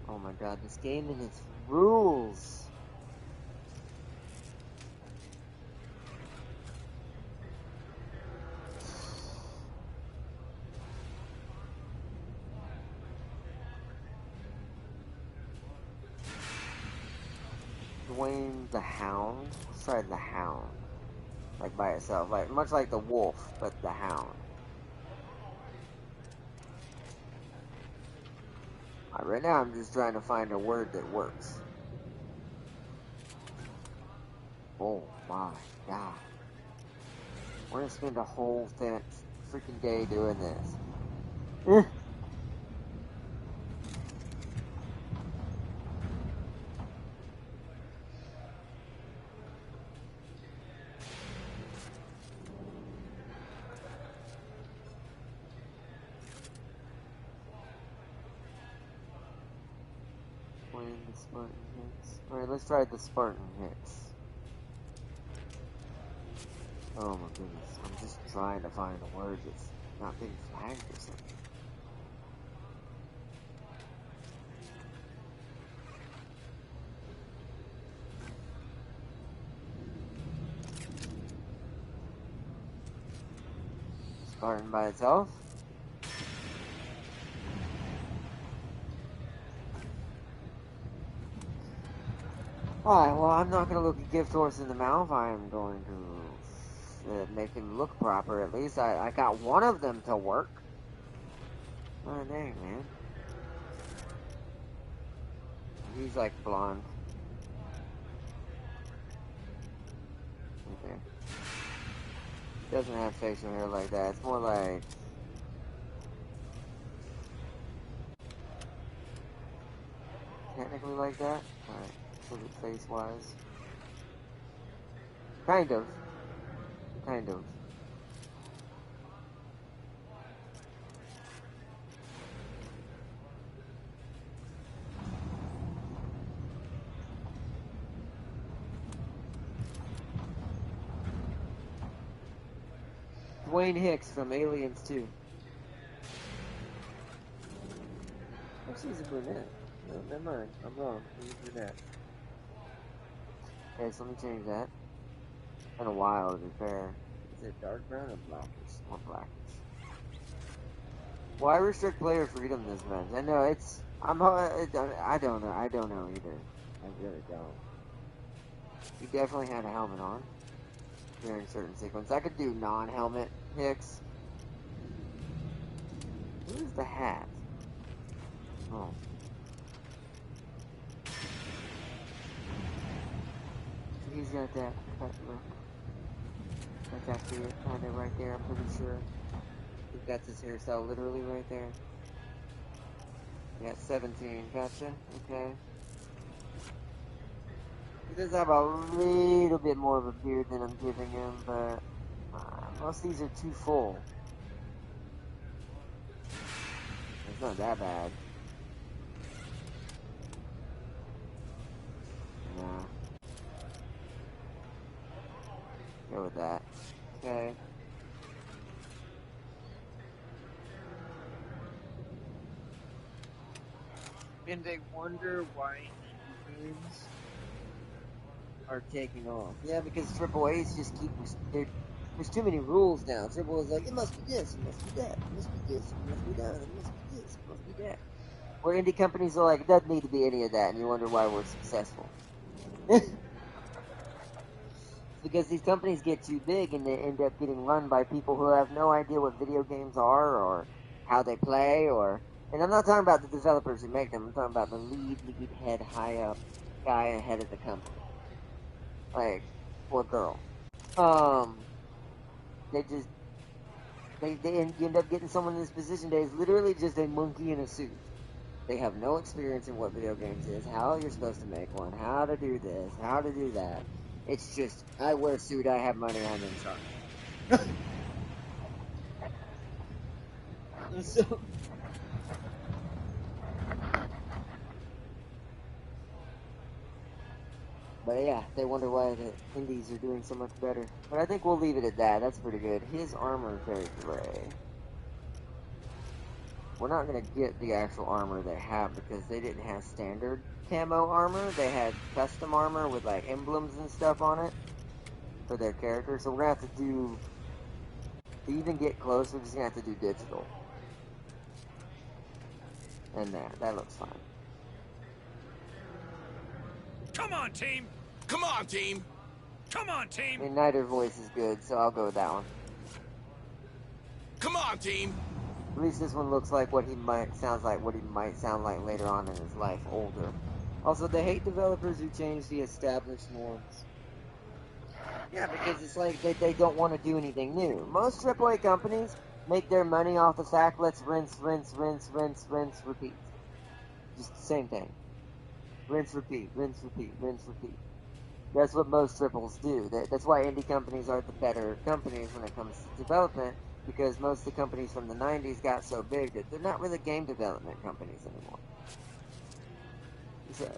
Oh my god, this game and its rules. Dwayne the Hound? Sorry, the Hound. Like by itself. Like much like the wolf, but the Hound. Right now I'm just trying to find a word that works. Oh my god. We're gonna spend a whole freaking day doing this. The Spartan Hicks. Alright, let's try the Spartan Hicks. Oh my goodness, I'm just trying to find a word that's not being flagged or something. Spartan by itself? Alright, well, I'm not going to look a gift horse in the mouth. I'm going to make him look proper, at least. I got one of them to work. Oh, dang, man. He's, like, blonde. Okay. Doesn't have facial hair like that. It's more like technically like that. Alright, so the face wise. Kind of. Kind of. Dwayne Hicks from Aliens 2. Actually, he's a brunette. No, never mind. I'm wrong. He's a brunette. Okay, so let me change that. Been a while, to be fair. Is it dark brown or blackish? More blackish. Why restrict player freedom this much? I know it's. I don't know. I don't know either. I really don't. He definitely had a helmet on during certain sequences. I could do non-helmet Hicks. Where's the hat? Oh. He's got that cut look. That's actually it, kind of right there, I'm pretty sure. I think that's his hairstyle, literally right there. Yeah, 17, gotcha, okay. He does have a little bit more of a beard than I'm giving him, but most of these are too full. It's not that bad. Yeah. Go with that. Okay. And they wonder why indie games are taking off. Yeah, because AAA's just keep there's too many rules now. Triple is like, it must be this, it must be that, it must be this, it must be that, it must be this, it must be that. Where indie companies are like, it doesn't need to be any of that, and you wonder why we're successful. Because these companies get too big and they end up getting run by people who have no idea what video games are or how they play and I'm not talking about the developers who make them, I'm talking about the lead head high up guy ahead of the company. Like, or girl. They just you end up getting someone in this position that is literally just a monkey in a suit. They have no experience in what video games is, how you're supposed to make one, how to do this, how to do that. It's just, I wear a suit, I have money, I'm in charge. So, but yeah, they wonder why the indies are doing so much better. But I think we'll leave it at that. That's pretty good. His armor is very gray. We're not going to get the actual armor they have because they didn't have standard camo armor. They had custom armor with like emblems and stuff on it for their character. So we're going to have to do, to even get close, we're just going to have to do digital. And that looks fine. Come on, team! Come on, team! Come on, team! And Niter voice is good, so I'll go with that one. Come on, team! At least this one looks like what he might sound like later on in his life, older. Also, they hate developers who change the established norms. Yeah, because it's like they don't want to do anything new. Most AAA companies make their money off the fact, let's rinse, repeat. Just the same thing. Rinse, repeat, rinse, repeat, rinse, repeat. That's what most triples do. That's why indie companies are the better companies when it comes to development, because most of the companies from the 90s got so big that they're not really game development companies anymore. So.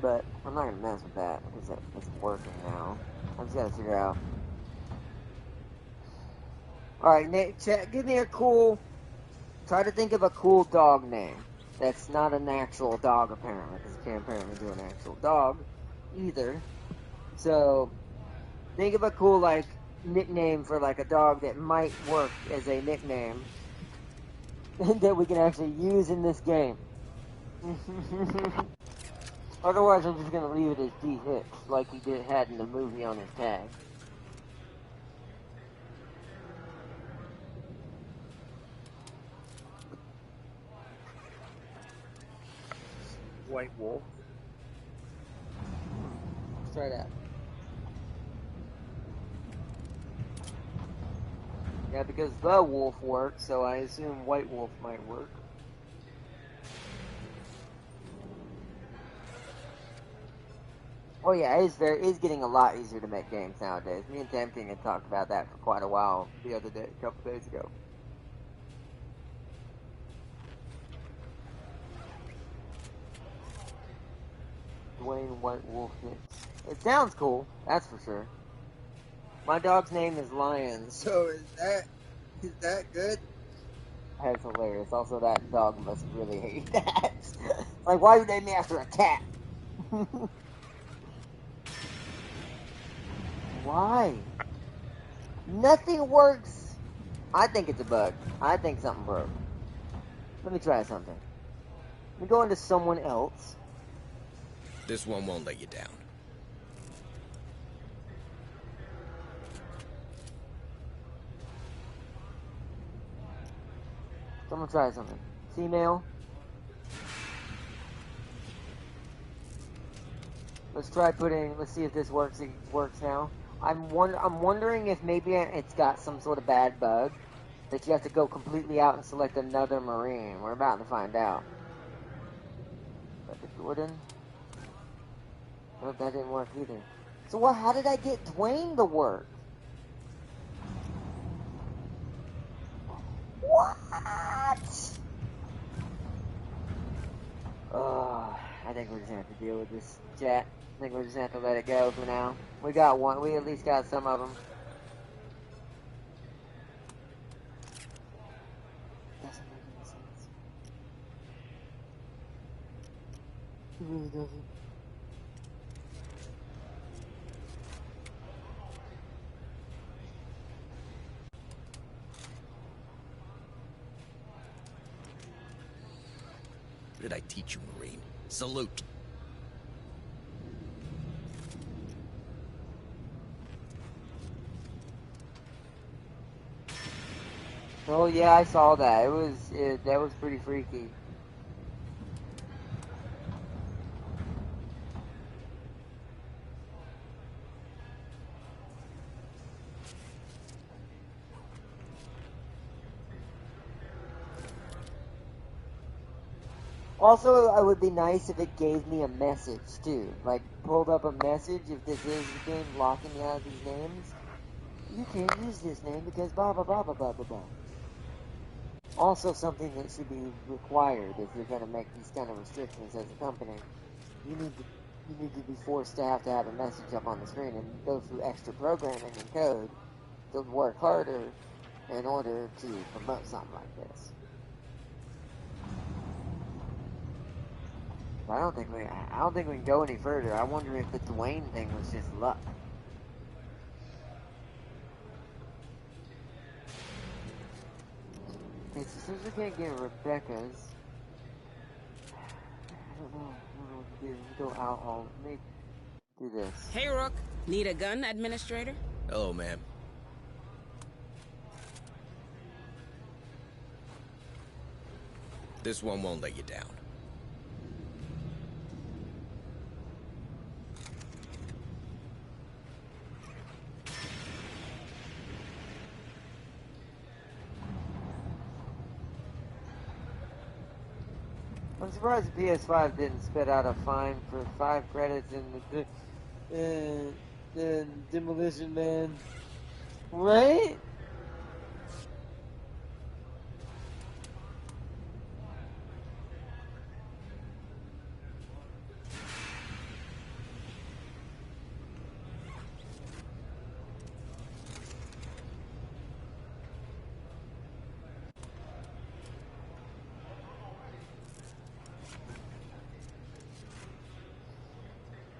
But I'm not gonna mess with that because it's working now. I just gotta figure out. Alright, Nate, chat, give me a cool. Try to think of a cool dog name that's not an actual dog, apparently, because you can't apparently do an actual dog either. So, think of a cool, like, nickname for, like, a dog that might work as a nickname that we can actually use in this game. Otherwise, I'm just gonna leave it as D Hicks, like he had in the movie on his tag. White Wolf. Let's try that. Yeah, because the wolf works, so I assume White Wolf might work. Oh yeah, it's getting a lot easier to make games nowadays. Me and Tempting had talked about that for quite a while the other day, a couple days ago. Dwayne White Wolf mix. It sounds cool, that's for sure. My dog's name is Lion, So is that good? That's hilarious. Also, that dog must really hate that. Like, why you name me after a cat? Why? Nothing works. I think it's a bug. I think something broke. Let me try something. Let me go into someone else. This one won't let you down. Someone try something. Female. Let's try putting. Let's see if this works. It works now. I'm wondering if maybe it's got some sort of bad bug that you have to go completely out and select another Marine. We're about to find out. But the Jordan. Nope, that didn't work either. So what? How did I get Dwayne to work? What? Oh, I think we're just gonna have to deal with this, chat. I think we're just gonna have to let it go for now. We got one. We at least got some of them. Doesn't make any sense. It really doesn't. What did I teach you, Marine? Salute. Oh yeah, I saw that. That was pretty freaky. Also, it would be nice if it gave me a message too. Like, pulled up a message if this is the game locking me out of these names. You can't use this name because blah blah blah blah blah blah blah. Also, something that should be required if you're going to make these kind of restrictions as a company. You need to be forced to have a message up on the screen and go through extra programming and code to work harder in order to promote something like this. I don't think we can go any further. I wonder if the Dwayne thing was just luck. Okay, so since we can't get Rebecca's, I don't know what to do. Let me go out. Let me do this. Hey, Rook. Need a gun, Administrator? Hello, ma'am. This one won't let you down. I'm surprised the PS5 didn't spit out a fine for 5 credits in the Demolition Man. Right?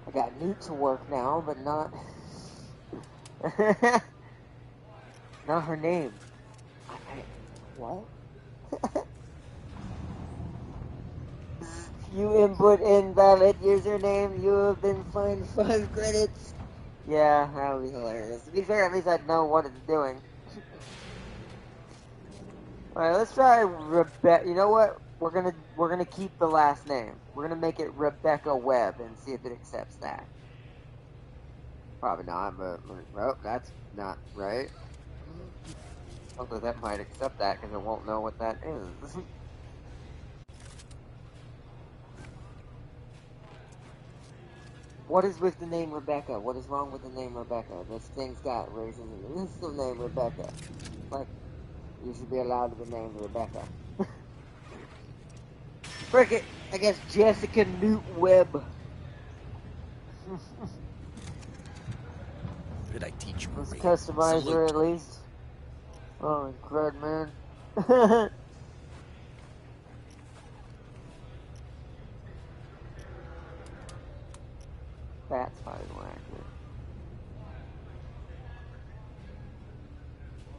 I got Newt to work now, but not... not her name. What? You input invalid username, you have been fined 5 credits. Yeah, that would be hilarious. To be fair, at least I'd know what it's doing. Alright, let's try Rebecca. You know what? we're gonna keep the last name. We're gonna make it Rebecca Webb and see if it accepts that. Probably not, but well, that's not right. Although that might accept that because it won't know what that is. What is with the name Rebecca? What is wrong with the name Rebecca? This thing's got racism. This is the name Rebecca. Like, you should be allowed to be named Rebecca. Frick it! I guess Jessica Newt Webb. Did I teach you? Let's customize her at least. Oh, crud, man. That's probably more accurate.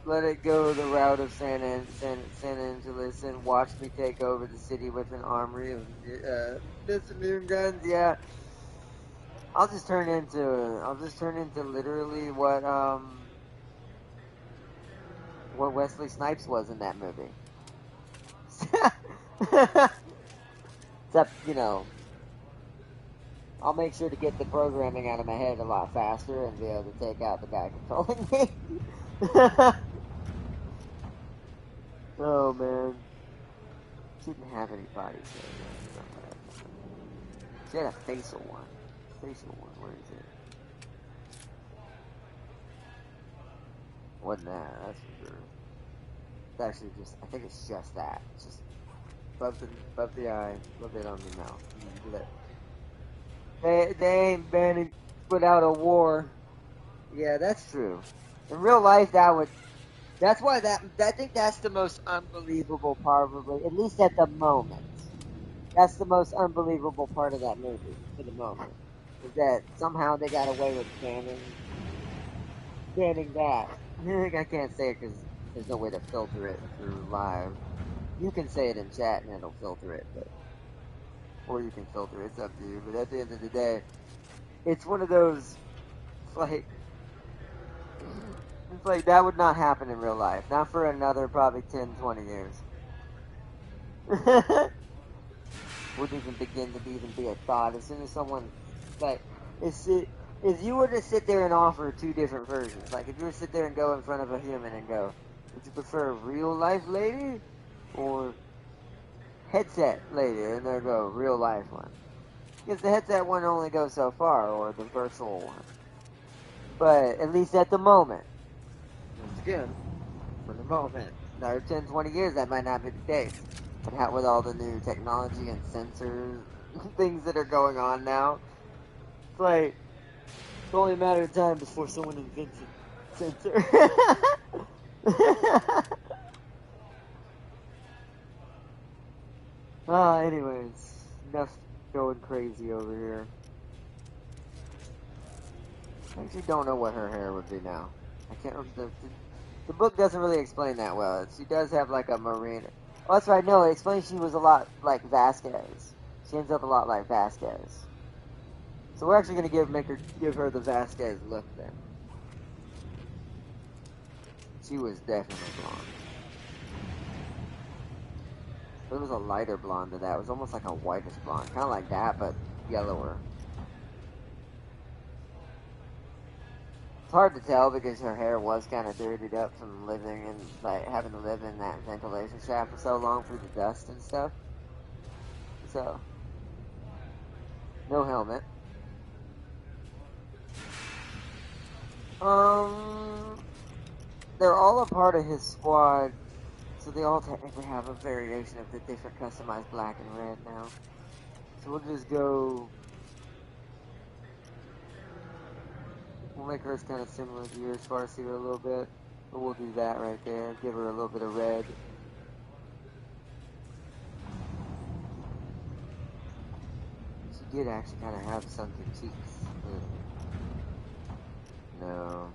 Let it go the route of San Angeles and watch me take over the city with an armory of missile guns. Yeah, I'll just turn into literally what Wesley Snipes was in that movie. Except, I'll make sure to get the programming out of my head a lot faster and be able to take out the guy controlling me. Oh man. She didn't have any body surgery. She had a facial one. Where is it? Wasn't that, that's for sure. It's actually just, I think it's just that. It's just above the eye, a little bit on the mouth, and the lip. They ain't banning without a war. Yeah, that's true. In real life, that's why I think that's the most unbelievable part, probably, at least at the moment. That's the most unbelievable part of that movie, for the moment. Is that somehow they got away with banning that. I can't say it because there's no way to filter it through live. You can say it in chat and it'll filter it, or you can filter it, it's up to you. But at the end of the day, it's one of those, it's like that would not happen in real life. Not for another probably 10, 20 years. Wouldn't even begin to even be a thought. As soon as someone, if you were to sit there and offer two different versions, like if you were to sit there and go in front of a human and go, would you prefer a real life lady or headset lady? And they'll go, real life one. Because the headset one only goes so far, or the virtual one. But at least at the moment, once again, for the moment, another 10, 20 years, that might not be the case. But with all the new technology and sensors, things that are going on now, it's like, it's only a matter of time before someone invents a sensor. Anyways, enough going crazy over here. I actually don't know what her hair would be now. I can't remember. The book doesn't really explain that well. She does have like a marine. Oh, that's right. No, it explains she was a lot like Vasquez. She ends up a lot like Vasquez. So we're actually gonna give her the Vasquez look then. She was definitely blonde. It was a lighter blonde to that. It was almost like a whitish blonde, kind of like that, but yellower. It's hard to tell because her hair was kind of dirtied up from living and like having to live in that ventilation shaft for so long through the dust and stuff. So, no helmet. They're all a part of his squad, so they all technically have a variation of the different customized black and red now. So we'll just go. We'll make hers kind of similar to yours, Farseer, a little bit. But we'll do that right there. Give her a little bit of red. She did actually kind of have sunken cheeks. No.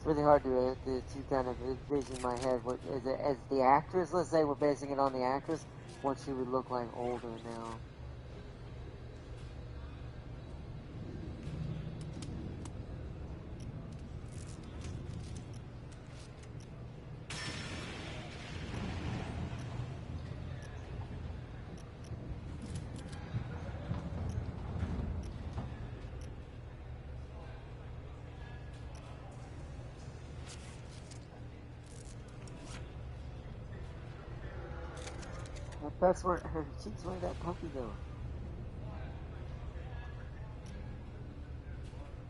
really hard to kind of envision in my head what is it as the actress. Let's say we're basing it on the actress. What she would look like older now. That's where her cheeks weren't that puffy though.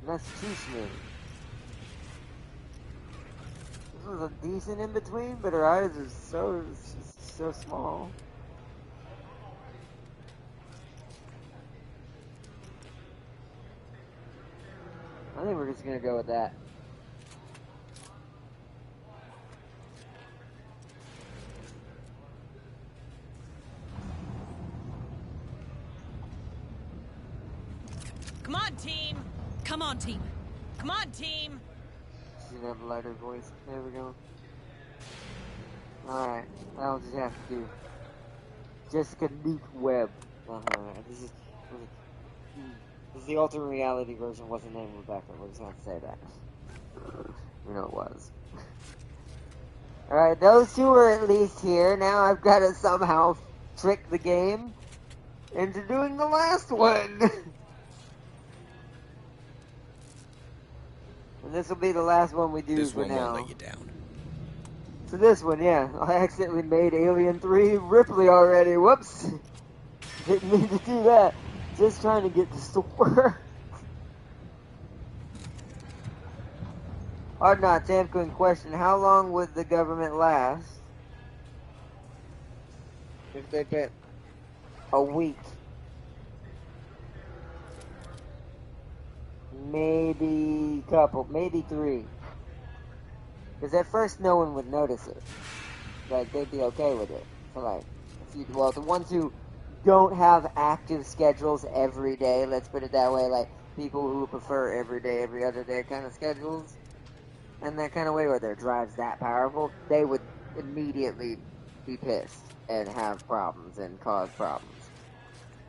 That's too smooth. This was a decent in between, but her eyes are so small. I think we're just gonna go with that. Come on, team! Come on, team! Come on, team! She's gonna have a lighter voice. There we go. Alright, I'll just have to do Jessica Newt Webb. This is the alternate reality version. Wasn't named Rebecca. We're just gonna say that. You know it was. Alright, those two are at least here. Now I've got to somehow trick the game into doing the last one. And this will be the last one we do for now. Won't let you down. So this one, yeah. I accidentally made Alien 3 Ripley already. Whoops. Didn't mean to do that. Just trying to get this to work. Hard not, Sam couldn't question. How long would the government last if they bet a week? Maybe couple, maybe 3. Because at first no one would notice it. Like, they'd be okay with it. For like, well, the ones who don't have active schedules every day, let's put it that way, like people who prefer every day, every other day kind of schedules, and that kind of way where their drive's that powerful, they would immediately be pissed and have problems and cause problems.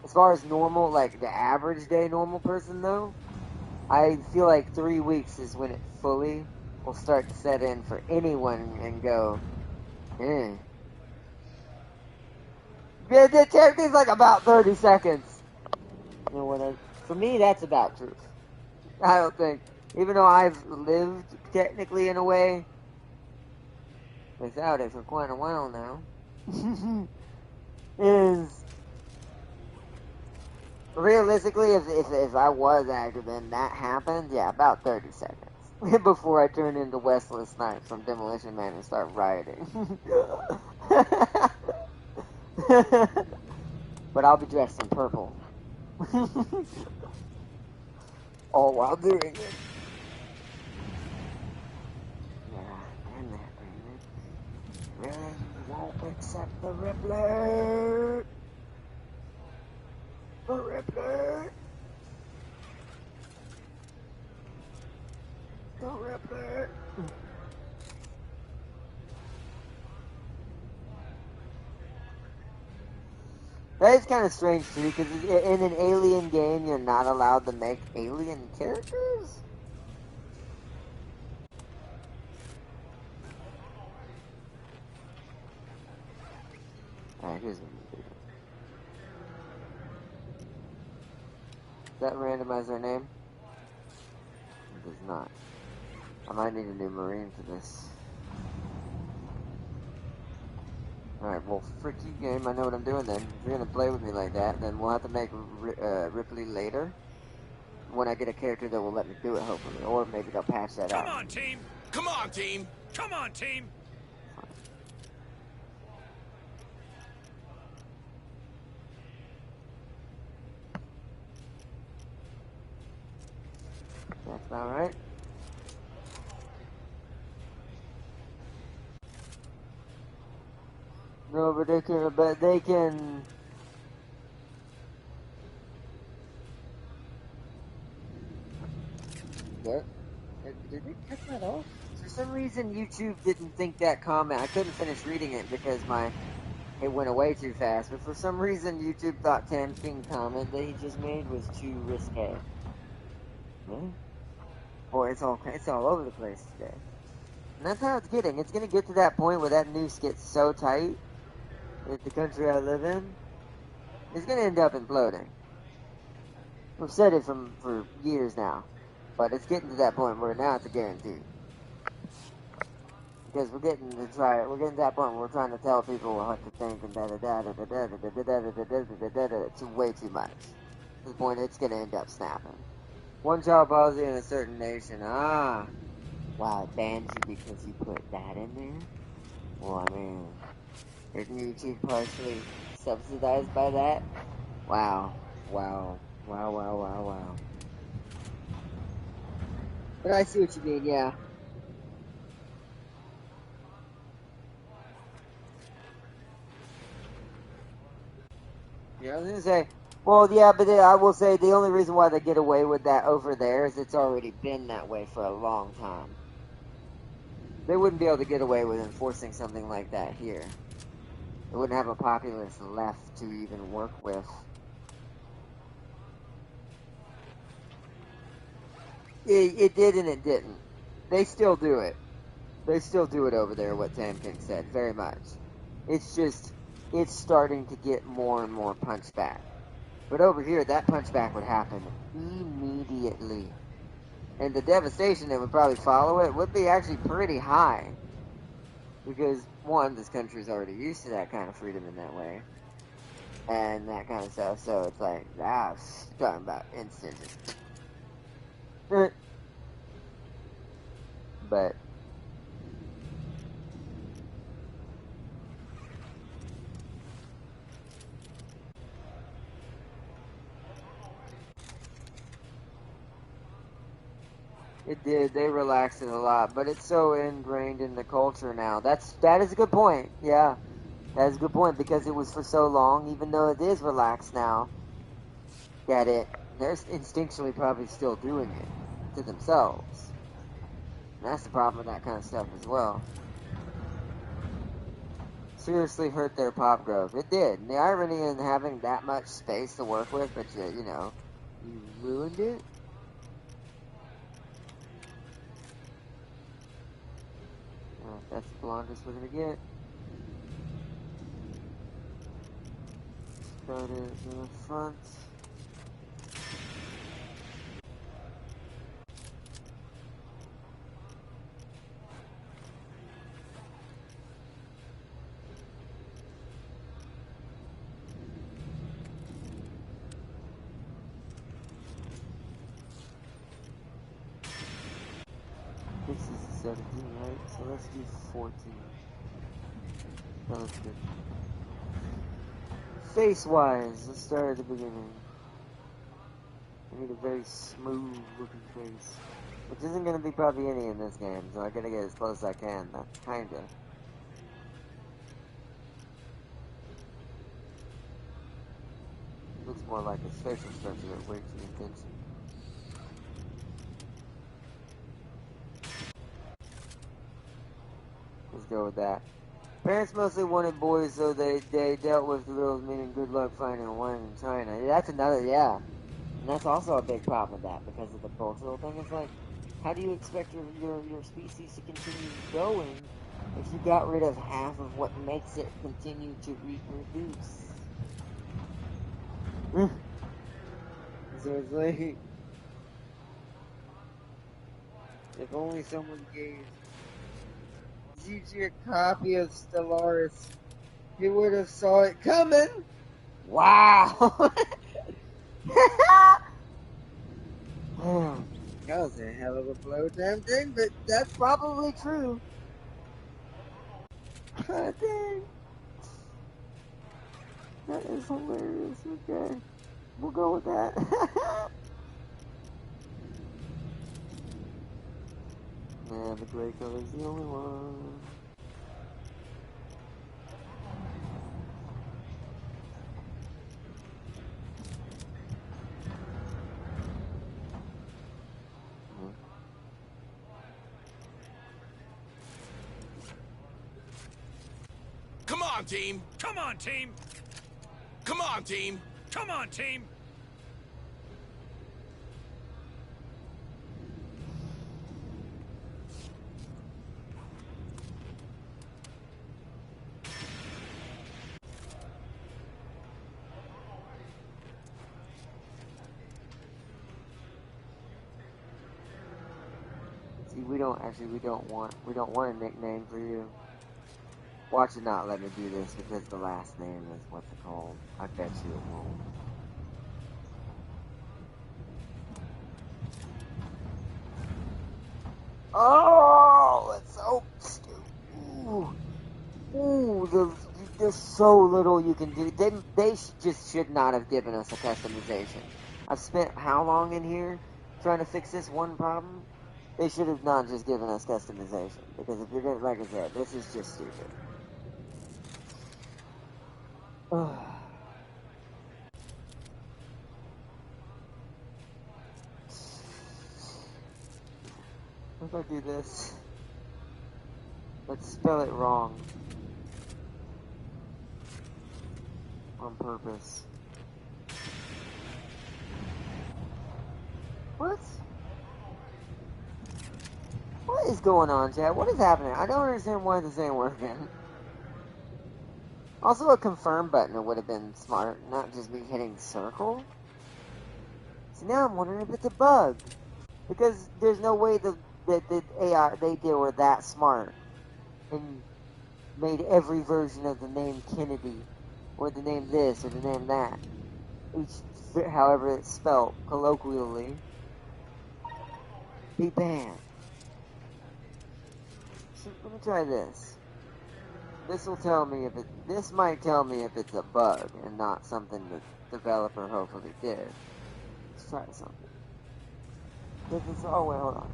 As far as normal, like the average day normal person though, I feel like 3 weeks is when it fully will start to set in for anyone and go, eh. Yeah, it takes like about 30 seconds. You know what? For me, that's about truth. I don't think, even though I've lived technically in a way without it for quite a while now, is realistically, if I was active and that happened, yeah, about 30 seconds before I turn into Wesley Snipes from Demolition Man and start rioting. But I'll be dressed in purple. All while doing it. Yeah, and that, baby. Really? You won't accept the Ripley? The Ripley? The Ripley? That is kind of strange too, because in an Alien game, you're not allowed to make alien characters? Alright, here's what we do. Does that randomize their name? It does not. I might need a new Marine for this. Alright, well, frick you, game. I know what I'm doing then. If you're gonna play with me like that, then we'll have to make Ripley later. When I get a character that will let me do it, hopefully. Or maybe they'll patch that out. Come on, team! Come on, team! Come on, team! That's about right. No, but they can. What? Did they cut that off? some reason YouTube didn't think that comment. I couldn't finish reading it because it went away too fast. But for some reason, YouTube thought Tam King comment that he just made was too risque. Really? Boy, it's all over the place today. And that's how it's getting. It's gonna get to that point where that noose gets so tight that the country I live in is gonna end up imploding. We've said it for years now, but it's getting to that point where now it's a guarantee. Because we're getting to that point where we're trying to tell people what to think and it's way too much. To the point it's gonna end up snapping. One child policy in a certain nation. Wow, it bans you because you put that in there? Well, I mean, isn't YouTube partially subsidized by that? Wow. But I see what you mean, yeah. Yeah, I was gonna say, well, yeah, but I will say the only reason why they get away with that over there is it's already been that way for a long time. They wouldn't be able to get away with enforcing something like that here. They wouldn't have a populace left to even work with. It did and it didn't. They still do it. They still do it over there, what Tam King said, very much. It's just, it's starting to get more and more punchback. But over here, that punchback would happen immediately. And the devastation that would probably follow it would be actually pretty high. Because, one, this country's already used to that kind of freedom in that way. And that kind of stuff, so it's like, talking about instant. But it did. They relaxed it a lot, but it's so ingrained in the culture now. That is a good point. Yeah, that is a good point because it was for so long. Even though it is relaxed now, that they're instinctually probably still doing it to themselves. And that's the problem with that kind of stuff as well. Seriously hurt their pop growth. It did. And the irony in having that much space to work with, but you ruined it. That's the blondest we're gonna get. Start it in the front. This is 17, right? So let's do 14. That looks good. Face-wise, let's start at the beginning. I need a very smooth looking face. Which isn't going to be probably any in this game, so I gotta get as close as I can. Kinda. Looks more like his facial structure at way too intention. Let's go with that. Parents mostly wanted boys, so they dealt with the girls, meaning good luck finding one in China. That's another, yeah. And that's also a big problem with that, because of the cultural thing. It's like, how do you expect your species to continue going if you got rid of half of what makes it continue to reproduce? So it's like, if only someone gave ZG a copy of Stellaris, he would have saw it coming. Wow. That was a hell of a blow damn thing, but that's probably true. God dang. That is hilarious. Okay. We'll go with that. Yeah, the gray color's the only one. team! Come on, team! Come on, team! Come on, team! See, we don't want a nickname for you. Watch it not let me do this because the last name is what's it called. I bet you it won't. Oh, it's so stupid. There's so little you can do. They just should not have given us a customization. I've spent how long in here trying to fix this one problem? They should have not just given us customization. Because if you're gonna, like I said, this is just stupid. If I do this, let's spell it wrong. On purpose. What? What is going on, chat? What is happening? I don't understand why this ain't working. Also, a confirm button would have been smart, not just me hitting circle. So now I'm wondering if it's a bug. Because there's no way that the AI, they were that smart and made every version of the name Kennedy, or the name this, or the name that. Each, however it's spelled, colloquially, be banned. So let me try this. This will tell me if it, this might tell me if it's a bug and not something the developer hopefully did. Let's try something. Oh wait, hold on.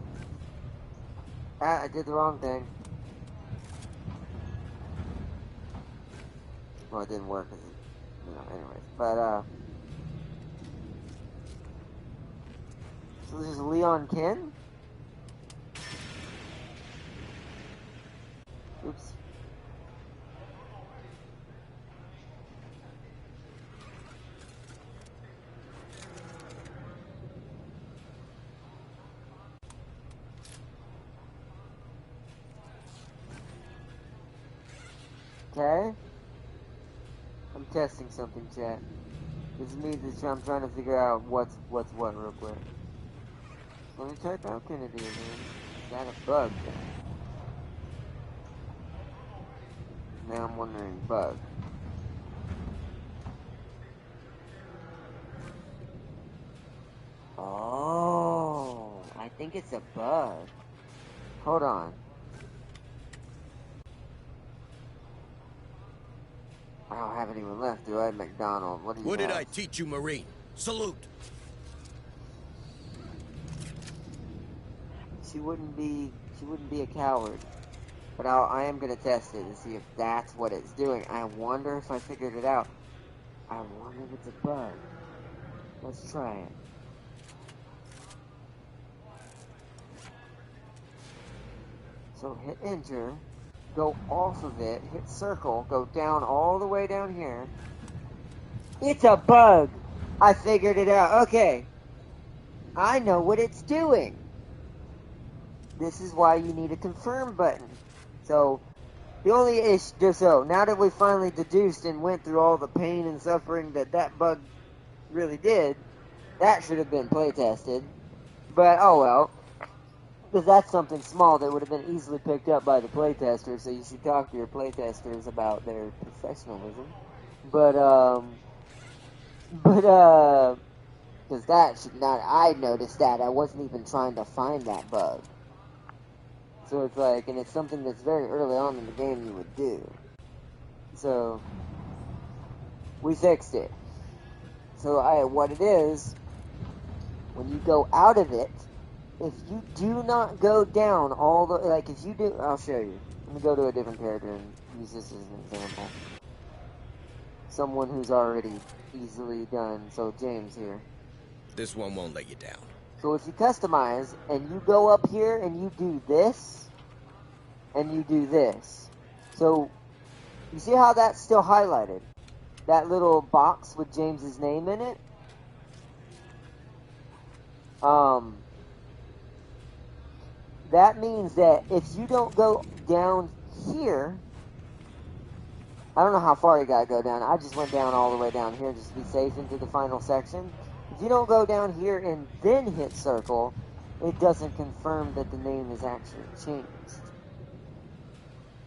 I did the wrong thing. Well, it didn't work, cause anyways. But, so this is Leon Ken? Oops. Okay. I'm testing something, chat. This is me. I'm trying to figure out what's what real quick. Let me type out Kennedy again. Is that a bug then? Now I'm wondering bug. Oh, I think it's a bug. Hold on. I don't have anyone left, do I? McDonald, what do you What did have? I teach you, Marine? Salute. She wouldn't be a coward. But I am gonna test it to see if that's what it's doing. I wonder if I figured it out. I wonder if it's a bug. Let's try it. So hit enter, go off of it, hit circle, go down all the way down here. It's a bug! I figured it out. Okay. I know what it's doing. This is why you need a confirm button. So, the only issue, so now that we finally deduced and went through all the pain and suffering that bug really did, that should have been playtested. But, oh well. Because that's something small that would have been easily picked up by the playtesters, so you should talk to your playtesters about their professionalism. Because that should not, I noticed that, I wasn't even trying to find that bug. So it's like, and it's something that's very early on in the game you would do. So, we fixed it. So what it is, when you go out of it, if you do not go down all the, like if you do, I'll show you. Let me go to a different character and use this as an example. Someone who's already easily done, so James here. This one won't let you down. So if you customize, and you go up here and you do this, and you do this. So, You see how that's still highlighted? That little box with James's name in it? That means that if you don't go down here, I don't know how far you gotta go down. I just went down all the way down here just to be safe into the final section. If you don't go down here and then hit circle, it doesn't confirm that the name is actually changed.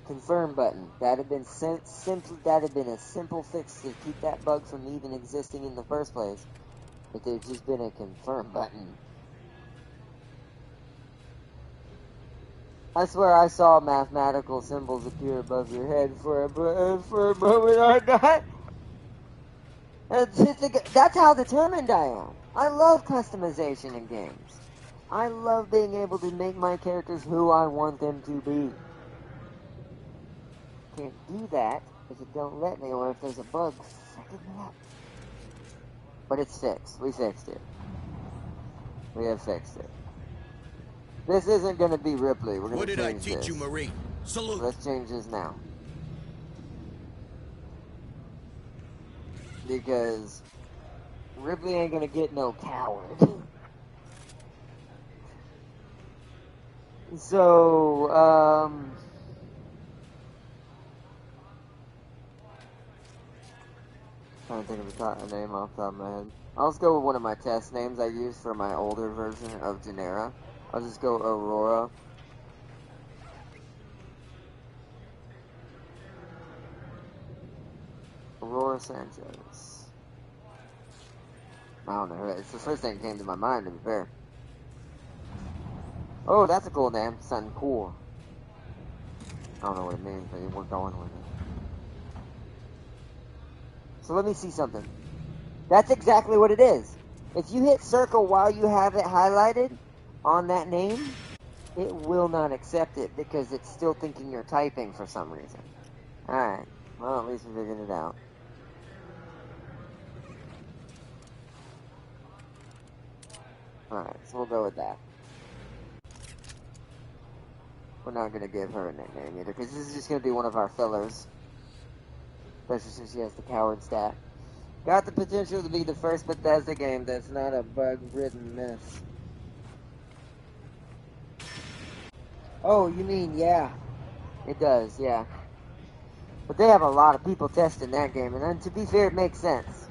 Confirm button. That had been a simple fix to keep that bug from even existing in the first place. If there'd just been a confirm button. I swear I saw mathematical symbols appear above your head for a moment. I got. That's how determined I am. I love customization in games. I love being able to make my characters who I want them to be. Can't do that if it don't let me, or if there's a bug fucking me up. But it's fixed. We fixed it. We have fixed it. This isn't going to be Ripley. We're going to change this. What did I teach you, Marine? Salute. Let's change this now. Because Ripley ain't going to get no coward. So, trying to think of a name off the top of my head. I'll just go with one of my test names I used for my older version of Genera. I'll just go Aurora. Aurora Sanchez. I don't know. It's the first thing that came to my mind, to be fair. Oh, that's a cool name. Something cool. I don't know what it means, but we're going with it. So let me see something. That's exactly what it is. If you hit circle while you have it highlighted on that name, it will not accept it because it's still thinking you're typing for some reason. Alright. Well, at least we figured it out. Alright, so we'll go with that. We're not going to give her a nickname either, because this is just going to be one of our fillers. Especially since she has the coward stat. Got the potential to be the first Bethesda game that's not a bug-ridden mess. Oh, you mean, yeah. It does, yeah. But they have a lot of people testing that game, and then, to be fair, it makes sense.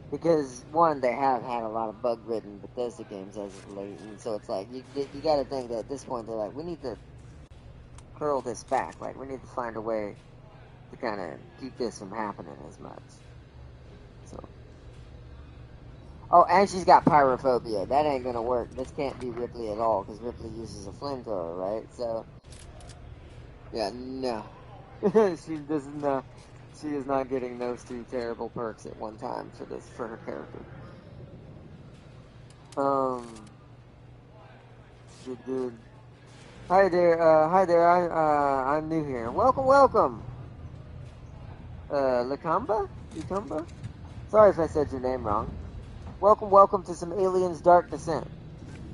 Because, one, they have had a lot of bug-ridden Bethesda games as of late, and so it's like, you gotta think that at this point, they're like, we need to curl this back. Like, we need to find a way to kind of keep this from happening as much. So. Oh, and she's got pyrophobia. That ain't gonna work. This can't be Ripley at all, because Ripley uses a flamethrower, right? So, yeah, no. She doesn't, she is not getting those two terrible perks at one time for her character. Good. Hi there, I'm new here. Welcome. Lakamba? Sorry if I said your name wrong. Welcome to some Aliens Dark Descent.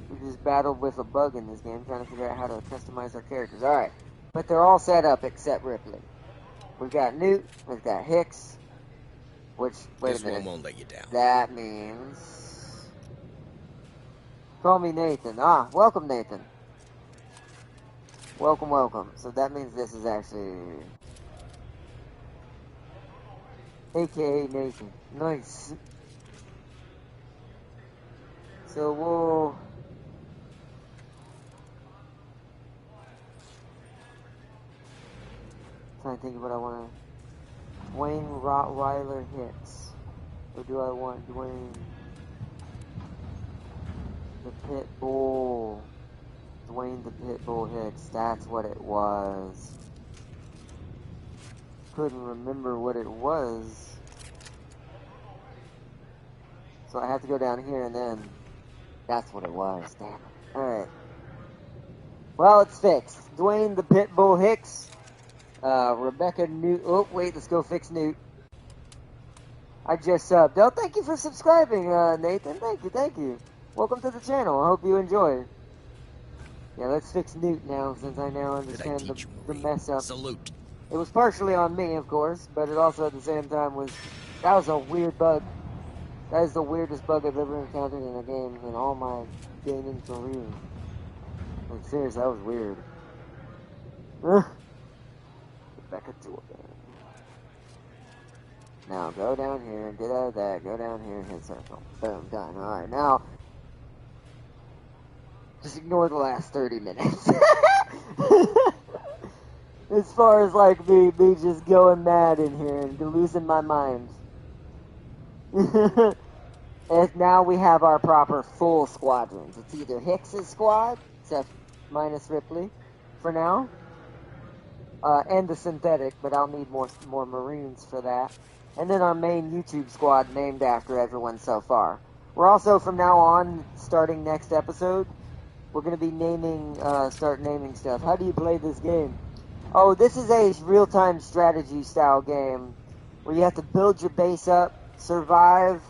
We just battled with a bug in this game, trying to figure out how to customize our characters. Alright, but they're all set up except Ripley. We've got Newt, we've got Hicks, which, wait a minute. This one won't let you down. That means... Call me Nathan. Welcome Nathan. Welcome. So that means this is actually... AKA Nathan. Nice. So we'll... trying to think of what I want to... Dwayne Rottweiler Hicks. Or do I want Dwayne... the Pitbull... Dwayne the Pitbull Hicks. That's what it was. Couldn't remember what it was. So I have to go down here and then... That's what it was. Damn it. Alright. Well, it's fixed. Dwayne the Pitbull Hicks. Rebecca Newt. Oh, wait, let's go fix Newt. I just subbed. Oh, thank you for subscribing, Nathan. Thank you. Welcome to the channel. I hope you enjoy. Yeah, let's fix Newt now, since I now understand the mess up. Salute. It was partially on me, of course, but it also at the same time that was a weird bug. That is the weirdest bug I've ever encountered in a game in all my gaming career. Like, seriously, that was weird. Rebecca Jordan. Now go down here, get out of that, go down here, hit circle. Boom, done. Alright, now just ignore the last 30 minutes. As far as like me just going mad in here and losing my mind. And now we have our proper full squadrons. It's either Hicks's squad, except minus Ripley, for now, and the synthetic, but I'll need more Marines for that. And then our main YouTube squad named after everyone so far. We're also, from now on, starting next episode, we're going to be start naming stuff. How do you play this game? Oh, this is a real-time strategy style game where you have to build your base up, survive,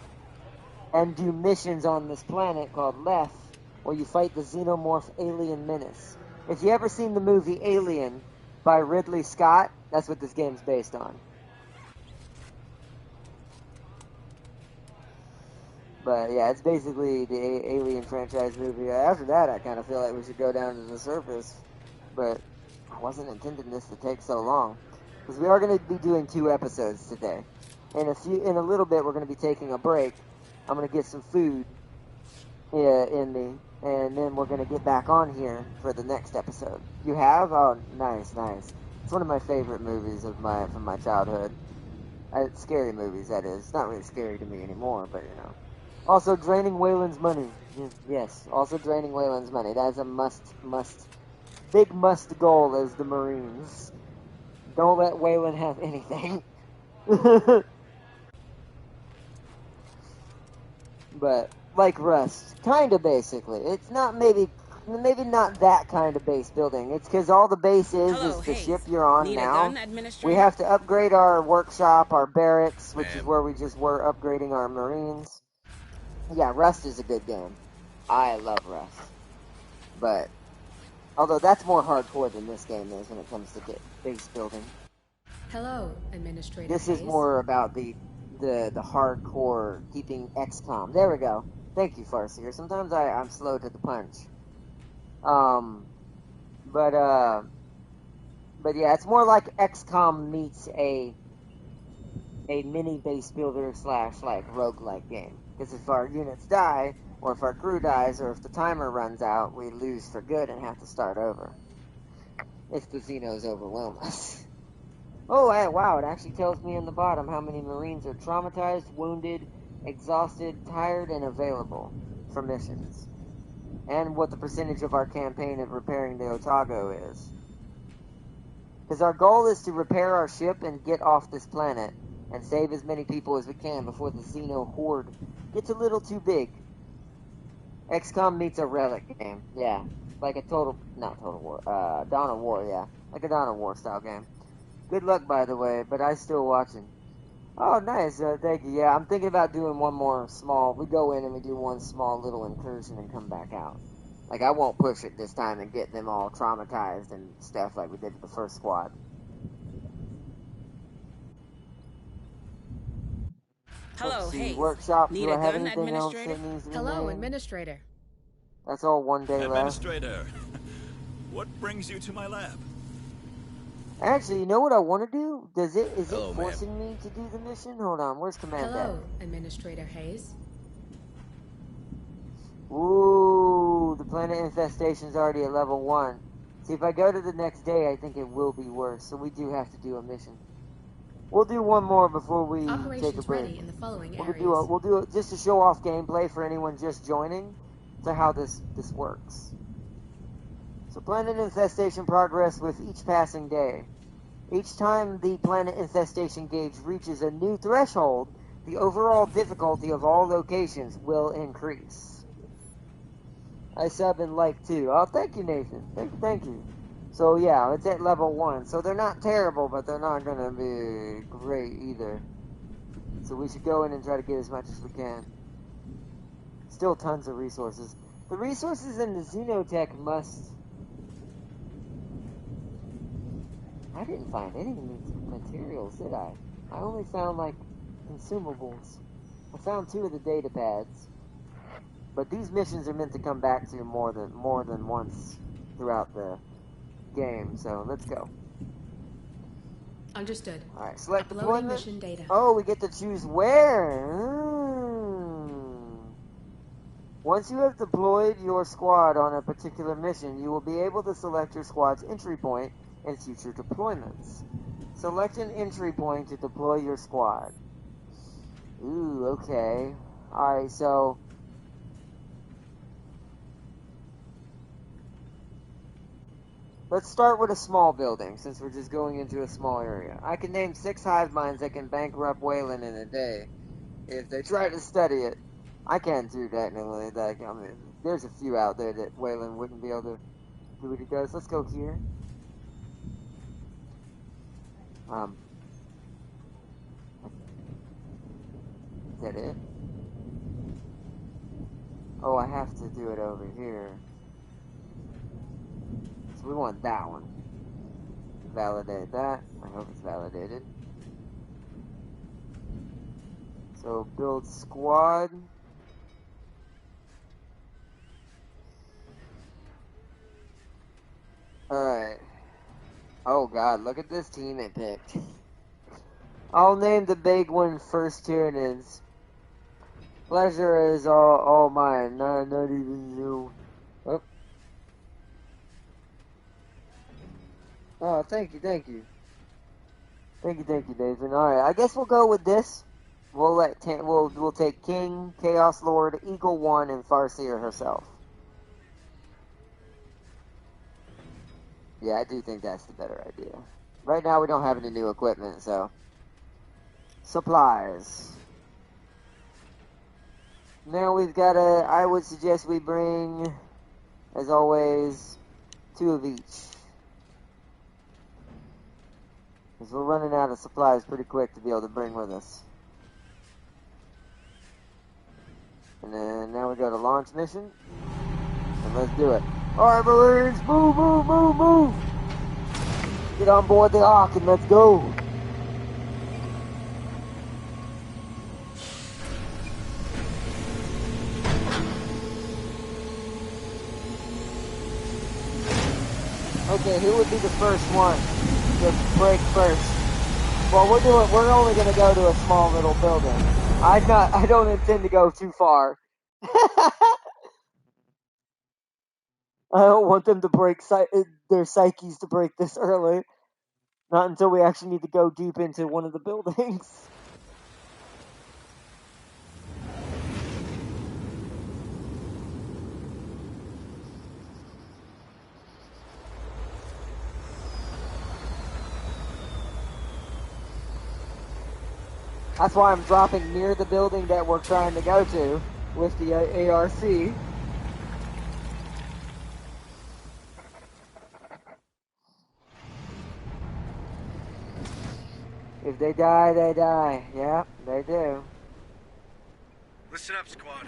and do missions on this planet called Leth, where you fight the xenomorph alien menace. If you ever seen the movie Alien by Ridley Scott, that's what this game's based on. But yeah, it's basically the Alien franchise movie. After that, I kind of feel like we should go down to the surface. But I wasn't intending this to take so long. Because we are going to be doing 2 episodes today. In a little bit, we're going to be taking a break. I'm going to get some food in me, and then we're going to get back on here for the next episode. You have? Oh, nice, nice. It's one of my favorite movies from my childhood. Scary movies, that is. It's not really scary to me anymore, but you know. Also, draining Wayland's money. Yes, also draining Wayland's money. That is a big must goal as the Marines. Don't let Wayland have anything. But, like Rust. Kinda, basically. It's not maybe not that kind of base building. It's because all the base is the ship you're on Need now. a gun, Administrator? We have to upgrade our workshop, our barracks, which is where we just were upgrading our Marines. Yeah, Rust is a good game. I love Rust. But, although that's more hardcore than this game is when it comes to base building. Hello, Administrator This Hayes. is more about the hardcore keeping XCOM. There we go. Thank you, Farseer. Sometimes I'm slow to the punch. But yeah, it's more like XCOM meets a mini base builder / like roguelike game. Because if our units die, or if our crew dies, or if the timer runs out, we lose for good and have to start over. If the Xenos overwhelm us. Oh, wow, it actually tells me in the bottom how many Marines are traumatized, wounded, exhausted, tired, and available for missions. And what the percentage of our campaign of repairing the Otago is. Because our goal is to repair our ship and get off this planet and save as many people as we can before the Xeno horde gets a little too big. XCOM meets a relic game, yeah. Like a not Total War, Dawn of War, yeah. Like a Dawn of War style game. Good luck, by the way, but I'm still watching. Oh, nice, thank you. Yeah, I'm thinking about doing one more we go in and we do one small little incursion and come back out. Like, I won't push it this time and get them all traumatized and stuff like we did with the first squad. Hello, Hayes. Workshop. Need Do a I have gun, anything else Administrator? that needs to be Hello, named? Administrator. That's all one day left. Administrator, what brings you to my lab? Actually, you know what I want to do? Is it Hello, forcing me to do the mission? Hold on, where's Command Deck? Hello, Administrator Hayes. Ooh, the planet infestation's already at level 1. See, if I go to the next day, I think it will be worse. So we do have to do a mission. We'll do one more before we take a Operations break. ready in the following We'll areas. do it just to show off gameplay for anyone just joining to how this works. So planet infestation progress with each passing day. Each time the planet infestation gauge reaches a new threshold, the overall difficulty of all locations will increase. I sub and like too. Oh, thank you, Nathan. Thank you. So yeah, it's at level 1. So they're not terrible, but they're not gonna be great either. So we should go in and try to get as much as we can. Still tons of resources. The resources in the Xenotech must... I didn't find any materials, did I? I only found, like, consumables. I found 2 of the data pads. But these missions are meant to come back to more than once throughout the game, so let's go. Understood. Alright, select Uploading deployment. mission data. Oh, we get to choose where. Once you have deployed your squad on a particular mission, you will be able to select your squad's entry point in future deployments. Select an entry point to deploy your squad. Ooh, okay. Alright, so let's start with a small building, since we're just going into a small area. I can name 6 hive minds that can bankrupt Wayland in a day, if they try to study it. I can too, technically. Like, I mean, there's a few out there that Wayland wouldn't be able to do what he does. Let's go here. Is that it? Oh, I have to do it over here. So we want that one. Validate that. I hope it's validated. So build squad. Alright. Oh god, look at this team they picked. I'll name the big one First Tyranids. Pleasure is all mine, not even you. Oh. Oh, thank you. Thank you, Nathan. Alright, I guess we'll go with this. We'll take King, Chaos Lord, Eagle One, and Farseer herself. Yeah, I do think that's the better idea. Right now we don't have any new equipment, so. Supplies. Now we've got I would suggest we bring, as always, 2 of each. Because we're running out of supplies pretty quick to be able to bring with us. And then now we go to launch mission. And let's do it. Alright, Marines, move! Get on board the Ark and let's go! Okay, who would be the first one to break first? Well, we're only gonna go to a small little building. I don't intend to go too far. I don't want them to break their psyches to break this early. Not until we actually need to go deep into one of the buildings. That's why I'm dropping near the building that we're trying to go to with the ARC. If they die, they die. Yeah, they do. Listen up, squad.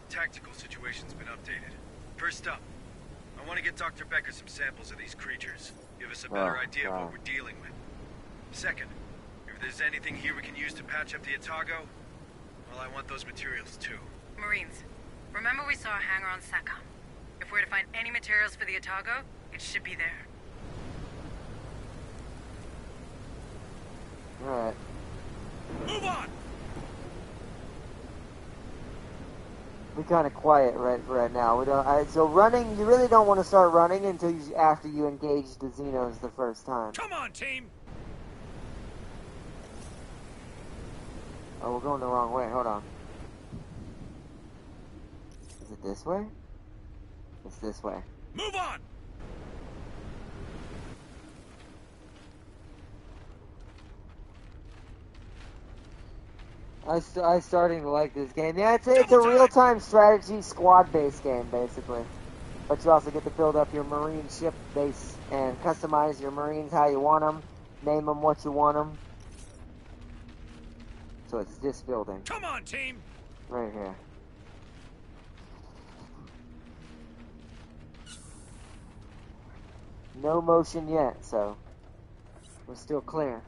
Tactical situation's been updated. First up, I want to get Dr. Becker some samples of these creatures. Give us a better idea of what we're dealing with. Second, if there's anything here we can use to patch up the Otago, well, I want those materials too. Marines, remember we saw a hangar on SATCOM. If we're to find any materials for the Otago, it should be there. Alright. Move on! We're kind of quiet right now. We don't. So running, you really don't want to start running until after you engage the Xenos the first time. Come on, team! Oh, we're going the wrong way. Hold on. Is it this way? It's this way. Move on! I'm starting to like this game. Yeah, it's a real-time strategy squad-based game, basically. But you also get to build up your Marine ship base and customize your Marines how you want them, name them what you want them. So it's this building. Come on, team! Right here. No motion yet, so. We're still clear.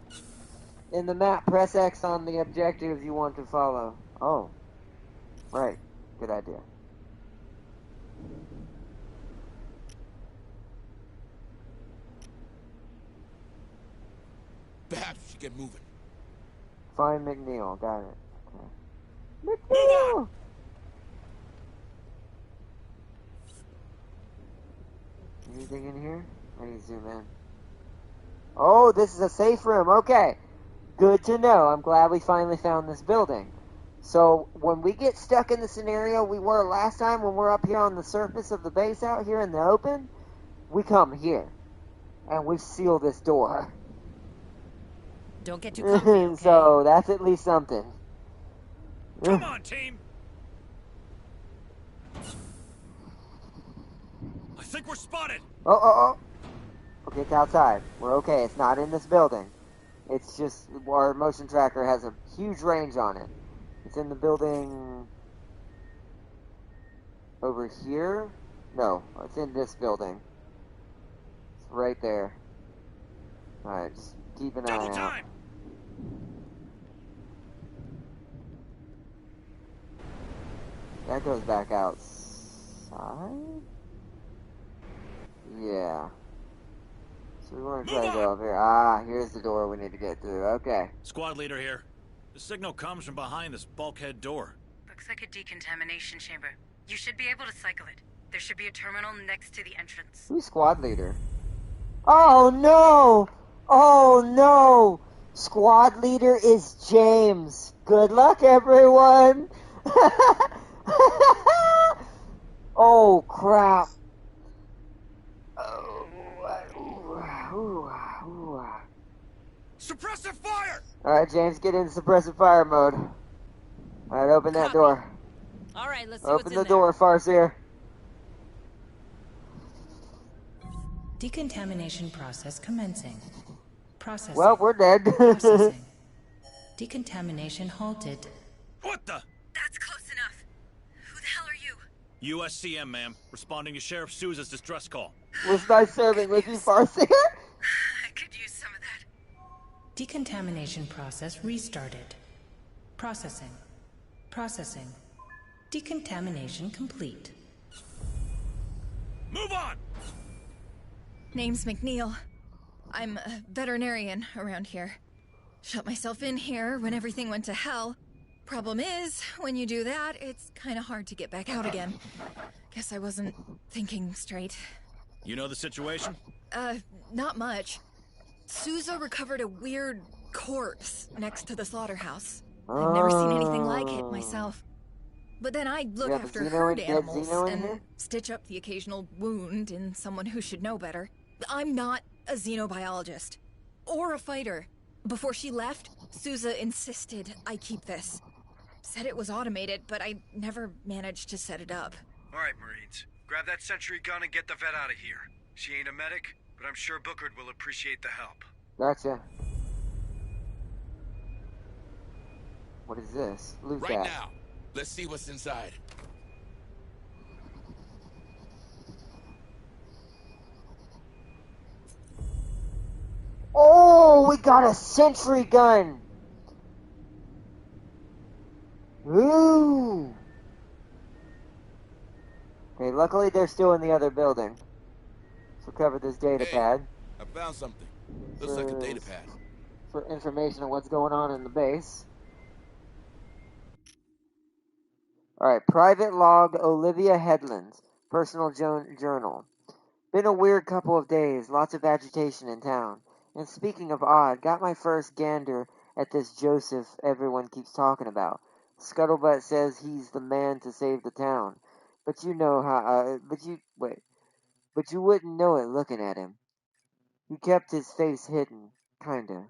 In the map, press X on the objectives you want to follow. Oh. Right. Good idea. Perhaps we should get moving. Find McNeil. Got it. Okay. Move McNeil! on! Anything in here? I need to zoom in. Oh, this is a safe room. Okay. Good to know. I'm glad we finally found this building. So, when we get stuck in the scenario we were last time, when we're up here on the surface of the base out here in the open, we come here. And we seal this door. Don't get too comfy, okay? So, that's at least something. Come on, team! I think we're spotted! Oh. Okay, it's outside. We're okay. It's not in this building. It's just, our motion tracker has a huge range on it. It's in the building over here? No, it's in this building. It's right there. Alright, just keep an eye out. Time! That goes back outside? Yeah. So we want to try to go up here. Ah, here's the door we need to get through. Okay. Squad leader here. The signal comes from behind this bulkhead door. Looks like a decontamination chamber. You should be able to cycle it. There should be a terminal next to the entrance. Who's squad leader? Oh no! Oh no! Squad leader is James. Good luck, everyone! Oh crap. Suppressive fire! Alright, James, get in suppressive fire mode. Alright, open that door. Alright, let's see Open what's the in door, Farseer. Decontamination process commencing. Processing. Well, we're dead. Processing. Decontamination halted. What the? That's close enough. Who the hell are you? USCM, ma'am. Responding to Sheriff Souza's distress call. Was nice serving with you, Farseer. I could use some of that. Decontamination process restarted. Processing. Processing. Decontamination complete. Move on! Name's McNeil. I'm a veterinarian around here. Shut myself in here when everything went to hell. Problem is, when you do that, it's kind of hard to get back out again. Guess I wasn't thinking straight. You know the situation? Not much. Souza recovered a weird corpse next to the slaughterhouse. I've never seen anything like it myself. But then I look after herd animals and stitch up the occasional wound in someone who should know better. I'm not a xenobiologist. Or a fighter. Before she left, Souza insisted I keep this. Said it was automated, but I never managed to set it up. Alright, Marines. Grab that sentry gun and get the vet out of here. She ain't a medic, but I'm sure Booker will appreciate the help. Gotcha. What is this? Loot Right that. now. Let's see what's inside. Oh, we got a sentry gun. Ooh. Okay, luckily they're still in the other building. So cover this data pad. I found something. Looks like a data pad. For information on what's going on in the base. Alright, private log Olivia Headlands. Personal journal. Been a weird couple of days. Lots of agitation in town. And speaking of odd, got my first gander at this Joseph everyone keeps talking about. Scuttlebutt says he's the man to save the town. But you know how, but you wouldn't know it looking at him. He kept his face hidden, kinda.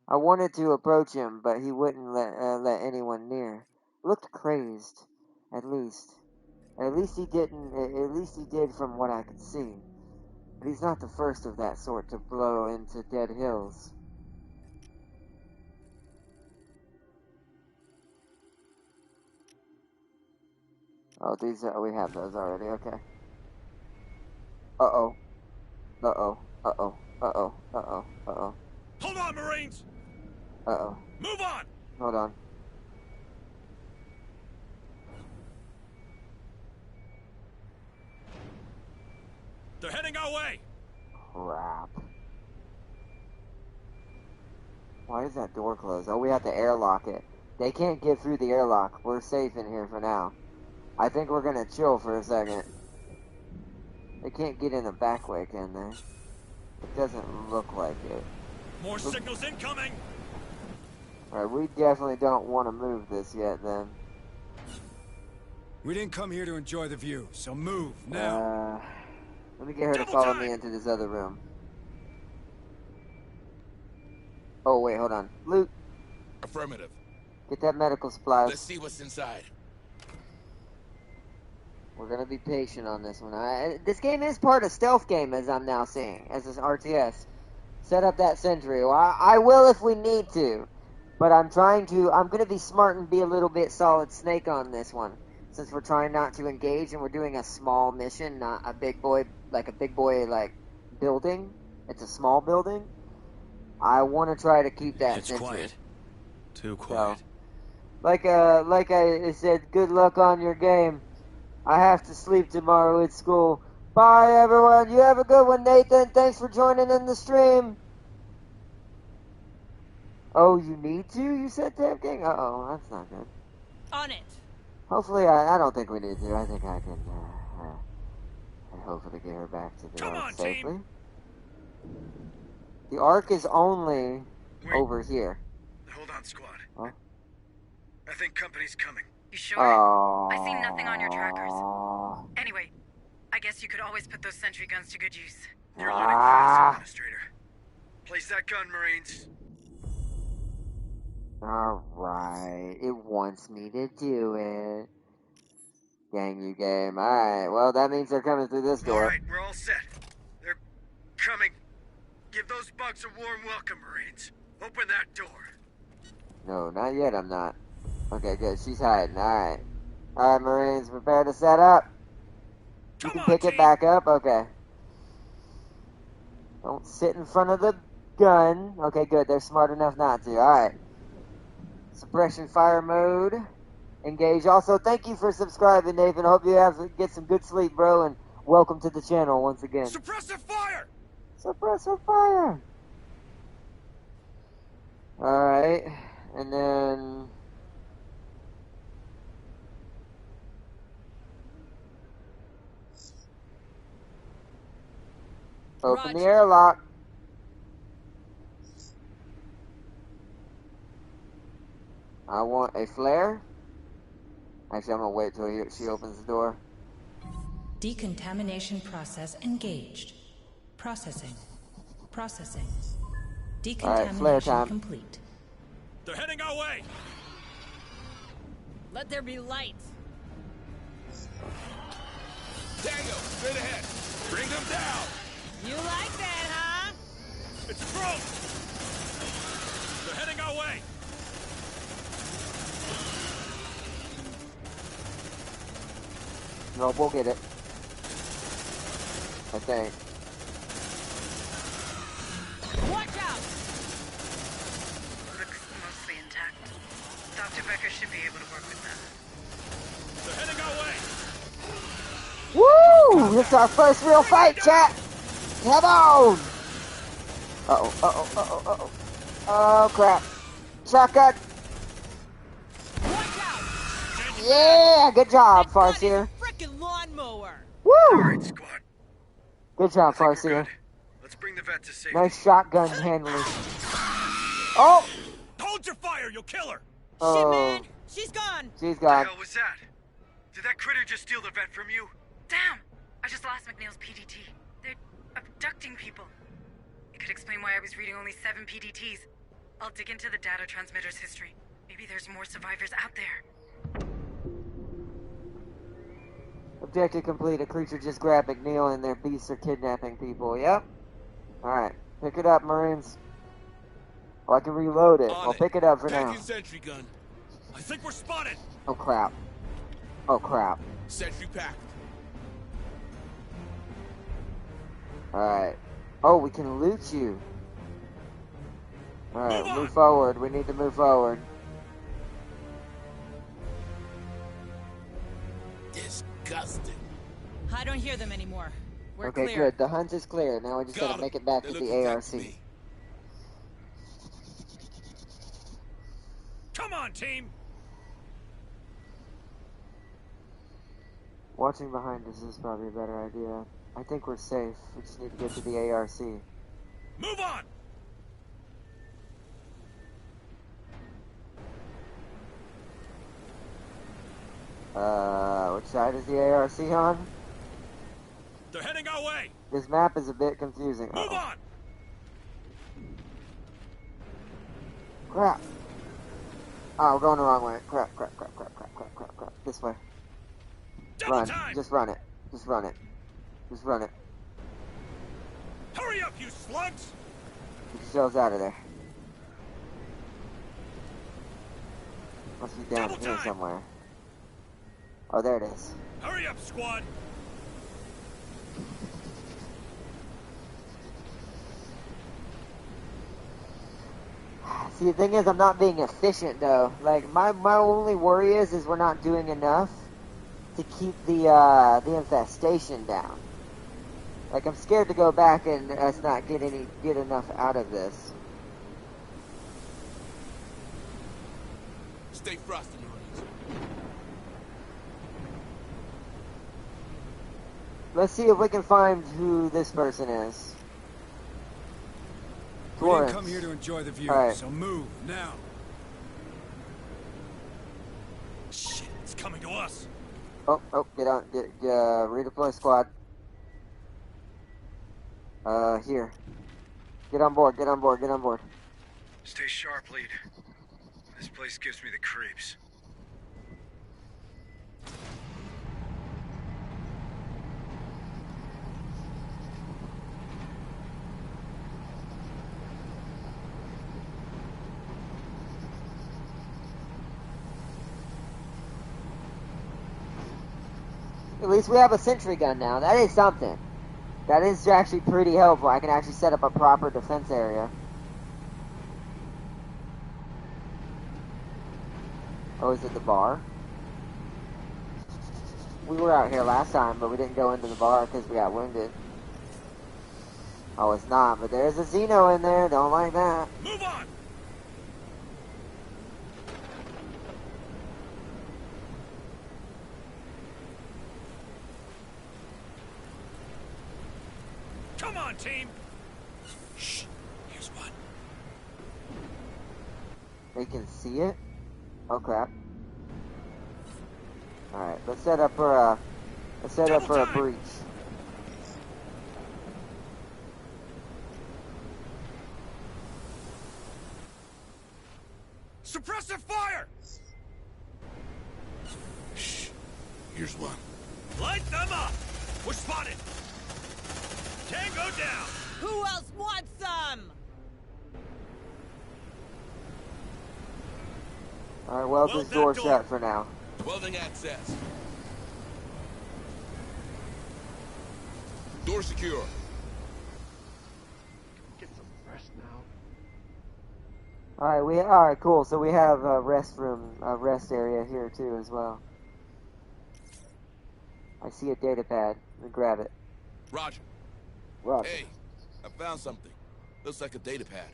I wanted to approach him, but he wouldn't let anyone near. Looked crazed, at least. At least he did from what I could see. But he's not the first of that sort to blow into dead hills. Oh, we have those already, okay. Uh-oh. Uh-oh. Uh-oh. Uh-oh. Uh-oh. Uh-oh. Marines! Uh-oh. Move on! Hold on. They're heading our way! Crap. Why is that door closed? Oh, we have to airlock it. They can't get through the airlock. We're safe in here for now. I think we're gonna chill for a second. They can't get in the back way, can they? It doesn't look like it. More signals incoming! Alright, we definitely don't want to move this yet, then. We didn't come here to enjoy the view, so move, now! Let me get her to follow me into this other room. Oh, wait, hold on. Luke! Affirmative. Get that medical supplies. Let's see what's inside. We're gonna be patient on this one. This game is part of stealth game, as I'm now seeing, as an RTS. Set up that sentry. Well, I will if we need to, but I'm gonna be smart and be a little bit solid snake on this one, since we're trying not to engage and we're doing a small mission, not a big boy building. It's a small building. I want to try to keep that It's sentry. quiet. Too quiet. So, like I said, good luck on your game. I have to sleep tomorrow at school. Bye, everyone. You have a good one, Nathan. Thanks for joining in the stream. Oh, you need to? You said Tab King? Uh-oh, that's not good. On it. Hopefully, I don't think we need to. I think I can, hopefully get her back to the Ark safely. The Ark is only over here. Hold on, squad. Huh? I think company's coming. You sure? Oh. I see nothing on your trackers. Anyway, I guess you could always put those sentry guns to good use. You're loading for this, Administrator. Place that gun, Marines. Alright, it wants me to do it. Dang you, game. Alright, well, that means they're coming through this door. Alright, we're all set. They're coming. Give those bugs a warm welcome, Marines. Open that door. No, not yet, I'm not. Okay, good. She's hiding. Alright. Alright, Marines, prepare to set up. You can pick it back up? Okay. Don't sit in front of the gun. Okay, good. They're smart enough not to. Alright. Suppression fire mode. Engage. Also, thank you for subscribing, Nathan. Hope you get some good sleep, bro, and welcome to the channel once again. Suppressive fire! Suppressive fire! Alright. And then... open the airlock. I want a flare. Actually, I'm gonna wait till she opens the door. Decontamination process engaged. Processing. Processing. Alright, flare Decontamination time. complete. They're heading our way! Let there be light. Tango, straight ahead. Bring them down. You like that, huh? It's a drone! They're heading our way! No, we'll get it. I think. Watch out! Looks mostly intact. Dr. Becker should be able to work with them. They're heading our way! Woo! This is our first real fight, chat! Come on! Uh-oh, uh-oh, uh-oh, uh-oh. Oh, crap. Shotgun! Yeah! Good job, Farseer. Frickin' lawnmower! Woo! Alright, squad. Good job, Farseer. Let's bring the vet to safety. Nice shotgun handling. Oh! Hold your fire, you'll kill her! Oh. Shit, man! She's gone! She's What gone. the hell was that? Did that critter just steal the vet from you? Damn! I just lost McNeil's PDT. They're abducting people. It could explain why I was reading only 7 PDTs. I'll dig into the data transmitter's history. Maybe there's more survivors out there. Objective complete. A creature just grabbed McNeil and their beasts are kidnapping people. Yep. Alright. Pick it up, Marines. Oh, I can reload it. I'll pick it up for now. Sentry gun. I think we're spotted! Oh, crap. Oh, crap. Sentry packed. Alright. Oh, we can loot you. Alright, move forward. We need to move forward. Disgusting. I don't hear them anymore. We're Okay, clear. good. The hunt is clear. Now we just gotta make it back to the ARC. Come on, team! Watching behind us is probably a better idea. I think we're safe. We just need to get to the ARC. Move on! Which side is the ARC on? They're heading our way! This map is a bit confusing. Move on! Crap. Oh, we're going the wrong way. Crap. This way. Run. Just run it. Just run it. Just run it. Hurry up, you slugs! Get yourselves out of there. Must be down here somewhere. Oh, there it is. Hurry up, squad! See, the thing is, I'm not being efficient, though. Like, my only worry is we're not doing enough to keep the infestation down. Like, I'm scared to go back and us not get enough out of this. Stay frosty, Marines. Let's see if we can find who this person is. We didn't come here to enjoy the view, so move now. Shit, it's coming to us. Oh, get redeploy squad. Here. Get on board. Stay sharp, lead. This place gives me the creeps. At least we have a sentry gun now. That is something. That is actually pretty helpful. I can actually set up a proper defense area. Oh, is it the bar? We were out here last time, but we didn't go into the bar because we got wounded. Oh, it's not, but there's a Xeno in there. Don't like that. Move on! Come on, team! Shh, here's one. They can see it? Oh crap. Alright, let's set up for a breach. Suppressive fire! Shh, here's one. Light them up! We're spotted! Tango down! Who else wants some? Alright, weld this door shut for now. Welding access. Door secure. Get some rest now. Alright, cool. So we have a rest rest area here too as well. I see a data pad. Let me grab it. Roger. Hey, I found something. Looks like a data pad.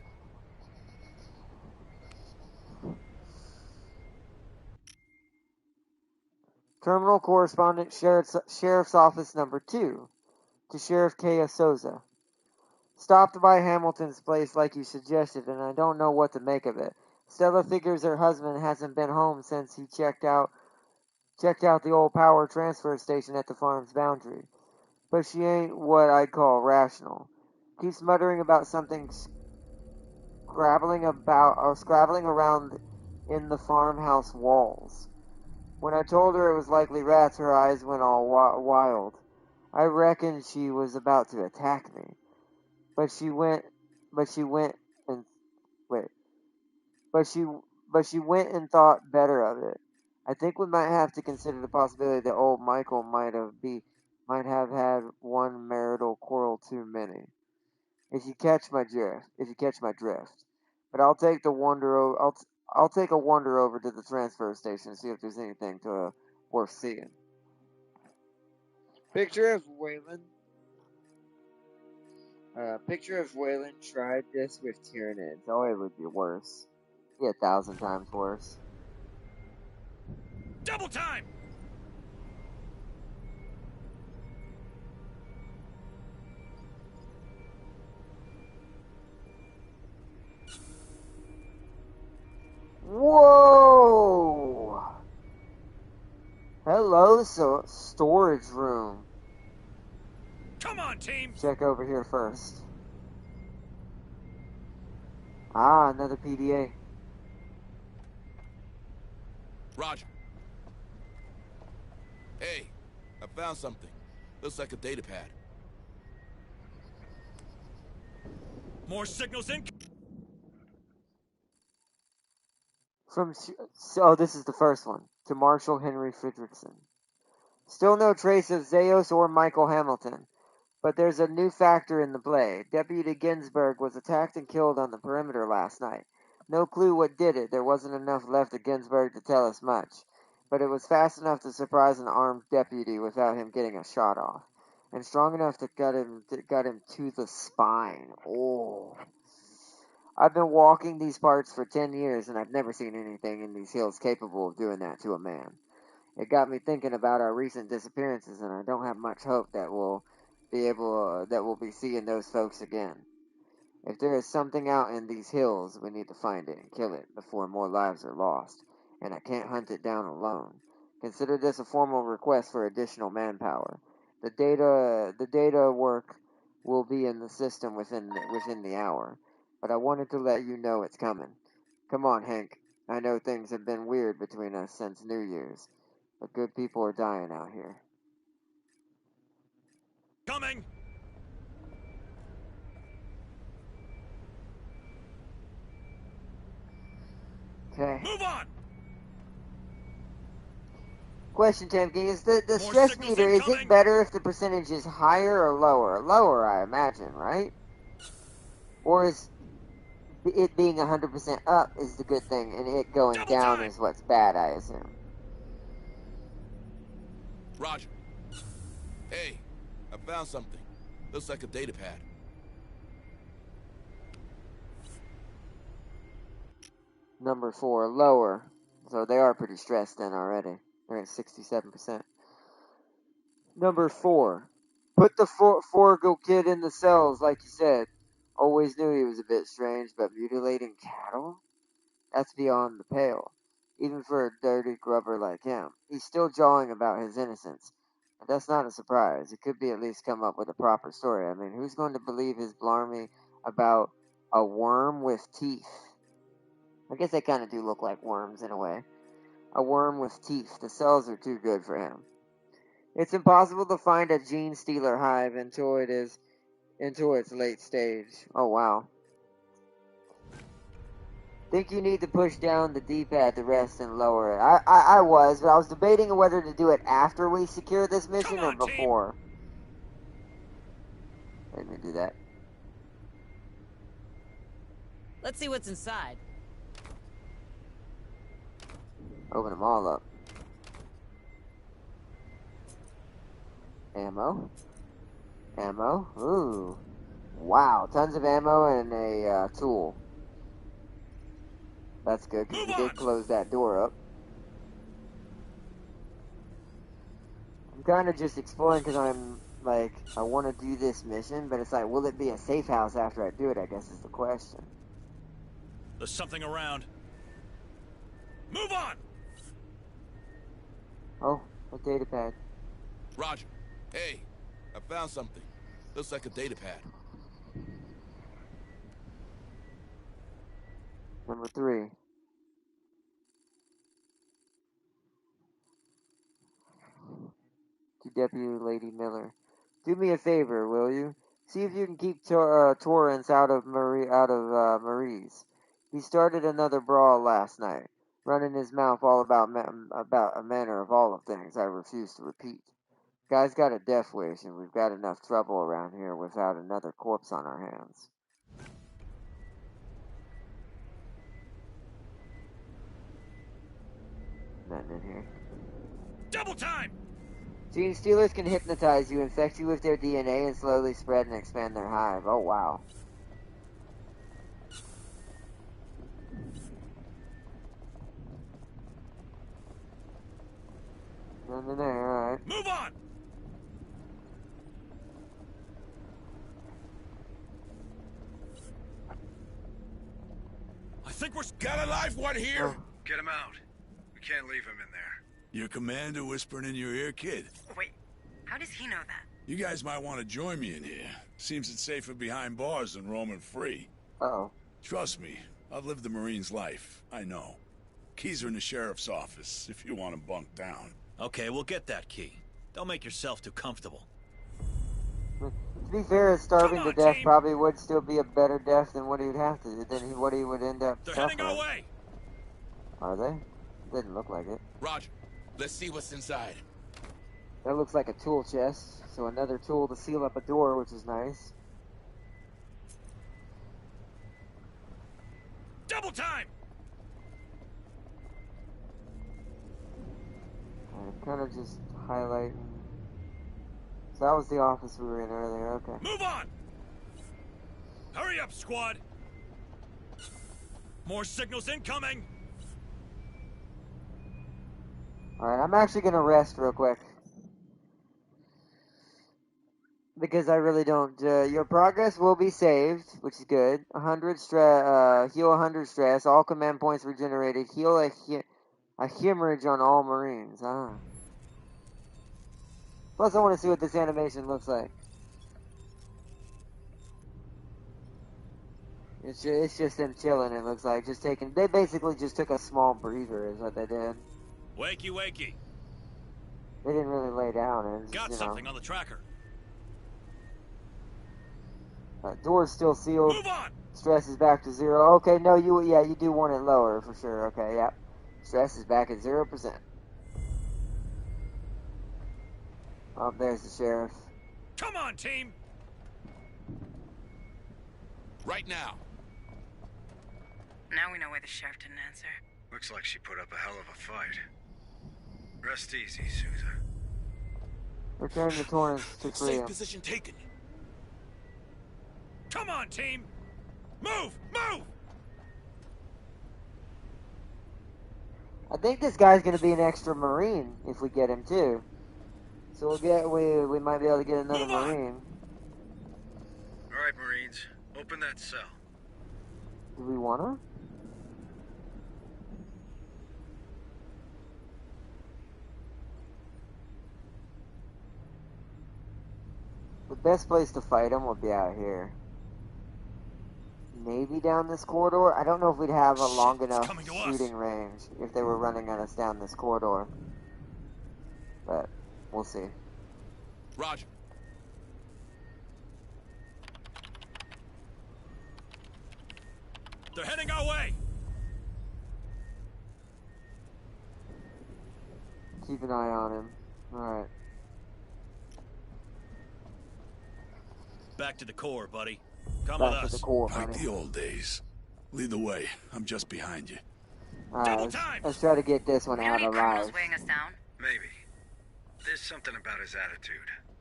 Terminal Correspondent Sheriff's Office Number 2 to Sheriff K. Souza. Stopped by Hamilton's place like you suggested, and I don't know what to make of it. Stella figures her husband hasn't been home since he checked out the old power transfer station at the farm's boundary. But she ain't what I'd call rational. Keeps muttering about something scrabbling around in the farmhouse walls. When I told her it was likely rats, her eyes went all wild. I reckoned she was about to attack me. But she went and thought better of it. I think we might have to consider the possibility that old Michael might have had one marital quarrel too many. If you catch my drift. But I'll take the I'll take a wander over to the transfer station and see if there's anything worth seeing. Picture of Waylon. Picture of Waylon tried this with Tyranids. Oh, it would be worse. Be 1,000 times worse. Double time! Whoa! Hello, storage room. Come on, team! Check over here first. Ah, another PDA. Roger. Hey, I found something. Looks like a data pad. More signals in. Oh, this is the first one. To Marshal Henry Fredrickson. Still no trace of Zeos or Michael Hamilton. But there's a new factor in the play. Deputy Ginsburg was attacked and killed on the perimeter last night. No clue what did it. There wasn't enough left of Ginsburg to tell us much. But it was fast enough to surprise an armed deputy without him getting a shot off. And strong enough to got him to the spine. Oh. I've been walking these parts for 10 years, and I've never seen anything in these hills capable of doing that to a man. It got me thinking about our recent disappearances, and I don't have much hope that we'll be seeing those folks again. If there is something out in these hills, we need to find it and kill it before more lives are lost, and I can't hunt it down alone. Consider this a formal request for additional manpower. The data work will be in the system within the hour, but I wanted to let you know it's coming. Come on, Hank. I know things have been weird between us since New Year's, but good people are dying out here. Coming! Okay. Move on! Question, Tamki, is the stress meter, is it better if the percentage is higher or lower? Lower, I imagine, right? Or is it being 100% up is the good thing, and it going down is what's bad, I assume. Roger. Hey, I found something. Looks like a data pad. Number 4, lower. So they are pretty stressed then already. They're at 67%. Number 4. Put the Forgo kid in the cells, like you said. Always knew he was a bit strange, but mutilating cattle? That's beyond the pale. Even for a dirty grubber like him. He's still jawing about his innocence. But that's not a surprise. He could be at least come up with a proper story. I mean, who's going to believe his blarney about a worm with teeth? I guess they kind of do look like worms in a way. A worm with teeth. The cells are too good for him. It's impossible to find a gene stealer hive until its late stage. Oh wow. Think you need to push down the D-pad to rest and lower it. I was, but I was debating whether to do it after we secure this mission or before. Let me do that. Let's see what's inside. Open them all up. Ammo. Ammo. Ooh. Wow. Tons of ammo and a tool. That's good, because we did close that door up. I'm kind of just exploring because I'm, like, I want to do this mission, but it's like, will it be a safe house after I do it, I guess is the question. There's something around. Move on! Oh, a data pad. Roger. Hey, I found something. Looks like a data pad. Number 3. To Deputy Lady Miller. Do me a favor, will you? See if you can keep Torrance out of Marie's. He started another brawl last night, running his mouth all about a manner of all of things I refuse to repeat. Guy's got a death wish, and we've got enough trouble around here without another corpse on our hands. Nothing in here. Double time! Gene stealers can hypnotize you, infect you with their DNA, and slowly spread and expand their hive. Oh, wow. Nothing in there, alright. Move on! I think we're... Got a live one here? Oh. Get him out. We can't leave him in there. Your commander whispering in your ear, kid. Wait, how does he know that? You guys might want to join me in here. Seems it's safer behind bars than roaming free. Uh-oh. Trust me, I've lived the Marine's life. I know. Keys are in the sheriff's office, if you want to bunk down. Okay, we'll get that key. Don't make yourself too comfortable. To be fair, starving to death probably would still be a better death than what he would have to, than what he would end up suffering. They're heading our way! Are they? Didn't look like it. Roger. Let's see what's inside. That looks like a tool chest, so another tool to seal up a door, which is nice. Double time! I'm kind of just highlighting. So that was the office we were in earlier, okay. Move on! Hurry up, squad! More signals incoming! Alright, I'm actually gonna rest real quick. Because I really don't, your progress will be saved, which is good. 100 stress, heal 100 stress, all command points regenerated, heal a hemorrhage on all Marines, Plus I want to see what this animation looks like. It's just them chilling, it looks like. They basically just took a small breather is what they did. Wakey, wakey. They didn't really lay down. Got something on the tracker. Door's still sealed. Move on! Stress is back to 0. Okay, no, you do want it lower for sure. Okay, yeah. Stress is back at 0%. Oh, there's the sheriff. Come on, team! Right now. Now we know why the sheriff didn't answer. Looks like she put up a hell of a fight. Rest easy, Sousa. Return to Torrance to free him. Position taken. Come on, team! Move! Move! I think this guy's gonna be an extra Marine if we get him too. So we might be able to get another Marine. Alright, Marines. Open that cell. Do we wanna? The best place to fight him would be out here. Maybe down this corridor? I don't know if we'd have a long enough shooting range if they were running at us down this corridor. But, we'll see. Roger. They're heading our way! Keep an eye on him. Alright. Back to the core, buddy. Come Back with to us. the core, Like buddy. the old days. Lead the way. I'm just behind you. Alright, let's try to get this one out alive. Weighing us down? Maybe. There's something about his attitude.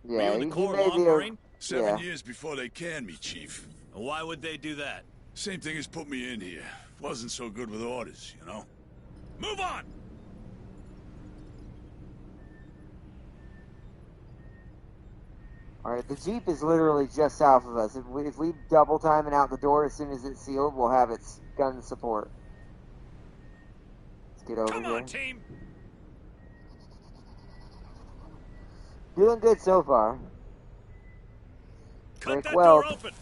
Yeah, in the core, may be Marine? 7 years before they can me, Chief. Why would they do that? Same thing as put me in here. Wasn't so good with orders, you know? Move on! Alright, the Jeep is literally just south of us. If we double time it out the door as soon as it's sealed, we'll have its gun support. Let's get over Come here. on, team! Doing good so far. Cut Break that well. door open!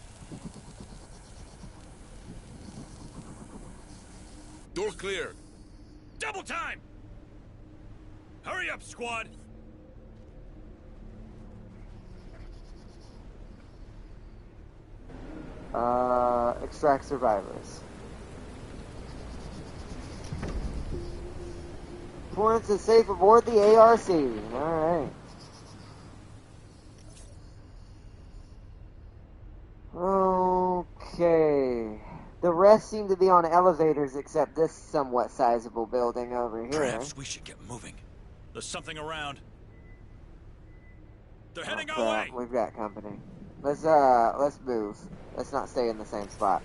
Door clear. Double time! Hurry up, squad! Extract survivors. Torrance is safe aboard the ARC. Alright. Okay. The rest seem to be on elevators except this somewhat sizable building over here. Perhaps we should get moving. There's something around. They're heading our way. We've got company. Let's move. Let's not stay in the same spot.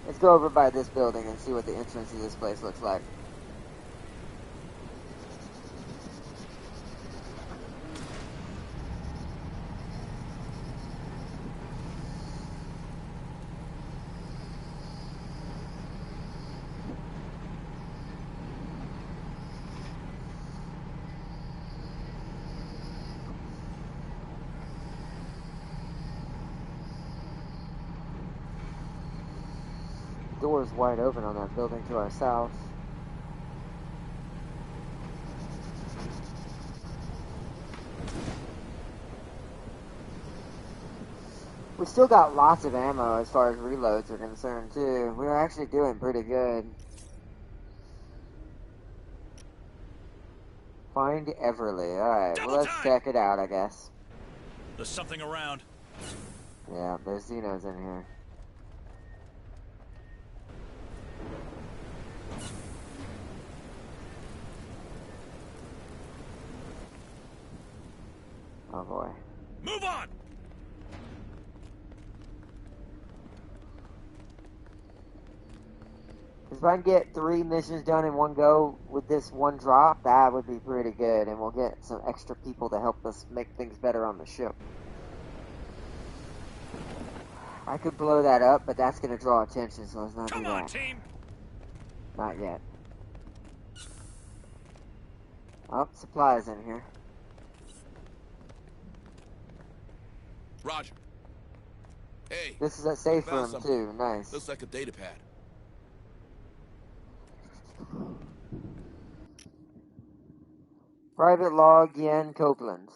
Let's go over by this building and see what the entrance to this place looks like. Door's wide open on that building to our south. We still got lots of ammo as far as reloads are concerned too. We're actually doing pretty good. Find Everly. Alright, well, let's check it out, I guess. There's something around. Yeah, there's Xenos in here. Oh boy. Move on! If I can get 3 missions done in one go with this one drop, that would be pretty good, and we'll get some extra people to help us make things better on the ship. I could blow that up, but that's going to draw attention, so let's not do that. Come on, team! Not yet. Oh, supplies in here. Roger. Hey. This is a safe found room, something. too. Nice. Looks like a data pad. Private log, Yen Copeland.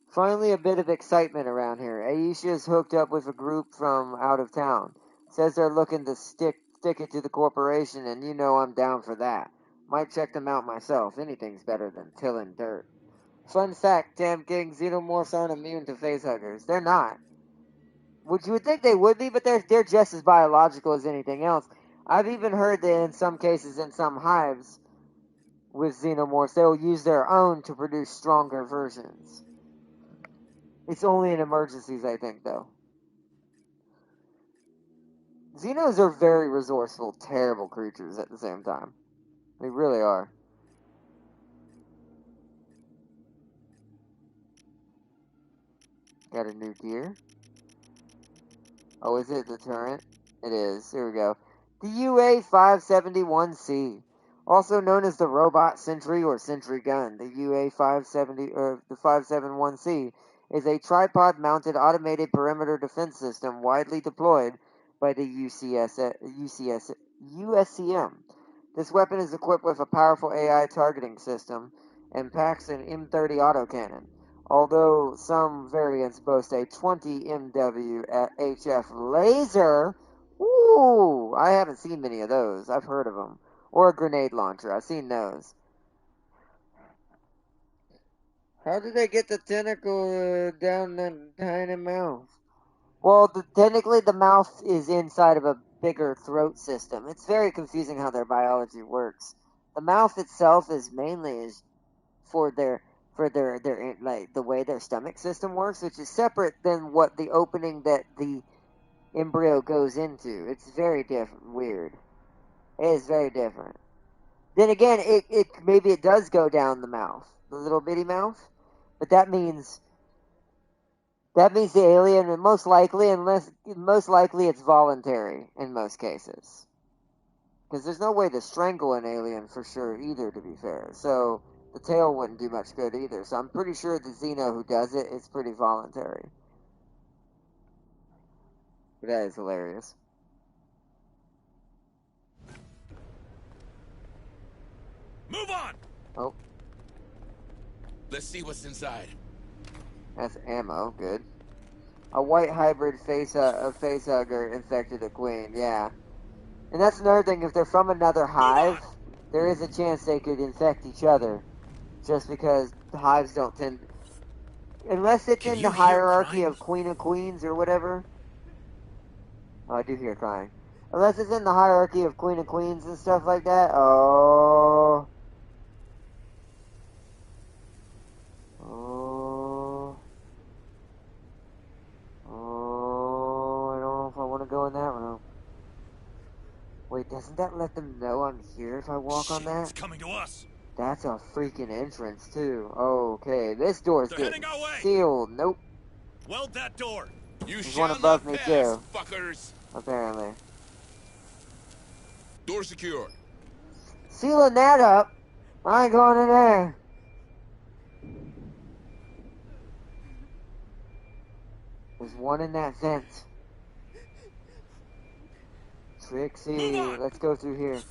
Finally, a bit of excitement around here. Aisha's hooked up with a group from out of town. Says they're looking to stick it to the corporation, and you know I'm down for that. Might check them out myself. Anything's better than tilling dirt. Fun fact, Tam King, xenomorphs aren't immune to facehuggers. They're not. You would think they would be, but they're just as biological as anything else. I've even heard that in some cases, in some hives, with xenomorphs, they'll use their own to produce stronger versions. It's only in emergencies, I think, though. Xenos are very resourceful, terrible creatures at the same time. They really are. Got a new gear. Oh, is it the turret? It is. Here we go. The UA-571C. Also known as the Robot Sentry or Sentry Gun. The UA-570 or the 571C is a tripod-mounted automated perimeter defense system widely deployed by the USCM. This weapon is equipped with a powerful AI targeting system and packs an M30 autocannon. Although some variants boast a 20 MW HF laser. Ooh, I haven't seen many of those. I've heard of them. Or a grenade launcher. I've seen those. How did they get the tentacle down the tiny mouth? Well, technically the mouth is inside of a bigger throat system. It's very confusing how their biology works. The mouth itself is mainly for their like the way their stomach system works, which is separate than what the opening that the embryo goes into. It's very weird. It is very different. Then again, it maybe it does go down the mouth, the little bitty mouth, but that means the alien, most likely it's voluntary in most cases, because there's no way to strangle an alien for sure either. To be fair, so the tail wouldn't do much good either. So I'm pretty sure the Xeno who does it is pretty voluntary. But that is hilarious. Move on! Oh. Let's see what's inside. That's ammo. Good. A white hybrid facehugger infected a queen. Yeah. And that's another thing. If they're from another hive, there is a chance they could infect each other. Just because the hives don't tend... Unless it's in the hierarchy of Queen of Queens or whatever. Oh, I do hear crying. Unless it's in the hierarchy of Queen and Queens and stuff like that. Oh. Oh. Oh, I don't know if I want to go in that room. Wait, doesn't that let them know I'm here if I walk on that? It's coming to us. That's a freaking entrance, too. Okay, this door's They're getting heading our way. sealed. Nope. Weld that door. There's one above me, too. Fuckers. Apparently. Door secure. Sealing that up. I ain't going in there. There's one in that vent. Trixie, let's go through here.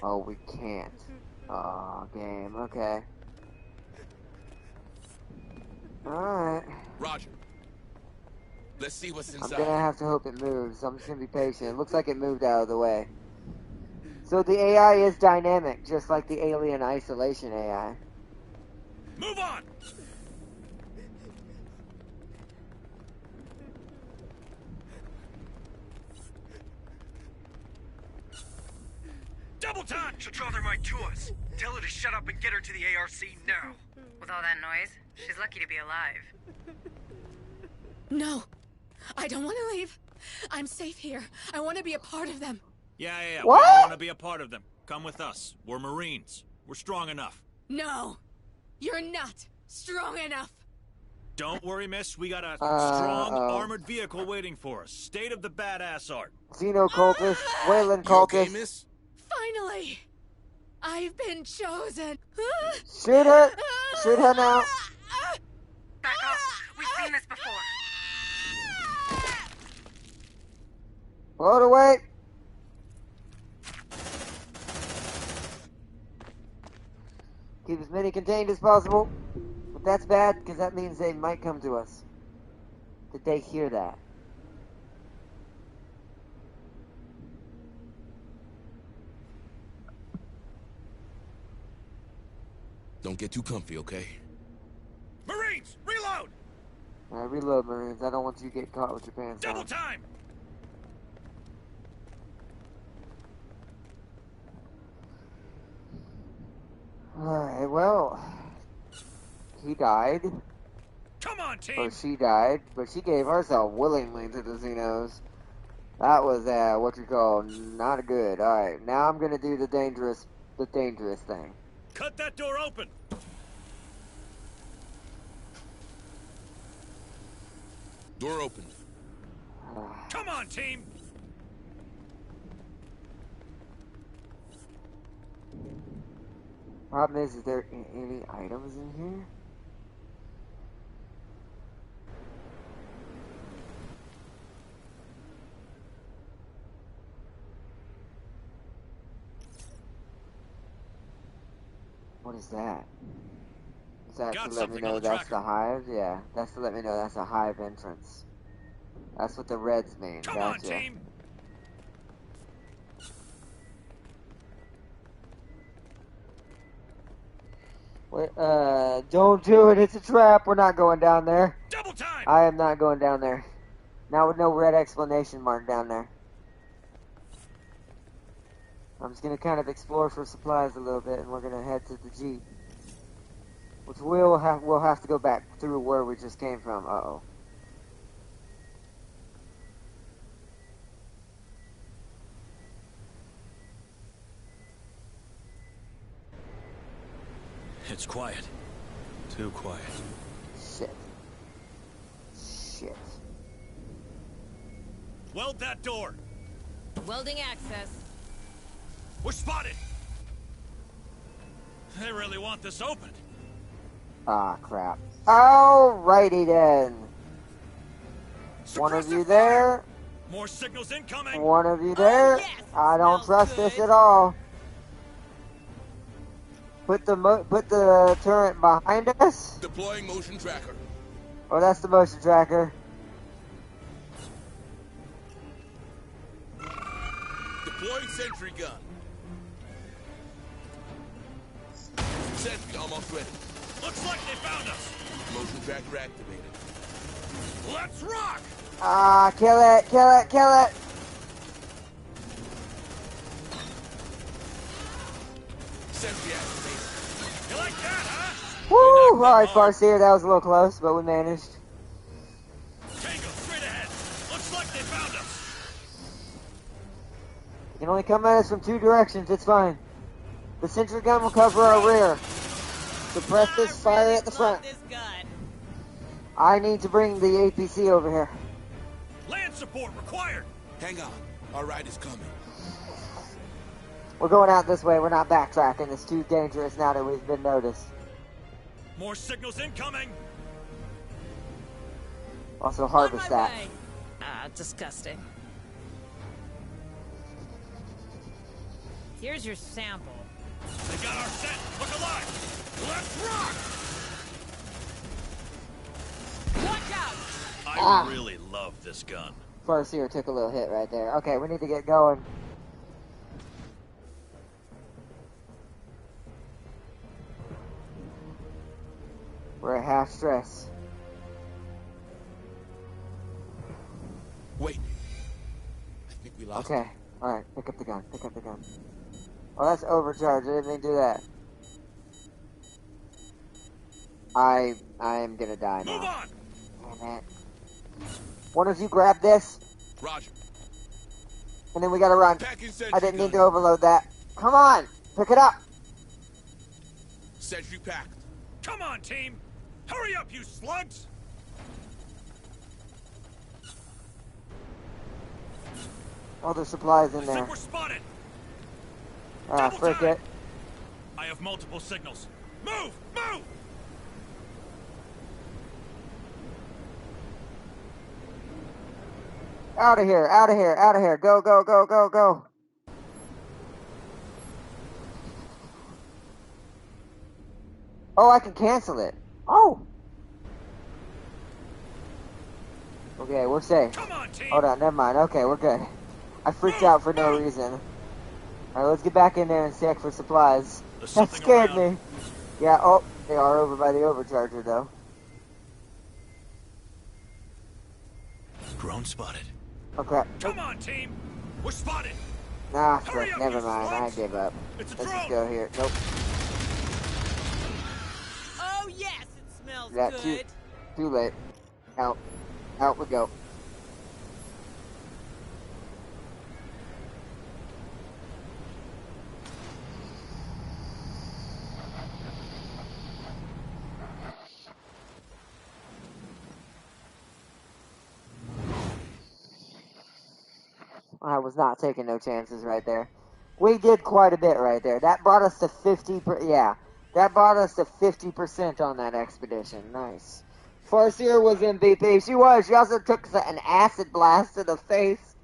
Oh, we can't. Oh, game. Okay. Alright. Roger. Let's see what's inside. I'm gonna have to hope it moves. I'm just gonna be patient. It looks like it moved out of the way. So the AI is dynamic, just like the Alien Isolation AI. Move on! Double time! She'll draw their mind to us. Tell her to shut up and get her to the ARC now. With all that noise, she's lucky to be alive. No. I don't want to leave. I'm safe here. I want to be a part of them. Yeah. What? We all want to be a part of them. Come with us. We're Marines. We're strong enough. No. You're not strong enough. Don't worry, miss. We got a strong armored vehicle waiting for us. State of the badass art. Xenocultist, Wayland cultist. Okay, miss? Finally! I've been chosen. Shoot her! Shoot her now! Back off. We've seen this before. Float away! Keep as many contained as possible. But that's bad, because that means they might come to us. Did they hear that? Don't get too comfy, okay? Marines, reload! Alright, reload, Marines. I don't want you to get caught with your pants Double on. time! Alright, well... He died. Come on, team! Or she died, but she gave herself willingly to the Xenos. That was, what you call, not good. Alright, now I'm gonna do the dangerous thing. Cut that door open! Door opened. Come on, team! Problem is there any items in here? What is that? Is that to let me know that's the hive? Yeah, that's to let me know that's a hive entrance. That's what the reds mean. Come gotcha. on, team! Wait, don't do it. It's a trap. We're not going down there. Double time! I am not going down there. Not with no red exclamation mark down there. I'm just gonna kind of explore for supplies a little bit, and we're gonna head to the Jeep, which we'll have to go back through where we just came from. Uh-oh. It's quiet. Too quiet. Shit. Shit. Weld that door! Welding access. We're spotted! They really want this opened. Ah, crap. Alrighty then. One of you there. More signals incoming! One of you there. yes, I don't trust this at all. Put the turret behind us. Deploying motion tracker. Oh, that's the motion tracker. Deploying sentry gun. Sentry almost ready. Looks like they found us! Motion tracker activated. Let's rock! Ah, kill it, kill it, kill it! Sentry activated. You like that, huh? Woo! Alright, Farseer, that was a little close, but we managed. Tango, straight ahead. Looks like they found us. You can only come at us from 2 directions, it's fine. The sentry gun will cover our rear. Suppress this, fire at the front. This gun. I need to bring the APC over here. Land support required. Hang on. Our ride is coming. We're going out this way, we're not backtracking. It's too dangerous now that we've been noticed. More signals incoming. Also harvest that. Ah, disgusting. Here's your sample. They got our scent. Look alive. Let's rock. Watch out! I really love this gun. Farseer took a little hit right there. Okay, we need to get going. We're at half stress. Wait. I think we lost Okay. Alright, pick up the gun. Pick up the gun. Oh, that's overcharged. I didn't mean to do that. I am gonna die now. Move on! Damn it. One of you grab this. Roger. And then we gotta run. Packing sentry I didn't mean gun. to overload that. Come on! Pick it up! Sentry packed. Come on, team. Hurry up, you slugs. Oh, there's supplies in I there. think we're spotted. Ah, Double frick time. it. I have multiple signals. Move! Move! Out of here, out of here, out of here. Go, go, go, go, go. Oh, I can cancel it. Oh. Okay, we're safe. Come on, team. Hold on, never mind. Okay, we're good. I freaked out for no reason. Alright, let's get back in there and check for supplies. There's That something scared around. me. Yeah, oh, they are over by the overcharger, though. Drone spotted. Okay. Come on, team. We're spotted. Nah, Hurry frick, up, never you mind. I slugs. give up. It's a Let's just drone. go here. Nope. Oh yes, it smells Yeah, good. too late. Out. Out we go. I was not taking no chances right there. We did quite a bit right there. That brought us to 50. Yeah, that brought us to 50% on that expedition. Nice. Farseer was MVP. She was. She also took an acid blast to the face.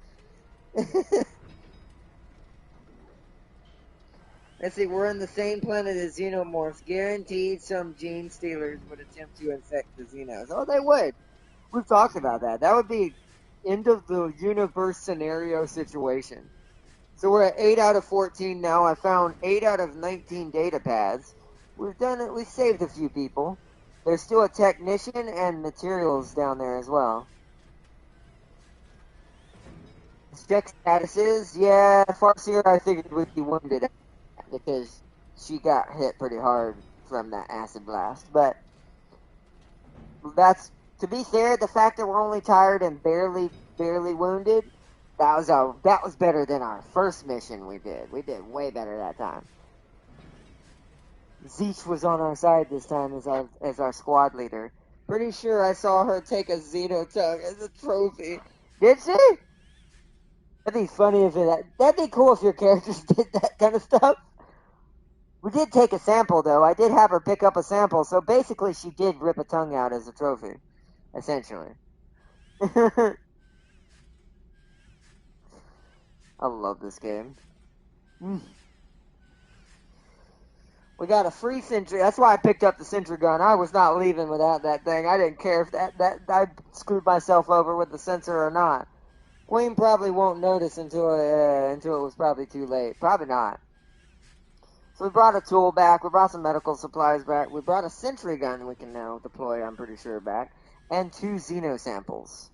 Let's see. We're on the same planet as xenomorphs. Guaranteed, some gene stealers would attempt to infect the xenos. Oh, they would. We've talked about that. That would be end of the universe scenario situation. So we're at 8 out of 14 now. I found 8 out of 19 data pads. We've done it. We've saved a few people. There's still a technician and materials down there as well. Check statuses. Yeah, Farseer, I figured would be wounded because she got hit pretty hard from that acid blast. But that's, to be fair, the fact that we're only tired and barely wounded, that was better than our first mission we did. We did way better that time. Zeech was on our side this time as our squad leader. Pretty sure I saw her take a Xenotug as a trophy. Did she? That'd be funny if that'd be cool if your characters did that kind of stuff. We did take a sample though. I did have her pick up a sample, so basically she did rip a tongue out as a trophy. Essentially. I love this game. We got a free sentry. That's why I picked up the sentry gun. I was not leaving without that thing. I didn't care if that I screwed myself over with the sensor or not. Queen probably won't notice until it was probably too late. Probably not. So we brought a tool back. We brought some medical supplies back. We brought a sentry gun we can now deploy, I'm pretty sure, back. And 2 Xeno samples.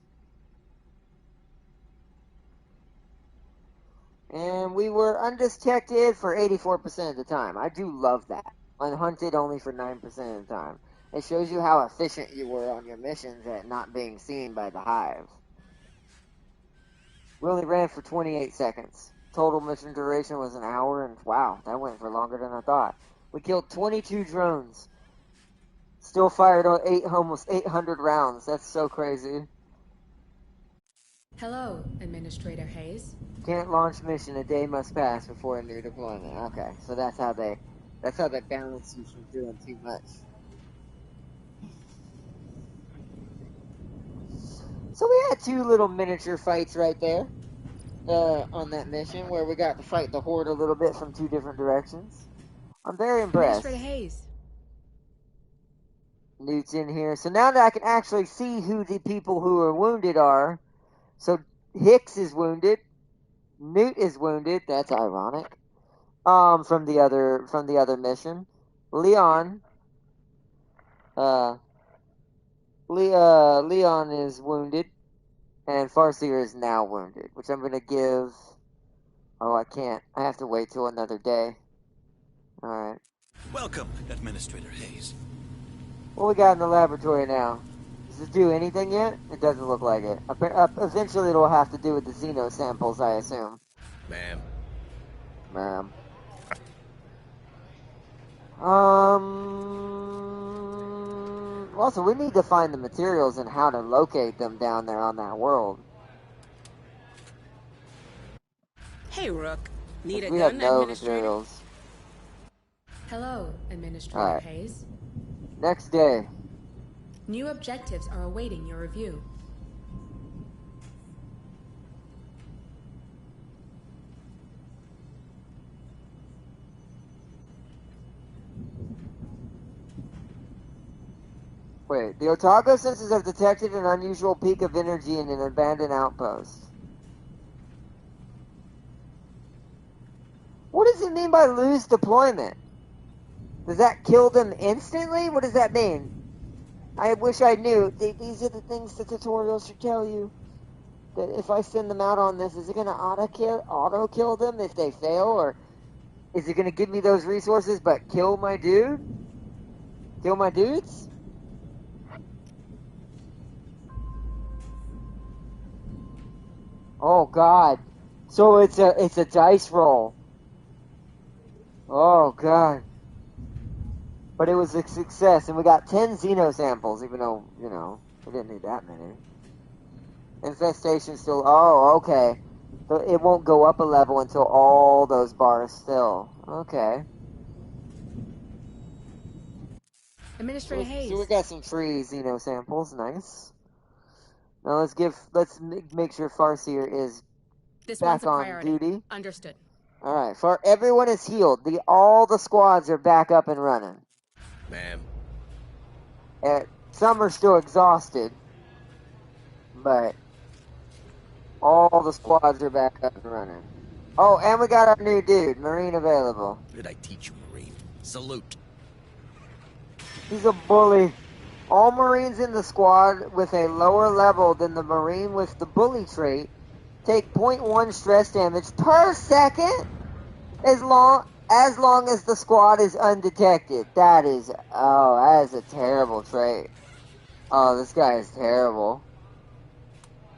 And we were undetected for 84% of the time. I do love that. Unhunted only for 9% of the time. It shows you how efficient you were on your missions at not being seen by the hive. We only ran for 28 seconds. Total mission duration was an hour, and wow, that went for longer than I thought. We killed 22 drones. Still fired on almost 800 rounds. That's so crazy. Hello, Administrator Hayes. Can't launch mission. A day must pass before a new deployment. Okay, so that's how they balance you from doing too much. So we had two little miniature fights right there on that mission where we got to fight the Horde a little bit from two different directions. I'm very impressed. Administrator Hayes. Newt's in here. So now that I can actually see who the people who are wounded are. So Hicks is wounded. Newt is wounded. That's ironic. From the other mission. Leon Leon is wounded. And Farseer is now wounded, which I'm gonna give. Oh, I can't. I have to wait till another day. Alright. Welcome, Administrator Hayes. What we got in the laboratory now? Does it do anything yet? It doesn't look like it. Eventually it'll have to do with the xeno samples, I assume. Ma'am. Also, we need to find the materials and how to locate them down there on that world. Hey, Rook. Need a We gun, have no Administrator? materials. Hello, Administrator Alright. Hayes. Next day. New objectives are awaiting your review. Wait, the Otago sensors have detected an unusual peak of energy in an abandoned outpost. What does it mean by lose deployment? Does that kill them instantly? What does that mean? I wish I knew. These are the things the tutorials should tell you. That if I send them out on this, is it going to auto kill them if they fail? Or is it going to give me those resources but kill my dude? Kill my dudes? Oh god. So it's a dice roll. Oh god. But it was a success, and we got 10 xeno samples, even though, you know, we didn't need that many. Infestation still, oh, okay. So it won't go up a level until all those bars fill. Okay. Administrator Hayes. So we got some free xeno samples, nice. Now let's make sure Farseer is This back one's a on priority. duty. Understood. Alright, everyone is healed. All the squads are back up and running. Ma'am. Some are still exhausted, but all the squads are back up and running. Oh, and we got our new dude, Marine available. What did I teach you, Marine? Salute. He's a bully. All Marines in the squad with a lower level than the Marine with the bully trait take 0.1 stress damage per second as long as the squad is undetected. That is a terrible trait. Oh, this guy is terrible.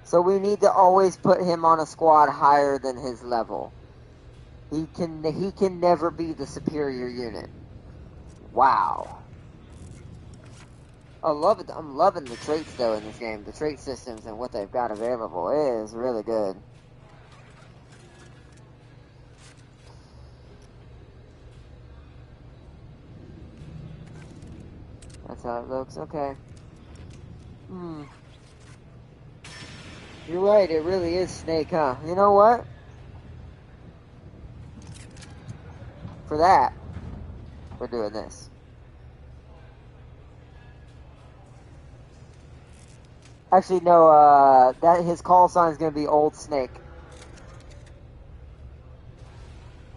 So we need to always put him on a squad higher than his level. He can never be the superior unit. Wow. I'm loving the traits though in this game. The trait systems and what they've got available is really good. That's how it looks. Okay. You're right. It really is Snake, huh? You know what? For that, we're doing this. Actually, no, that his call sign is going to be Old Snake.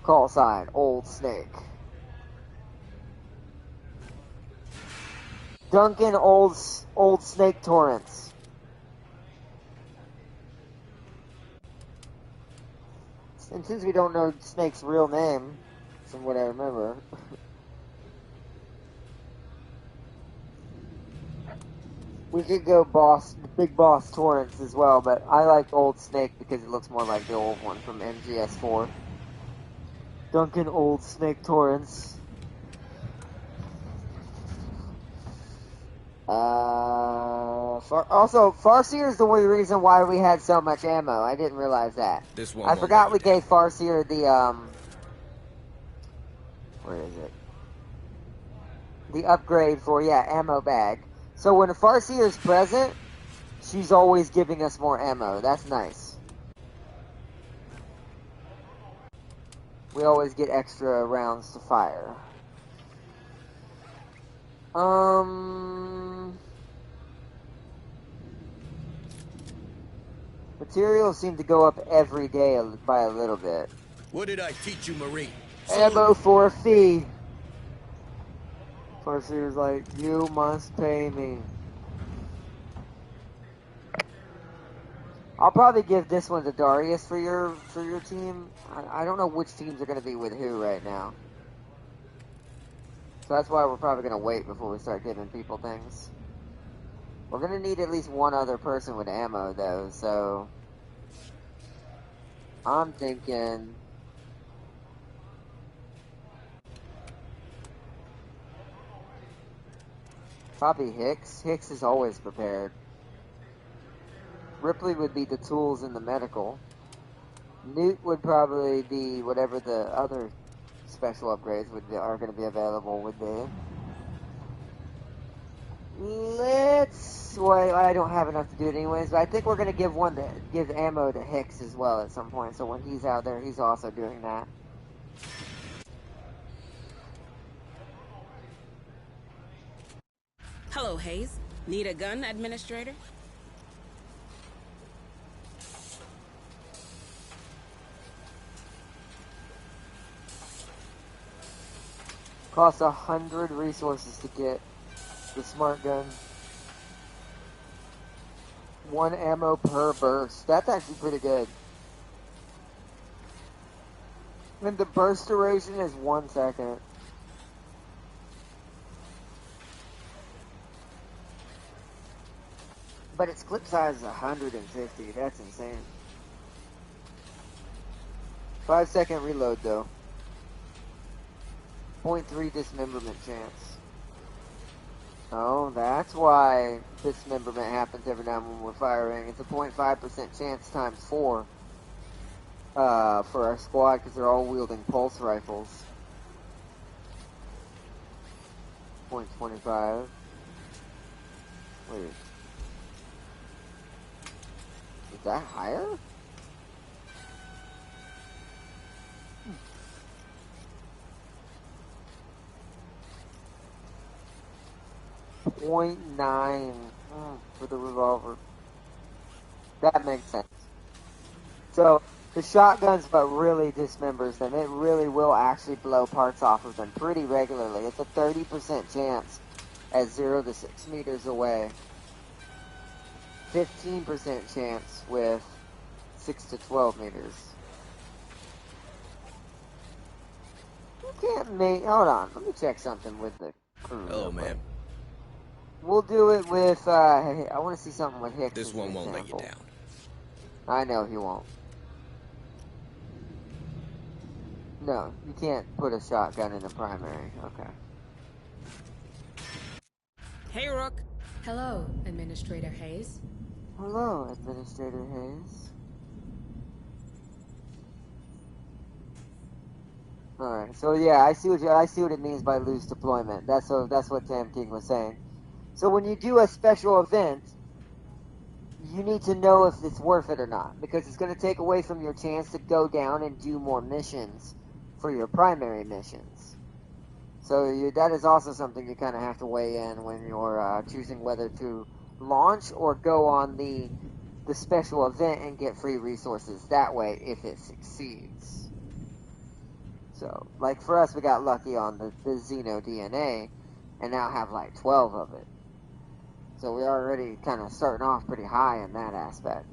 Call sign, Old Snake. Duncan Old Snake Torrance. And since we don't know Snake's real name, from what I remember, we could go Big Boss Torrance as well, but I like Old Snake because it looks more like the old one from MGS4. Duncan Old Snake Torrance. Farseer is the only reason why we had so much ammo. I didn't realize that. This one I won't forgot let we gave Farseer the, where is it? The upgrade for, ammo bag. So when a Farseer is present, she's always giving us more ammo. That's nice. We always get extra rounds to fire. Materials seem to go up every day by a little bit. What did I teach you, Marine? Ammo for a fee. Farseer's like, you must pay me. I'll probably give this one to Darius for your team. I don't know which teams are going to be with who right now. So that's why we're probably going to wait before we start giving people things. We're going to need at least one other person with ammo, though, so... I'm thinking... probably Hicks. Hicks is always prepared. Ripley would be the tools and the medical. Newt would probably be whatever the other special upgrades are going to be available would be. Well, I don't have enough to do it anyways, but I think we're going to give ammo to Hicks as well at some point, so when he's out there, he's also doing that. Hello, Hayes. Need a gun, Administrator? Costs 100 resources to get the smart gun. 1 ammo per burst. That's actually pretty good. And the burst duration is 1 second. But its clip size is 150. That's insane. 5-second reload though. 0.3 dismemberment chance. Oh, that's why dismemberment happens every now and when we're firing. It's a 0.5% chance times 4 for our squad because they're all wielding pulse rifles. 0.25. Wait. Is that higher? 0.9 for the revolver. That makes sense. So, the shotgun's what really dismembers them. It really will actually blow parts off of them pretty regularly. It's a 30% chance at 0 to 6 meters away. 15% chance with 6 to 12 meters. You can't make... Hold on, let me check something with the crew. Oh, man. We'll do it with, I want to see something with Hicks. This one won't let you down. I know he won't. No, you can't put a shotgun in the primary. Okay. Hey, Rook. Hello, Administrator Hayes. Hello, Administrator Hayes. Alright, so yeah, I see what it means by loose deployment. That's what Tam King was saying. So when you do a special event, you need to know if it's worth it or not, because it's going to take away from your chance to go down and do more missions for your primary missions. So that is also something you kind of have to weigh in when you're choosing whether to launch or go on the special event and get free resources that way if it succeeds. So, like for us, we got lucky on the Xeno DNA and now have like 12 of it. So we're already kind of starting off pretty high in that aspect.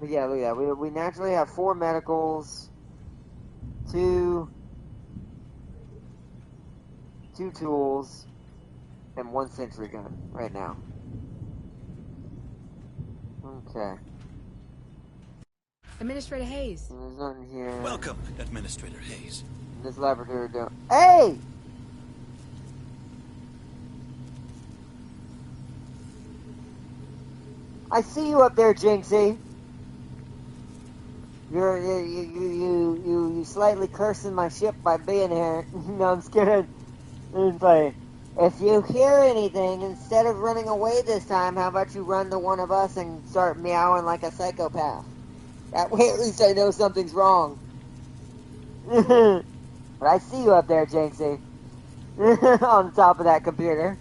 But yeah, look at that. We naturally have 4 medicals, 2 tools, and 1 sentry gun right now. Okay. Administrator Hayes. There's nothing here. Welcome, Administrator Hayes. This laboratory don't. Hey! I see you up there, Jinxie. You slightly cursing my ship by being here. No, I'm just kidding. It's like, if you hear anything, instead of running away this time, how about you run to one of us and start meowing like a psychopath? That way at least I know something's wrong. But I see you up there, Jinxie. On the top of that computer.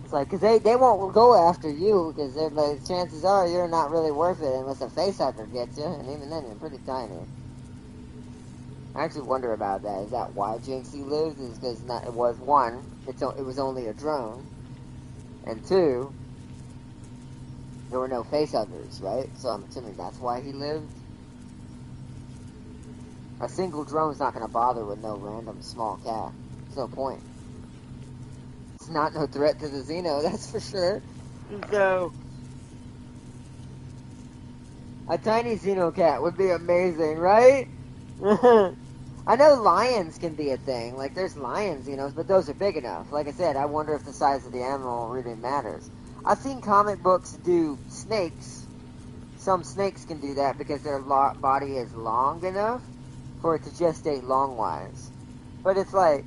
It's like, because they won't go after you, because like, chances are you're not really worth it unless a facehugger gets you, and even then you're pretty tiny. I actually wonder about that. Is that why Jinxie lives? Is because it was, 1, it was only a drone, and 2, there were no facehuggers, right? So I'm assuming that's why he lived. A single drone's not going to bother with no random small cat. There's no point. It's not no threat to the Xeno, that's for sure. So, a tiny Xeno cat would be amazing, right? I know lions can be a thing. Like, there's lions, but those are big enough. Like I said, I wonder if the size of the animal really matters. I've seen comic books do snakes. Some snakes can do that because their body is long enough for it to gestate long-wise. But it's like,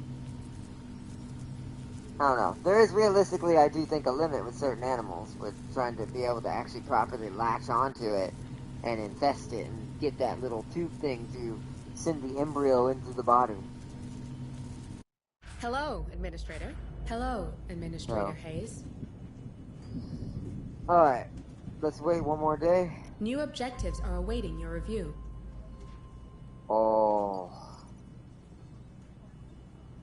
I don't know. There is realistically, I do think, a limit with certain animals with trying to be able to actually properly latch onto it and infest it and get that little tube thing to send the embryo into the body. Hello, Administrator. Hello, Administrator Hayes. Alright. Let's wait one more day. New objectives are awaiting your review. Oh.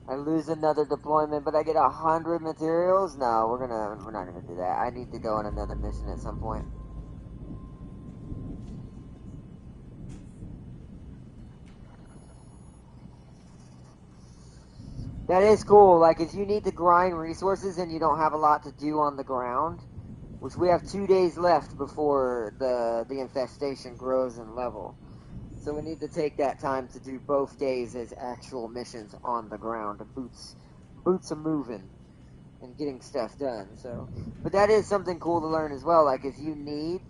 I lose another deployment, but I get 100 materials? No, we're not gonna do that. I need to go on another mission at some point. That is cool. Like, if you need to grind resources and you don't have a lot to do on the ground, which we have 2 days left before the infestation grows in level. So we need to take that time to do both days as actual missions on the ground. Boots are moving and getting stuff done. So, but that is something cool to learn as well. Like, if you need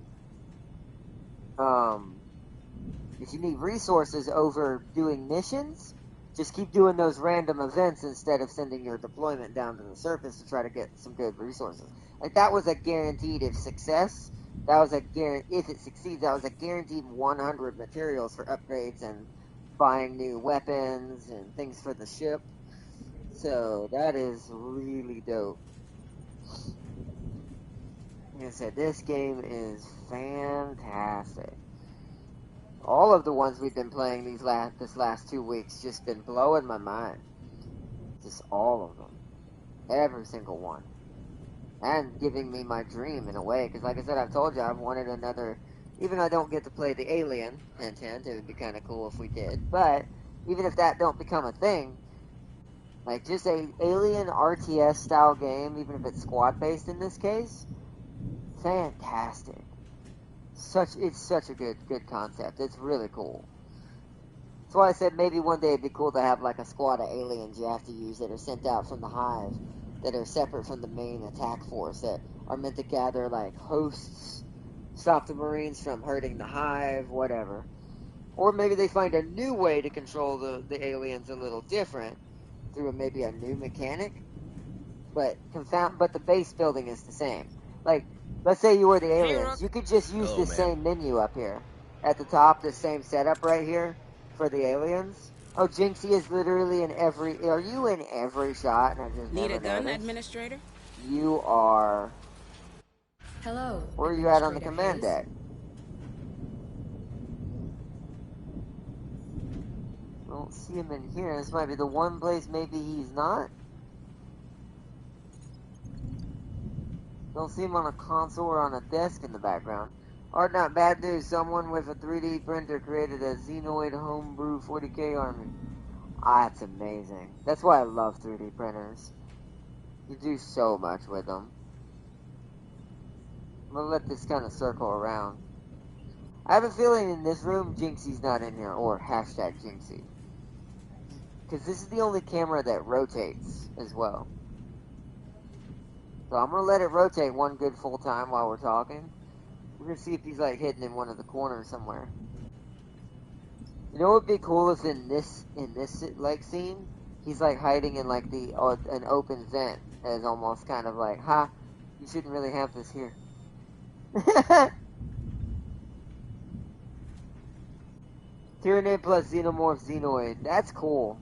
resources over doing missions, just keep doing those random events instead of sending your deployment down to the surface to try to get some good resources. Like, that was a guaranteed success. That was if it succeeds, that was a guaranteed 100 materials for upgrades and buying new weapons and things for the ship. So that is really dope. Like I said, this game is fantastic. All of the ones we've been playing this last 2 weeks just been blowing my mind. Just all of them. Every single one. And giving me my dream in a way, because like I said, I've told you I've wanted another, even though I don't get to play the Alien intent, it would be kind of cool if we did, but even if that don't become a thing, like just a Alien RTS style game, even if it's squad based in this case, fantastic. It's such a good concept. It's really cool. That's why I said maybe one day it'd be cool to have like a squad of aliens you have to use that are sent out from the hive, that are separate from the main attack force, that are meant to gather like hosts, stop the Marines from hurting the hive, whatever. Or maybe they find a new way to control the aliens a little different through maybe a new mechanic, but the base building is the same. Like, let's say you were the aliens, you could just use this same menu up here at the top, the same setup right here for the aliens. Oh, Jinxie is literally in every. Are you in every shot? And I just Need never a gun, noticed? Administrator? You are. Hello. Where are you at on the command deck? I don't see him in here. This might be the one place maybe he's not. Don't see him on a console or on a desk in the background. Art not bad news. Someone with a 3D printer created a Xenoid homebrew 40k army. Ah, that's amazing. That's why I love 3D printers. You do so much with them. I'm gonna let this kind of circle around. I have a feeling in this room, Jinxie's not in here, or hashtag Jinxie. Because this is the only camera that rotates as well. So I'm going to let it rotate one good full time while we're talking. We're going to see if he's like hidden in one of the corners somewhere. You know what would be cool if in this like scene, he's like hiding in like an open vent as almost kind of like, ha, you shouldn't really have this here. Tyranid plus Xenomorph Xenoid. That's cool.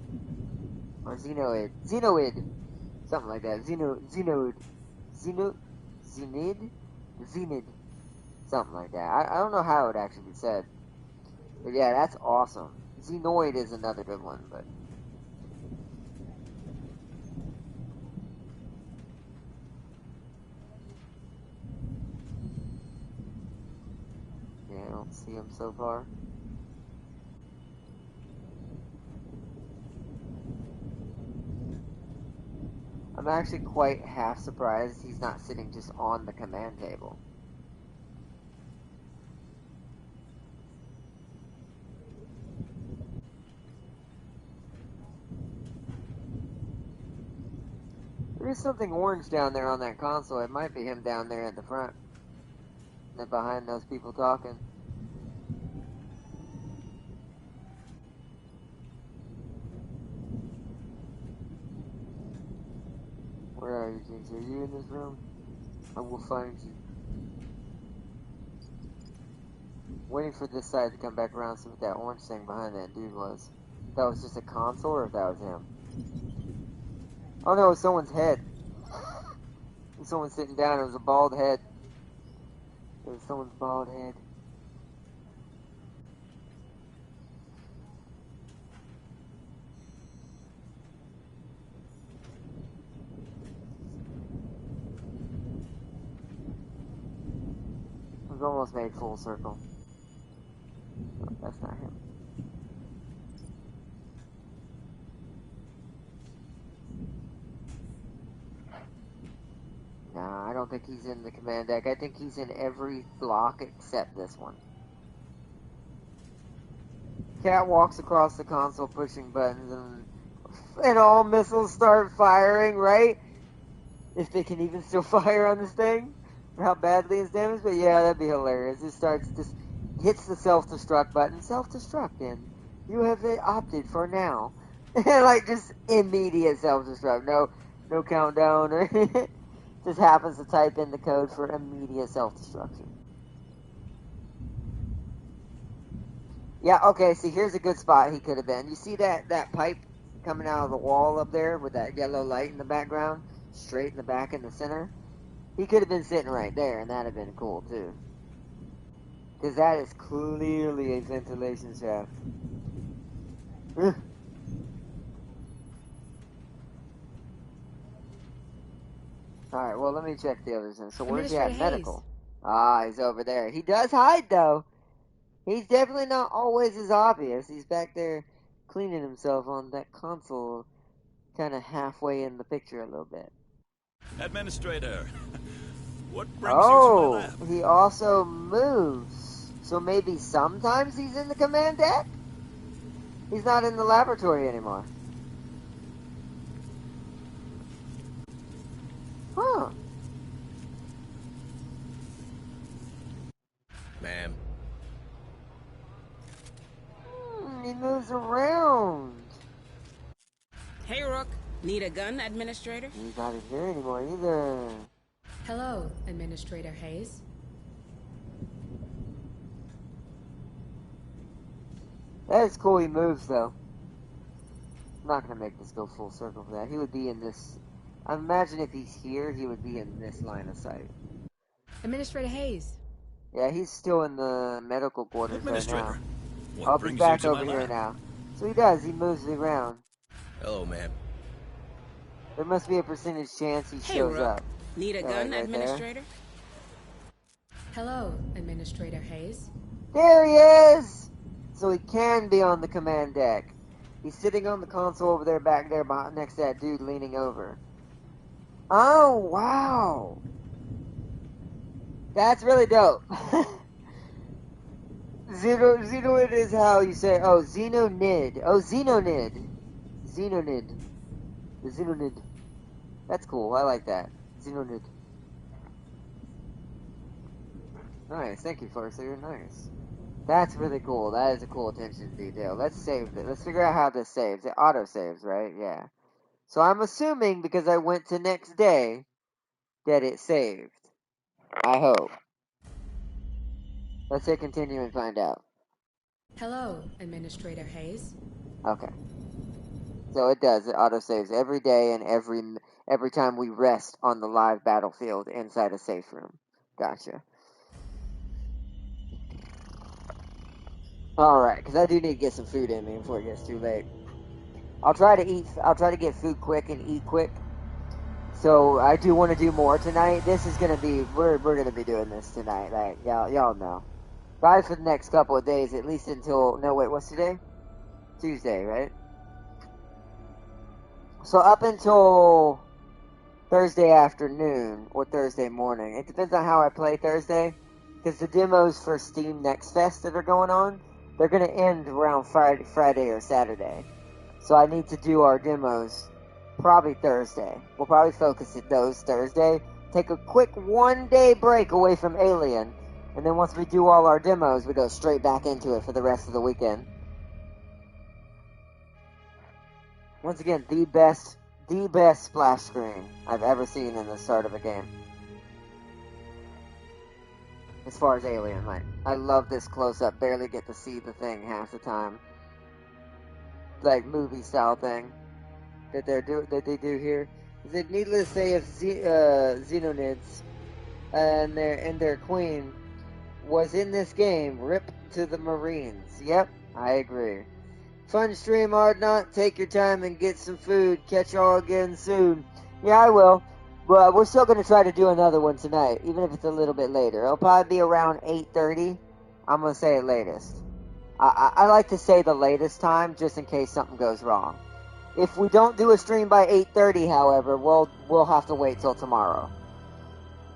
Or Xenoid. Xenoid. Something like that. Xenid? Something like that. I don't know how it would actually be said. But yeah, that's awesome. Xenoid is another good one, but... yeah, I don't see him so far. I'm actually quite half surprised he's not sitting just on the command table. There is something orange down there on that console. It might be him down there at the front. And behind those people talking. Where are you, Jinx? Are you in this room? I will find you. Waiting for this side to come back around, see what that orange thing behind that dude was. If that was just a console or if that was him. Oh no, it was someone's head. It was someone sitting down, it was a bald head. It was someone's bald head. It was almost made full circle. No, that's not him. Nah, I don't think he's in the command deck. I think he's in every block except this one. Cat walks across the console pushing buttons and all missiles start firing, right? If they can even still fire on this thing. Or how badly it's damaged. But yeah, that'd be hilarious. It starts, just hits the self-destruct button. Self-destruct in. You have opted for now. Like, just immediate self-destruct. No countdown or anything. Just happens to type in the code for immediate self-destruction. Yeah, okay, see, here's a good spot he could have been. You see that pipe coming out of the wall up there with that yellow light in the background? Straight in the back in the center? He could have been sitting right there, and that'd have been cool, too. Because that is clearly a ventilation shaft. Alright, well, let me check the others in. So where's he at? Medical. Ah, he's over there. He does hide, though. He's definitely not always as obvious. He's back there cleaning himself on that console, kind of halfway in the picture a little bit. Administrator, what brings you to my lab? He also moves. So maybe sometimes he's in the command deck? He's not in the laboratory anymore. Huh. Ma'am. He moves around. Hey, Rook. Need a gun, Administrator? He's not in here anymore either. Hello, Administrator Hayes. That is cool he moves, though. I'm not going to make this go full circle for that. He would be in this... I imagine if he's here, he would be in this line of sight. Administrator Hayes. Yeah, he's still in the medical quarters right now. What I'll be brings back you to over my here lab? now. So he does. He moves around. Hello, ma'am. There must be a percentage chance he Hey, shows Rook. up. Need a They're gun, like right there. Administrator? Hello, Administrator Hayes. There he is! So he can be on the command deck. He's sitting on the console over there, back there, next to that dude leaning over. Oh, wow! That's really dope. Xenoid is how you say, oh, Xenonid. Oh, Xenonid. Xenonid. The Xenonid. That's cool, I like that. Xenonid. Nice, thank you, Farseer, nice. That's really cool, that is a cool attention to detail. Let's save it. Let's figure out how this saves. It auto-saves, right? Yeah. So I'm assuming, because I went to next day, that it saved. I hope. Let's hit continue and find out. Hello, Administrator Hayes. Okay. So it does. It auto-saves every day and every time we rest on the live battlefield inside a safe room. Gotcha. Alright, because I do need to get some food in me before it gets too late. I'll try to get food quick and eat quick. So I do want to do more tonight. This is gonna be we're gonna be doing this tonight. Like y'all know. Probably for the next couple of days, at least until what's today? Tuesday, right? So up until Thursday afternoon or Thursday morning. It depends on how I play Thursday. Because the demos for Steam Next Fest that are going on, they're going to end around Friday or Saturday. So I need to do our demos probably Thursday. We'll probably focus at those Thursday. Take a quick 1-day break away from Alien. And then once we do all our demos, we go straight back into it for the rest of the weekend. Once again, the best splash screen I've ever seen in the start of a game. As far as Alien, like, I love this close-up, barely get to see the thing half the time. Like, movie-style thing that they do here. Is it needless to say if Xenonids and their queen was in this game, rip to the Marines. Yep, I agree. Fun stream, Ardnot. Take your time and get some food. Catch y'all again soon. Yeah, I will. But we're still going to try to do another one tonight, even if it's a little bit later. It'll probably be around 8:30. I'm going to say it latest. I like to say the latest time, just in case something goes wrong. If we don't do a stream by 8:30, however, we'll have to wait till tomorrow.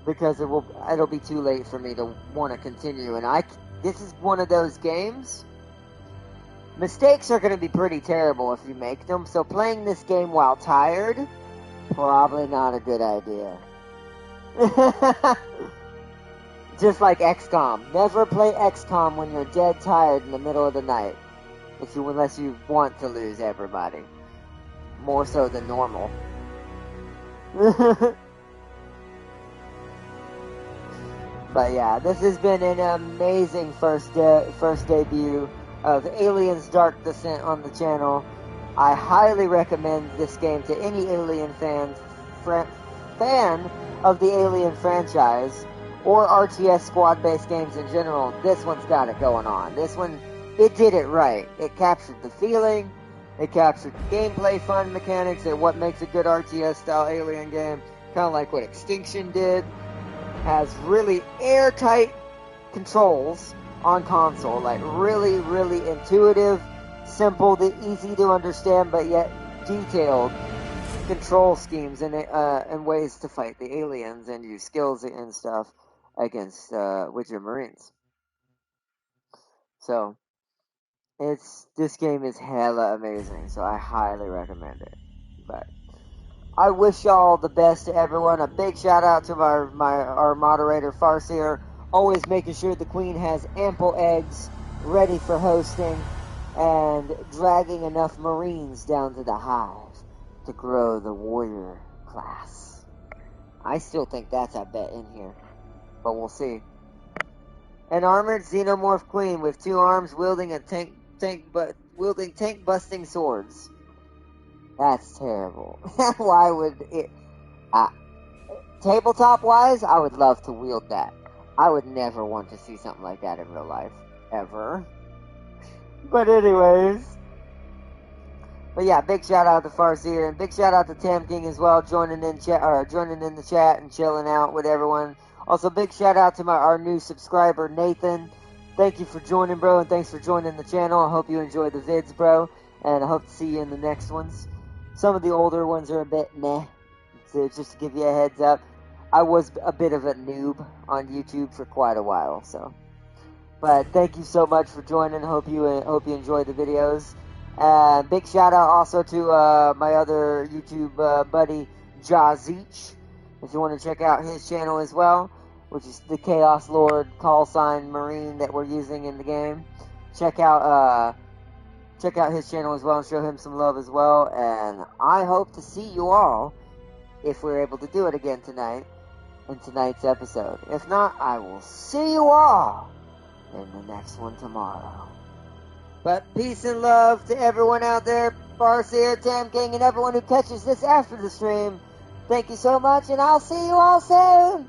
Because it'll be too late for me to want to continue. And this is one of those games. Mistakes are going to be pretty terrible if you make them, so playing this game while tired, probably not a good idea. Just like XCOM. Never play XCOM when you're dead tired in the middle of the night. Unless you want to lose everybody. More so than normal. But yeah, this has been an amazing first debut of Alien's Dark Descent on the channel. I highly recommend this game to any Alien fan of the Alien franchise, or RTS squad-based games in general. This one's got it going on. This one, it did it right. It captured the feeling, it captured the gameplay fun mechanics, and what makes a good RTS-style Alien game, kind of like what Extinction did. Has really airtight controls on console, like really, really intuitive, simple, easy to understand, but yet detailed control schemes and ways to fight the aliens and use skills and stuff against with your Marines. So this game is hella amazing, so I highly recommend it. But I wish y'all the best to everyone. A big shout out to our moderator Farseer, always making sure the Queen has ample eggs ready for hosting, and dragging enough Marines down to the hive to grow the warrior class. I still think that's a bet in here, but we'll see. An armored xenomorph queen with 2 arms wielding wielding tank busting swords. That's terrible. Why would it? Tabletop wise, I would love to wield that. I would never want to see something like that in real life. Ever. But anyways. But yeah, big shout out to Farseer, and big shout out to Tam King as well, joining in the chat and chilling out with everyone. Also, big shout out to our new subscriber Nathan. Thank you for joining, bro, and thanks for joining the channel. I hope you enjoy the vids, bro, and I hope to see you in the next ones. Some of the older ones are a bit meh. So just to give you a heads up, I was a bit of a noob on YouTube for quite a while, so. But thank you so much for joining. Hope you enjoy the videos. Big shout out also to my other YouTube buddy Jazich, if you want to check out his channel as well, which is the Chaos Lord call sign Marine that we're using in the game. Check out his channel as well and show him some love as well. And I hope to see you all, if we're able to do it again tonight, in tonight's episode. If not, I will see you all in the next one tomorrow. But peace and love to everyone out there, Farseer, Tam King, and everyone who catches this after the stream. Thank you so much, and I'll see you all soon.